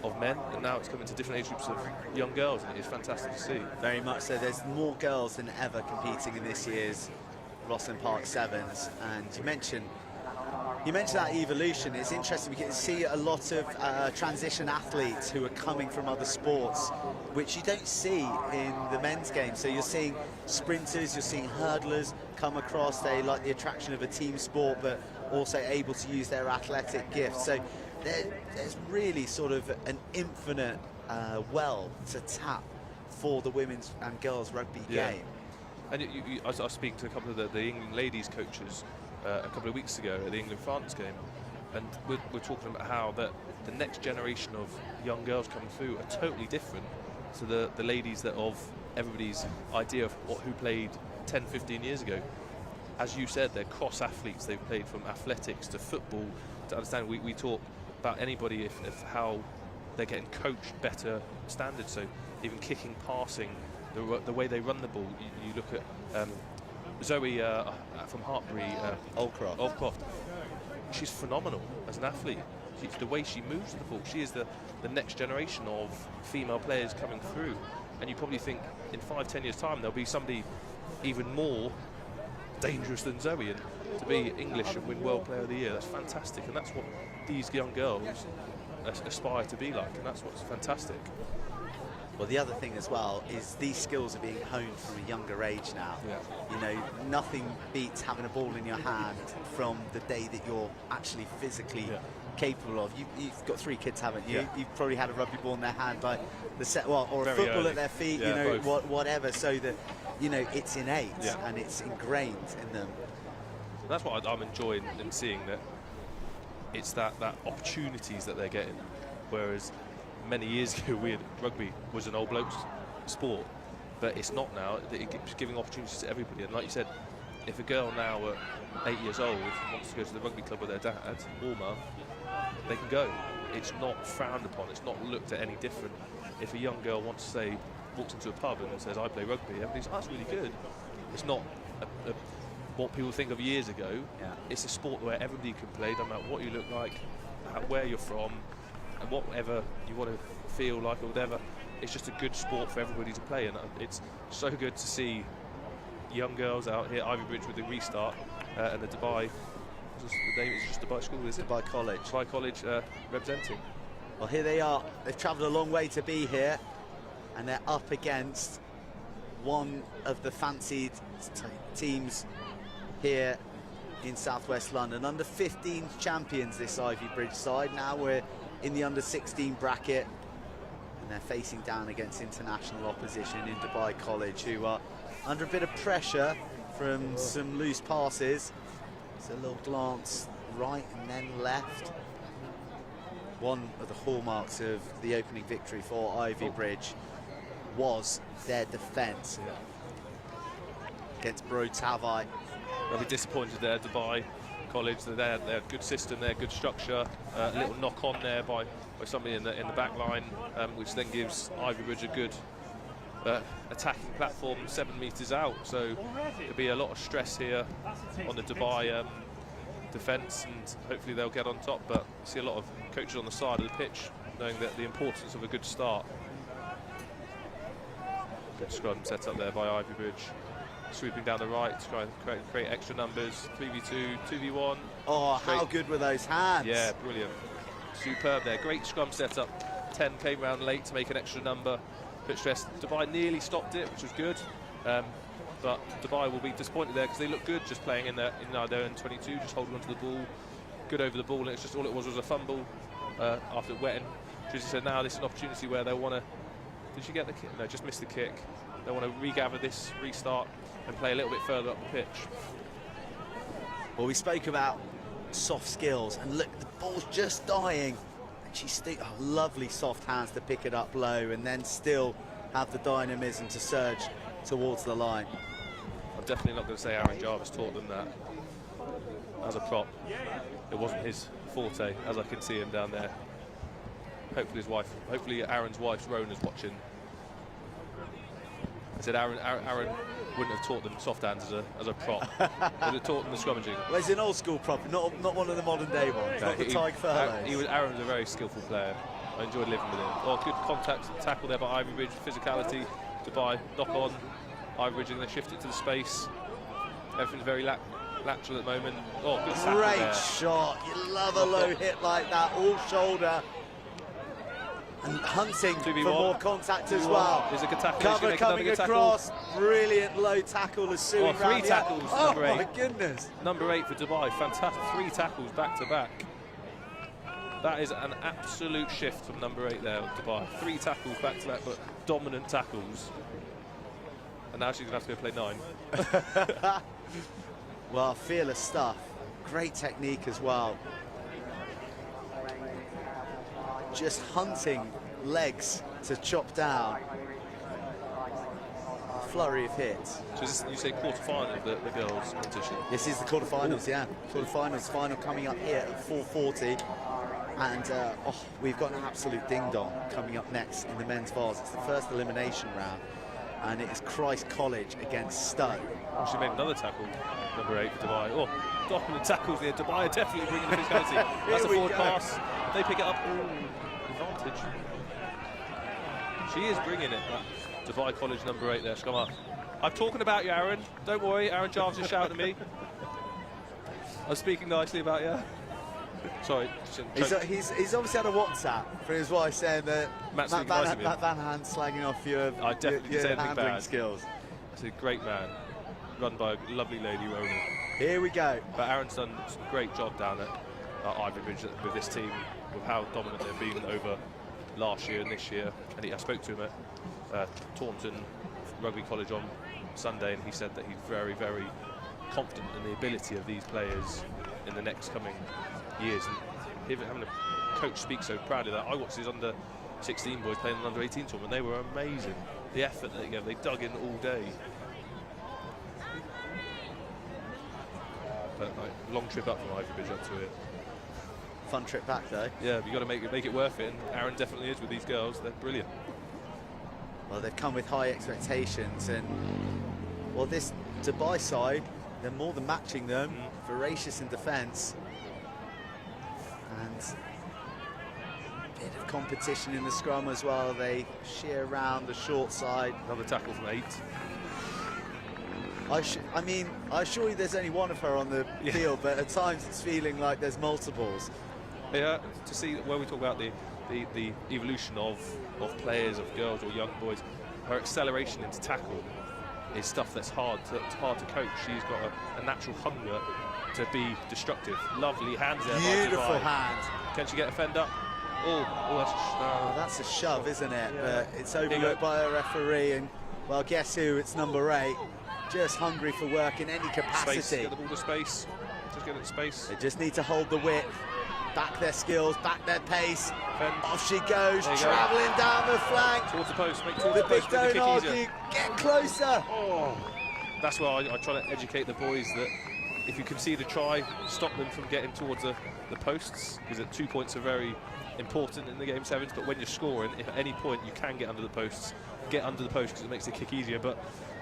J: of men, and now it's coming to different age groups of young girls, and it's fantastic to see.
H: Very much so. There's more girls than ever competing in this year's Rosslyn Park Sevens, and you mentioned that evolution. It's interesting. We can see a lot of transition athletes who are coming from other sports, which you don't see in the men's game. So you're seeing sprinters, you're seeing hurdlers come across. They like the attraction of a team sport, but also able to use their athletic gifts. So there's really sort of an infinite well to tap for the women's and girls rugby game.
J: And I was speaking to a couple of the England ladies coaches a couple of weeks ago at the England-France game, and we're talking about how the next generation of young girls coming through are totally different to the ladies that of everybody's idea of who played 10, 15 years ago. As you said, they're cross athletes. They've played from athletics to football. To understand, we talk about anybody if how they're getting coached better standards. So even kicking, passing, the way they run the ball. You look at Zoe from Hartbury, Oldcroft. She's phenomenal as an athlete. The way she moves the ball, she is the next generation of female players coming through. And you probably think in 5-10 years' time there'll be somebody even more dangerous than Zoe, and to be English and win World Player of the Year, that's fantastic. And that's what these young girls aspire to be like, and that's what's fantastic.
H: Well, the other thing as well is these skills are being honed from a younger age now. You know, nothing beats having a ball in your hand from the day that you're actually physically capable of. You've got 3 kids, haven't you? You've probably had a rugby ball in their hand by or a football at their feet, you know, whatever, so that, you know, it's innate and it's ingrained in them.
J: That's what I'm enjoying and seeing, that it's that opportunities that they're getting, whereas many years ago rugby was an old bloke's sport, but it's not now. It's giving opportunities to everybody, and like you said, if a girl now at 8 years old wants to go to the rugby club with their dad or mum, they can go. It's not frowned upon, it's not looked at any different. If a young girl wants to say, walks into a pub and says, I play rugby, everybody's, oh, that's really good. It's not what people think of years ago. It's a sport where everybody can play, no matter what you look like, where you're from, and whatever you want to feel like or whatever. It's just a good sport for everybody to play, and it's so good to see young girls out here, Ivybridge with the restart, and the Dubai, the name is just Dubai School, is it?
H: Dubai College.
J: Dubai College representing.
H: Well, here they are. They've travelled a long way to be here, and they're up against one of the fancied teams here in southwest London. Under 15 champions, this Ivybridge side. Now we're in the under 16 bracket, and they're facing down against international opposition in Dubai College, who are under a bit of pressure from some loose passes. It's a little glance right and then left. One of the hallmarks of the opening victory for Ivybridge was their defence against Bro Tavai.
J: They'll be disappointed there, Dubai College. They're a good system, they're good structure. A little knock on there by somebody in the back line, which then gives Ivybridge a good attacking platform 7 metres out. So there'll be a lot of stress here on the Dubai defence, and hopefully they'll get on top. But I see a lot of coaches on the side of the pitch knowing that the importance of a good start Good scrum set up there by Ivybridge. Swooping down the right to try and create extra numbers. 3v2, 2v1.
H: Oh,
J: Straight.
H: how good were those hands?
J: Yeah, brilliant. Superb there. Great scrum set up. 10 came round late to make an extra number. Bit stressed. Dubai nearly stopped it, which was good. But Dubai will be disappointed there because they look good just playing in their own 22, just holding onto the ball. Good over the ball, and it's just all it was a fumble after wetting. She said now this is an opportunity where they want to. Did she get the kick? No, just missed the kick. They want to regather this, restart, and play a little bit further up the pitch.
H: Well, we spoke about soft skills, and look, the ball's just dying. And she's lovely soft hands to pick it up low, and then still have the dynamism to surge towards the line.
J: I'm definitely not going to say Aaron Jarvis taught them that as a prop. It wasn't his forte, as I can see him down there. Hopefully Aaron's wife Rona's watching. I said Aaron wouldn't have taught them soft hands as a prop. Would have taught them the scrummaging.
H: Well, he's an old school prop, not one of the modern day ones. Not the Tyke Furlows.
J: Aaron was a very skillful player. I enjoyed living with him. Oh, good contact tackle there by Ivybridge. Physicality. Dubai knock on. Ivybridge going to shift it to the space. Everything's very lateral at the moment. Oh, good tackle there.
H: Great shot. You love a low hit like that, all shoulder. And hunting for more contact as well.
J: There's a good tackle.
H: Cover coming across. Brilliant low tackle as soon as
J: 3 tackles.
H: Oh my goodness.
J: Number 8 for Dubai. Fantastic. 3 tackles back to back. That is an absolute shift from number 8 there, Dubai. 3 tackles back to back, but dominant tackles. And now she's going to have to go play 9.
H: Well, fearless stuff. Great technique as well. Just hunting legs to chop down. Flurry of hits.
J: So is this, you say, quarter-final of the girls' competition?
H: This is the quarter-finals, yeah. Quarter-finals, final coming up here at 4:40. And we've got an absolute ding-dong coming up next in the men's Vase. It's the first elimination round. And it is Christ College against Stowe.
J: Oh, she made another tackle, number 8 for Dubai. Oh, dominant tackles here. Dubai are definitely bringing the physicality. That's a forward pass. They pick it up. Ooh, advantage. She is bringing it. That Dubai College number 8 there. Come on. I'm talking about you, Aaron. Don't worry. Aaron Jarvis is shouting at me. I'm speaking nicely about you. Sorry.
H: He's obviously had a WhatsApp for his wife saying that Matt Van Hand slagging off your handling skills.
J: He's a great man, run by a lovely lady, Rona.
H: Here we go.
J: But Aaron's done a great job down at Ivybridge with this team, with how dominant they've been over last year and this year. And I spoke to him at Taunton Rugby College on Sunday, and he said that he's very, very confident in the ability of these players in the next coming years. And having a coach speak so proudly that I watched his under 16 boys playing an under 18 tournament. They were amazing. The effort that they dug in all day. But long trip up from Ivybridge up to it.
H: Fun trip back though.
J: Yeah, you've got to make it worth it, and Aaron definitely is with these girls. They're brilliant.
H: Well, they've come with high expectations, and well, this Dubai side, they're more than matching them. Voracious in defence, and a bit of competition in the scrum as well. They shear around the short side.
J: Another tackle from 8.
H: I mean, I assure you there's only one of her on the field, but at times it's feeling like there's multiples.
J: Yeah, to see where we talk about the evolution of players, of girls or young boys, her acceleration into tackle is stuff that's hard to coach. She's got a natural hunger to be destructive. Lovely hands there.
H: Beautiful hand.
J: Can she get a fend up?
H: That's a shove, isn't it? But it's overlooked by a referee, and well, guess who? It's number 8. Just hungry for work in any capacity.
J: Space, get the ball to space. Just get it to space.
H: They just need to hold the width, back their skills, back their pace. Off she goes, travelling down the flank.
J: Towards the post, make towards the post.
H: Don't argue, get closer.
J: Oh. That's why I try to educate the boys that if you concede a try, stop them from getting towards the posts, because 2 points are very important in the game 7s, but when you're scoring, if at any point you can get under the posts, get under the post because it makes the kick easier. But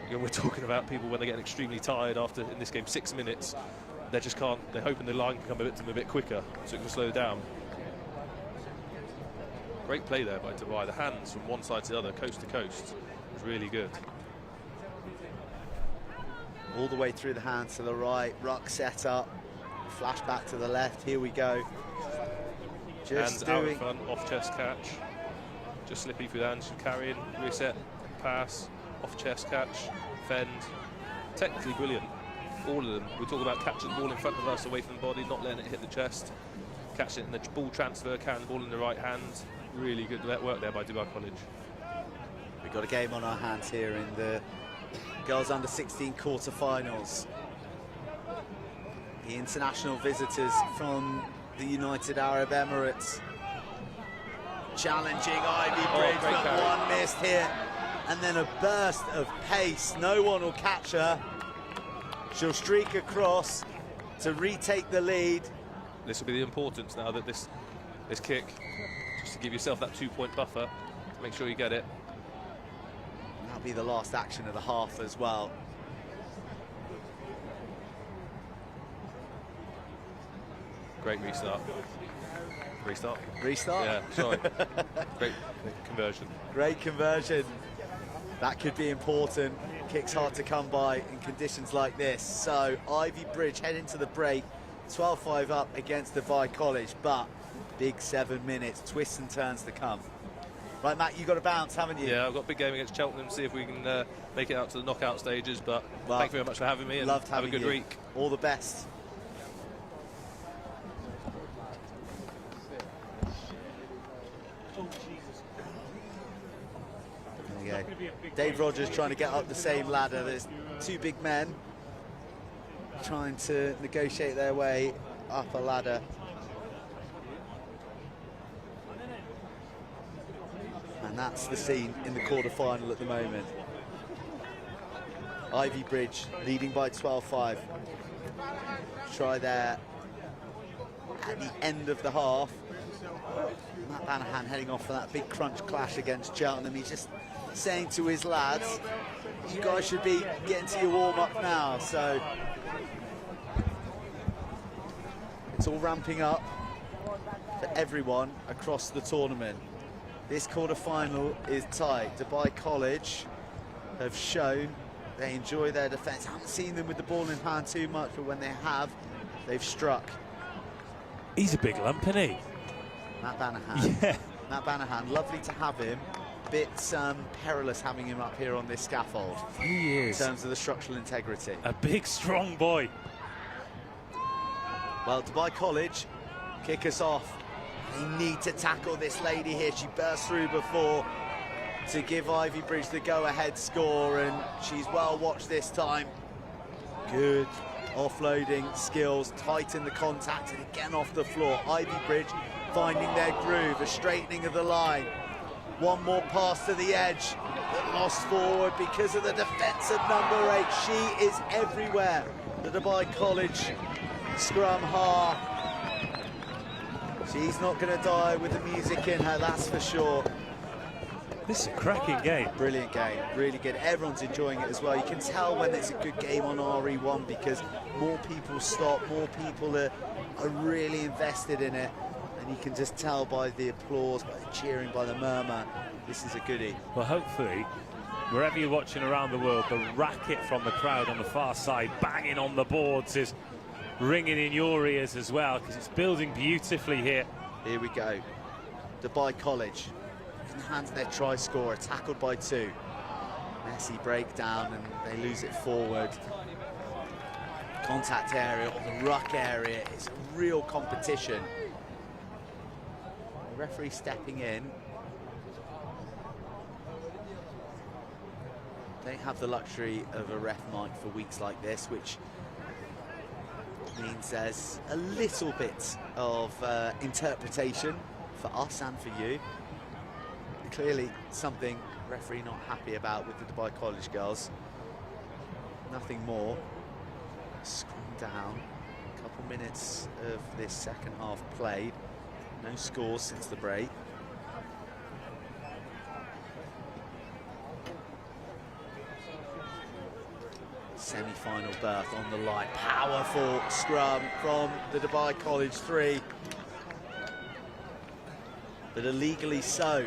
J: we're talking about people when they get extremely tired after, in this game, 6 minutes. They just can't. They're hoping the line can come a bit quicker, so it can slow down. Great play there by Dubai. The hands from one side to the other, coast to coast. was really good.
H: All the way through the hands to the right, ruck set up, flash back to the left, here we go. Just
J: Hands out in front, off chest catch. Just slippy through the hands, carrying, reset, pass, off chest catch, fend. Technically brilliant, all of them. We talk about catching the ball in front of us, away from the body, not letting it hit the chest. Catching it in the ball transfer, carrying the ball in the right hand. Really good work there by Dubai College.
H: We've got a game on our hands here in the girls under 16 quarter-finals. The international visitors from the United Arab Emirates challenging Ivybridge, but one missed here, and then a burst of pace. No one will catch her. She'll streak across to retake the lead.
J: This will be the importance now that this kick, just to give yourself that 2-point buffer, to make sure you get it.
H: That'll be the last action of the half as well.
J: Great restart. Restart?
H: Restart?
J: Yeah, sorry. Great conversion.
H: Great conversion. That could be important. Kicks hard to come by in conditions like this. So Ivybridge head into the break, 12-5 up against Dubai College, but big 7 minutes, twists and turns to come. Right, Matt, you've got to bounce, haven't you?
J: Yeah, I've got a big game against Cheltenham, see if we can make it out to the knockout stages, but
H: well,
J: thank you very much for having me, and
H: loved
J: have a good
H: you.
J: week.
H: All the best. There we go. Dave Rogers trying to get up the same ladder. There's two big men trying to negotiate their way up a ladder. And that's the scene in the quarter-final at the moment. Ivybridge leading by 12-5. Try there at the end of the half. Matt Banahan heading off for that big crunch clash against Cheltenham. He's just saying to his lads, you guys should be getting to your warm-up now. So it's all ramping up for everyone across the tournament. This quarter-final is tight. Dubai College have shown they enjoy their defence. I haven't seen them with the ball in hand too much, but when they have, they've struck.
I: He's a big lump, isn't he?
H: Matt Banahan.
I: Yeah.
H: Matt Banahan, lovely to have him. Bit perilous having him up here on this scaffold.
I: He is.
H: In terms of the structural integrity.
I: A big, strong boy.
H: Well, Dubai College kick us off. They need to tackle this lady here. She burst through before to give Ivybridge the go-ahead score, and she's well watched this time. Good offloading skills, tighten the contact, and again off the floor. Ivybridge finding their groove, a straightening of the line. One more pass to the edge that lost forward because of the defence of number 8. She is everywhere. The Dubai College scrum half. She's not going to die with the music in her, that's for sure.
I: This is a cracking game.
H: Brilliant game, really good. Everyone's enjoying it as well. You can tell when it's a good game on RE1 because more people stop, more people are really invested in it. And you can just tell by the applause, by the cheering, by the murmur, this is a goodie.
I: Well, hopefully, wherever you're watching around the world, the racket from the crowd on the far side banging on the boards is ringing in your ears as well, because it's building beautifully here.
H: Here we go. Dubai College in hand their try scorer, tackled by 2. Messy breakdown and they lose it forward. Contact area or the ruck area, it's a real competition. The referee stepping in. Don't have the luxury of a ref mic for weeks like this, which means there's a little bit of interpretation for us and for you. Clearly something referee not happy about with the Dubai College girls. Nothing more. Scrum down. A couple minutes of this second half played. No scores since the break. Semi-final berth on the line. Powerful scrum from the Dubai College 3. But illegally so.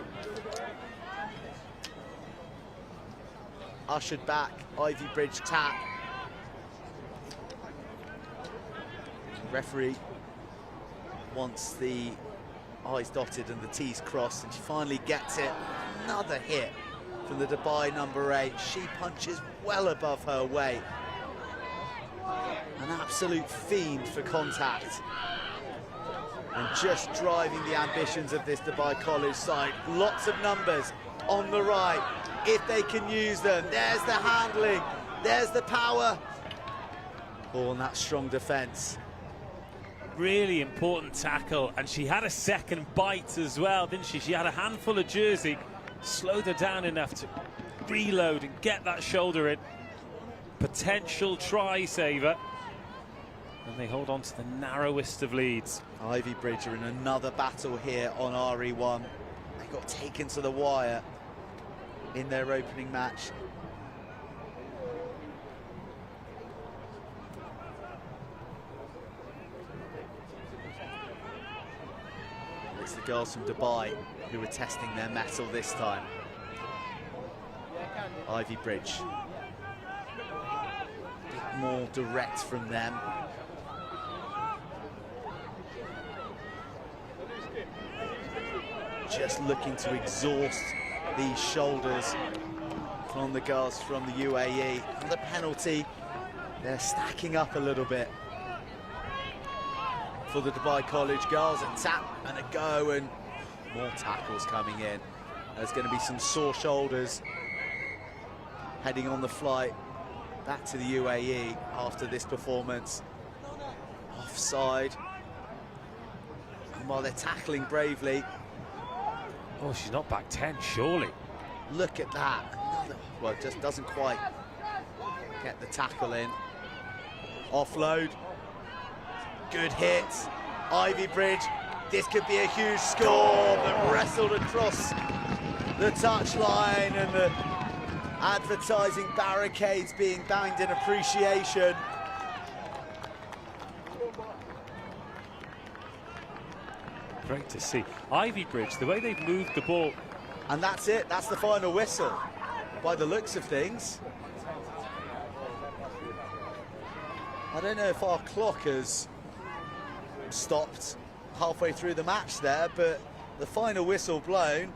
H: ushered back. Ivybridge tap. Referee wants the I's dotted and the T's crossed, and she finally gets it. Another hit from the Dubai number 8. She punches well above her weight. An absolute fiend for contact. And just driving the ambitions of this Dubai College side. Lots of numbers on the right, if they can use them. There's the handling, there's the power. Oh, and that strong defence.
I: Really important tackle, and she had a second bite as well, didn't she? She had a handful of jersey, slowed her down enough to reload and get that shoulder in. Potential try saver. And they hold on to the narrowest of leads.
H: Ivybridge are in another battle here on RE1. They got taken to the wire in their opening match. It's the girls from Dubai who are testing their mettle this time. Ivybridge. A bit more direct from them. Just looking to exhaust these shoulders from the girls from the UAE. And the penalty, they're stacking up a little bit for the Dubai College girls. A tap and a go, and more tackles coming in. There's going to be some sore shoulders heading on the flight back to the UAE after this performance. Offside. And while they're tackling bravely,
I: oh, she's not back 10, surely.
H: look at that. Well, it just doesn't quite get the tackle in. Offload. Good hit. Ivybridge. This could be a huge score, but wrestled across the touchline, and the advertising barricades being banged in appreciation.
I: Great to see. Ivybridge, the way they've moved the ball.
H: And that's it, that's the final whistle, by the looks of things. I don't know if our clock has stopped halfway through the match there, but the final whistle blown,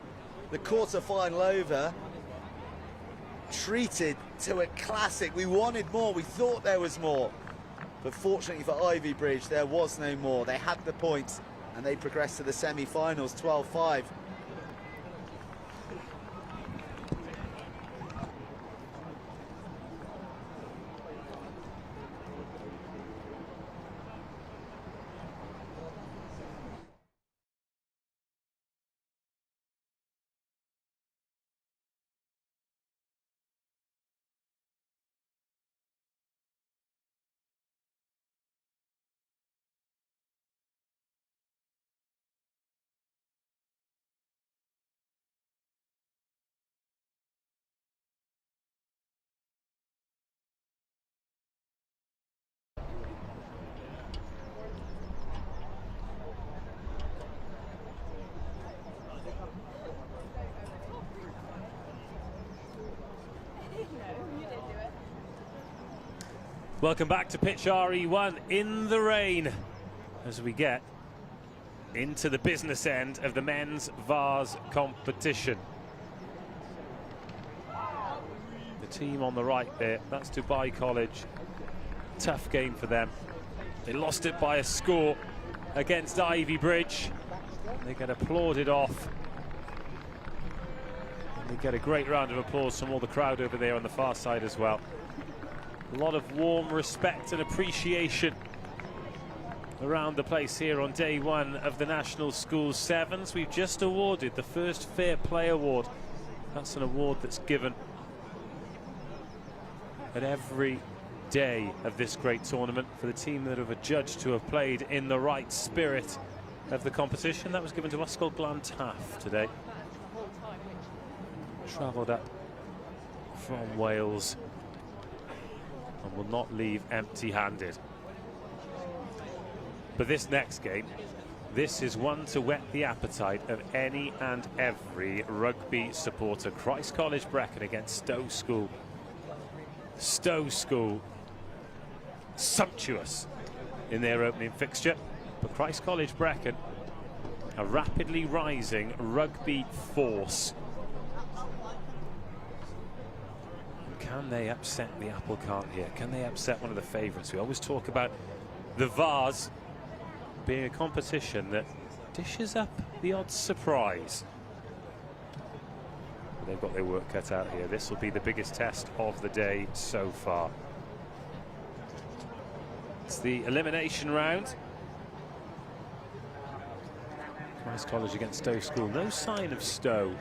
H: the quarter-final over, treated to a classic. We wanted more, we thought there was more, but fortunately for Ivybridge, there was no more. They had the points, and they progressed to the semi-finals, 12-5.
I: Welcome back to pitch RE1 in the rain as we get into the business end of the men's Vase competition. The team on the right there, that's Dubai College. Tough game for them. They lost it by a score against Ivybridge. They get applauded off. And they get a great round of applause from all the crowd over there on the far side as well. A lot of warm respect and appreciation around the place here on day one of the National Schools Sevens. We've just awarded the first Fair Play Award. That's an award that's given at every day of this great tournament for the team that have adjudged to have played in the right spirit of the competition. That was given to Ysgol Glantaf today. Travelled up from Wales and will not leave empty-handed. But this next game, this is one to whet the appetite of any and every rugby supporter. Christ College Brecon against Stowe School Stowe School sumptuous in their opening fixture, but Christ College Brecon, a rapidly rising rugby force. Can they upset the apple cart here? Can they upset one of the favourites? We always talk about the Vase being a competition that dishes up the odd surprise. But they've got their work cut out here. This will be the biggest test of the day so far. It's the elimination round. Christ College against Stowe School. No sign of Stowe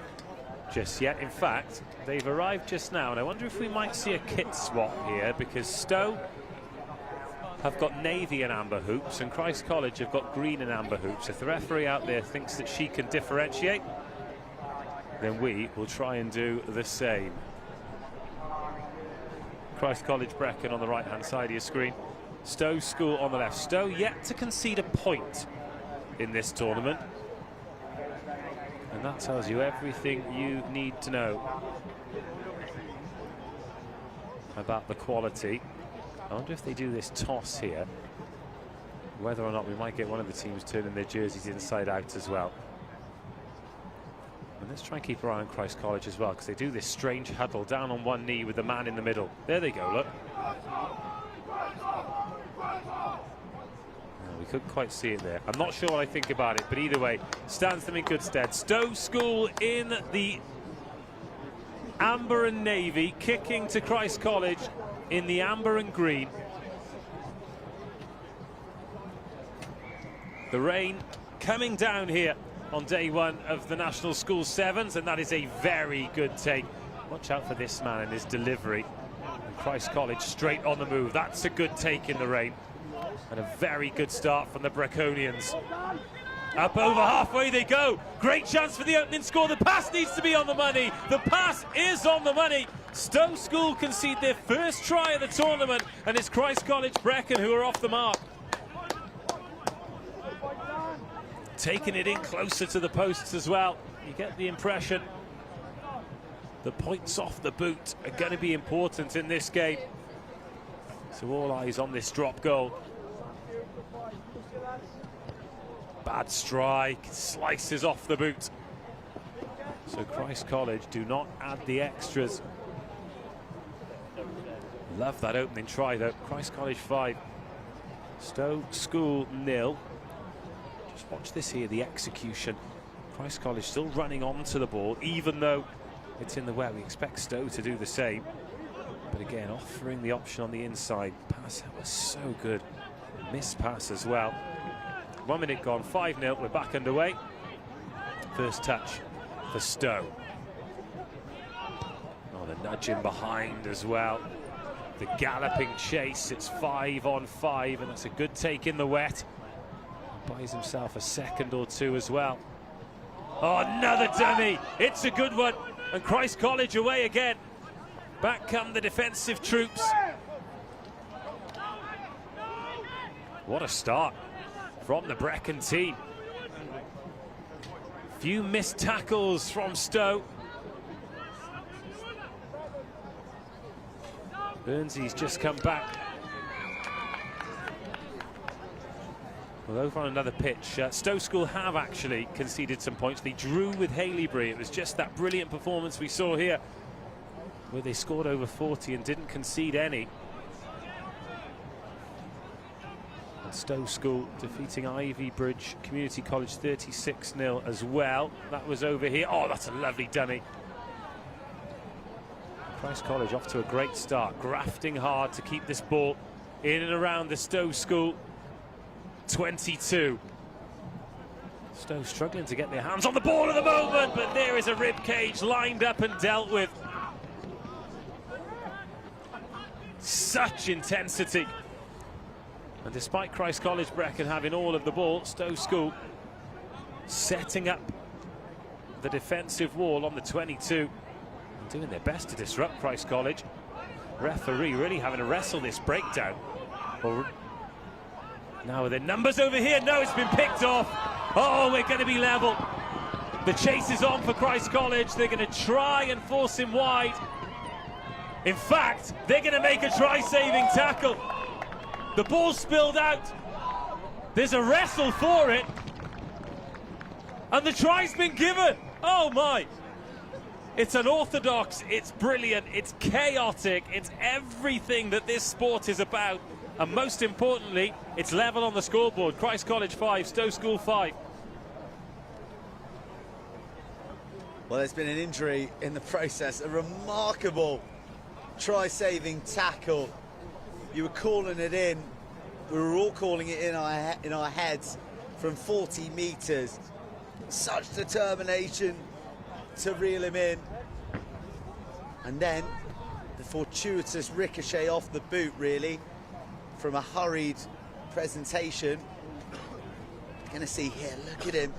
I: just yet. In fact, they've arrived just now, and I wonder if we might see a kit swap here, because Stowe have got navy and amber hoops and Christ College have got green and amber hoops. If the referee out there thinks that she can differentiate, then we will try and do the same. Christ College Brecon on the right hand side of your screen, Stowe School on the left. Stowe yet to concede a point in this tournament, and that tells you everything you need to know about the quality. I wonder if they do this toss here, whether or not we might get one of the teams turning their jerseys inside out as well. And let's try and keep our eye on Christ College as well, because they do this strange huddle down on one knee with the man in the middle. There they go, look. We couldn't quite see it there. I'm not sure what I think about it, but either way, stands them in good stead. Stowe School in the amber and navy, kicking to Christ College in the amber and green. The rain coming down here on day one of the National School Sevens, and that is a very good take. Watch out for this man and his delivery. And Christ College straight on the move. That's a good take in the rain. And a very good start from the Breconians. Up over halfway they go. Great chance for the opening score. The pass needs to be on the money. The pass is on the money. Stowe School concede their first try of the tournament, and it's Christ College Brecon who are off the mark. Taking it in closer to the posts as well. You get the impression the points off the boot are going to be important in this game. So all eyes on this drop goal. Bad strike, slices off the boot. So Christ College do not add the extras. Love that opening try though. Christ College 5, Stowe School 0. Just watch this here, the execution. Christ College still running onto the ball, even though it's in the way. We expect Stowe to do the same. But again, offering the option on the inside. Pass, that was so good. Missed pass as well. 1 minute gone, 5-0, we're back underway. First touch for Stowe. Oh, the nudging behind as well. The galloping chase, it's 5 on 5, and that's a good take in the wet. Buys himself a second or two as well. Oh, another dummy. It's a good one. And Christ College away again. Back come the defensive troops. What a start from the Brecon team. Few missed tackles from Stowe. Burnsley's just come back. Well, over on another pitch, Stowe School have actually conceded some points. They drew with Holyrood. It was just that brilliant performance we saw here, where they scored over 40 and didn't concede any. And Stowe School defeating Ivybridge Community College 36-0 as well. That was over here. Oh, that's a lovely dummy. Christ College off to a great start, grafting hard to keep this ball in and around the Stowe School 22. Stowe struggling to get their hands on the ball at the moment, but there is a rib cage lined up and dealt with. Such intensity. And despite Christ College Brecon having all of the ball, Stowe School setting up the defensive wall on the 22 and doing their best to disrupt Christ College. Referee really having to wrestle this breakdown. Now are there numbers over here? No, it's been picked off. Oh, we're going to be level. The chase is on for Christ College. They're going to try and force him wide. In fact, they're going to make a try-saving tackle. The ball spilled out. There's a wrestle for it. And the try's been given. Oh my. It's unorthodox, it's brilliant, it's chaotic, it's everything that this sport is about. And most importantly, it's level on the scoreboard. Christ College 5, Stowe School 5.
H: Well, there's been an injury in the process. A remarkable try-saving tackle. You were calling it in. We were all calling it in our heads from 40 metres. Such determination to reel him in. And then the fortuitous ricochet off the boot, really, from a hurried presentation. Gonna see here, look at him.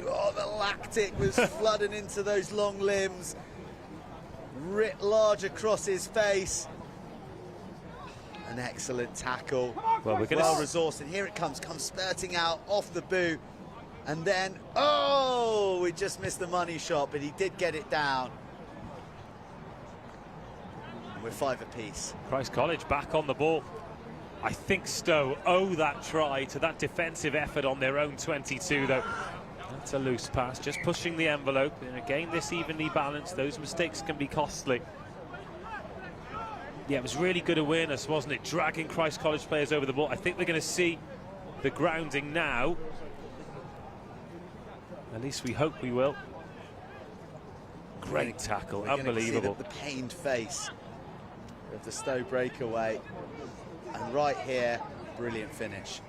H: Oh, the lactic was flooding into those long limbs. Writ large across his face. An excellent tackle. Well resourced, and here it comes spurting out off the boot. And then, oh, we just missed the money shot, but he did get it down. And we're 5 apiece.
I: Christ College back on the ball. I think Stowe owe that try to that defensive effort on their own 22, though. That's a loose pass, just pushing the envelope. And again, this evenly balanced, those mistakes can be costly. Yeah, it was really good awareness, wasn't it? Dragging Christ College players over the ball. I think we're going to see the grounding now. At least we hope we will. Great tackle, unbelievable.
H: The pained face of the Stowe breakaway. And right here, brilliant finish.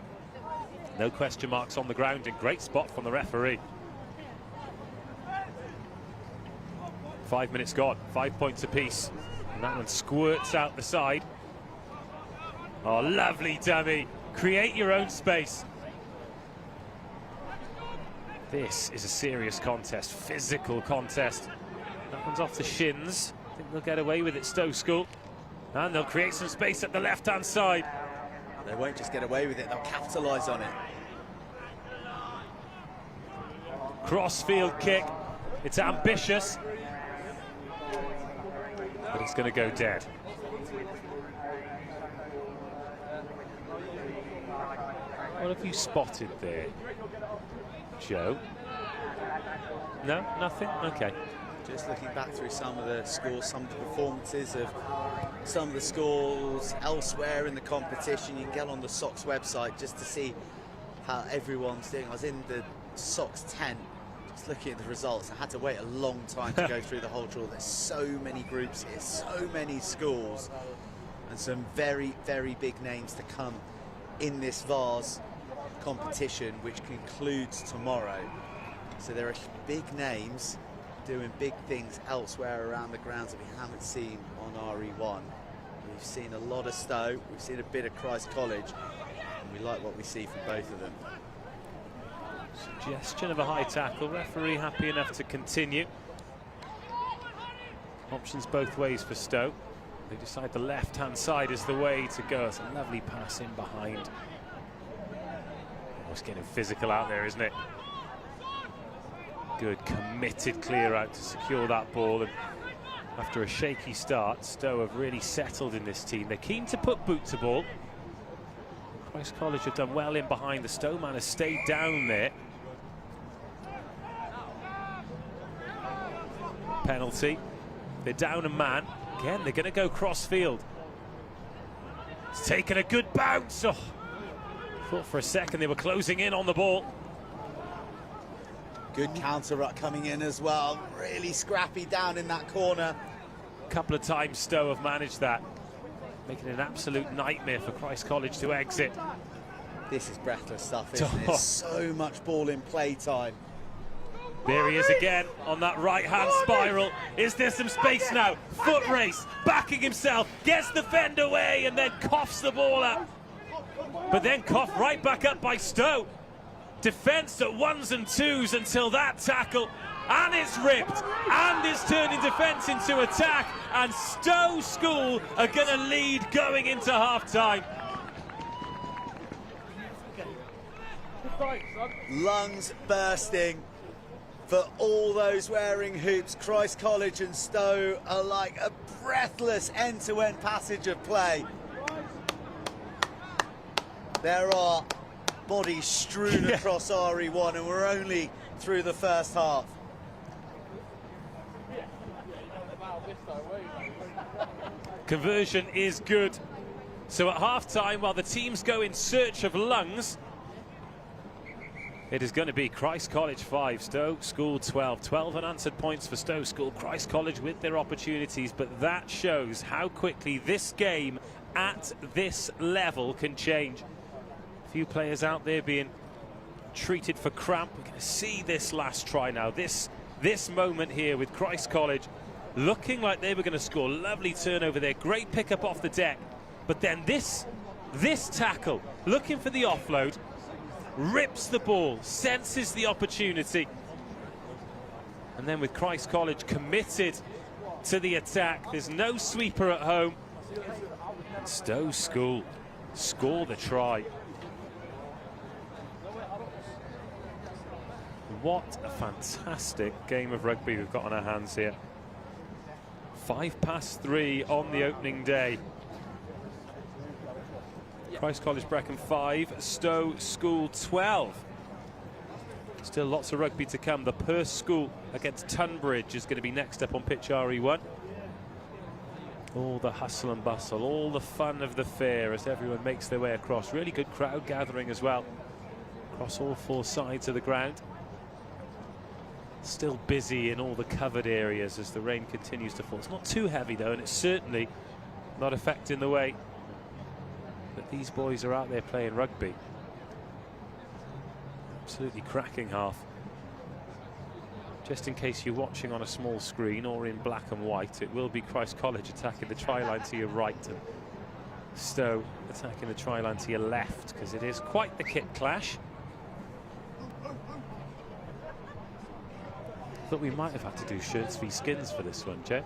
I: No question marks on the grounding. Great spot from the referee. 5 minutes gone, 5 points apiece. And that one squirts out the side. Oh, lovely dummy. Create your own space. This is a serious contest, physical contest. That one's off the shins. I think they'll get away with it, Stowe School. And they'll create some space at the left-hand side.
H: They won't just get away with it, they'll capitalise on it.
I: Crossfield kick. It's ambitious. But it's going to go dead. What have you spotted there, Joe? No, nothing? Okay.
H: Just looking back through some of the scores, some of the performances of some of the schools elsewhere in the competition. You can get on the Sox website just to see how everyone's doing. I was in the Sox tent just looking at the results. I had to wait a long time to go through the whole draw. There's so many groups here, so many schools, and some very, very big names to come in this Vase competition, which concludes tomorrow. So there are big names doing big things elsewhere around the grounds that we haven't seen on RE1. We've seen a lot of Stowe, we've seen a bit of Christ College, and we like what we see from both of them.
I: Suggestion of a high tackle. Referee happy enough to continue. Options both ways for Stowe. They decide the left-hand side is the way to go. It's a lovely pass in behind. Oh, it's getting physical out there, isn't it? Good, committed clear out to secure that ball. And after a shaky start, Stowe have really settled in this team. They're keen to put boot to ball. Christ College have done well in behind. The Stowe man has stayed down there. Penalty. They're down a man. Again, they're going to go cross-field. It's taken a good bounce. Oh, thought for a second they were closing in on the ball.
H: Good counter-ruck coming in as well. Really scrappy down in that corner.
I: A couple of times Stowe have managed that, making it an absolute nightmare for Christ College to exit.
H: This is breathless stuff, isn't it? So much ball in play time.
I: There he is again on that right-hand spiral. Is there some space now? Foot race, backing himself, gets the fend away and then coughs the ball up. But then coughed right back up by Stowe. Defence at ones and twos until that tackle. And it's ripped, and it's turning defence into attack. And Stowe School are going to lead going into half-time.
H: Lungs bursting for all those wearing hoops. Christ College and Stowe are like a breathless end-to-end passage of play. There are bodies strewn across RE1, and we're only through the first half.
I: Conversion is good. So at half-time, while the teams go in search of lungs, it is going to be Christ College 5, Stowe School 12. 12 unanswered points for Stowe School. Christ College with their opportunities, but that shows how quickly this game at this level can change. A few players out there being treated for cramp. We're going to see this last try now. This moment here with Christ College looking like they were going to score. Lovely turnover there. Great pick-up off the deck. But then this tackle, looking for the offload, rips the ball, senses the opportunity. And then with Christ College committed to the attack, there's no sweeper at home. Stowe School score the try. What a fantastic game of rugby we've got on our hands here. 3:05 on the opening day. Christ College Brecon 5, Stowe School 12. Still lots of rugby to come. The Perth School against Tunbridge is going to be next up on pitch RE1. All the hustle and bustle, all the fun of the fair as everyone makes their way across. Really good crowd gathering as well across all four sides of the ground. Still busy in all the covered areas as the rain continues to fall. It's not too heavy though, and it's certainly not affecting the way that these boys are out there playing rugby. Absolutely cracking half. Just in case you're watching on a small screen or in black and white, it will be Christ College attacking the try line to your right and Stowe attacking the try line to your left, because it is quite the kit clash. Thought we might have had to do shirts v skins for this one, Joe.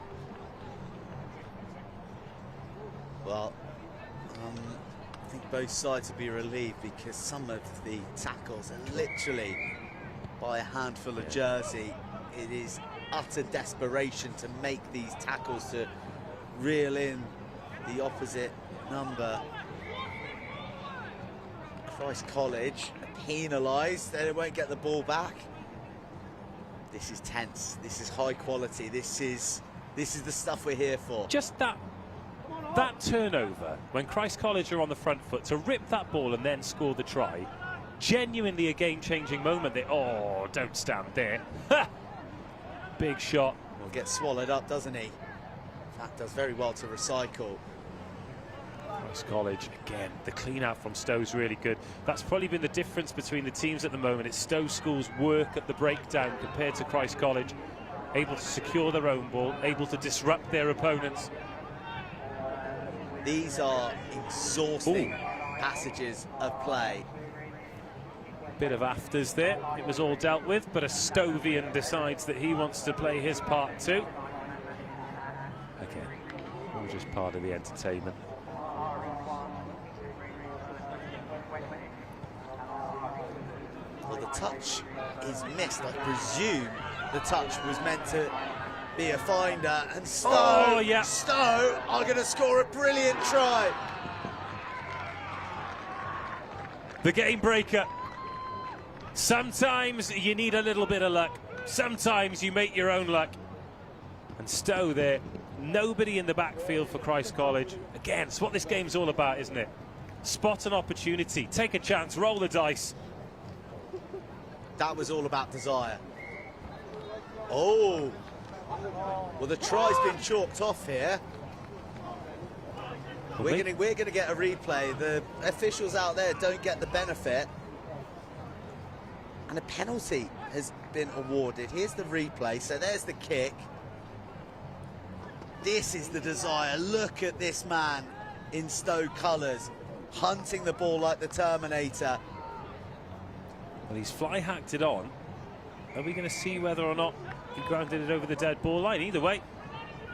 H: Well, I think both sides will be relieved, because some of the tackles are literally by a handful of jersey. It is utter desperation to make these tackles, to reel in the opposite number. Christ College penalised, they won't get the ball back. This is tense, this is high quality, this is the stuff we're here for.
I: Just that turnover when Christ College are on the front foot to rip that ball and then score the try, genuinely a game-changing moment. Oh, don't stand there. Big shot.
H: Will get swallowed up, doesn't he? That does very well to recycle.
I: Christ College, again, the clean out from Stowe's really good. That's probably been the difference between the teams at the moment. It's Stowe School's work at the breakdown compared to Christ College. Able to secure their own ball, able to disrupt their opponents.
H: These are exhausting passages of play.
I: Bit of afters there. It was all dealt with, but a Stovian decides that he wants to play his part too. Again, all just part of the entertainment.
H: Well, the touch is missed. I presume the touch was meant to be a finder, and Stowe, Stowe are going to score a brilliant try.
I: The game breaker. Sometimes you need a little bit of luck. Sometimes you make your own luck. And Stowe there, nobody in the backfield for Christ College. Again, it's what this game's all about, isn't it? Spot an opportunity, take a chance, roll the dice.
H: That was all about desire. Oh, well, the try's been chalked off here. We're going to get a replay. The officials out there don't get the benefit. And a penalty has been awarded. Here's the replay. So there's the kick. This is the desire. Look at this man in Stowe colours, hunting the ball like the Terminator.
I: Well, he's fly-hacked it on. Are we going to see whether or not he grounded it over the dead ball line? Either way,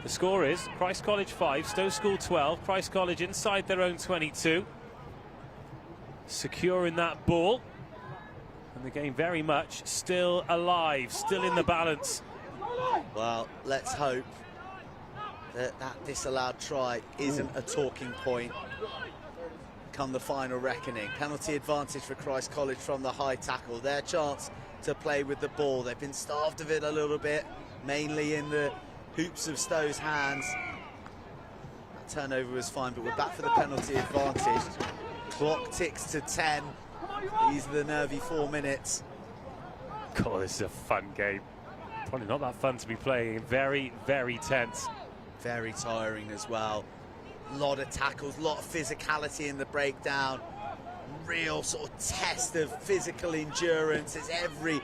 I: the score is Christ College 5, Stowe School 12. Christ College inside their own 22. Securing that ball. And the game very much still alive, still in the balance.
H: Well, let's hope that that disallowed try isn't a talking point come the final reckoning. Penalty advantage for Christ College from the high tackle. Their chance to play with the ball. They've been starved of it a little bit, mainly in the hoops of Stowe's hands. That turnover was fine, but we're back for the penalty advantage. Clock ticks to 10. These are the nervy 4 minutes.
I: God, this is a fun game. Probably not that fun to be playing. Very, very tense.
H: Very tiring as well. A lot of tackles, a lot of physicality in the breakdown. Real sort of test of physical endurance as every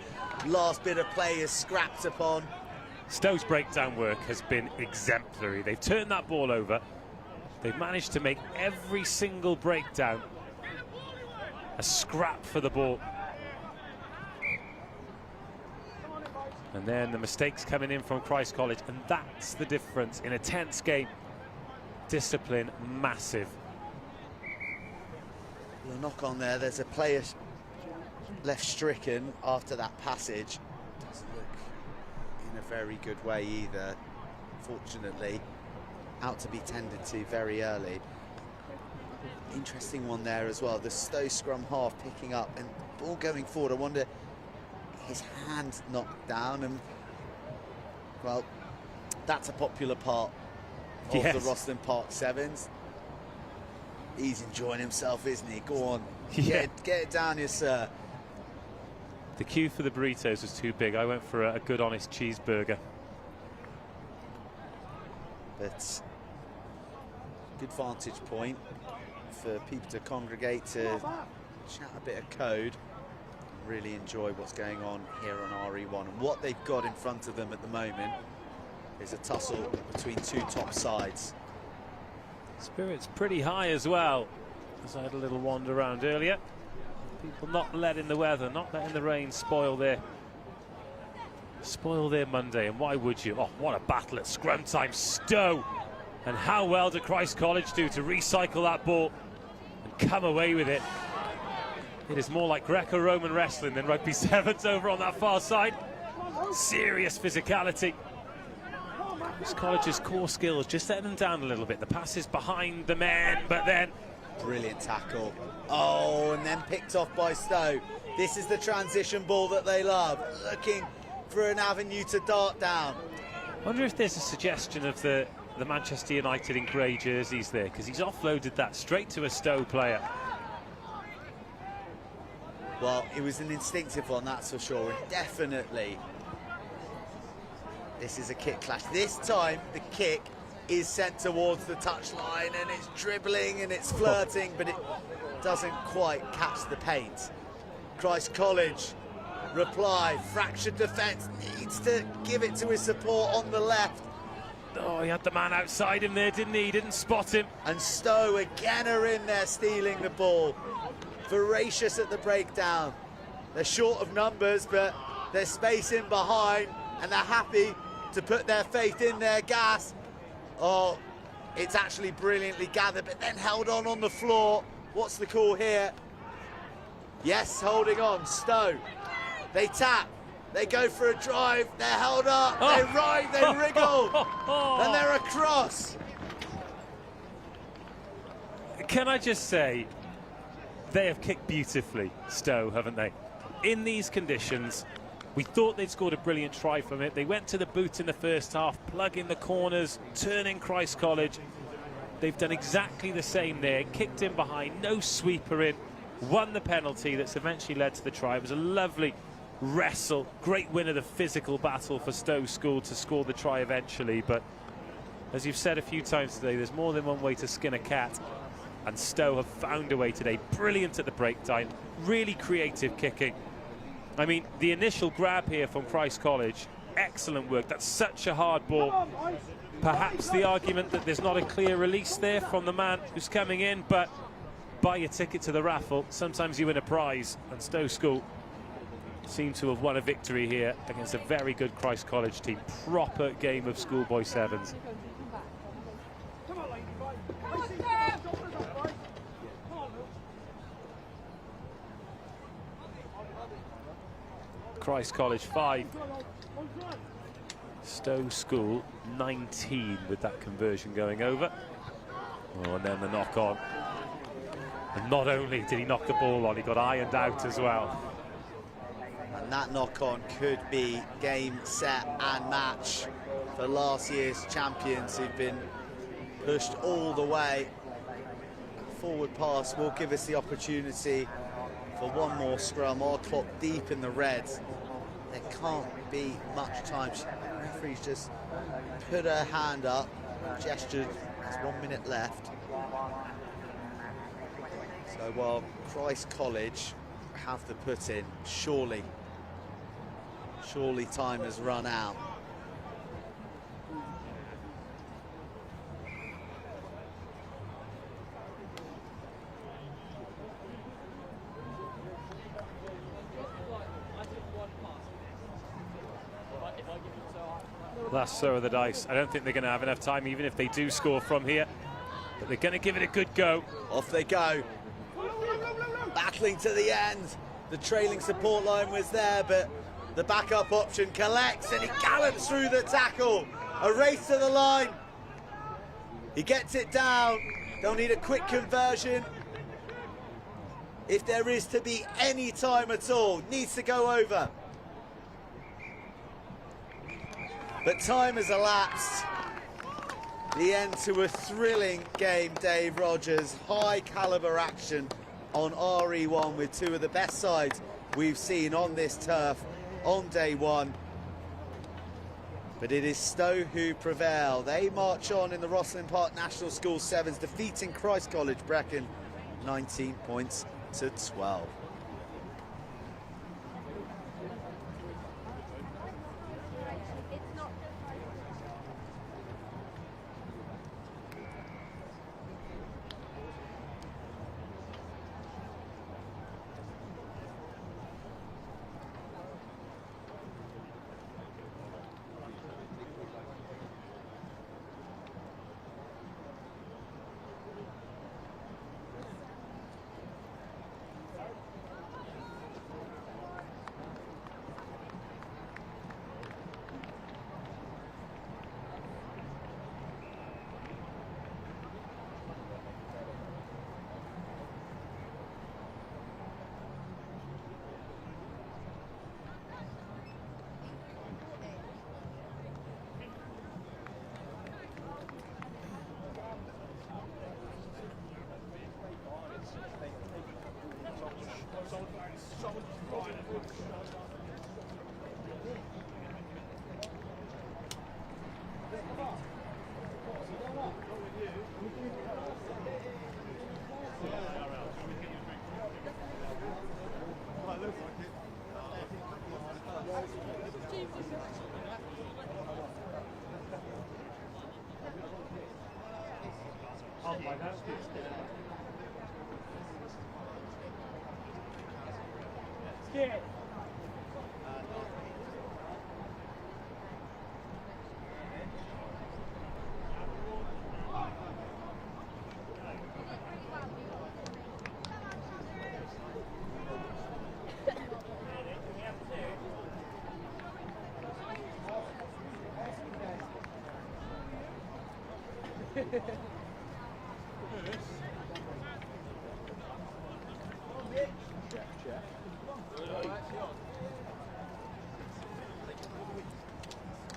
H: last bit of play is scrapped upon.
I: Stowe's breakdown work has been exemplary. They've turned that ball over. They've managed to make every single breakdown a scrap for the ball. And then the mistakes coming in from Christ College, and that's the difference in a tense game. Discipline, massive.
H: The knock on there, there's a player left stricken after that passage. Doesn't look in a very good way either, fortunately. Out to be tended to very early. Interesting one there as well. The Stowe scrum half picking up and ball going forward. I wonder, his hand knocked down, and well, that's a popular part of the Rosslyn Park Sevens. He's enjoying himself, isn't he? Go on, get it down here, sir.
I: The queue for the burritos was too big. I went for a good, honest cheeseburger.
H: But good vantage point for people to congregate to chat a bit of code and really enjoy what's going on here on RE1. And what they've got in front of them at the moment is a tussle between two top sides.
I: Spirit's pretty high as well, as I had a little wander around earlier. People not letting the weather, not letting the rain spoil their Monday. And why would you? Oh, what a battle at scrum time. Stowe. And how well did Christ College do to recycle that ball and come away with it? It is more like Greco-Roman wrestling than rugby sevens over on that far side. Serious physicality. Christ College's core skills just letting them down a little bit. The passes behind the men, but then
H: brilliant tackle. Oh, and then picked off by Stowe. This is the transition ball that they love. Looking for an avenue to dart down.
I: I wonder if there's a suggestion of the Manchester United in grey jerseys there, because he's offloaded that straight to a Stowe player.
H: Well, it was an instinctive one, that's for sure, and definitely this is a kick clash. This time the kick is sent towards the touchline, and it's dribbling and it's flirting, but it doesn't quite catch the paint. Christ College reply, fractured defence, needs to give it to his support on the left.
I: Oh, he had the man outside him there, didn't he? He didn't spot him.
H: And Stowe again are in there stealing the ball. Voracious at the breakdown. They're short of numbers, but there's space in behind, and they're happy to put their faith in their gas. Oh, it's actually brilliantly gathered, but then held on the floor. What's the call here? Yes, holding on, Stowe. They tap, they go for a drive, they're held up, they ride, they wriggle, and they're across.
I: Can I just say, they have kicked beautifully, Stowe, haven't they? In these conditions, we thought they'd scored a brilliant try from it. They went to the boot in the first half, plugging the corners, turning Christ College. They've done exactly the same there, kicked in behind, no sweeper in, won the penalty that's eventually led to the try. It was a lovely wrestle, great win of the physical battle for Stowe School to score the try eventually. But as you've said a few times today, there's more than one way to skin a cat, and Stowe have found a way today. Brilliant at the breakdown, really creative kicking. I mean, the initial grab here from Christ College, excellent work. That's such a hard ball. Perhaps the argument that there's not a clear release there from the man who's coming in, but buy your ticket to the raffle. Sometimes you win a prize, and Stowe School seem to have won a victory here against a very good Christ College team. Proper game of schoolboy sevens. Christ College 5. Stowe School 19 with that conversion going over. Oh, and then the knock on. And not only did he knock the ball on, he got ironed out as well.
H: And that knock-on could be game, set and match for last year's champions who've been pushed all the way. Forward pass will give us the opportunity for one more scrum. Our clock deep in the red. There can't be much time. The referee's just put her hand up, gestured, there's 1 minute left. So while Christ College have the put in, surely time has run out.
I: Last throw of the dice. I don't think they're going to have enough time, even if they do score from here. But they're going to give it a good go.
H: Off they go. Battling to the end. The trailing support line was there, but the backup option collects and he gallops through the tackle. A race to the line. He gets it down. They'll need a quick conversion. If there is to be any time at all, needs to go over. But time has elapsed. The end to a thrilling game, Dave Rogers. High caliber action on RE1 with two of the best sides we've seen on this turf on day one. But it is Stowe who prevail. They march on in the Rosslyn Park National School Sevens, defeating Christ College Brecon 19 points to 12.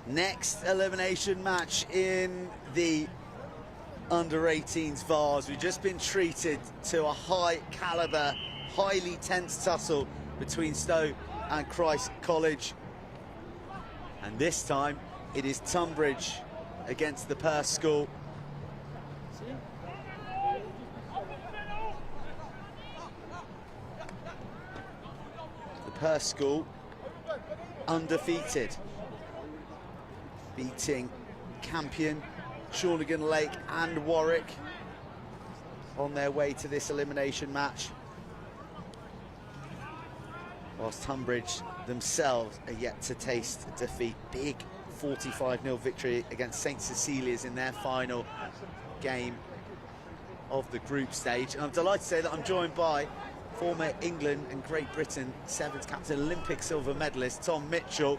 H: Next elimination match in the under-18s Vase. We've just been treated to a high caliber, highly tense tussle between Stowe and Christ College. And this time it is Tunbridge against the Perth School. The Perth School undefeated, beating Campion, Shawnigan Lake and Warwick on their way to this elimination match. Whilst Tunbridge themselves are yet to taste defeat. Big 45-0 victory against St Cecilia's in their final game of the group stage. And I'm delighted to say that I'm joined by former England and Great Britain Sevens captain, Olympic silver medalist Tom Mitchell,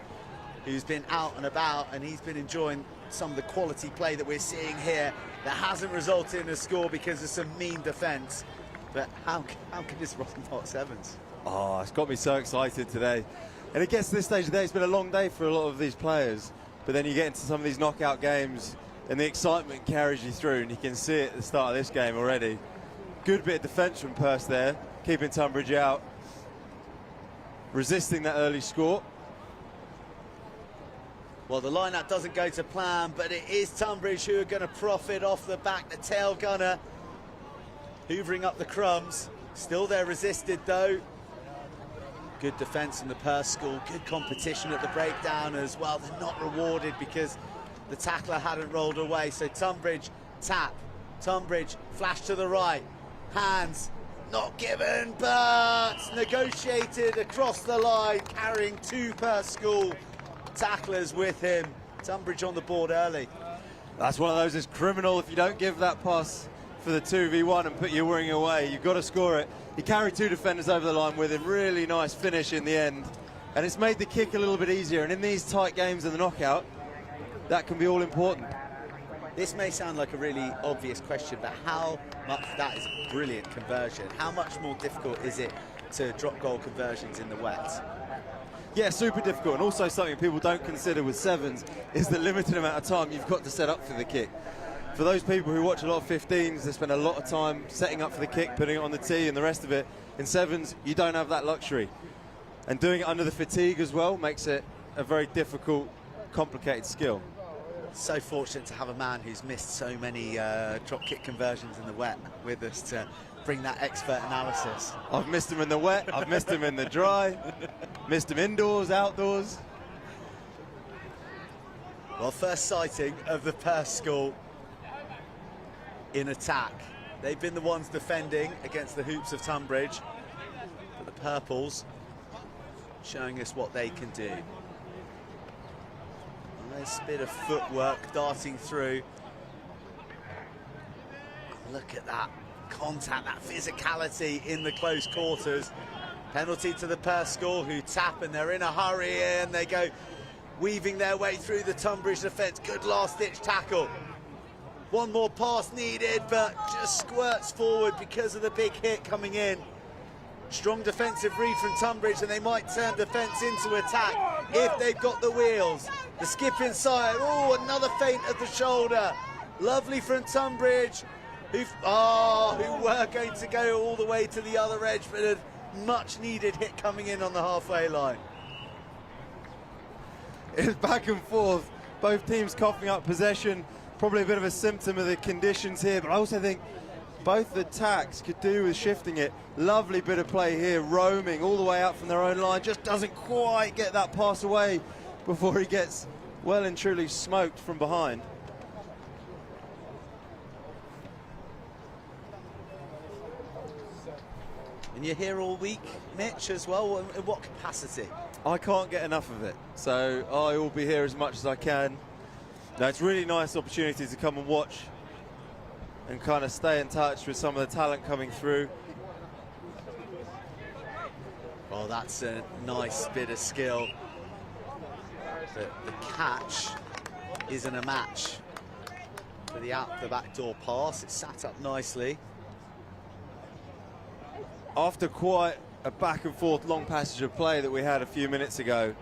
H: who's been out and about, and he's been enjoying some of the quality play that we're seeing here that hasn't resulted in a score because of some mean defence. But how can this Rosslyn Park Sevens?
K: Oh, it's got me so excited today. And it gets to this stage of the day, it's been a long day for a lot of these players, but then you get into some of these knockout games and the excitement carries you through, and you can see it at the start of this game already. Good bit of defence from Perth there, keeping Tunbridge out, resisting that early score.
H: Well, the line-up doesn't go to plan, but it is Tunbridge who are going to profit off the back. The tail gunner hoovering up the crumbs. Still there resisted, though. Good defence from the Perth school. Good competition at the breakdown as well. They're not rewarded because the tackler hadn't rolled away. So Tunbridge tap. Tunbridge flash to the right. Hands not given, but negotiated across the line, carrying two Perth school tacklers with him. Tunbridge on the board early.
K: That's one of those, it's criminal if you don't give that pass for the 2v1 and put your wing away. You've got to score it. He carried two defenders over the line with him. Really nice finish in the end. And it's made the kick a little bit easier. And in these tight games in the knockout, that can be all important.
H: This may sound like a really obvious question, but how much that is a brilliant conversion? How much more difficult is it to drop goal conversions in the wet?
K: Yeah, super difficult, and also something people don't consider with sevens is the limited amount of time you've got to set up for the kick. For those people who watch a lot of 15s, they spend a lot of time setting up for the kick, putting it on the tee and the rest of it. In sevens, you don't have that luxury. And doing it under the fatigue as well makes it a very difficult, complicated skill.
H: So fortunate to have a man who's missed so many drop kick conversions in the wet with us to bring that expert analysis.
K: I've missed him in the wet, I've missed him in the dry, missed him indoors, outdoors.
H: Well, first sighting of the Perth school in attack. They've been the ones defending against the hoops of Tunbridge, but the Purples showing us what they can do. Nice bit of footwork darting through. Look at that contact, that physicality in the close quarters. Penalty to the Perth school, who tap, and they're in a hurry, and they go weaving their way through the Tunbridge defence. Good last-ditch tackle. One more pass needed, but just squirts forward because of the big hit coming in. Strong defensive read from Tunbridge, and they might turn defence into attack if they've got the wheels. The skip inside, oh, another feint at the shoulder. Lovely from Tunbridge, who were going to go all the way to the other edge, but a much needed hit coming in on the halfway line.
K: It's back and forth, both teams coughing up possession, probably a bit of a symptom of the conditions here, but I also think both attacks could do with shifting it. Lovely bit of play here, roaming all the way out from their own line, just doesn't quite get that pass away before he gets well and truly smoked from behind.
H: And you're here all week, Mitch, as well. In what capacity?
K: I can't get enough of it, so I will be here as much as I can. Now, it's really nice opportunity to come and watch and kind of stay in touch with some of the talent coming through.
H: Well, that's a nice bit of skill. But the catch isn't a match for the out the back door pass. It's sat up nicely.
K: After quite a back and forth long passage of play that we had a few minutes ago,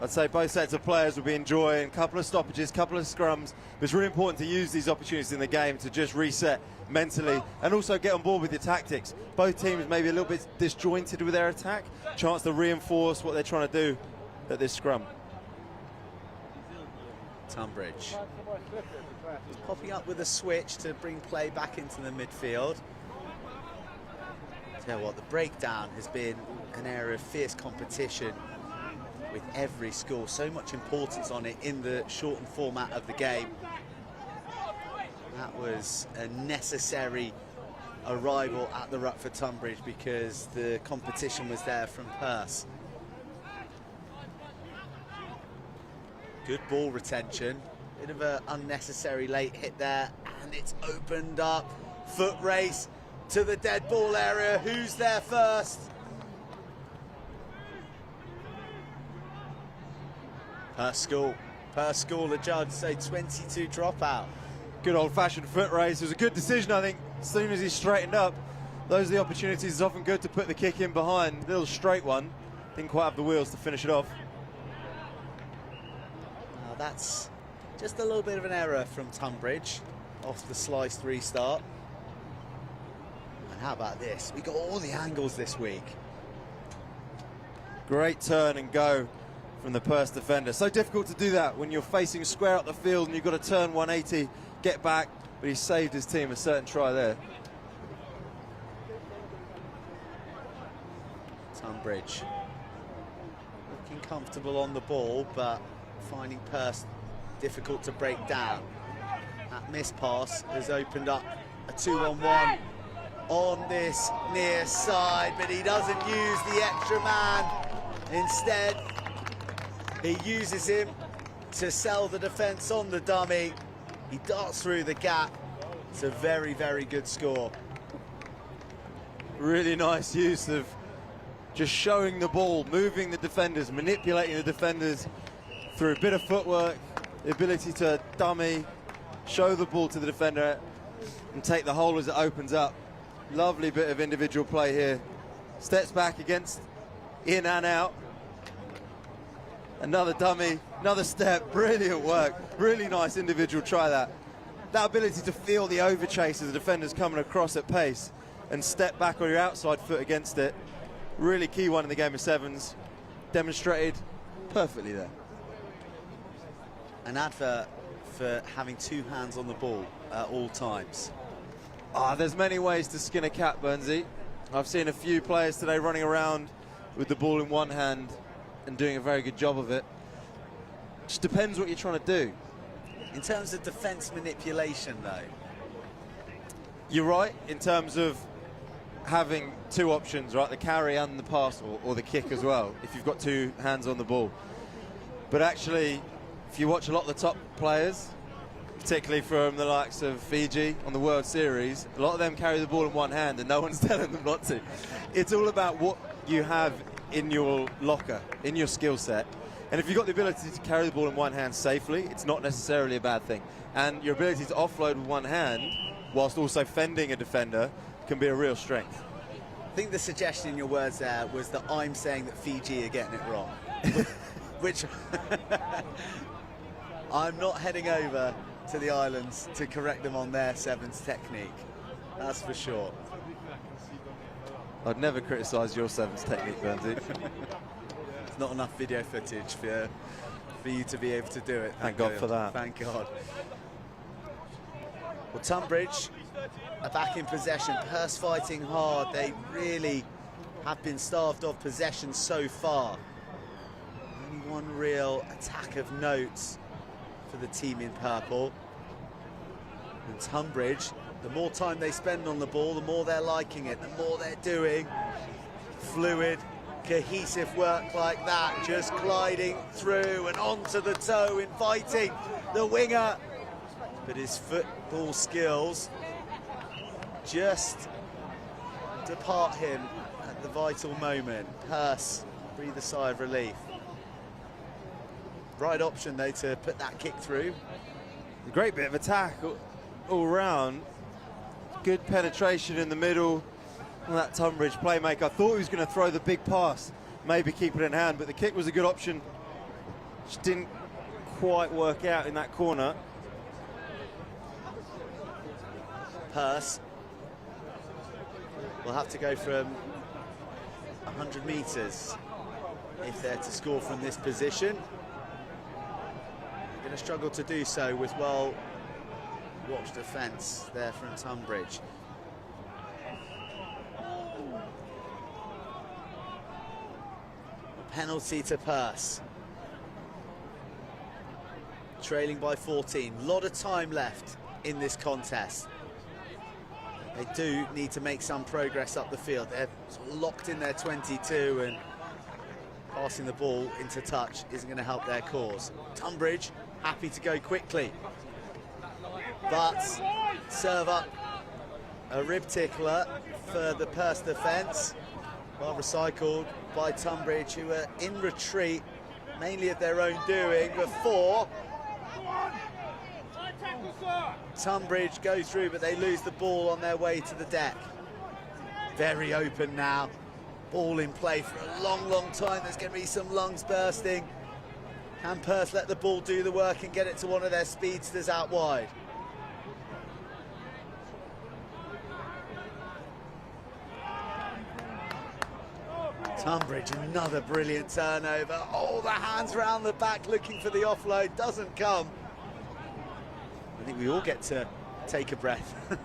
K: I'd say both sets of players will be enjoying a couple of stoppages, couple of scrums. But it's really important to use these opportunities in the game to just reset mentally and also get on board with your tactics. Both teams maybe a little bit disjointed with their attack. Chance to reinforce what they're trying to do at this scrum.
H: Tunbridge popping up with a switch to bring play back into the midfield. Tell you what, the breakdown has been an area of fierce competition with every school. So much importance on it in the shortened format of the game. That was a necessary arrival at the ruck for Tunbridge because the competition was there from Perth. Good ball retention. Bit of an unnecessary late hit there, and it's opened up. Foot race to the dead ball area. Who's there first? Per school, the judge say 22 dropout.
K: Good old-fashioned foot race. It was a good decision, I think. As soon as he straightened up, those are the opportunities. It's often good to put the kick in behind. Little straight one. Didn't quite have the wheels to finish it off.
H: That's just a little bit of an error from Tunbridge off the sliced restart. And how about this? We got all the angles this week.
K: Great turn and go from the Perth defender. So difficult to do that when you're facing square up the field and you've got to turn 180, get back, but he saved his team a certain try there.
H: Tunbridge looking comfortable on the ball, but finding Perth difficult to break down. That missed pass has opened up a 2-on-1 on this near side, but he doesn't use the extra man. Instead, he uses him to sell the defence on the dummy. He darts through the gap. It's a very, very good score.
K: Really nice use of just showing the ball, moving the defenders, manipulating the defenders through a bit of footwork, the ability to dummy, show the ball to the defender and take the hole as it opens up. Lovely bit of individual play here. Steps back against, in and out. Another dummy, another step, brilliant work. Really nice individual try that. That ability to feel the overchase as the defender's coming across at pace and step back on your outside foot against it. Really key one in the game of sevens. Demonstrated perfectly there.
H: An advert for having two hands on the ball at all times.
K: There's many ways to skin a cat, Burnsy. I've seen a few players today running around with the ball in one hand and doing a very good job of it. Just depends what you're trying to do.
H: In terms of defence manipulation, though,
K: you're right in terms of having two options, right? The carry and the pass, or the kick as well, if you've got two hands on the ball. But actually, if you watch a lot of the top players, particularly from the likes of Fiji on the World Series, a lot of them carry the ball in one hand and no one's telling them not to. It's all about what you have in your locker, in your skill set. And if you've got the ability to carry the ball in one hand safely, it's not necessarily a bad thing. And your ability to offload with one hand, whilst also fending a defender, can be a real strength.
H: I think the suggestion in your words there was that I'm saying that Fiji are getting it wrong. Which I'm not heading over to the islands to correct them on their sevens technique. That's for sure.
K: I'd never criticise your sevens technique, Burnsy.
H: There's not enough video footage for you to be able to do it.
K: Thank God for that.
H: Thank God. Well, Tunbridge are back in possession. Perth fighting hard. They really have been starved of possession so far. Only one real attack of note for the team in purple. And Tunbridge, the more time they spend on the ball, the more they're liking it, the more they're doing fluid, cohesive work like that, just gliding through and onto the toe, inviting the winger. But his football skills just depart him at the vital moment. Perth breathe a sigh of relief. Right option though to put that kick through.
K: A great bit of attack all round. Good penetration in the middle. And that Tunbridge playmaker, I thought he was going to throw the big pass, maybe keep it in hand, but the kick was a good option. Just didn't quite work out in that corner.
H: Perth will have to go from 100 metres if they're to score from this position. They're going to struggle to do so with well-watched defence there from Tunbridge. Penalty to Perth. Trailing by 14. A lot of time left in this contest. They do need to make some progress up the field. They're sort of locked in their 22 and passing the ball into touch isn't going to help their cause. Tunbridge happy to go quickly, but serve up a rib tickler for the Perth defence. Well recycled by Tunbridge, who are in retreat mainly of their own doing, before Tunbridge go through, but they lose the ball on their way to the deck. Very open now. Ball in play for a long, long time. There's going to be some lungs bursting. Can Perth let the ball do the work and get it to one of their speedsters out wide? Tunbridge, another brilliant turnover. Oh, the hands round the back looking for the offload. Doesn't come. I think we all get to take a breath.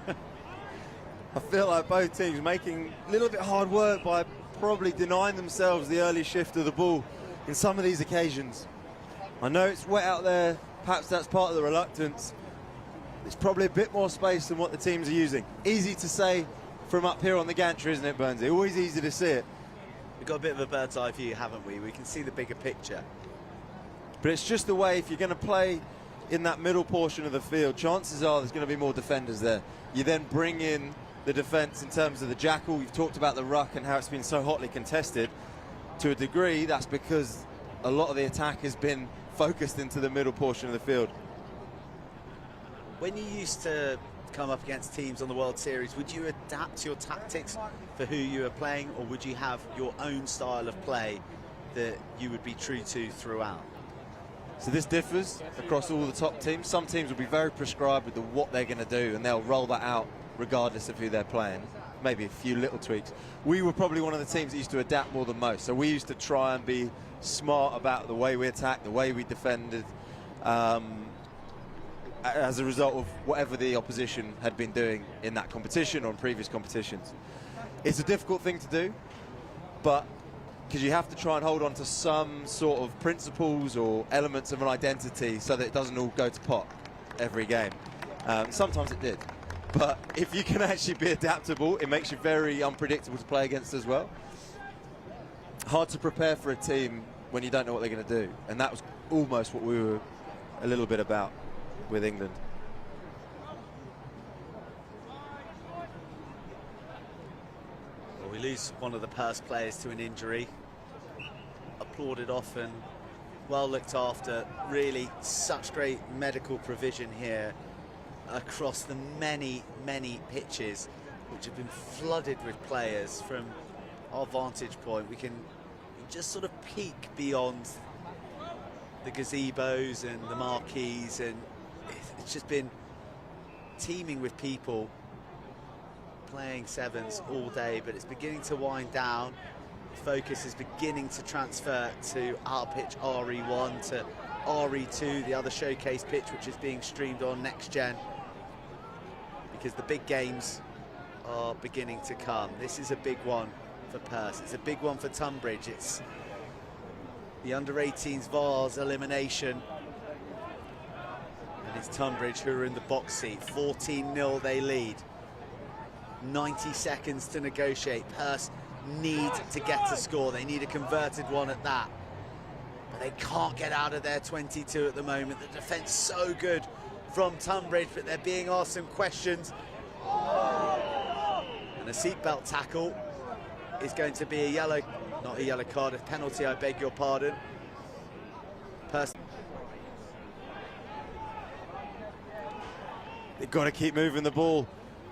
K: I feel like both teams making a little bit hard work by probably denying themselves the early shift of the ball in some of these occasions. I know it's wet out there, perhaps that's part of the reluctance. There's probably a bit more space than what the teams are using. Easy to say from up here on the gantry, isn't it, Burnsy? Always easy to see it.
H: We've got a bit of a bird's eye view, haven't we? We can see the bigger picture.
K: But it's just the way, if you're going to play in that middle portion of the field, chances are there's going to be more defenders there. You then bring in the defence in terms of the jackal. We've talked about the ruck and how it's been so hotly contested. To a degree, that's because a lot of the attack has been focused into the middle portion of the field.
H: When you used to come up against teams on the World Series, would you adapt your tactics for who you were playing, or would you have your own style of play that you would be true to throughout?
K: So this differs across all the top teams. Some teams will be very prescribed with what they're going to do, and they'll roll that out regardless of who they're playing. Maybe a few little tweaks. We were probably one of the teams that used to adapt more than most. So we used to try and be smart about the way we attacked, the way we defended, as a result of whatever the opposition had been doing in that competition or in previous competitions. It's a difficult thing to do, but because you have to try and hold on to some sort of principles or elements of an identity so that it doesn't all go to pot every game. Sometimes it did. But if you can actually be adaptable, it makes you very unpredictable to play against as well. Hard to prepare for a team when you don't know what they're going to do. And that was almost what we were a little bit about with England.
H: Well, we lose one of the Perth players to an injury. Applauded often, well looked after. Really such great medical provision here across the many, many pitches which have been flooded with players. From our vantage point, we can just sort of peek beyond the gazebos and the marquees, and it's just been teeming with people playing sevens all day. But it's beginning to wind down. The focus is beginning to transfer to our pitch RE1, to RE2, the other showcase pitch, which is being streamed on Next Gen, because the big games are beginning to come. This is a big one for Perth. It's a big one for Tunbridge. It's the under-18s Vase elimination. And it's Tunbridge who are in the box seat. 14-0 they lead. 90 seconds to negotiate. Perth need to get to score. They need a converted one at that. But they can't get out of their 22 at the moment. The defence so good from Tunbridge, but they're being asked some questions. And a seatbelt tackle is going to be a yellow, not a yellow card, a penalty, I beg your pardon.
K: They've got to keep moving the ball.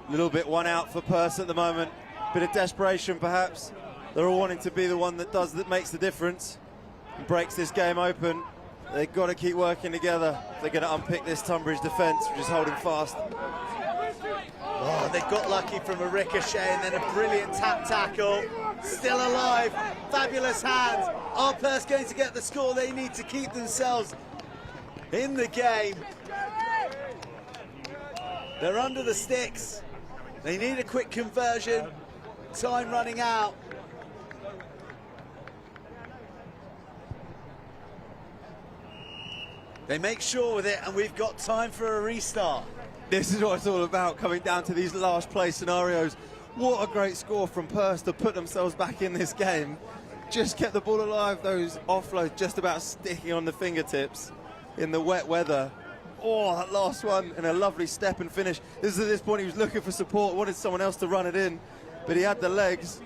K: A little bit one out for Perth at the moment. Bit of desperation perhaps. They're all wanting to be the one that makes the difference and breaks this game open. They've got to keep working together. They're going to unpick this Tunbridge defence, which is holding fast.
H: Oh, they got lucky from a ricochet and then a brilliant tap tackle. Still alive, fabulous hands. Are Perth going to get the score they need to keep themselves in the game? They're under the sticks. They need a quick conversion. Time running out. They make sure with it, and we've got time for a restart.
K: This is what it's all about, coming down to these last play scenarios. What a great score from Perth to put themselves back in this game. Just kept the ball alive, those offloads just about sticking on the fingertips in the wet weather. Oh, that last one, and a lovely step and finish. This is at this point he was looking for support, wanted someone else to run it in, but he had the legs.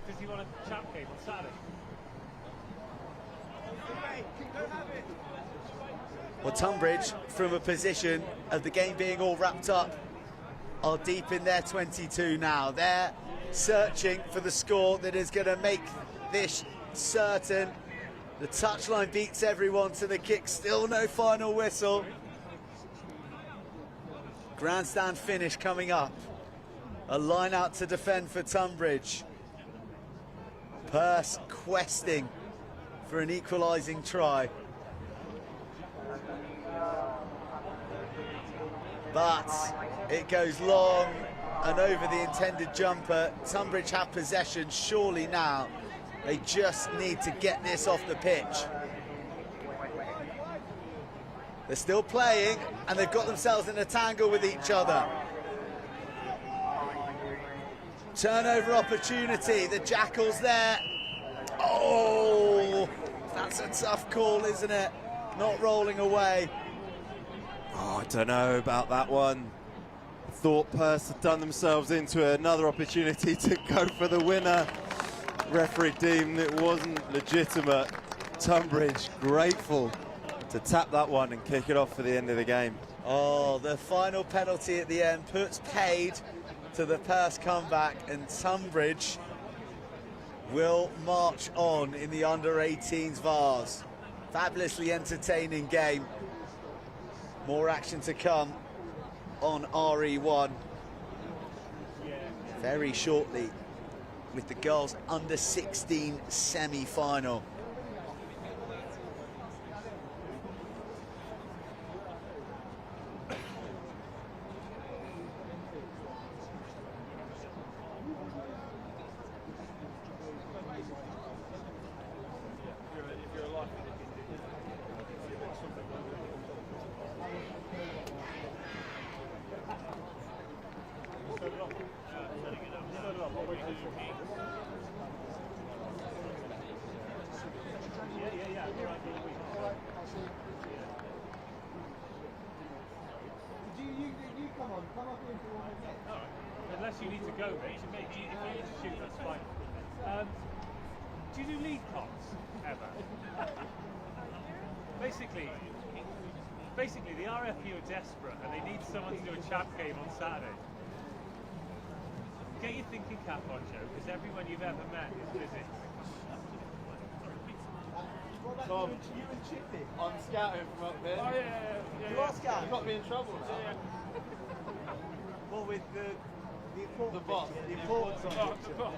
C: Does he want to game on Saturday.
H: Well, Tunbridge, from a position of the game being all wrapped up, are deep in their 22 now. They're searching for the score that is going to make this certain. The touchline beats everyone to the kick, still no final whistle. Grandstand finish coming up. A line out to defend for Tunbridge. Purse questing for an equalising try. But it goes long and over the intended jumper. Tunbridge have possession surely now. They just need to get this off the pitch. They're still playing and they've got themselves in a tangle with each other. Turnover opportunity, the Jackals there. Oh, that's a tough call, isn't it? Not rolling away.
K: Oh, I don't know about that one. Thought Purse had done themselves into another opportunity to go for the winner. Referee deemed it wasn't legitimate. Tunbridge grateful to tap that one and kick it off for the end of the game.
H: Oh, the final penalty at the end puts paid to the Purse comeback, and Tunbridge will march on in the under-18s Vase. Fabulously entertaining game. More action to come on RE1 very shortly with the girls under 16 semi-final.
C: Unless you need to go, mate. If you need to shoot, that's fine. Do you do lead cops ever? Basically, the RFU are desperate and they need someone to do a chap game on Saturday. Get your thinking cap on, Joe, because everyone you've ever met is busy.
D: Tom, you and Chippy. I'm scouting from up there.
C: Oh, yeah.
D: You are scouting? You got me in trouble now.
C: Yeah.
D: Well, with the important
C: The boss.
D: The importance of it.
C: The boss.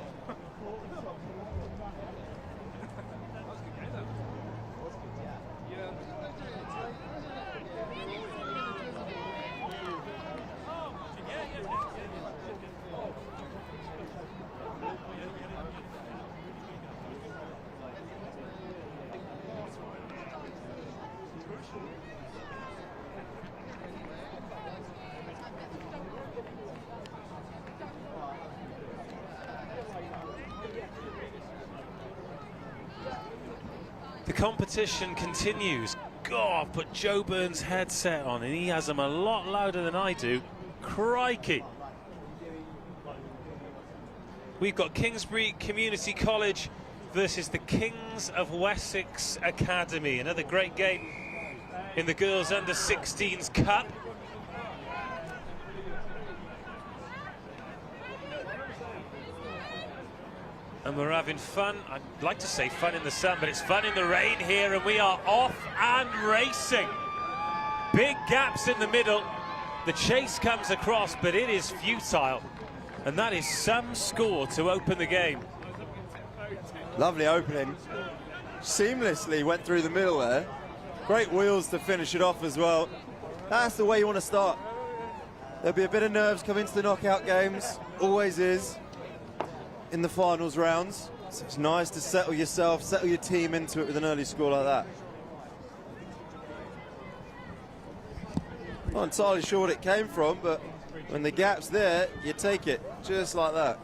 I: The competition continues. God, put Joe Burns' headset on and he has them a lot louder than I do. Crikey. We've got Kingsbridge Community College versus the Kings of Wessex Academy. Another great game in the girls under 16s Cup. And we're having fun. I'd like to say fun in the sun, but it's fun in the rain here, and we are off and racing. Big gaps in the middle. The chase comes across, but it is futile. And that is some score to open the game.
K: Lovely opening. Seamlessly went through the middle there. Great wheels to finish it off as well. That's the way you want to start. There'll be a bit of nerves coming into the knockout games. Always is. In the finals rounds, so it's nice to settle yourself, settle your team into it with an early score like that. Not entirely sure what it came from, but when the gap's there, you take it, just like that.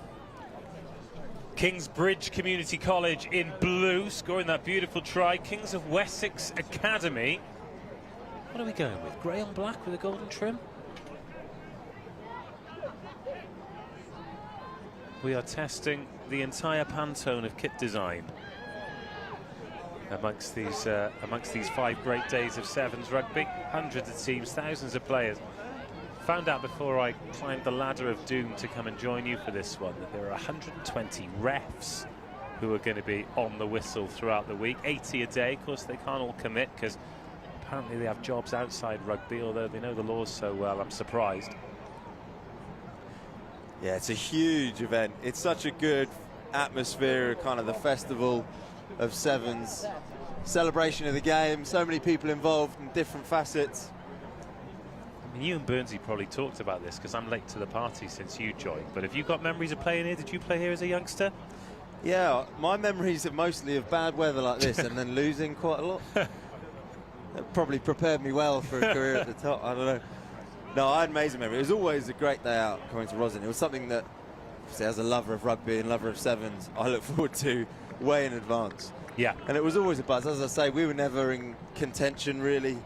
I: Kingsbridge Community College in blue, scoring that beautiful try. Kings of Wessex Academy. What are we going with? Grey on black with a golden trim? we are testing the entire Pantone of kit design amongst these 5 great days of sevens rugby. Hundreds of teams, thousands of players. Found out before I climbed the ladder of doom to come and join you for this one that there are 120 refs who are going to be on the whistle throughout the week. 80 a day. Of course, they can't all commit because apparently they have jobs outside rugby, although they know the laws so well. I'm surprised.
K: Yeah, it's a huge event. It's such a good atmosphere, kind of the festival of sevens, celebration of the game, so many people involved in different facets.
I: I mean, you and Burnsy probably talked about this because I'm late to the party since you joined, but have you got memories of playing here? Did you play here as a youngster?
K: Yeah, my memories are mostly of bad weather like this and then losing quite a lot. That probably prepared me well for a career at the top, I don't know. No, I had amazing memories. It was always a great day out coming to Rosslyn. It was something that, as a lover of rugby and lover of sevens, I look forward to way in advance.
I: Yeah.
K: And it was always a buzz. As I say, we were never in contention really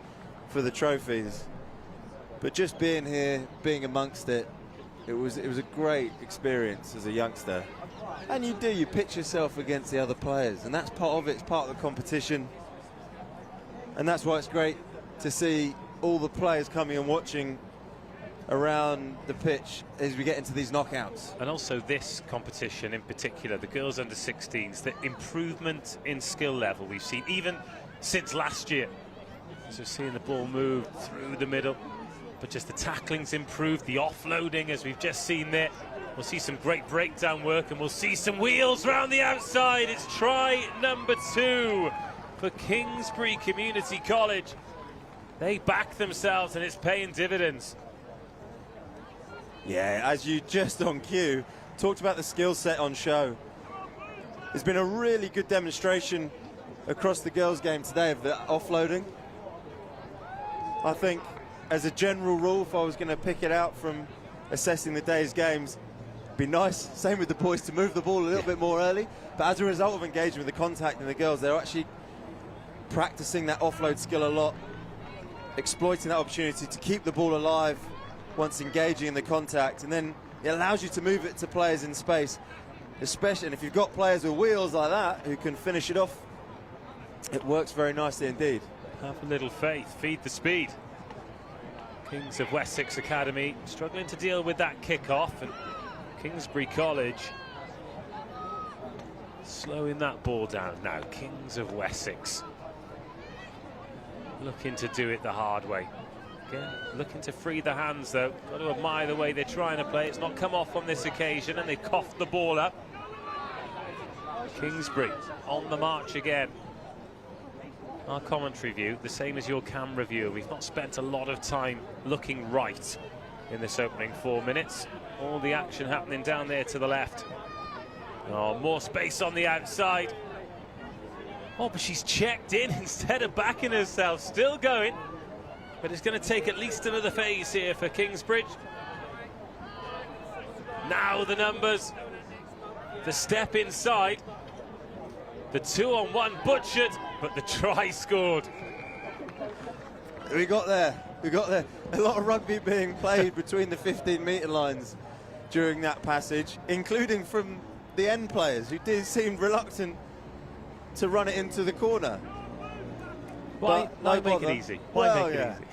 K: for the trophies. But just being here, being amongst it, it was a great experience as a youngster. And you pitch yourself against the other players, and that's part of it. It's part of the competition. And that's why it's great to see all the players coming and watching around the pitch as we get into these knockouts.
I: And also this competition in particular, the girls under 16s, the improvement in skill level we've seen even since last year. So seeing the ball move through the middle, but just the tackling's improved, the offloading as we've just seen there. We'll see some great breakdown work and we'll see some wheels round the outside. It's try number 2 for Kingsbridge Community College. They back themselves and it's paying dividends.
K: Yeah, as you just on cue talked about the skill set on show. There's been a really good demonstration across the girls' game today of the offloading. I think as a general rule, if I was going to pick it out from assessing the day's games, it'd be nice, same with the boys, to move the ball a little bit more early. But as a result of engaging with the contact in the girls, they're actually practicing that offload skill a lot, exploiting that opportunity to keep the ball alive once engaging in the contact, and then it allows you to move it to players in space, especially, and if you've got players with wheels like that who can finish it off, it works very nicely indeed.
I: Have a little faith, feed the speed. Kings of Wessex Academy struggling to deal with that kick-off, and Kingsbridge College slowing that ball down now. Kings of Wessex looking to do it the hard way. Again, looking to free the hands though. Got to admire the way they're trying to play. It's not come off on this occasion and they've coughed the ball up. Kingsbridge on the march again. Our commentary view, the same as your camera view. We've not spent a lot of time looking right in this opening 4 minutes. All the action happening down there to the left. Oh, more space on the outside. Oh, but she's checked in instead of backing herself. Still going. But it's going to take at least another phase here for Kingsbridge. Now the numbers. The step inside. The 2-on-1 butchered, but the try scored.
K: We got there. A lot of rugby being played between the 15-metre lines during that passage, including from the end players who did seem reluctant to run it into the corner.
I: Why make it easy? Why make it easy?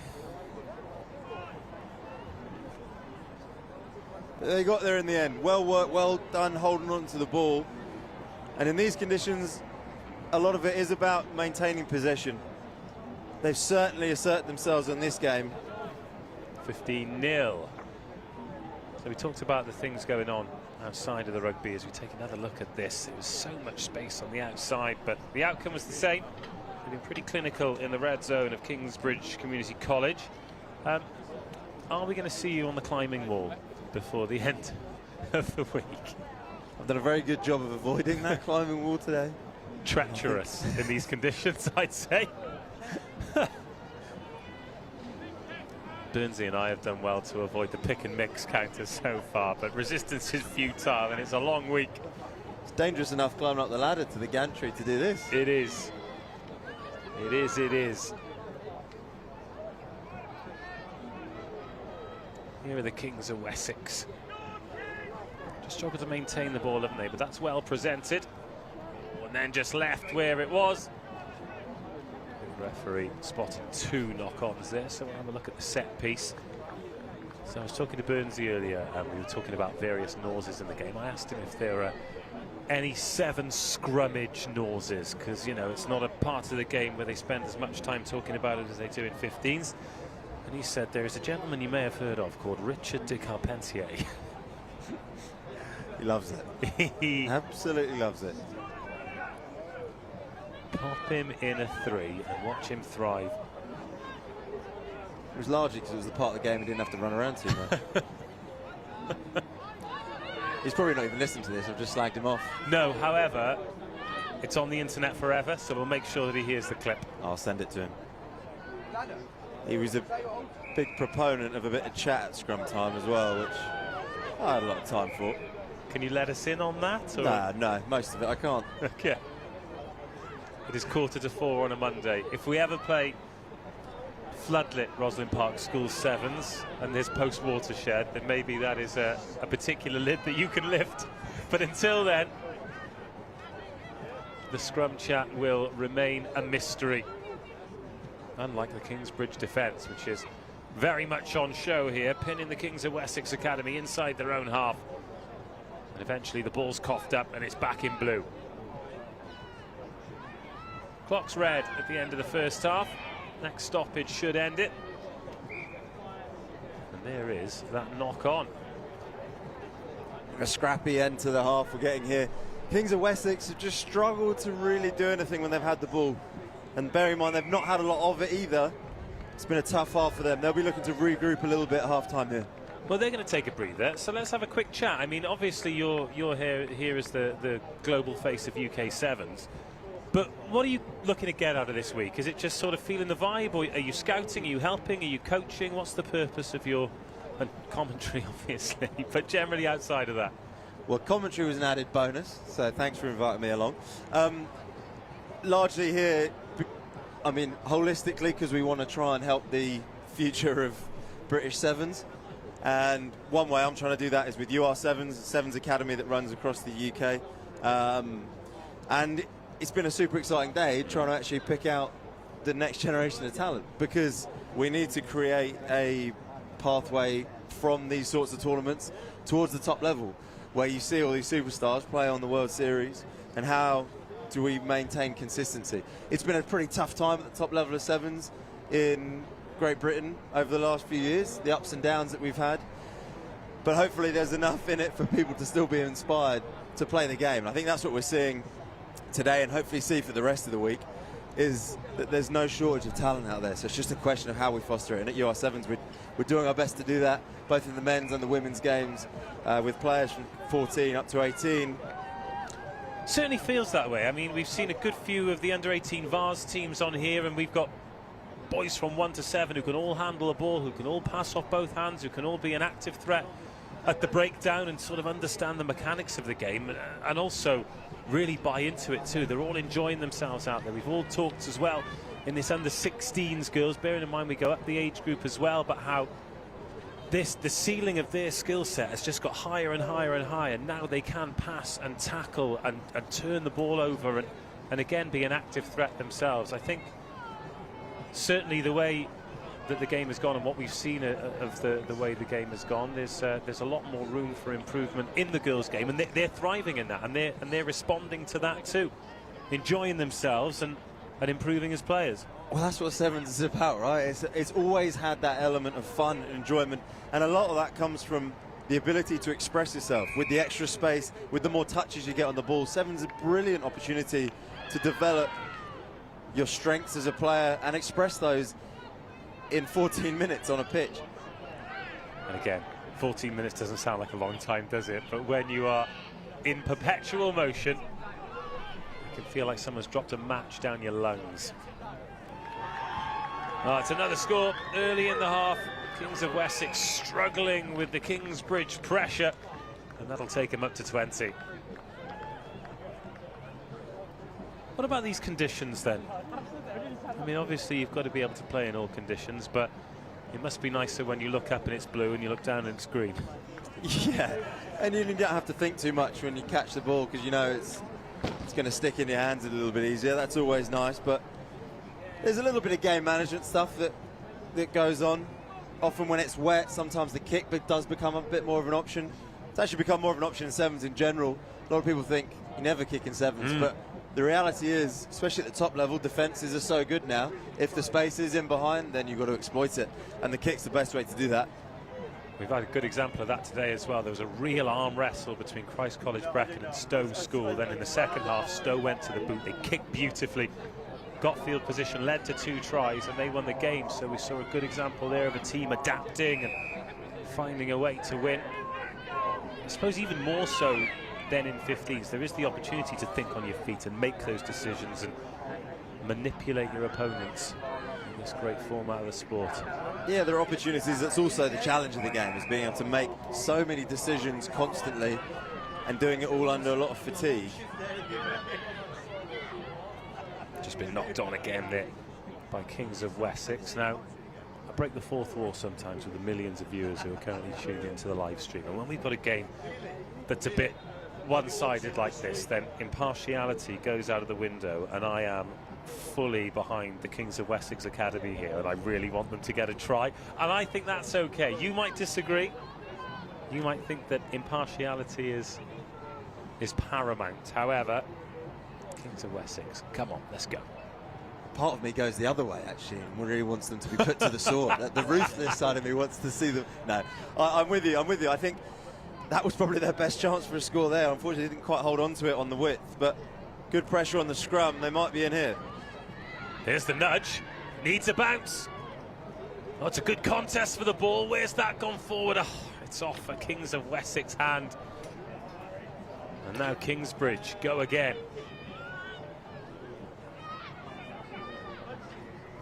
K: They got there in the end. Well worked, well done holding on to the ball. And in these conditions, a lot of it is about maintaining possession. They've certainly asserted themselves in this game.
I: 15-0. So we talked about the things going on outside of the rugby. As we take another look at this, there was so much space on the outside, but the outcome was the same. They've been pretty clinical in the red zone of Kingsbridge Community College. Are we going to see you on the climbing wall before the end of the week?
K: I've done a very good job of avoiding that climbing wall today.
I: Treacherous in these conditions, I'd say. Burnsy and I have done well to avoid the pick and mix counter so far, but resistance is futile and it's a long week.
K: It's dangerous enough climbing up the ladder to the gantry to do this.
I: It is. It is, it is. Here are the Kings of Wessex. struggled to maintain the ball, haven't they? But that's well presented. And then just left where it was. The referee spotted 2 knock-ons there, so we'll have a look at the set piece. So I was talking to Burnsy earlier, and we were talking about various nauses in the game. I asked him if there are any 7 scrummage nauses, because, you know, it's not a part of the game where they spend as much time talking about it as they do in 15s. And he said there is a gentleman you may have heard of called Richard de Carpentier.
K: He loves it. He absolutely loves it.
I: Pop him in a 3 and watch him thrive.
K: It was largely because it was the part of the game he didn't have to run around too much. He's probably not even listening to this. I've just slagged him off.
I: No, however, it's on the internet forever, so we'll make sure that he hears the clip.
K: I'll send it to him. He was a big proponent of a bit of chat at scrum time as well, which I had a lot of time for.
I: Can you let us in on that? Or?
K: Nah, no, most of it I can't.
I: Okay. It is 3:45 on a Monday. If we ever play floodlit Rosslyn Park School 7s and there's post-watershed, then maybe that is a particular lid that you can lift. But until then, the scrum chat will remain a mystery. Unlike the Kingsbridge defence, which is very much on show here, pinning the Kings of Wessex Academy inside their own half. And eventually the ball's coughed up and it's back in blue. Clock's red at the end of the first half. Next stoppage should end it. And there is that knock-on.
K: A scrappy end to the half we're getting here. Kings of Wessex have just struggled to really do anything when they've had the ball. And bear in mind, they've not had a lot of it either. It's been a tough half for them. They'll be looking to regroup a little bit at half-time here.
I: Well, they're going to take a breather, so let's have a quick chat. I mean, obviously you're here as the global face of UK 7s. But what are you looking to get out of this week? Is it just sort of feeling the vibe, or are you scouting, are you helping, are you coaching? What's the purpose of your commentary, obviously, but generally outside of that?
K: Well, commentary was an added bonus, so thanks for inviting me along. Largely here, I mean, holistically, because we want to try and help the future of British 7s. And one way I'm trying to do that is with UR7s, Sevens Academy that runs across the UK. And it's been a super exciting day trying to actually pick out the next generation of talent, because we need to create a pathway from these sorts of tournaments towards the top level, where you see all these superstars play on the World Series, and how do we maintain consistency? It's been a pretty tough time at the top level of 7s in Great Britain over the last few years, the ups and downs that we've had. But hopefully there's enough in it for people to still be inspired to play the game. And I think that's what we're seeing today, and hopefully see for the rest of the week, is that there's no shortage of talent out there. So it's just a question of how we foster it. And at UR7s, we're doing our best to do that, both in the men's and the women's games, with players from 14 up to 18.
I: Certainly feels that way. I mean, we've seen a good few of the under-18 Vase teams on here, and we've got boys from 1 to 7 who can all handle a ball, who can all pass off both hands, who can all be an active threat at the breakdown and sort of understand the mechanics of the game, and also really buy into it too. They're all enjoying themselves out there. We've all talked as well in this under-16s girls, bearing in mind we go up the age group as well, but how the ceiling of their skill set has just got higher and higher and higher. Now they can pass and tackle and turn the ball over and again be an active threat themselves. I think certainly the way that the game has gone and what we've seen of the way the game has gone, there's a lot more room for improvement in the girls' game, and they're thriving in that, and they're responding to that too, enjoying themselves and improving as players.
K: Well, that's what 7s is about, right? It's always had that element of fun and enjoyment, and a lot of that comes from the ability to express yourself with the extra space, with the more touches you get on the ball. 7's a brilliant opportunity to develop your strengths as a player and express those in 14 minutes on a pitch.
I: And again, 14 minutes doesn't sound like a long time, does it? But when you are in perpetual motion, you can feel like someone's dropped a match down your lungs. Oh, it's another score early in the half. Kings of Wessex struggling with the Kingsbridge pressure, and that'll take them up to 20. What about these conditions then? I mean, obviously you've got to be able to play in all conditions, but it must be nicer when you look up and it's blue and you look down and it's green.
K: Yeah, And you don't have to think too much when you catch the ball because you know it's going to stick in your hands a little bit easier. That's always nice, but there's a little bit of game management stuff that goes on. Often when it's wet, sometimes the kick does become a bit more of an option. It's actually become more of an option in sevens in general. A lot of people think you never kick in sevens, but the reality is, especially at the top level, defences are so good now. If the space is in behind, then you've got to exploit it, and the kick's the best way to do that.
I: We've had a good example of that today as well. There was a real arm wrestle between Christ College Brecon and Stowe School. Then in the second half, Stowe went to the boot. They kicked beautifully, got field position, led to 2 tries, and they won the game. So we saw a good example there of a team adapting and finding a way to win. I suppose even more so than in 15s, there is the opportunity to think on your feet and make those decisions and manipulate your opponents in this great format of the sport.
K: Yeah, there are opportunities. That's also the challenge of the game, is being able to make so many decisions constantly and doing it all under a lot of fatigue.
I: Just been knocked on again there by Kings of Wessex. Now, I break the fourth wall sometimes with the millions of viewers who are currently tuning into the live stream, and when we've got a game that's a bit one-sided like this, then impartiality goes out of the window, and I am fully behind the Kings of Wessex Academy here, and I really want them to get a try, and I think that's okay. You might disagree. You might think that impartiality is paramount. However, Kings of Wessex, come on, let's go.
K: Part of me goes the other way, actually, and really wants them to be put to the sword. The ruthless side of me wants to see them. No, I'm with you. I think that was probably their best chance for a score there. Unfortunately, they didn't quite hold on to it on the width, but good pressure on the scrum. They might be in here.
I: Here's the nudge. Needs a bounce. Oh, it's a good contest for the ball. Where's that gone forward? Oh, it's off a Kings of Wessex hand. And now Kingsbridge go again.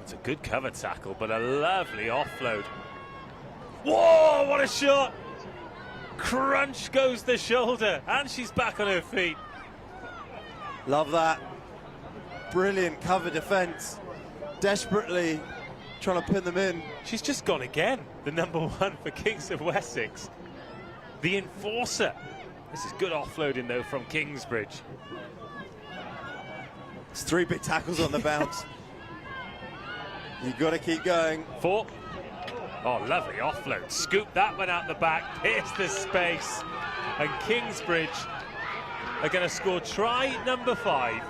I: It's a good cover tackle, but a lovely offload. Whoa, what a shot! Crunch goes the shoulder, and she's back on her feet.
K: Love that. Brilliant cover defence. Desperately trying to pin them in.
I: She's just gone again, the #1 for Kings of Wessex. The enforcer. This is good offloading, though, from Kingsbridge.
K: It's 3 big tackles on the bounce. You've got to keep going.
I: 4. Oh, lovely offload. Scoop that one out the back. Here's the space. And Kingsbridge are going to score try number 5.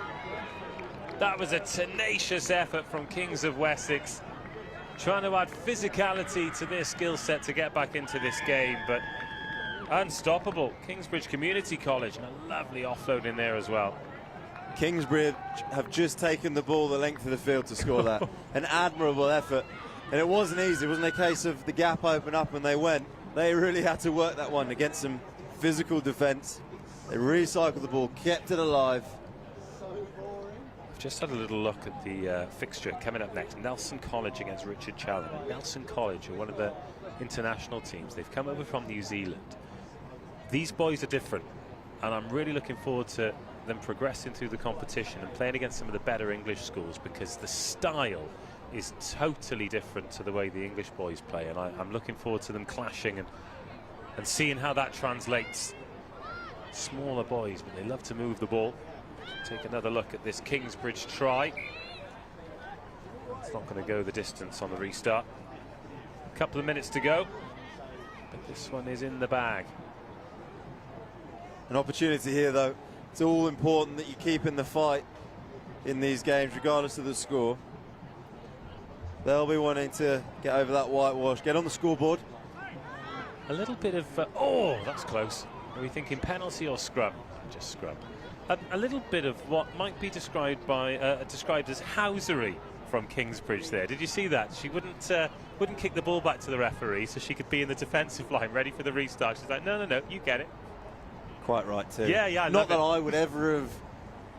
I: That was a tenacious effort from Kings of Wessex, trying to add physicality to their skill set to get back into this game, but unstoppable. Kingsbridge Community College, and a lovely offload in there as well.
K: Kingsbridge have just taken the ball the length of the field to score that. An admirable effort. And it wasn't easy. It wasn't a case of the gap open up and they went. They really had to work that one against some physical defence. They recycled the ball, kept it alive.
I: I've just had a little look at the fixture coming up next. Nelson College against Richard Challoner. Nelson College are one of the international teams. They've come over from New Zealand. These boys are different, and I'm really looking forward to them progressing through the competition and playing against some of the better English schools, because the style is totally different to the way the English boys play, and I'm looking forward to them clashing and seeing how that translates. Smaller boys, but they love to move the ball. Take another look at this Kingsbridge try. It's not going to go the distance on the restart. A couple of minutes to go, but this one is in the bag.
K: An opportunity here, though. It's all important that you keep in the fight in these games, regardless of the score. They'll be wanting to get over that whitewash, get on the scoreboard.
I: A little bit of... oh, that's close. Are we thinking penalty or scrum? Just scrum. A little bit of what might be described as housery from Kingsbridge there. Did you see that? She wouldn't kick the ball back to the referee so she could be in the defensive line ready for the restart. She's like, no, you get it.
K: Quite right, too.
I: Yeah,
K: Not that I would ever have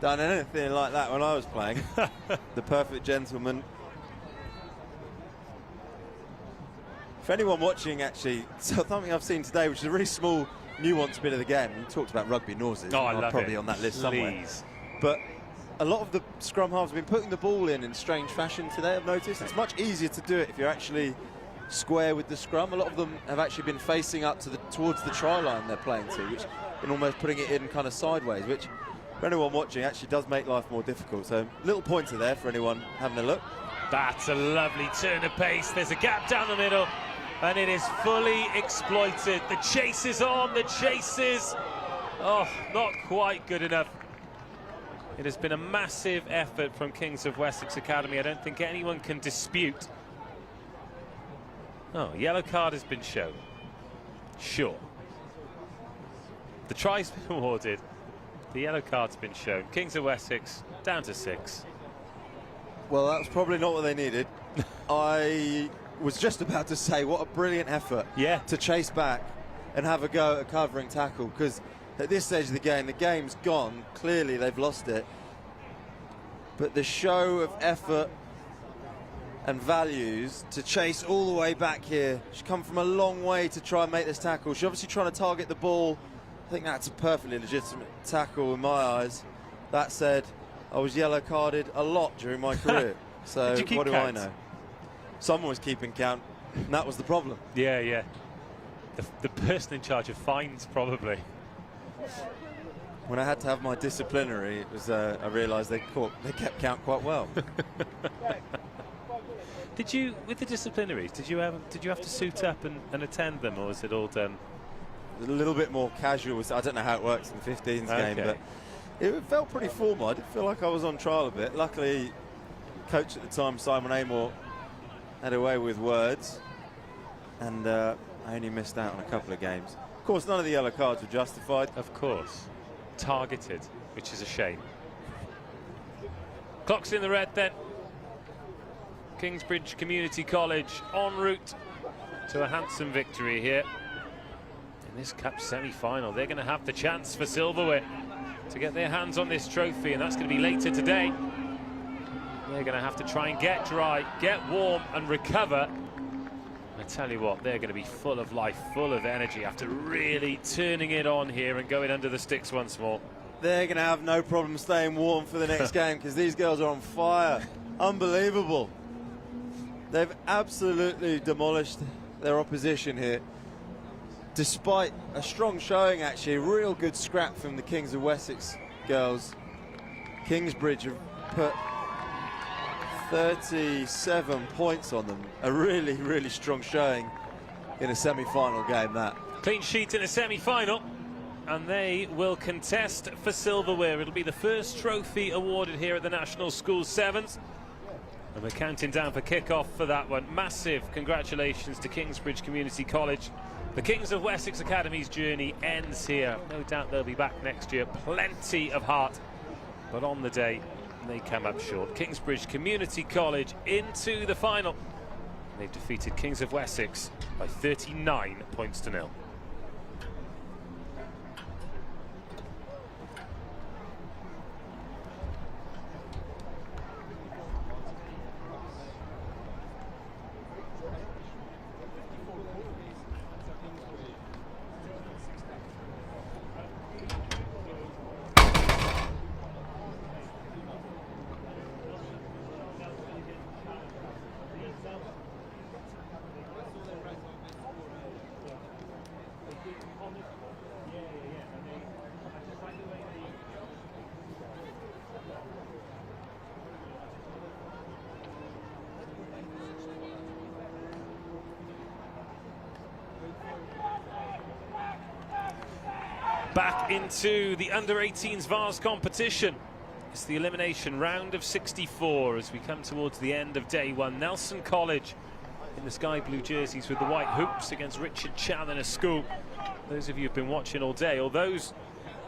K: done anything like that when I was playing. The perfect gentleman. For anyone watching, actually, something I've seen today, which is a really small, nuanced bit of the game. You talked about rugby noises.
I: Oh, I love
K: probably
I: it.
K: on that list
I: Please.
K: somewhere. But a lot of the scrum halves have been putting the ball in strange fashion today, I've noticed. It's much easier to do it if you're actually square with the scrum. A lot of them have actually been facing up towards the try line they're playing to, which and almost putting it in kind of sideways, which for anyone watching actually does make life more difficult. So little pointer there for anyone having a look.
I: That's a lovely turn of pace. There's a gap down the middle, and it is fully exploited. The chase is on, the chase is... Oh, not quite good enough. It has been a massive effort from Kings of Wessex Academy. I don't think anyone can dispute. Oh, yellow card has been shown. Sure. The try's been awarded. The yellow card's been shown. Kings of Wessex down to 6.
K: Well, that was probably not what they needed. I was just about to say, what a brilliant effort to chase back and have a go at a covering tackle, because at this stage of the game's gone. Clearly, they've lost it. But the show of effort and values to chase all the way back here. She's come from a long way to try and make this tackle. She's obviously trying to target the ball. I think that's a perfectly legitimate tackle in my eyes. That said, I was yellow carded a lot during my career. So what do I know? Someone was keeping count, and that was the problem.
I: Yeah. The person in charge of fines, probably.
K: When I had to have my disciplinary, it was I realised they kept count quite well.
I: Did you, with the disciplinaries, did you have to suit up and attend them, or was it all done?
K: A little bit more casual. I don't know how it works in the 15s game, but it felt pretty formal. I did feel like I was on trial a bit. Luckily, coach at the time, Simon Amor, had a way with words, and I only missed out on a couple of games. Of course, none of the yellow cards were justified.
I: Of course. Targeted, which is a shame. Clock's in the red then. Kingsbridge Community College en route to a handsome victory here. In this Cup semi-final, they're going to have the chance for silverware to get their hands on this trophy, and that's going to be later today. They're going to have to try and get dry, get warm and recover. I tell you what, they're going to be full of life, full of energy after really turning it on here and going under the sticks once more.
K: They're going to have no problem staying warm for the next game, because these girls are on fire. Unbelievable. They've absolutely demolished their opposition here. Despite a strong showing, actually, a real good scrap from the Kings of Wessex girls. Kingsbridge have put 37 points on them. A really, really strong showing in a semi-final game, that.
I: Clean sheet in a semi-final, and they will contest for silverware. It'll be the first trophy awarded here at the National School Sevens. And we're counting down for kick-off for that one. Massive congratulations to Kingsbridge Community College. The Kings of Wessex Academy's journey ends here. No doubt they'll be back next year. Plenty of heart. But on the day, they come up short. Kingsbridge Community College into the final. They've defeated Kings of Wessex by 39 points to 0. Back into the under-18s Vase competition. It's the elimination round of 64 as we come towards the end of day one. Nelson College in the sky blue jerseys with the white hoops against Richard Challoner School. Those of you who've been watching all day, or those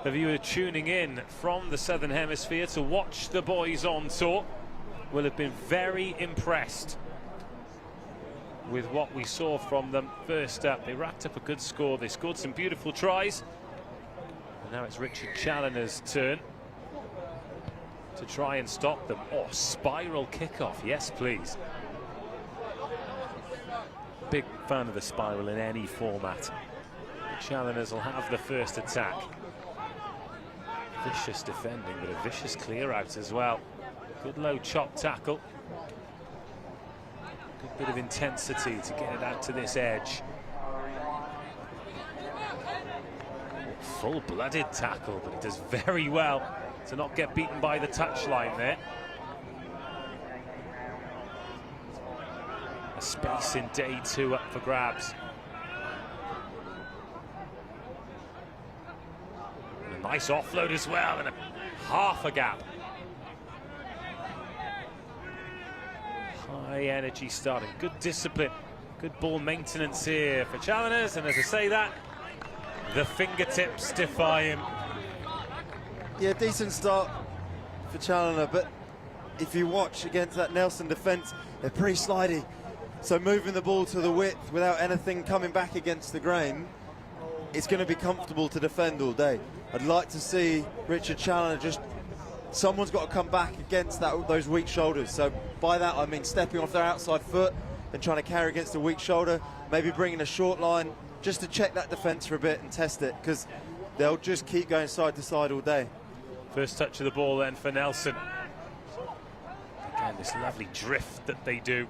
I: of you who are tuning in from the Southern Hemisphere to watch the boys on tour, will have been very impressed with what we saw from them. First up, they racked up a good score. They scored some beautiful tries. Now it's Richard Challoner's turn to try and stop them. Oh, spiral kickoff, yes please. Big fan of the spiral in any format. Challoners will have the first attack. Vicious defending, but a vicious clear out as well. Good low chop tackle. Good bit of intensity to get it out to this edge. Full-blooded tackle, but he does very well to not get beaten by the touchline there. A space in day 2 up for grabs. And a nice offload as well, and half a gap. High energy starting, good discipline, good ball maintenance here for challengers, and as I say that, the fingertips defy him.
K: Yeah, decent start for Challoner, but if you watch against that Nelson defence, they're pretty slidey. So moving the ball to the width without anything coming back against the grain, it's going to be comfortable to defend all day. I'd like to see Richard Challoner just, someone's got to come back against those weak shoulders. So by that I mean stepping off their outside foot and trying to carry against a weak shoulder, maybe bringing a short line just to check that defence for a bit and test it, because they'll just keep going side to side all day.
I: First touch of the ball then for Nelson. Again, this lovely drift that they do.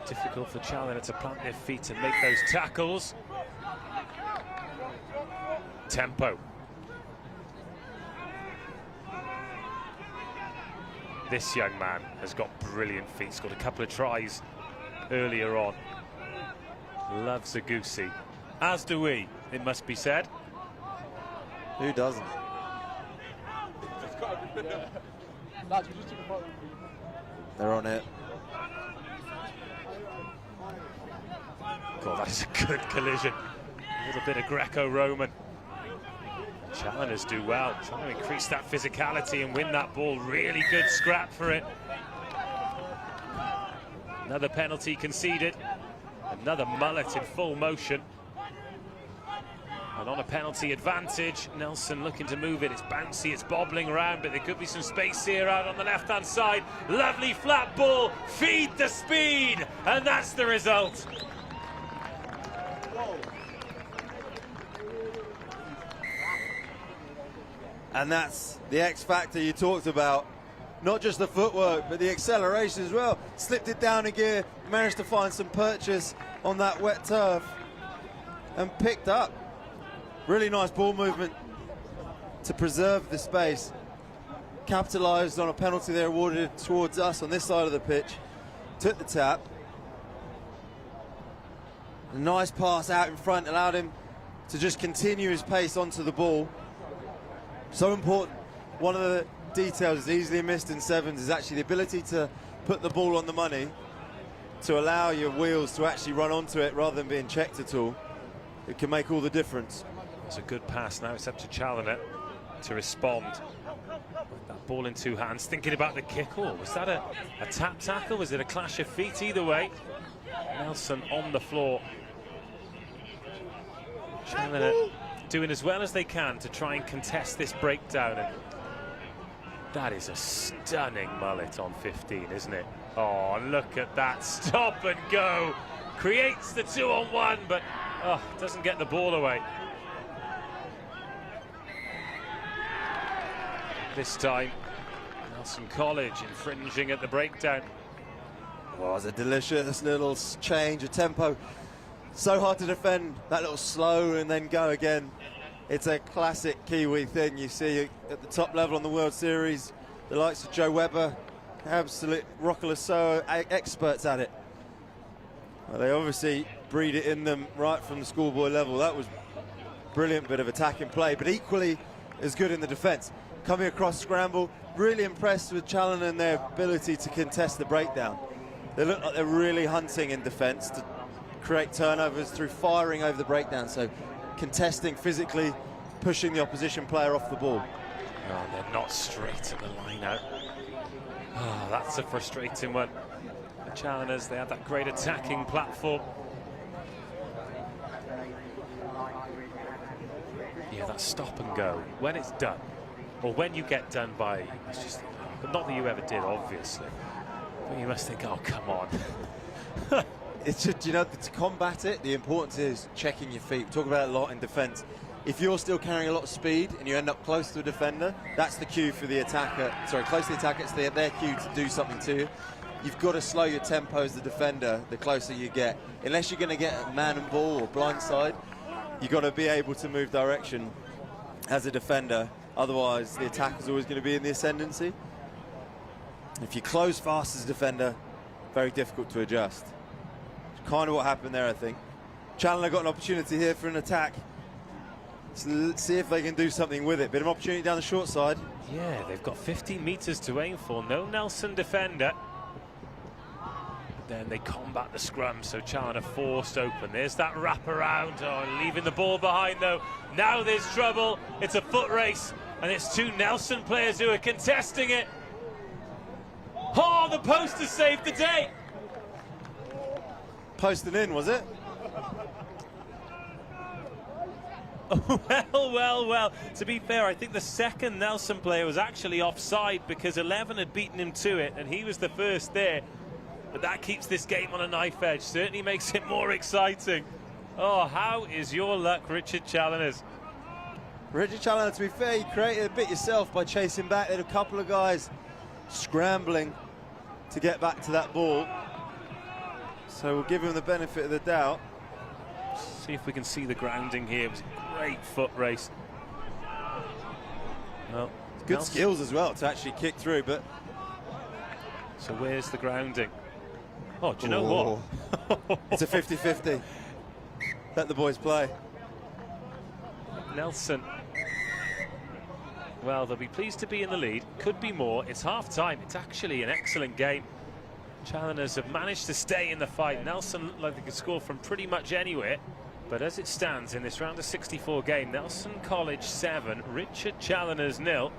I: Difficult for Challoner to plant their feet and make those tackles. Tempo. This young man has got brilliant feet. He's got a couple of tries earlier on. Loves a goosey. As do we, it must be said.
K: Who doesn't? They're on it.
I: God, that is a good collision. A little bit of Greco-Roman. Challengers do well, trying to increase that physicality and win that ball. Really good scrap for it. Another penalty conceded. Another mullet in full motion. And on a penalty advantage, Nelson looking to move it. It's bouncy, it's bobbling around, but there could be some space here out on the left-hand side. Lovely flat ball, feed the speed, and that's the result.
K: And that's the X factor you talked about. Not just the footwork, but the acceleration as well. Slipped it down a gear, managed to find some purchase on that wet turf, and picked up. Really nice ball movement to preserve the space. Capitalised on a penalty they awarded towards us on this side of the pitch. Took the tap. A nice pass out in front allowed him to just continue his pace onto the ball. So important. One of the details is easily missed in sevens is actually the ability to put the ball on the money, to allow your wheels to actually run onto it rather than being checked at all. It can make all the difference.
I: It's a good pass. Now it's up to Challoner to respond. That ball in two hands, thinking about the kick. Oh, was that a tap tackle? Was it a clash of feet? Either way, Nelson on the floor. Challoner doing as well as they can to try and contest this breakdown. And that is a stunning mullet on 15, isn't it? Oh, look at that. Stop and go. Creates the 2-on-1, but doesn't get the ball away. This time, Nelson College infringing at the breakdown.
K: Well, it was a delicious little change of tempo. So hard to defend, that little slow and then go again. It's a classic Kiwi thing you see at the top level on the World Series. The likes of Joe Webber, absolute Roccolasoa experts at it. Well, they obviously breed it in them right from the schoolboy level. That was a brilliant bit of attacking play, but equally as good in the defence. Coming across scramble, really impressed with Challoner and their ability to contest the breakdown. They look like they're really hunting in defence to create turnovers through firing over the breakdown, so contesting physically, pushing the opposition player off the ball.
I: Oh, they're not straight at the line out. Oh, that's a frustrating one. The Challengers, they had that great attacking platform. Yeah, that stop and go, when it's done, or when you get done by, it's just, not that you ever did, obviously, but you must think, oh, come on.
K: It's just, you know, to combat it, the importance is checking your feet. We talk about it a lot in defence. If you're still carrying a lot of speed and you end up close to a defender, that's the cue for the attacker. Sorry, close to the attacker, it's their cue to do something to you. you've got to slow your tempo as the defender the closer you get. Unless you're going to get a man and ball or blindside, you've got to be able to move direction as a defender. Otherwise, the attack is always going to be in the ascendancy. If you close fast as a defender, very difficult to adjust. It's kind of what happened there, I think. Chandler got an opportunity here for an attack. Let's see if they can do something with it. Bit of opportunity down the short side.
I: Yeah, they've got 15 metres to aim for. No Nelson defender. Then they combat the scrum, so Chandler forced open. There's that wrap around. Oh, leaving the ball behind though. Now there's trouble. It's a foot race, and it's 2 Nelson players who are contesting it. Oh, the post has saved the day.
K: Posted in, was it?
I: Well. To be fair, I think the second Nelson player was actually offside because 11 had beaten him to it, and he was the first there. But that keeps this game on a knife edge. Certainly makes it more exciting. Oh, how is your luck, Richard Challoners?
K: Richard Chandler, to be fair, you created a bit yourself by chasing back. There had a couple of guys scrambling to get back to that ball. So we'll give him the benefit of the doubt.
I: See if we can see the grounding here. It was a great foot race. Well,
K: good skills as well to actually kick through, but...
I: So where's the grounding? Oh, do you know what?
K: It's a 50-50. Let the boys play.
I: Nelson. Well, they'll be pleased to be in the lead. Could be more. It's half-time. It's actually an excellent game. Challengers have managed to stay in the fight. Nelson looked like they could score from pretty much anywhere. But as it stands in this round of 64 game, Nelson College 7, Richard Challoners 0.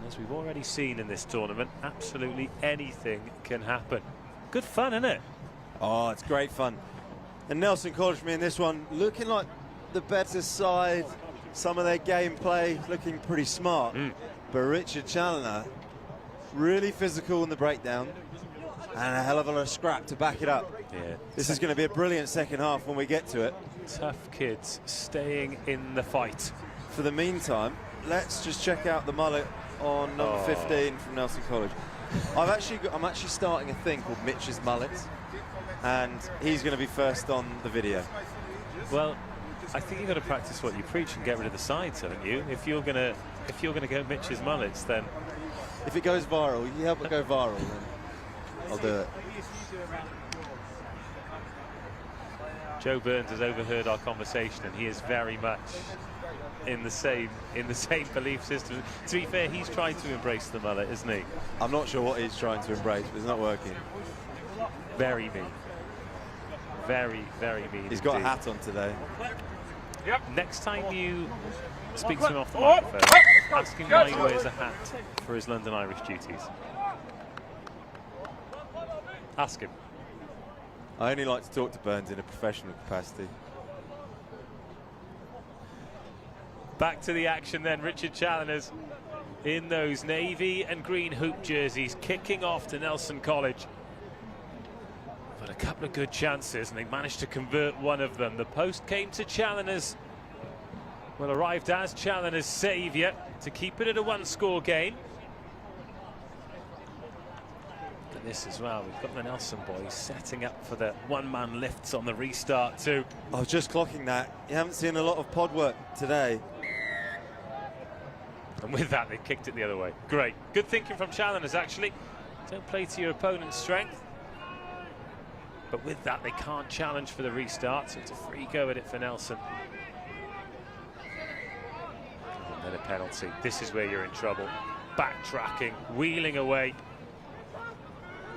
I: As we've already seen in this tournament, absolutely anything can happen. Good fun, isn't it?
K: Oh, it's great fun. And Nelson College, me in this one, looking like the better side. Some of their gameplay looking pretty smart. But Richard Challoner, really physical in the breakdown. And a hell of a lot of scrap to back it up.
I: Yeah.
K: This is going to be a brilliant second half when we get to it.
I: Tough kids staying in the fight.
K: For the meantime, let's just check out the mullet on number 15 from Nelson College. I'm actually starting a thing called Mitch's Mullets, and he's going to be first on the video.
I: Well, I think you've got to practice what you preach and get rid of the sides, haven't you? If you're gonna go Mitch's Mullets, then
K: if it goes viral, you help it go viral, then I'll do it.
I: Joe Burns has overheard our conversation, and he is very much in the same belief system. To be fair, he's trying to embrace the mullet, isn't he?
K: I'm not sure what he's trying to embrace, but it's not working.
I: Very mean. Very, very mean.
K: He's got a hat on today.
I: Yep. Next time you speak to him off the microphone, ask him why he wears a hat for his London Irish duties. Ask him.
K: I only like to talk to Burns in a professional capacity.
I: Back to the action then, Richard Challoners in those navy and green hoop jerseys, kicking off to Nelson College. But a couple of good chances, and they managed to convert one of them. The post came to Challoners. Well, arrived as Challoners' saviour to keep it at a one-score game. Look at this as well. We've got the Nelson boys setting up for the one-man lifts on the restart too.
K: I was just clocking that. You haven't seen a lot of pod work today.
I: And with that, they kicked it the other way. Great. Good thinking from Challoners, actually. Don't play to your opponent's strength. But with that, they can't challenge for the restart, so it's a free go at it for Nelson. And then a penalty. This is where you're in trouble. Backtracking, wheeling away.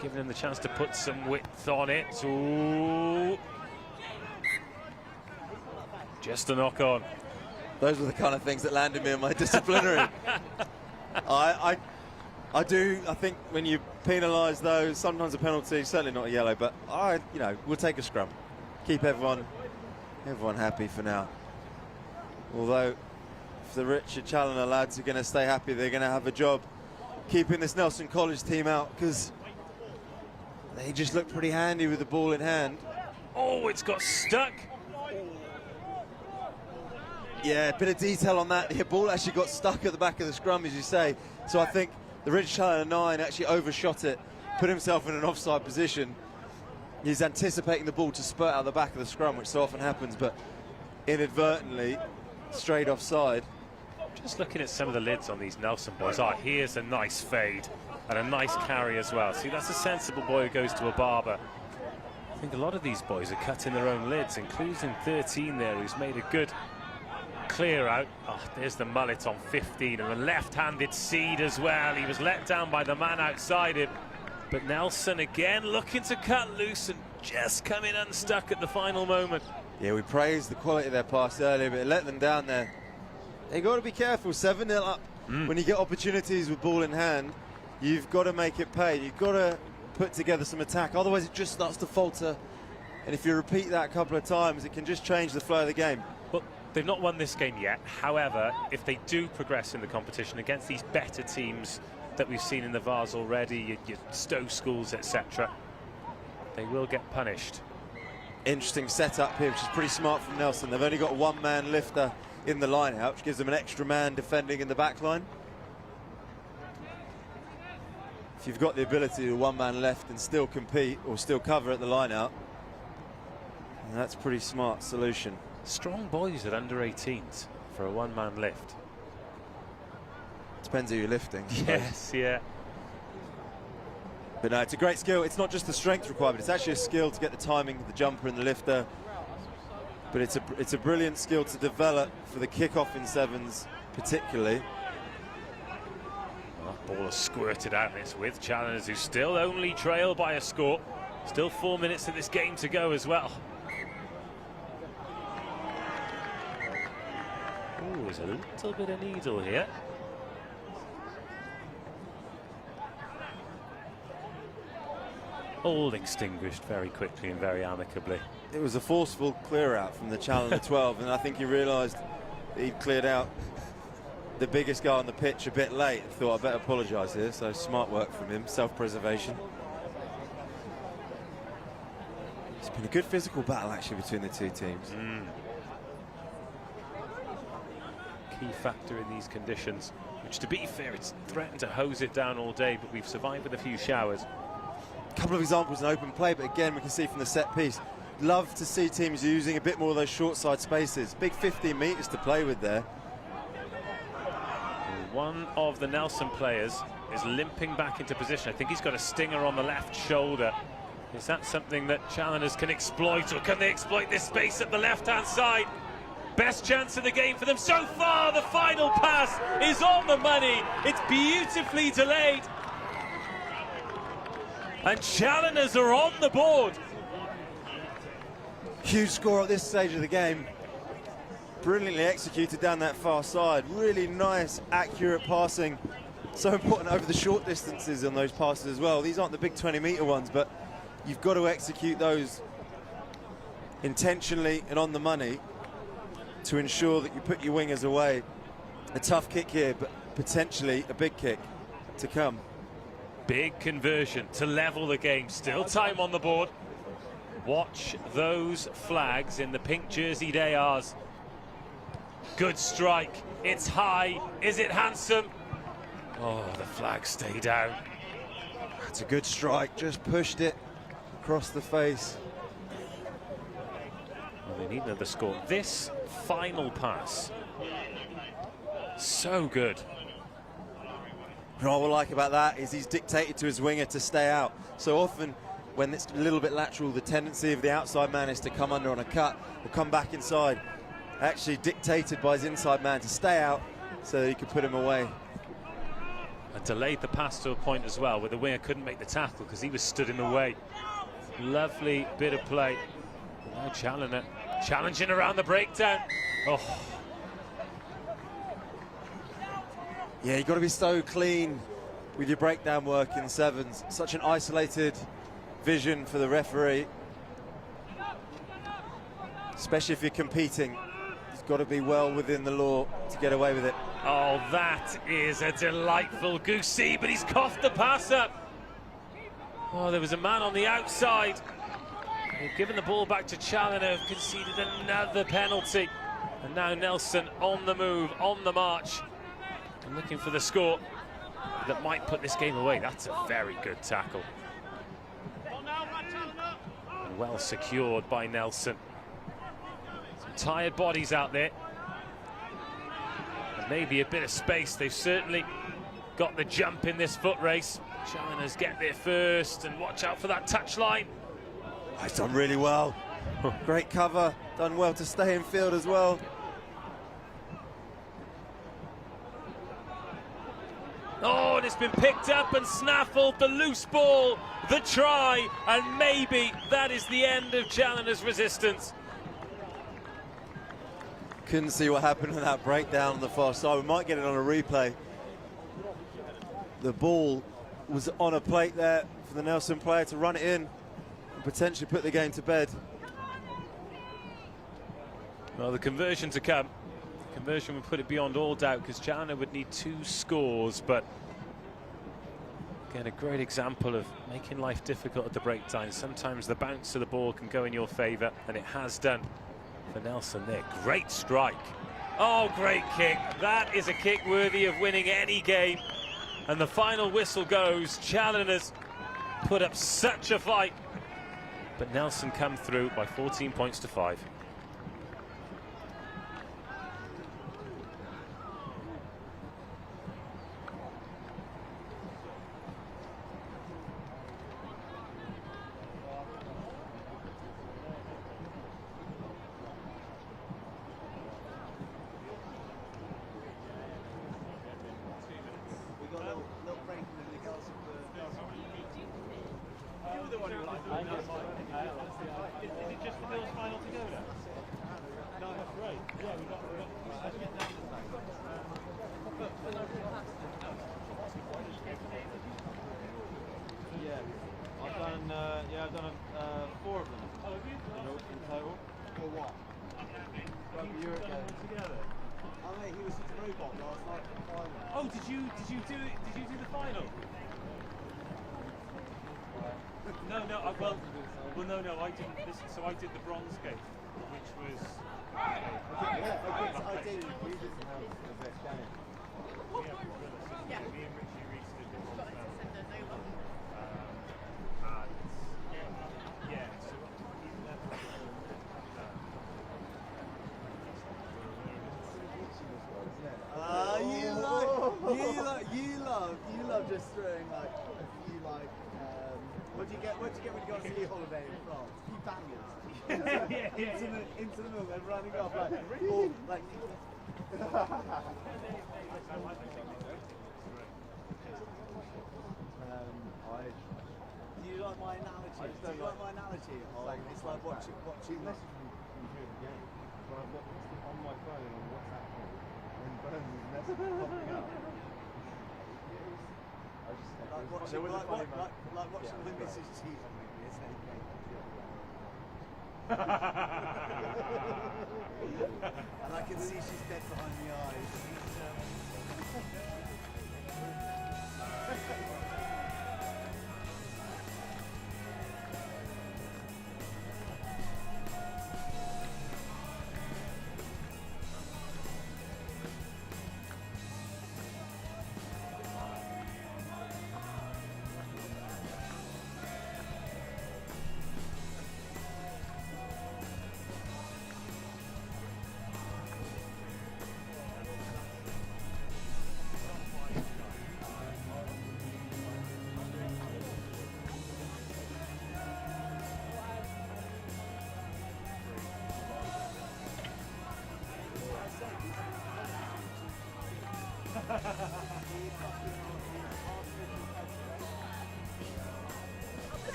I: Giving him the chance to put some width on it. Ooh. Just a knock on.
K: Those were the kind of things that landed me in my disciplinary. I think when you penalise those, sometimes a penalty, certainly not a yellow, but we'll take a scrum. Keep everyone happy for now. Although, if the Richard Challoner lads are going to stay happy, they're going to have a job keeping this Nelson College team out, because they just look pretty handy with the ball in hand.
I: Oh, it's got stuck.
K: Yeah, a bit of detail on that. The ball actually got stuck at the back of the scrum, as you say. So I think the Richard Challoner 9 actually overshot it put himself in an offside position. He's anticipating the ball to spurt out the back of the scrum, which so often happens, but inadvertently strayed offside.
I: Just looking at some of the lids on these Nelson boys. Oh, here's a nice fade and a nice carry as well. See, that's a sensible boy who goes to a barber. I think a lot of these boys are cutting their own lids, including 13 there, who's made a good clear out. Oh, there's the mullet on 15 and a left-handed seed as well. He was let down by the man outside him. But Nelson again looking to cut loose and just coming unstuck at the final moment.
K: Yeah, we praised the quality of their pass earlier, but it let them down there. They got to be careful. 7-0 up. When you get opportunities with ball in hand, you've got to make it pay. You've got to put together some attack. Otherwise, it just starts to falter. And if you repeat that a couple of times, it can just change the flow of the game.
I: Well, they've not won this game yet. However, if they do progress in the competition against these better teams that we've seen in the Vase already, your Stowe schools, etc., they will get punished.
K: Interesting setup here, which is pretty smart from Nelson. They've only got a one-man lifter in the line out, which gives them an extra man defending in the back line. If you've got the ability to one-man left and still compete or still cover at the line out, that's a pretty smart solution.
I: Strong boys at under 18s for a one-man lift.
K: Depends who you're lifting.
I: Yes, yeah.
K: But no, it's a great skill. It's not just the strength required, but it's actually a skill to get the timing of the jumper and the lifter. But it's a brilliant skill to develop for the kick-off in sevens, particularly.
I: Well, ball has squirted out, and it's with challengers who still only trail by a score. Still 4 minutes of this game to go as well. Oh, there's a little bit of needle here. All extinguished very quickly and very amicably.
K: It was a forceful clear out from the challenger 12, and I think he realised that he'd cleared out the biggest guy on the pitch a bit late. I thought I'd better apologise here, so smart work from him, self-preservation. It's been a good physical battle actually between the two teams.
I: Key factor in these conditions, which to be fair, it's threatened to hose it down all day, but we've survived with a few showers.
K: A couple of examples in open play, but again we can see from the set piece, love to see teams using a bit more of those short side spaces. Big 15 metres to play with there.
I: One of the Nelson players is limping back into position. I think he's got a stinger on the left shoulder. Is that something that challengers can exploit, or can they exploit this space at the left-hand side? Best chance of the game for them so far. The final pass is on the money. It's beautifully delayed. And challengers are on the board.
K: Huge score at this stage of the game. Brilliantly executed down that far side. Really nice, accurate passing. So important over the short distances on those passes as well. These aren't the big 20-metre ones, but you've got to execute those intentionally and on the money to ensure that you put your wingers away. A tough kick here, but potentially a big kick to come.
I: Big conversion to level the game. Still time on the board. Watch those flags in the pink jerseyed ARs. Good strike. It's high. Is it handsome? Oh, the flag stayed down.
K: That's a good strike. Just pushed it across the face.
I: Well, they need another score. This final pass, so good.
K: What I like about that is he's dictated to his winger to stay out. So often when it's a little bit lateral, the tendency of the outside man is to come under on a cut or come back inside. Actually dictated by his inside man to stay out so that he could put him away.
I: And delayed the pass to a point as well, where the winger couldn't make the tackle because he was stood in the way. Lovely bit of play. Now challenger challenging around the breakdown. Oh.
K: Yeah, you've got to be so clean with your breakdown work in sevens. Such an isolated vision for the referee. Especially if you're competing. You've got to be well within the law to get away with it.
I: Oh, that is a delightful goosey, but he's coughed the pass up. Oh, there was a man on the outside. They've given the ball back to Challenger, who've conceded another penalty. And now Nelson on the move, on the march, and looking for the score. that might put this game away. That's a very good tackle. And well secured by Nelson. Some tired bodies out there. And maybe a bit of space. They've certainly got the jump in this foot race. Challengers get there first, and watch out for that touchline.
K: He's done really well. Great cover, done well to stay in field as well.
I: Oh, and it's been picked up and snaffled, the loose ball, the try, and maybe that is the end of Challengers' resistance.
K: Couldn't see what happened with that breakdown on the far side. We might get it on a replay. The ball was on a plate there for the Nelson player to run it in and potentially put the game to bed.
I: Well, the conversion to come. The conversion would put it beyond all doubt, because Challoner would need 2 scores, but again, a great example of making life difficult at the break time. Sometimes the bounce of the ball can go in your favour, and it has done for Nelson there. Great strike. Oh, great kick. That is a kick worthy of winning any game. And the final whistle goes. Challengers put up such a fight, but Nelson come through by 14 points to 5.
K: I've done 4 of them. Oh, have you? In total. For what? Rugby Europe games. Together. Oh mate, he was such a robot last night for the final.
C: Oh, did you do the final? No, no, I did this. So I did the bronze gate, which was.
K: I did. You did some help for the best game.
C: Yeah. Me and Richie Reese did the bronze.
D: You love just throwing like a few like what do you get when you go on a ski holiday in France? A few bangers into the middle and running off like all like. Do you like my analogy? Do you like my analogy? Like, it's like watching.
K: Unless you hear the game, but I've got on my phone on WhatsApp when Burnley's message popping up.
D: Like watching the Mrs. Cheese on movie, isn't it? And I can see she's dead behind the eyes.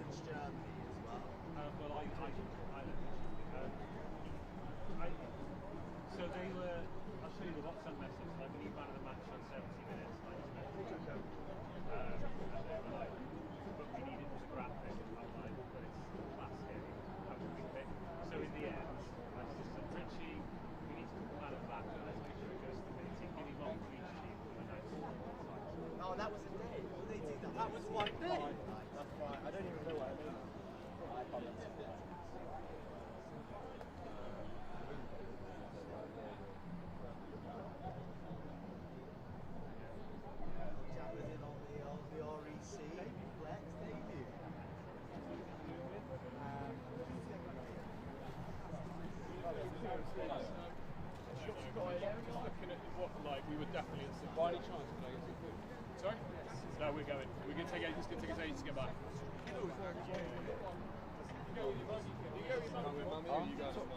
D: Which Germany as well?
C: Well, I so they were, I'll show you the WhatsApp message, like when you ran the match on 70 minutes, like, and they were like, but we needed to scrap it. I'm like, but it's class here, how can we pick? So in the end, I just said, Richie, we need to come out of back, and let's make sure it goes to the 18, give me one for each team, and that's
D: Oh, that was a day. They did that. That was one day.
A: That's right. I don't even know what I mean.
D: Jabbing on the REC Flex debut.
L: Looking at what, like, we were definitely in some. By any chance, can I get some food? Sorry? No, we're going. We're going to take ages. It's going to take us ages to get back.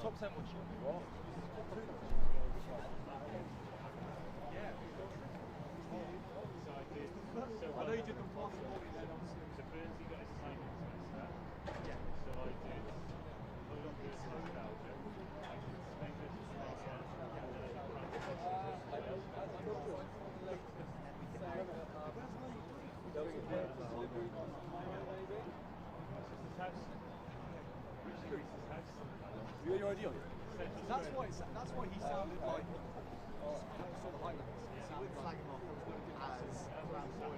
A: Top 10 was what?
C: I know you did them fast. So Bernsey got his assignment semester. Yeah. So I did Fulham versus Belgium. Spain versus Croatia.
A: You got your idea?
D: That's why he sounded like sort of Highlands. He sounded like him off as Grand Boy.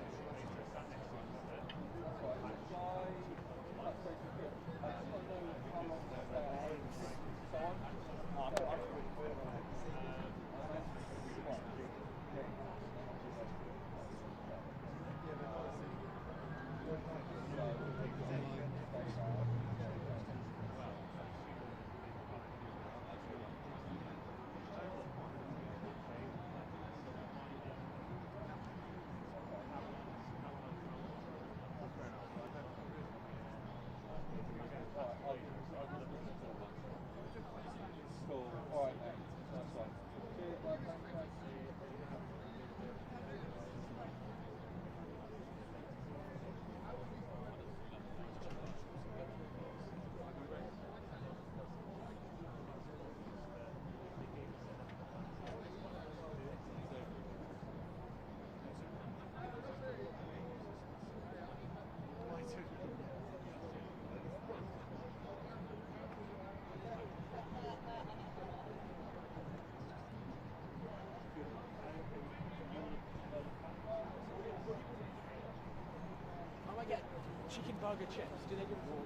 A: Chicken burger chips. Do they give it all?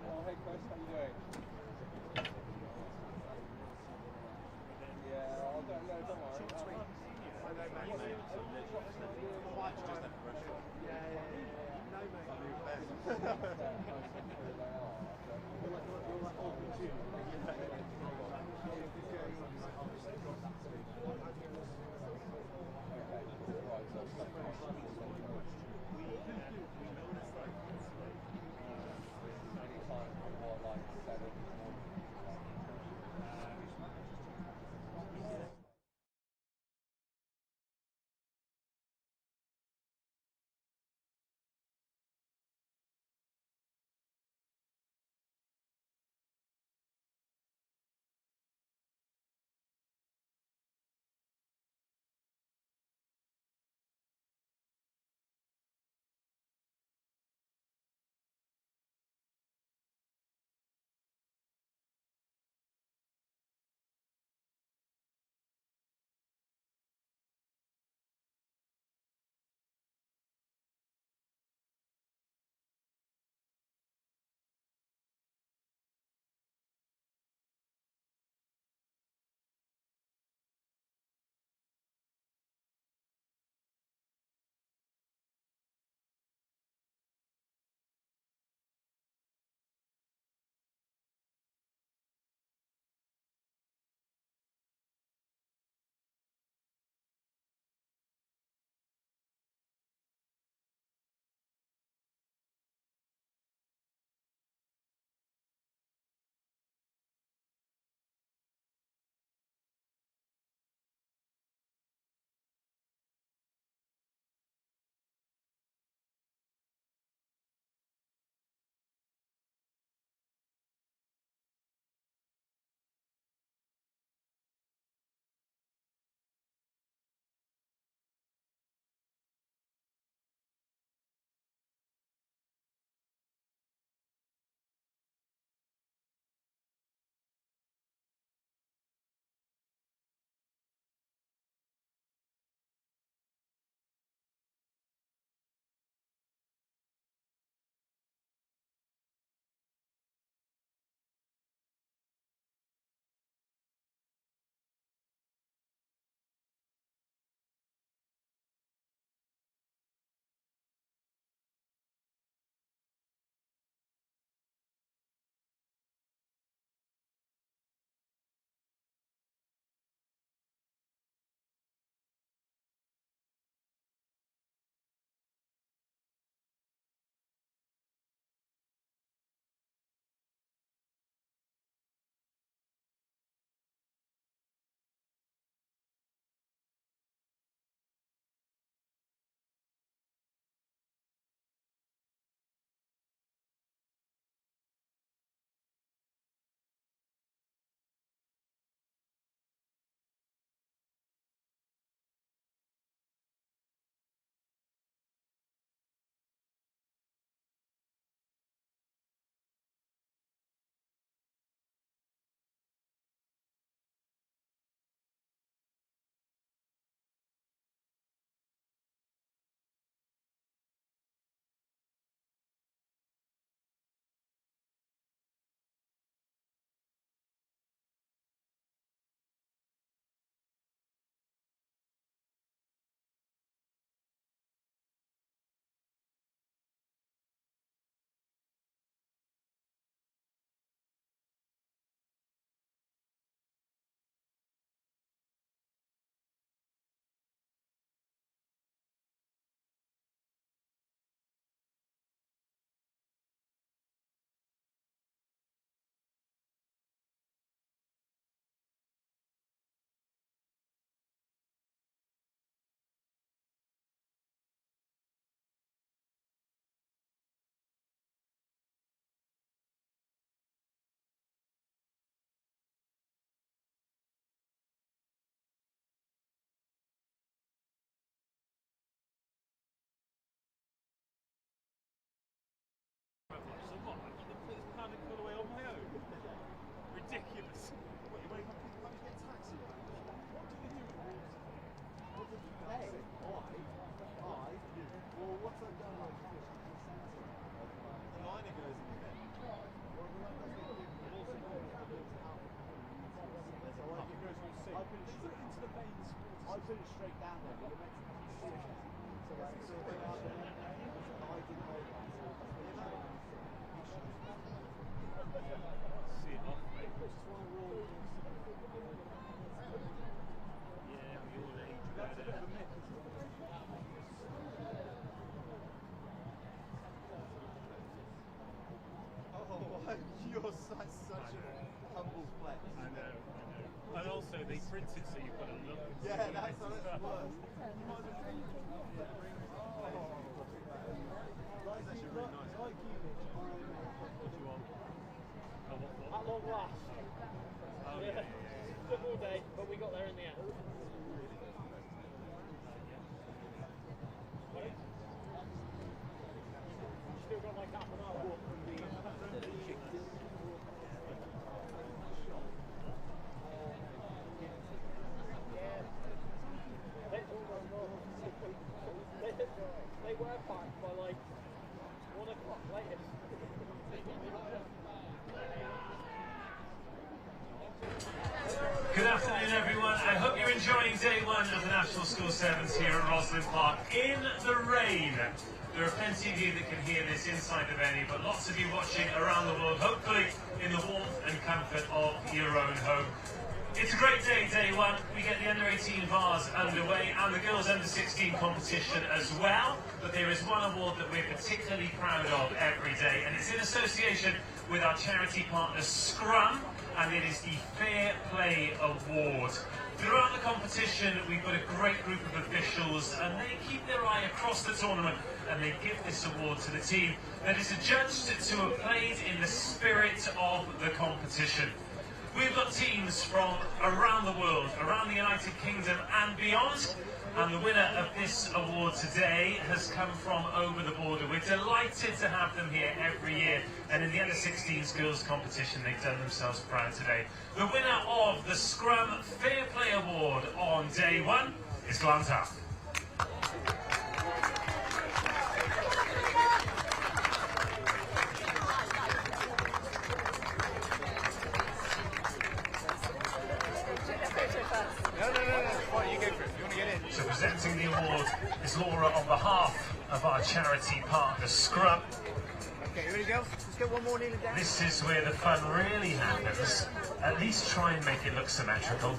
A: Oh, hey Chris, how you doing? Yeah, I don't know, don't worry.
D: I know, mate. Quite just that pressure. Yeah. No, said it straight down there, but you're meant to sit. So like, sorting out the I didn't know that.
C: See it off, mate.
D: Just want to roll.
C: Yeah, we all age
D: That's a bit of a myth. You're such a humble flex.
C: I know. And also they print it so you've got to look.
D: Yeah, that's worse. That's actually really nice. Like
C: What do you want? Oh, what?
M: At long last.
C: Oh, yeah.
M: Took all day, but we got there in the end. Still got like half an hour. They were packed by like 1 o'clock latest.
C: Good afternoon, everyone. I hope you're enjoying day one of the National School Sevens here at Rosslyn Park in the rain. There are plenty of you that can hear this inside the venue, but lots of you watching around the world, hopefully in the warmth and comfort of your own home. It's a great day, day one. We get the under-18 Vase underway and the girls under-16 competition as well. But there is one award that we're particularly proud of every day, and it's in association with our charity partner Scrum, and it is the Fair Play Award. Throughout the competition, we've got a great group of officials, and they keep their eye across the tournament, and they give this award to the team that is adjudged to have played in the spirit of the competition. We've got teams from around the world, around the United Kingdom and beyond, and the winner of this award today has come from over the border. We're delighted to have them here every year, and in the under-16s girls competition they've done themselves proud today. The winner of the Scrum Fair Play Award on day one is Glantaf. So presenting the award is Laura on behalf of our charity partner Scrum.
D: Okay, ready to go? Let's get one more kneeling down.
C: This is where the fun really happens. At least try and make it look symmetrical.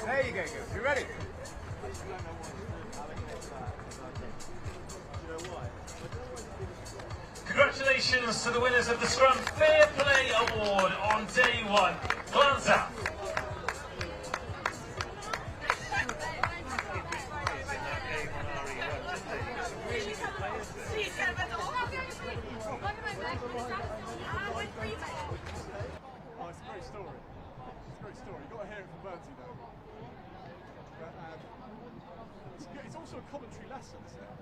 D: There you go, go. You ready?
C: Congratulations to the winners of the Scrum Fair Play Award on day one. Glantaf.
L: Oh, it's a great story. It's a great story. You've got to hear it from Bertie though. But, it's also a commentary lesson, isn't it? In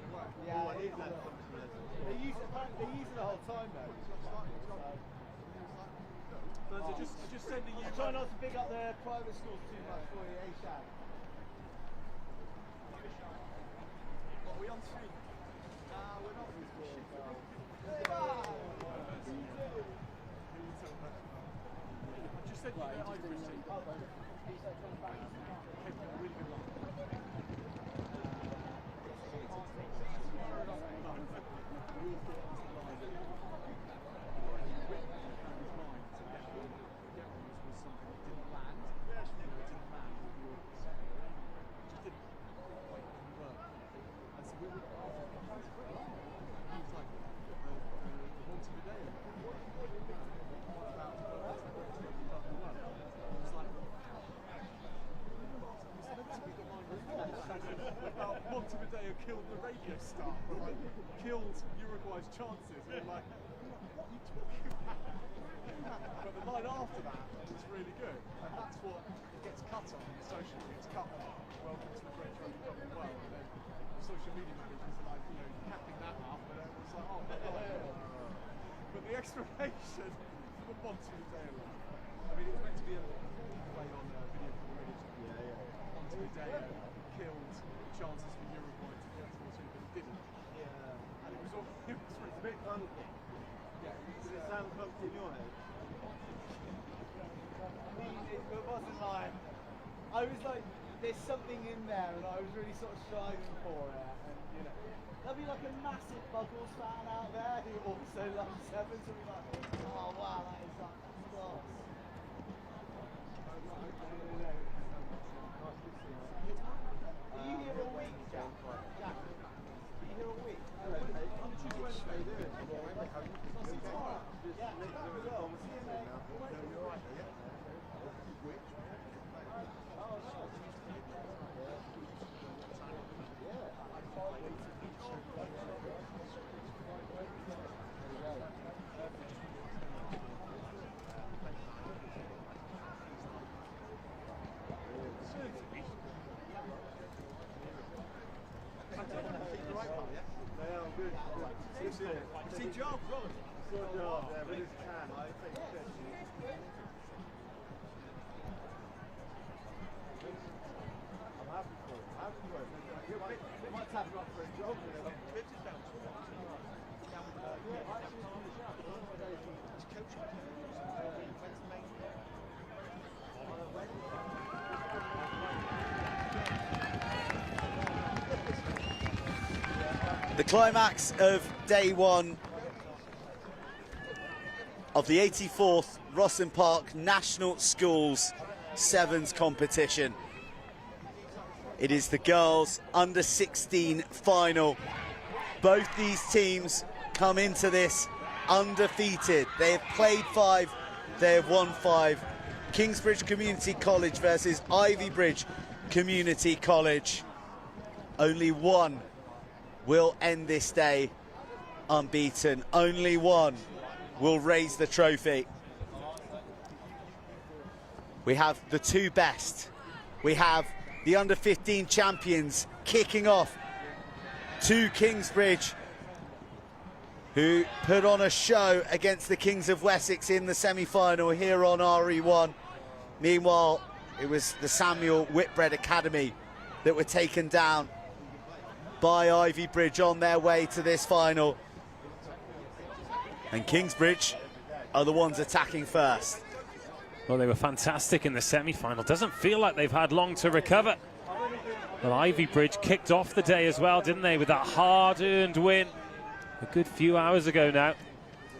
L: a way.
D: Yeah, it is that commentary lesson. They use it the whole time though.
L: Bertie, just sending you.
D: Try not to pick up the private schools too much for you, ASAP.
L: What, are we on screen?
D: Nah, we're not on screen.
L: Just send you the Ivybridge team. Really good one. Killed the radio star, like, killed Uruguay's chances. And we're like, what are you talking about? But the line after that was really good, and that's what gets cut on socially. It's cut on. Welcome to the French Rugby Cup as well. And then social media managers are like, capping that up, and it was like, oh, but the explanation for the Montevideo, I mean, it was meant to be a play on video for the radio. Montevideo killed chances for Uruguay to get to the two, but it didn't. Yeah. And it was all, it was really
D: bit funky.
L: Yeah.
D: Does it sound funky in your head? but it wasn't like, I was like, there's something in there, and I was really sort of striving for it, and you know, there'll be like a massive Buggles fan out there who also loves sevens, and be like, oh wow, that is like class. Are you here all week, Jack? Jack, are you here all week?
L: See job, Rod.
D: Good job there, but it's can. I take it. I'm happy for it. I'm happy for it. They might tap you up for a job.
H: The climax of day one of the 84th Rosslyn Park National Schools Sevens competition. It is the girls under 16 final. Both these teams come into this undefeated. They have played 5, they have won 5. Kingsbridge Community College versus Ivybridge Community College. Only one will end this day unbeaten. Only one will raise the trophy. We have the two best. We have the under-15 champions kicking off to Kingsbridge, who put on a show against the Kings of Wessex in the semi-final here on RE1. Meanwhile, it was the Samual Whitbread Academy that were taken down by Ivybridge on their way to this final. And Kingsbridge are the ones attacking first.
I: Well, they were fantastic in the semi-final. Doesn't feel like they've had long to recover. Well, Ivybridge kicked off the day as well, didn't they, with that hard-earned win a good few hours ago now.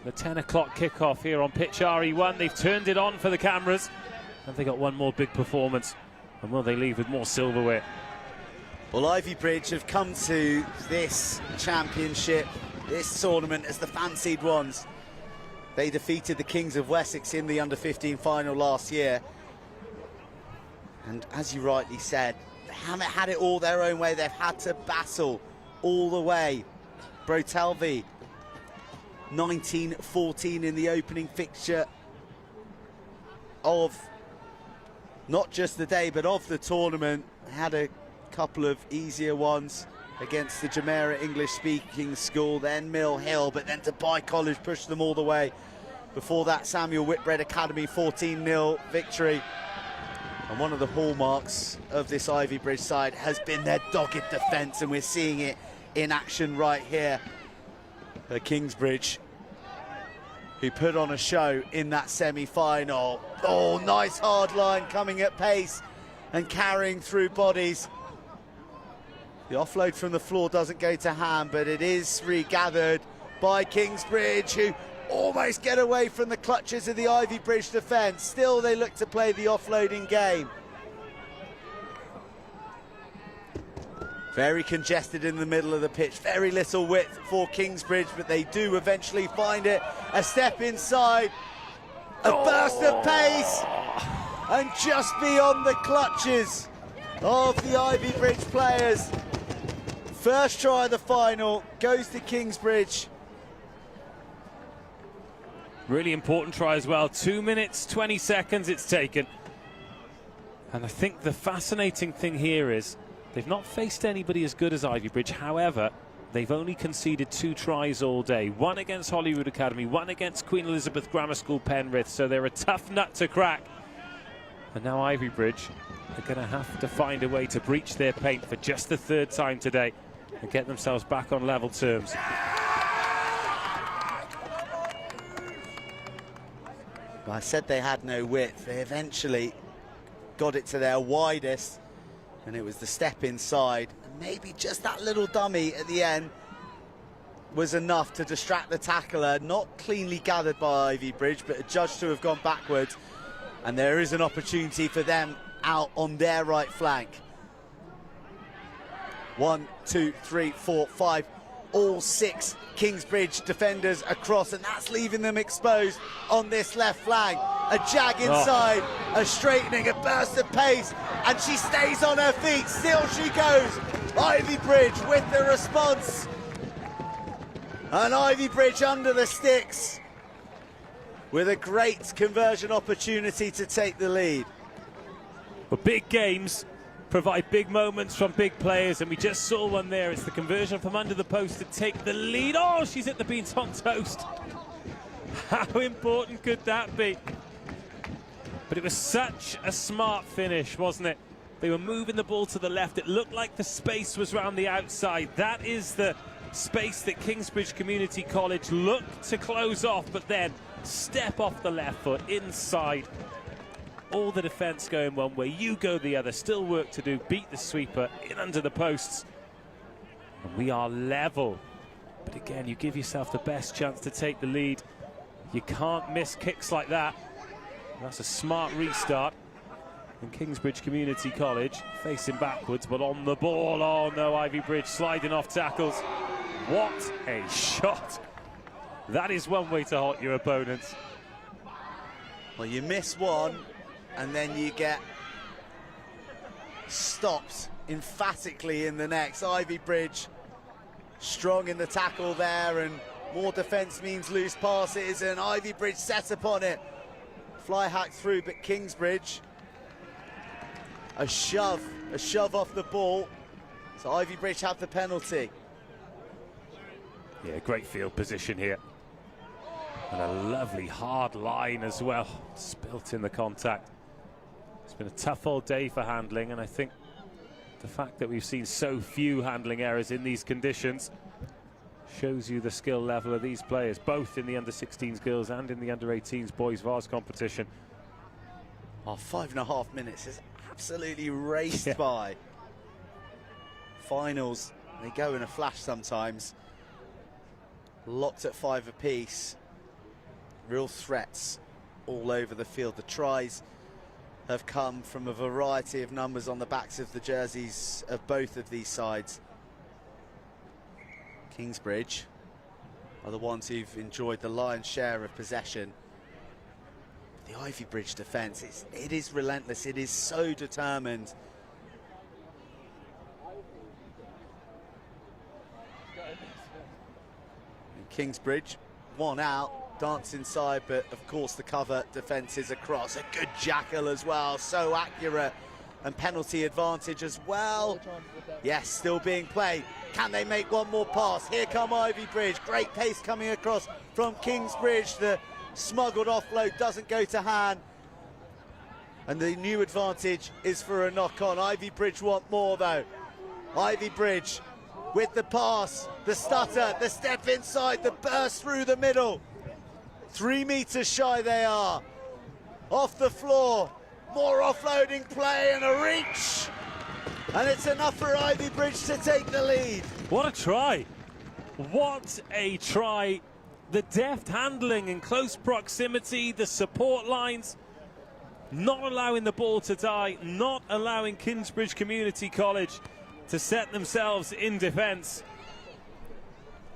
I: The 10 o'clock kickoff here on pitch RE1. They've turned it on for the cameras. Have they got one more big performance? And will they leave with more silverware?
H: Well, Ivybridge have come to this championship, this tournament, as the fancied ones. They defeated the Kings of Wessex in the under-15 final last year. And as you rightly said, they haven't had it all their own way. They've had to battle all the way. Brotelvi, 19-14 in the opening fixture of not just the day, but of the tournament. Had a couple of easier ones against the Jumeirah English-speaking school, then Mill Hill, but then Dubai College pushed them all the way. Before that, Samuel Whitbread Academy 14-0 victory. And one of the hallmarks of this Ivybridge side has been their dogged defence, and we're seeing it in action right here at Kingsbridge, who put on a show in that semi-final. Oh, nice hard line coming at pace and carrying through bodies. The offload from the floor doesn't go to hand, but it is regathered by Kingsbridge, who almost get away from the clutches of the Ivybridge defence. Still, they look to play the offloading game. Very congested in the middle of the pitch, very little width for Kingsbridge, but they do eventually find it. A step inside, a burst of pace, and just beyond the clutches of the Ivybridge players. First try of the final goes to Kingsbridge.
I: Really important try as well. 2 minutes, 20 seconds it's taken. And I think the fascinating thing here is they've not faced anybody as good as Ivybridge. However, they've only conceded 2 tries all day. One against Holyrood Academy, one against Queen Elizabeth Grammar School Penrith. So they're a tough nut to crack. And now Ivybridge are going to have to find a way to breach their paint for just the 3rd time today and get themselves back on level terms.
H: I said they had no width. They eventually got it to their widest, and it was the step inside. And maybe just that little dummy at the end was enough to distract the tackler. Not cleanly gathered by Ivybridge, but adjudged to have gone backwards. And there is an opportunity for them out on their right flank. 1, 2, 3, 4, 5, all 6 Kingsbridge defenders across, and that's leaving them exposed on this left flank. A jag inside, a straightening, a burst of pace, and she stays on her feet. Still she goes. Ivybridge with the response. And Ivybridge under the sticks with a great conversion opportunity to take the lead.
I: Well, big games provide big moments from big players, and we just saw one there. It's the conversion from under the post to take the lead. Oh, she's hit the beans on toast. How important could that be? But it was such a smart finish, wasn't it? They were moving the ball to the left. It looked like the space was round the outside. That is the space that Kingsbridge Community College looked to close off, but then step off the left foot inside. All the defence going one way, you go the other. Still work to do. Beat the sweeper in under the posts. And we are level. But again, you give yourself the best chance to take the lead. You can't miss kicks like that. That's a smart restart. And Kingsbridge Community College facing backwards, but on the ball. Oh no, Ivybridge sliding off tackles. What a shot. That is one way to halt your opponents.
H: Well, you miss one, and then you get stopped emphatically in the next. Ivybridge strong in the tackle there, and more defence means loose passes, and Ivybridge set upon it. Fly hacked through, but Kingsbridge, a shove off the ball. So Ivybridge have the penalty.
I: Yeah, great field position here. And a lovely hard line as well, spilt in the contact. It's been a tough old day for handling, and I think the fact that we've seen so few handling errors in these conditions shows you the skill level of these players, both in the under-16s girls and in the under-18s boys Vase competition.
H: Oh, 5.5 minutes is absolutely raced by. Finals, they go in a flash sometimes. Locked at 5 apiece. Real threats all over the field. The tries have come from a variety of numbers on the backs of the jerseys of both of these sides. Kingsbridge are the ones who've enjoyed the lion's share of possession. The Ivybridge defence, it is relentless, it is so determined. And Kingsbridge, one out, dance inside, but of course the cover defence is across. A good jackal as well, so accurate, and penalty advantage as well. Yes, still being played. Can they make one more pass? Here come Ivybridge. Great pace coming across from Kingsbridge. The smuggled offload doesn't go to hand. And the new advantage is for a knock-on. Ivybridge want more though. Ivybridge with the pass, the stutter, the step inside, the burst through the middle. 3 meters shy they are. Off the floor. More offloading play and a reach. And it's enough for Ivybridge to take the lead.
I: What a try. What a try. The deft handling in close proximity, the support lines, not allowing the ball to die, not allowing Kingsbridge Community College to set themselves in defence.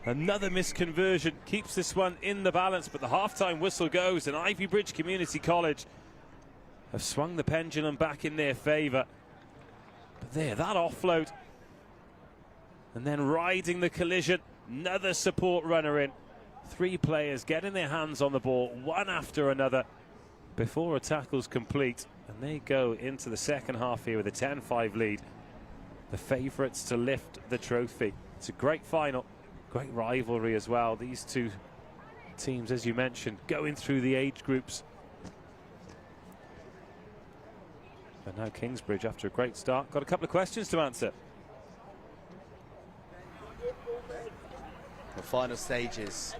I: Another misconversion keeps this one in the balance, but the half-time whistle goes and Ivybridge Community College have swung the pendulum back in their favour. But there, that offload. And then riding the collision, another support runner in. 3 players getting their hands on the ball, one after another, before a tackle's complete. And they go into the second half here with a 10-5 lead. The favourites to lift the trophy. It's a great final, great rivalry as well. These two teams, as you mentioned, going through the age groups. But now Kingsbridge, after a great start, got a couple of questions to answer.
H: The final stages,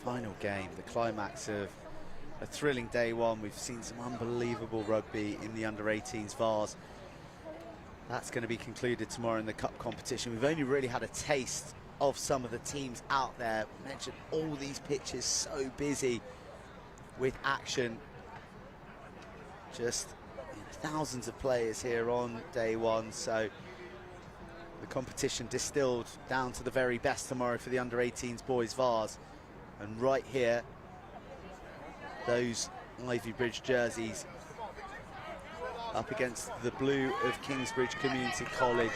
H: final game, the climax of a thrilling day one. We've seen some unbelievable rugby in the under-18s Vase. That's going to be concluded tomorrow in the cup competition. We've only really had a taste of some of the teams out there. I mentioned all these pitches so busy with action. Just thousands of players here on day one, so the competition distilled down to the very best tomorrow for the under-18s boys Vase. And right here, those Ivybridge jerseys up against the blue of Kingsbridge Community College.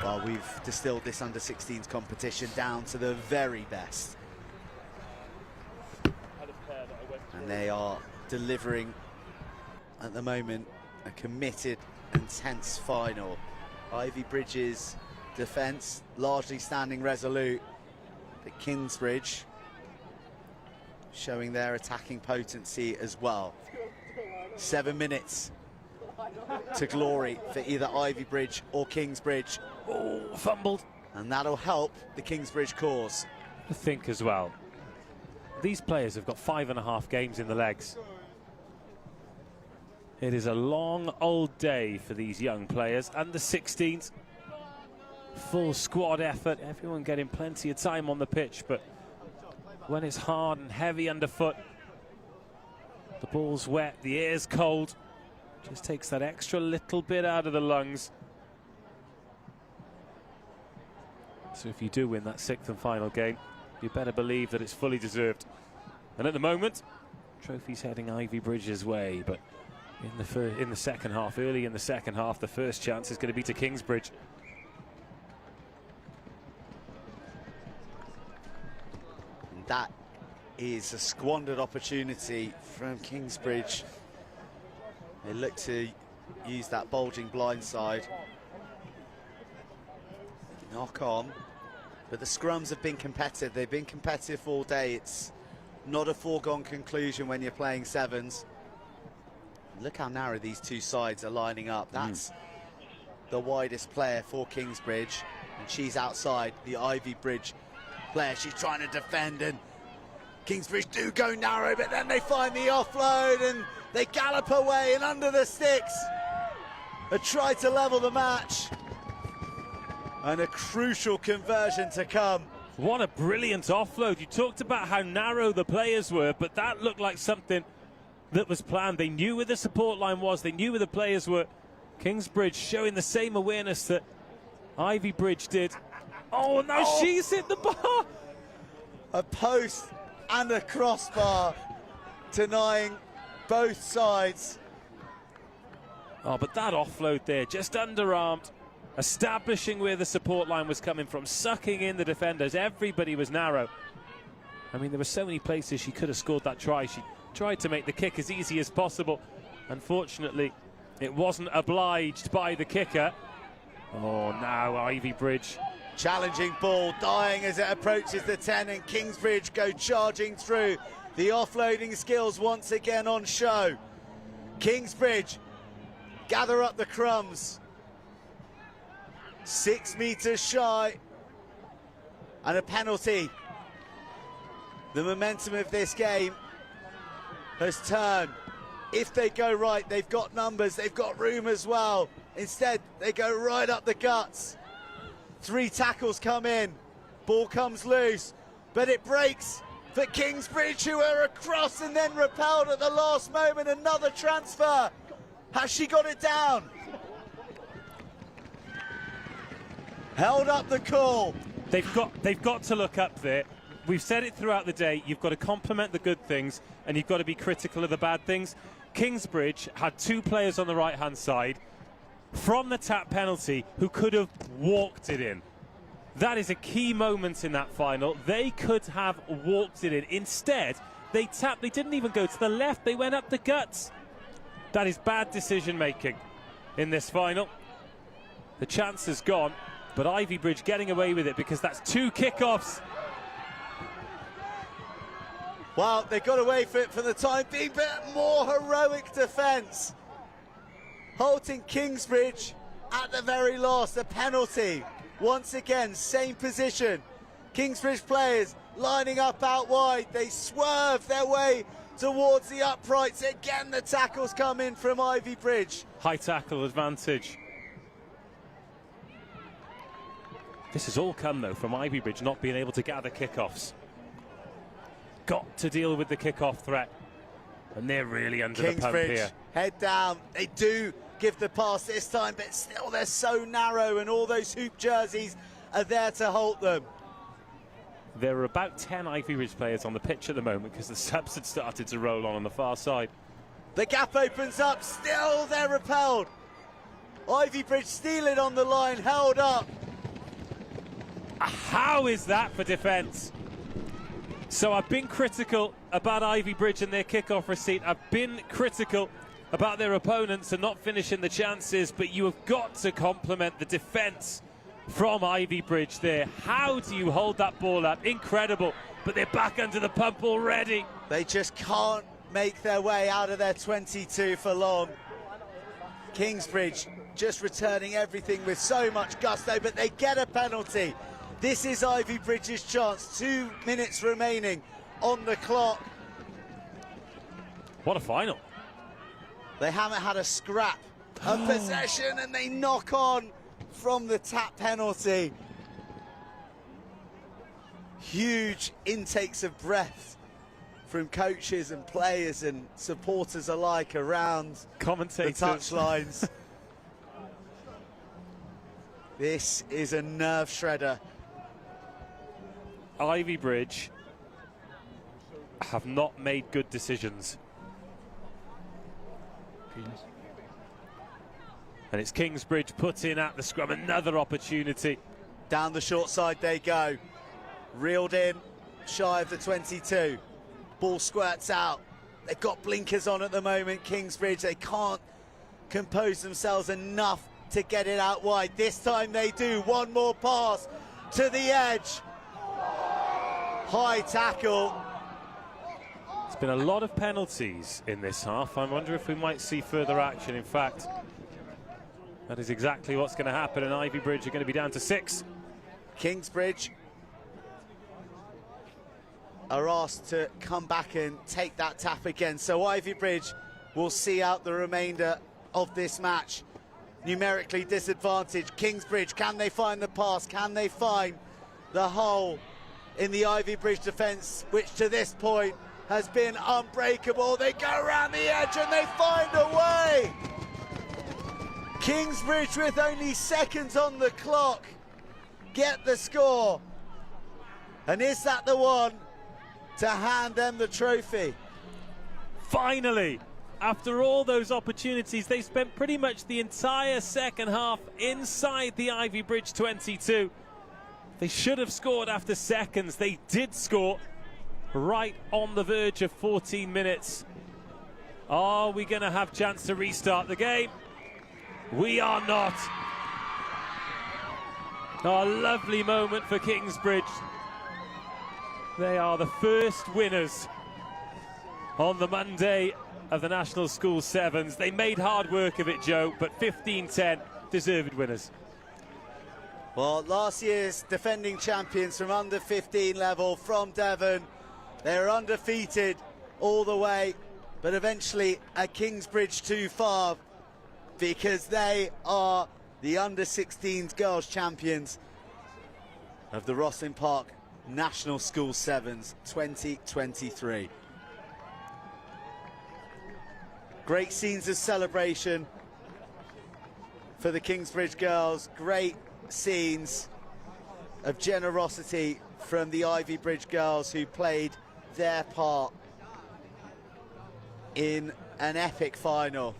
H: Well, we've distilled this under-16s competition down to the very best. And they are delivering at the moment a committed and tense final. Ivybridge's defence largely standing resolute, but Kingsbridge showing their attacking potency as well. 7 minutes to glory for either Ivybridge or Kingsbridge.
I: Oh, fumbled.
H: And that'll help the Kingsbridge cause.
I: I think as well. These players have got 5.5 games in the legs. It is a long old day for these young players. Under 16s, full squad effort, everyone getting plenty of time on the pitch, but when it's hard and heavy underfoot, the ball's wet, the air's cold, just takes that extra little bit out of the lungs. So if you do win that 6th and final game, you better believe that it's fully deserved. And at the moment, trophy's heading Ivybridge's way, but in the second half, early in the second half, the first chance is going to be to Kingsbridge.
H: And that is a squandered opportunity from Kingsbridge. They look to use that bulging blindside. Knock on. But the scrums have been competitive. They've been competitive all day. It's not a foregone conclusion when you're playing sevens. Look how narrow these two sides are lining up. That's the widest player for Kingsbridge, and she's outside the Ivybridge player. She's trying to defend, and Kingsbridge do go narrow, but then they find the offload and they gallop away and under the sticks. A try to level the match, and a crucial conversion to come.
I: What a brilliant offload. You talked about how narrow the players were, but that looked like something that was planned. They knew where the support line was, they knew where the players were. Kingsbridge showing the same awareness that Ivybridge did. Oh, now she's hit the bar.
H: A post and a crossbar, denying both sides.
I: Oh, but that offload there, just underarmed, establishing where the support line was coming from, sucking in the defenders. Everybody was narrow. I mean, there were so many places she could have scored that try. She tried to make the kick as easy as possible. Unfortunately, it wasn't obliged by the kicker. Oh, now Ivybridge.
H: Challenging ball, dying as it approaches the 10, and Kingsbridge go charging through. The offloading skills once again on show. Kingsbridge gather up the crumbs. 6 meters shy, and a penalty. The momentum of this game has turned. If they go right, they've got numbers, they've got room as well. Instead, they go right up the guts. 3 tackles come in, ball comes loose, but it breaks for Kingsbridge, who are across and then repelled at the last moment. Another transfer. Has she got it down? Held up the call.
I: They've got to look up there. We've said it throughout the day. You've got to compliment the good things and you've got to be critical of the bad things. Kingsbridge had 2 players on the right-hand side from the tap penalty who could have walked it in. That is a key moment in that final. They could have walked it in. Instead, they tapped. They didn't even go to the left. They went up the guts. That is bad decision-making in this final. The chance is gone, but Ivybridge getting away with it because that's 2 kickoffs.
H: Well, they got away for it for the time being, but more heroic defence. Halting Kingsbridge at the very last, a penalty. Once again, same position. Kingsbridge players lining up out wide. They swerve their way towards the uprights. Again, the tackles come in from Ivybridge.
I: High tackle advantage. This has all come, though, from Ivybridge not being able to gather kickoffs. Got to deal with the kickoff threat. And they're really under the pump here.
H: Head down. They do give the pass this time, but still they're so narrow, and all those hoop jerseys are there to halt them.
I: There are about 10 Ivybridge players on the pitch at the moment because the subs had started to roll on the far side.
H: The gap opens up. Still they're repelled. Ivybridge stealing on the line, held up.
I: How is that for defence? So I've been critical about Ivybridge and their kickoff receipt. I've been critical about their opponents and not finishing the chances, but you have got to compliment the defence from Ivybridge there. How do you hold that ball up? Incredible, but they're back under the pump already.
H: They just can't make their way out of their 22 for long. Kingsbridge just returning everything with so much gusto, but they get a penalty. This is Ivybridge's chance. 2 minutes remaining on the clock.
I: What a final.
H: They haven't had a scrap of possession, and they knock on from the tap penalty. Huge intakes of breath from coaches and players and supporters alike around
I: commentators,
H: the touchlines. This is a nerve shredder.
I: Ivybridge have not made good decisions. And it's Kingsbridge put in at the scrum, another opportunity.
H: Down the short side they go. Reeled in, shy of the 22. Ball squirts out. They've got blinkers on at the moment, Kingsbridge. They can't compose themselves enough to get it out wide. This time they do. One more pass to the edge. High tackle.
I: It's been a lot of penalties in this half. I wonder if we might see further action. In fact, that is exactly what's going to happen, and Ivybridge are going to be down to 6.
H: Kingsbridge are asked to come back and take that tap again. So Ivybridge will see out the remainder of this match. Numerically disadvantaged. Kingsbridge, can they find the pass? Can they find the hole in the Ivybridge defence, which to this point has been unbreakable? They go around the edge and they find a way. Kingsbridge, with only seconds on the clock, get the score. And is that the one to hand them the trophy?
I: Finally, after all those opportunities, they spent pretty much the entire second half inside the Ivybridge 22. They should have scored after seconds. They did score right on the verge of 14 minutes. Are we going to have a chance to restart the game? We are not. A lovely moment for Kingsbridge. They are the first winners on the Monday of the National School Sevens. They made hard work of it, Joe, but 15-10, deserved winners.
H: Well, last year's defending champions from under 15 level from Devon, they're undefeated all the way, but eventually at Kingsbridge too far, because they are the under 16s girls champions of the Rosslyn Park National School Sevens 2023. Great scenes of celebration for the Kingsbridge girls. Great scenes of generosity from the Ivybridge girls, who played their part in an epic final.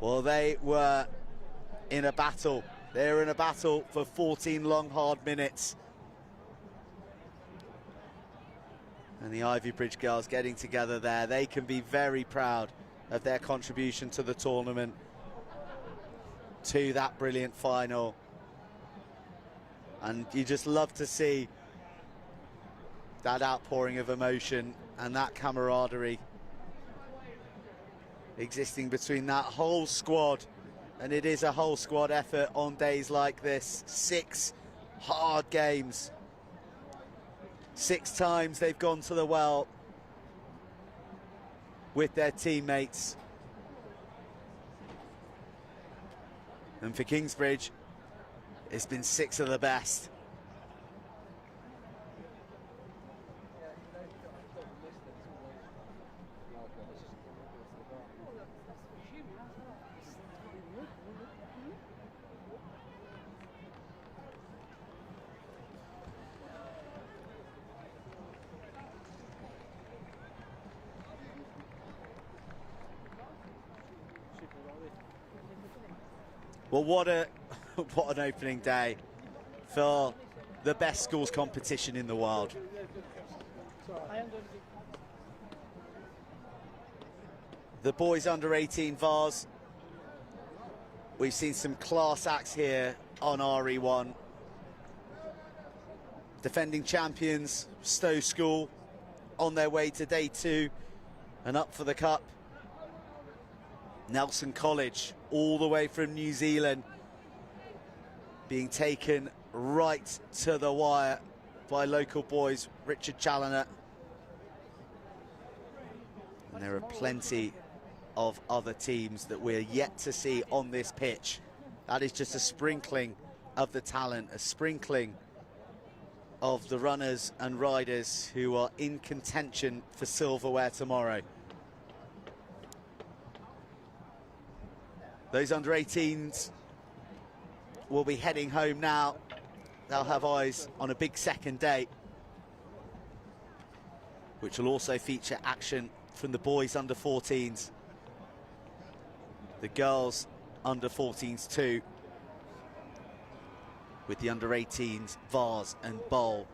H: Well, they were in a battle. They were in a battle for 14 long, hard minutes. And the Ivybridge girls getting together there. They can be very proud of their contribution to the tournament, to that brilliant final. And you just love to see that outpouring of emotion and that camaraderie existing between that whole squad and it is a whole squad effort on days like this. 6 hard games. 6 times they've gone to the well with their teammates. And for Kingsbridge, it's been 6 of the best. Well, what an opening day for the best schools competition in the world. The boys under 18 Vase. We've seen some class acts here on RE1. Defending champions, Stowe School, on their way to day 2 and up for the cup. Nelson College, all the way from New Zealand, being taken right to the wire by local boys, Richard Challoner. And there are plenty of other teams that we're yet to see on this pitch. That is just a sprinkling of the talent, a sprinkling of the runners and riders who are in contention for silverware tomorrow. Those under 18s will be heading home now. They'll have eyes on a big second day, which will also feature action from the boys under 14s. The girls under 14s too, with the under 18s, Vase and Bowl.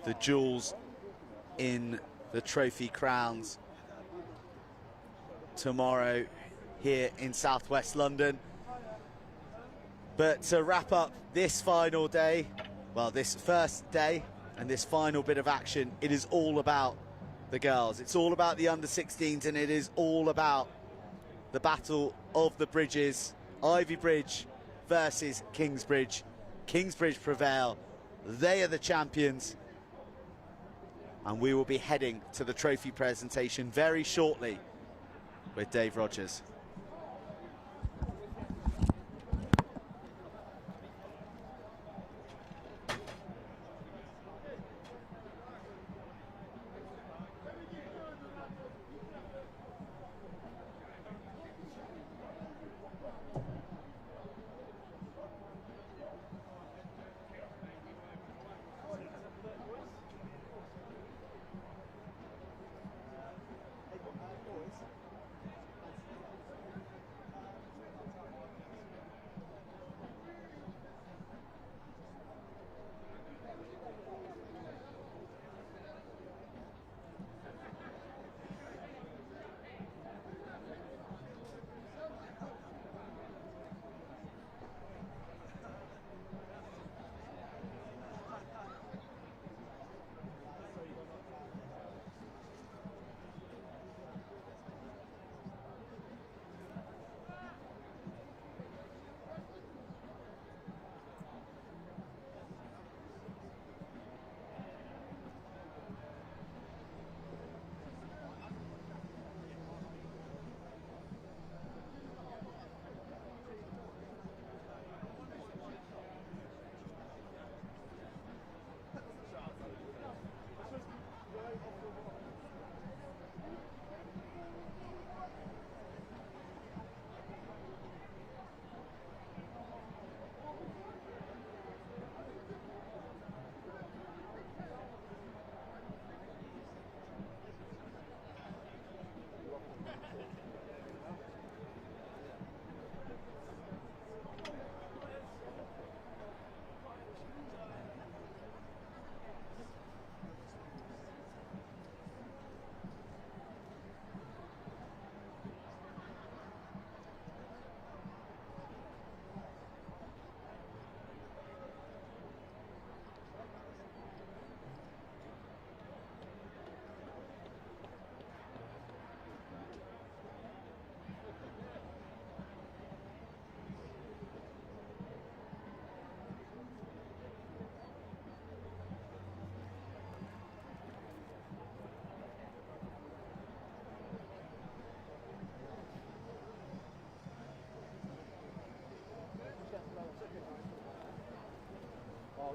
H: The jewels in the trophy crowns tomorrow here in southwest London. But to wrap up this final day, well, this first day and this final bit of action, it is all about the girls. It's all about the under 16s, and it is all about the battle of the bridges. Ivybridge versus Kingsbridge. Kingsbridge prevail. They are the champions. And we will be heading to the trophy presentation very shortly with Dave Rogers.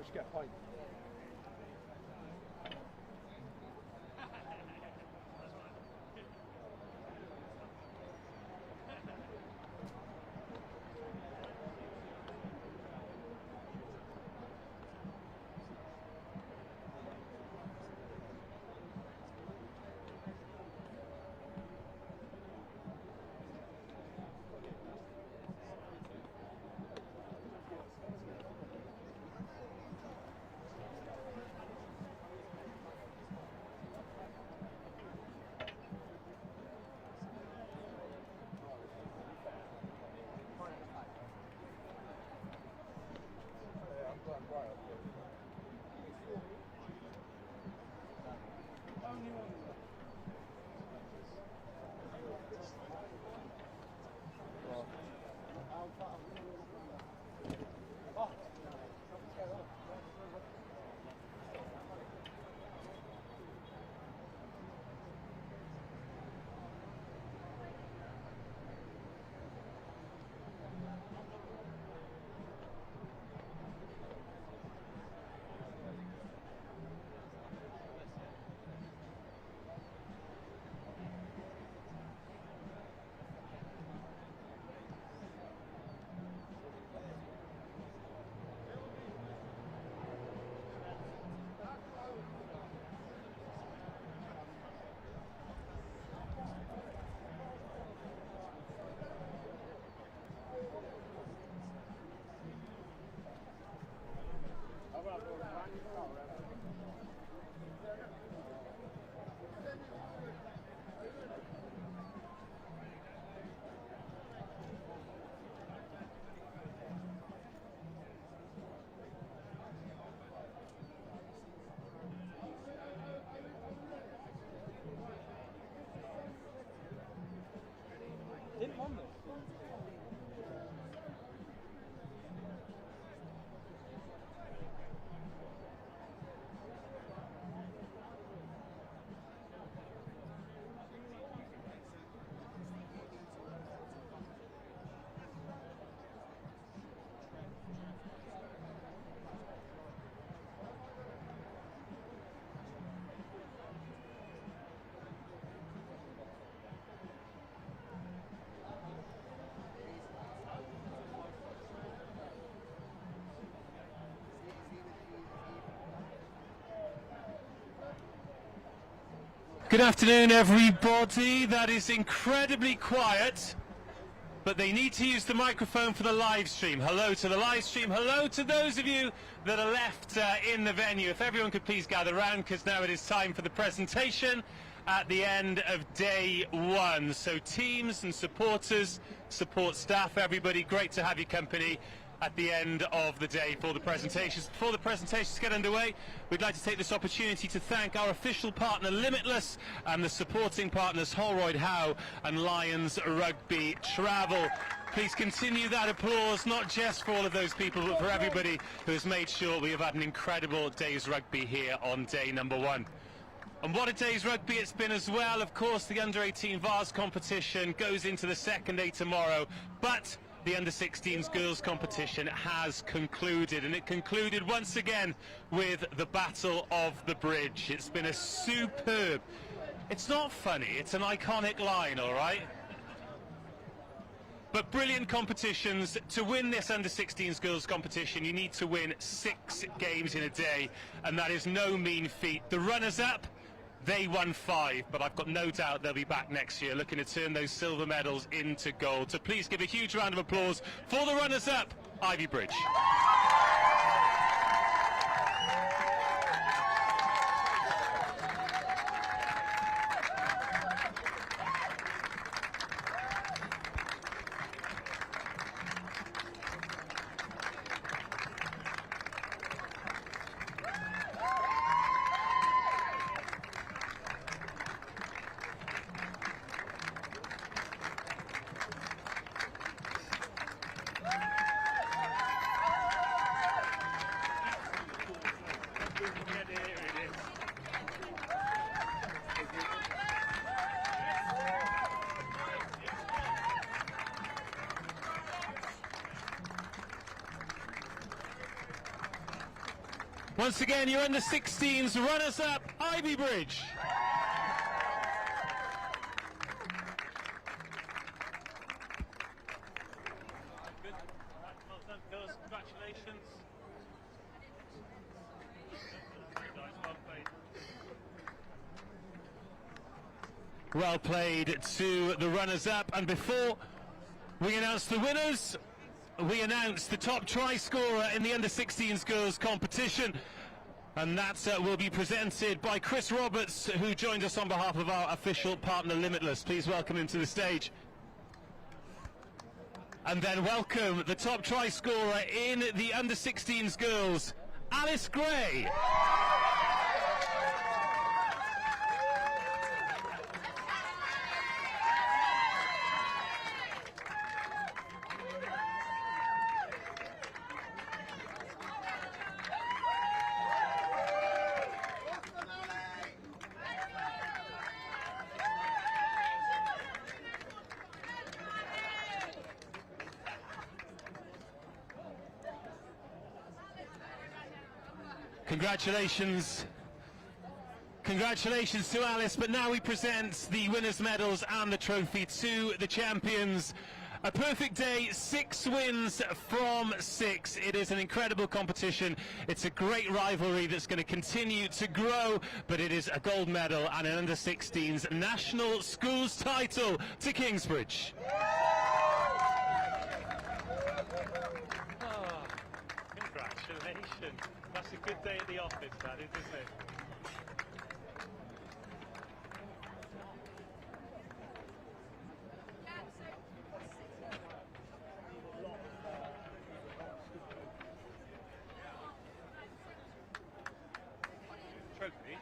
L: we should get a pint.
D: Didn't want this.
I: Good afternoon, everybody. That is incredibly quiet, but they need to use the microphone for the live stream. Hello to the live stream. Hello to those of you that are left in the venue. If everyone could please gather round, because now it is time for the presentation at the end of day one. So teams and supporters, support staff, everybody, great to have your company at the end of the day for the presentations. Before the presentations get underway, we'd like to take this opportunity to thank our official partner Limitless and the supporting partners Holroyd Howe and Lions Rugby Travel. Please continue that applause, not just for all of those people, but for everybody who has made sure we have had an incredible day's rugby here on day number one. And what a day's rugby it's been as well. Of course, the under-18 Vase competition goes into the second day tomorrow, but the under-16s girls competition has concluded, and it concluded once again with the Battle of the Bridge. It's been a superb, it's not funny, it's an iconic line, all right? But brilliant competitions. To win this under-16s girls competition, you need to win 6 games in a day, and that is no mean feat. The runners-up, they won 5, but I've got no doubt they'll be back next year looking to turn those silver medals into gold. So please give a huge round of applause for the runners-up, Ivybridge. Once again, your under-16s runners-up, Ivybridge.
C: Good. Well done, girls. Congratulations. Nice, well played.
I: Well played to the runners-up. And before we announce the winners, we announce the top try scorer in the under-16s girls competition. And that will be presented by Chris Roberts, who joined us on behalf of our official partner Limitless. Please welcome him to the stage. And then welcome the top try scorer in the under-16s girls, Alice Gray. Congratulations to Alice, but now we present the winners' medals and the trophy to the champions. A perfect day, 6 wins from 6. It is an incredible competition. It's a great rivalry that's going to continue to grow, but it is a gold medal and an under-16s national schools title to Kingsbridge.
C: Oh, congratulations. That's a good day at the office, that is, isn't it? Trophy.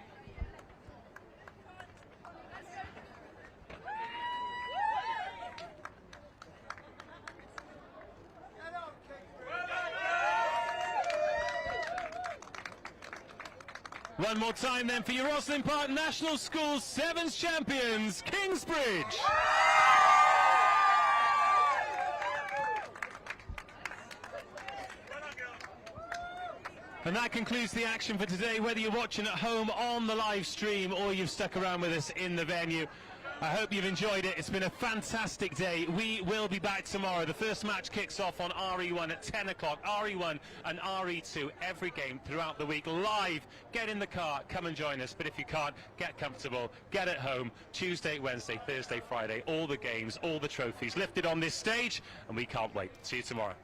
I: One more time then for your Rosslyn Park National Schools Sevens champions, Kingsbridge. And that concludes the action for today, whether you're watching at home on the live stream or you've stuck around with us in the venue. I hope you've enjoyed it. It's been a fantastic day. We will be back tomorrow. The first match kicks off on RE1 at 10 o'clock. RE1 and RE2 every game throughout the week live. Get in the car, come and join us. But if you can't, get comfortable, get at home. Tuesday, Wednesday, Thursday, Friday, all the games, all the trophies lifted on this stage. And we can't wait. See you tomorrow.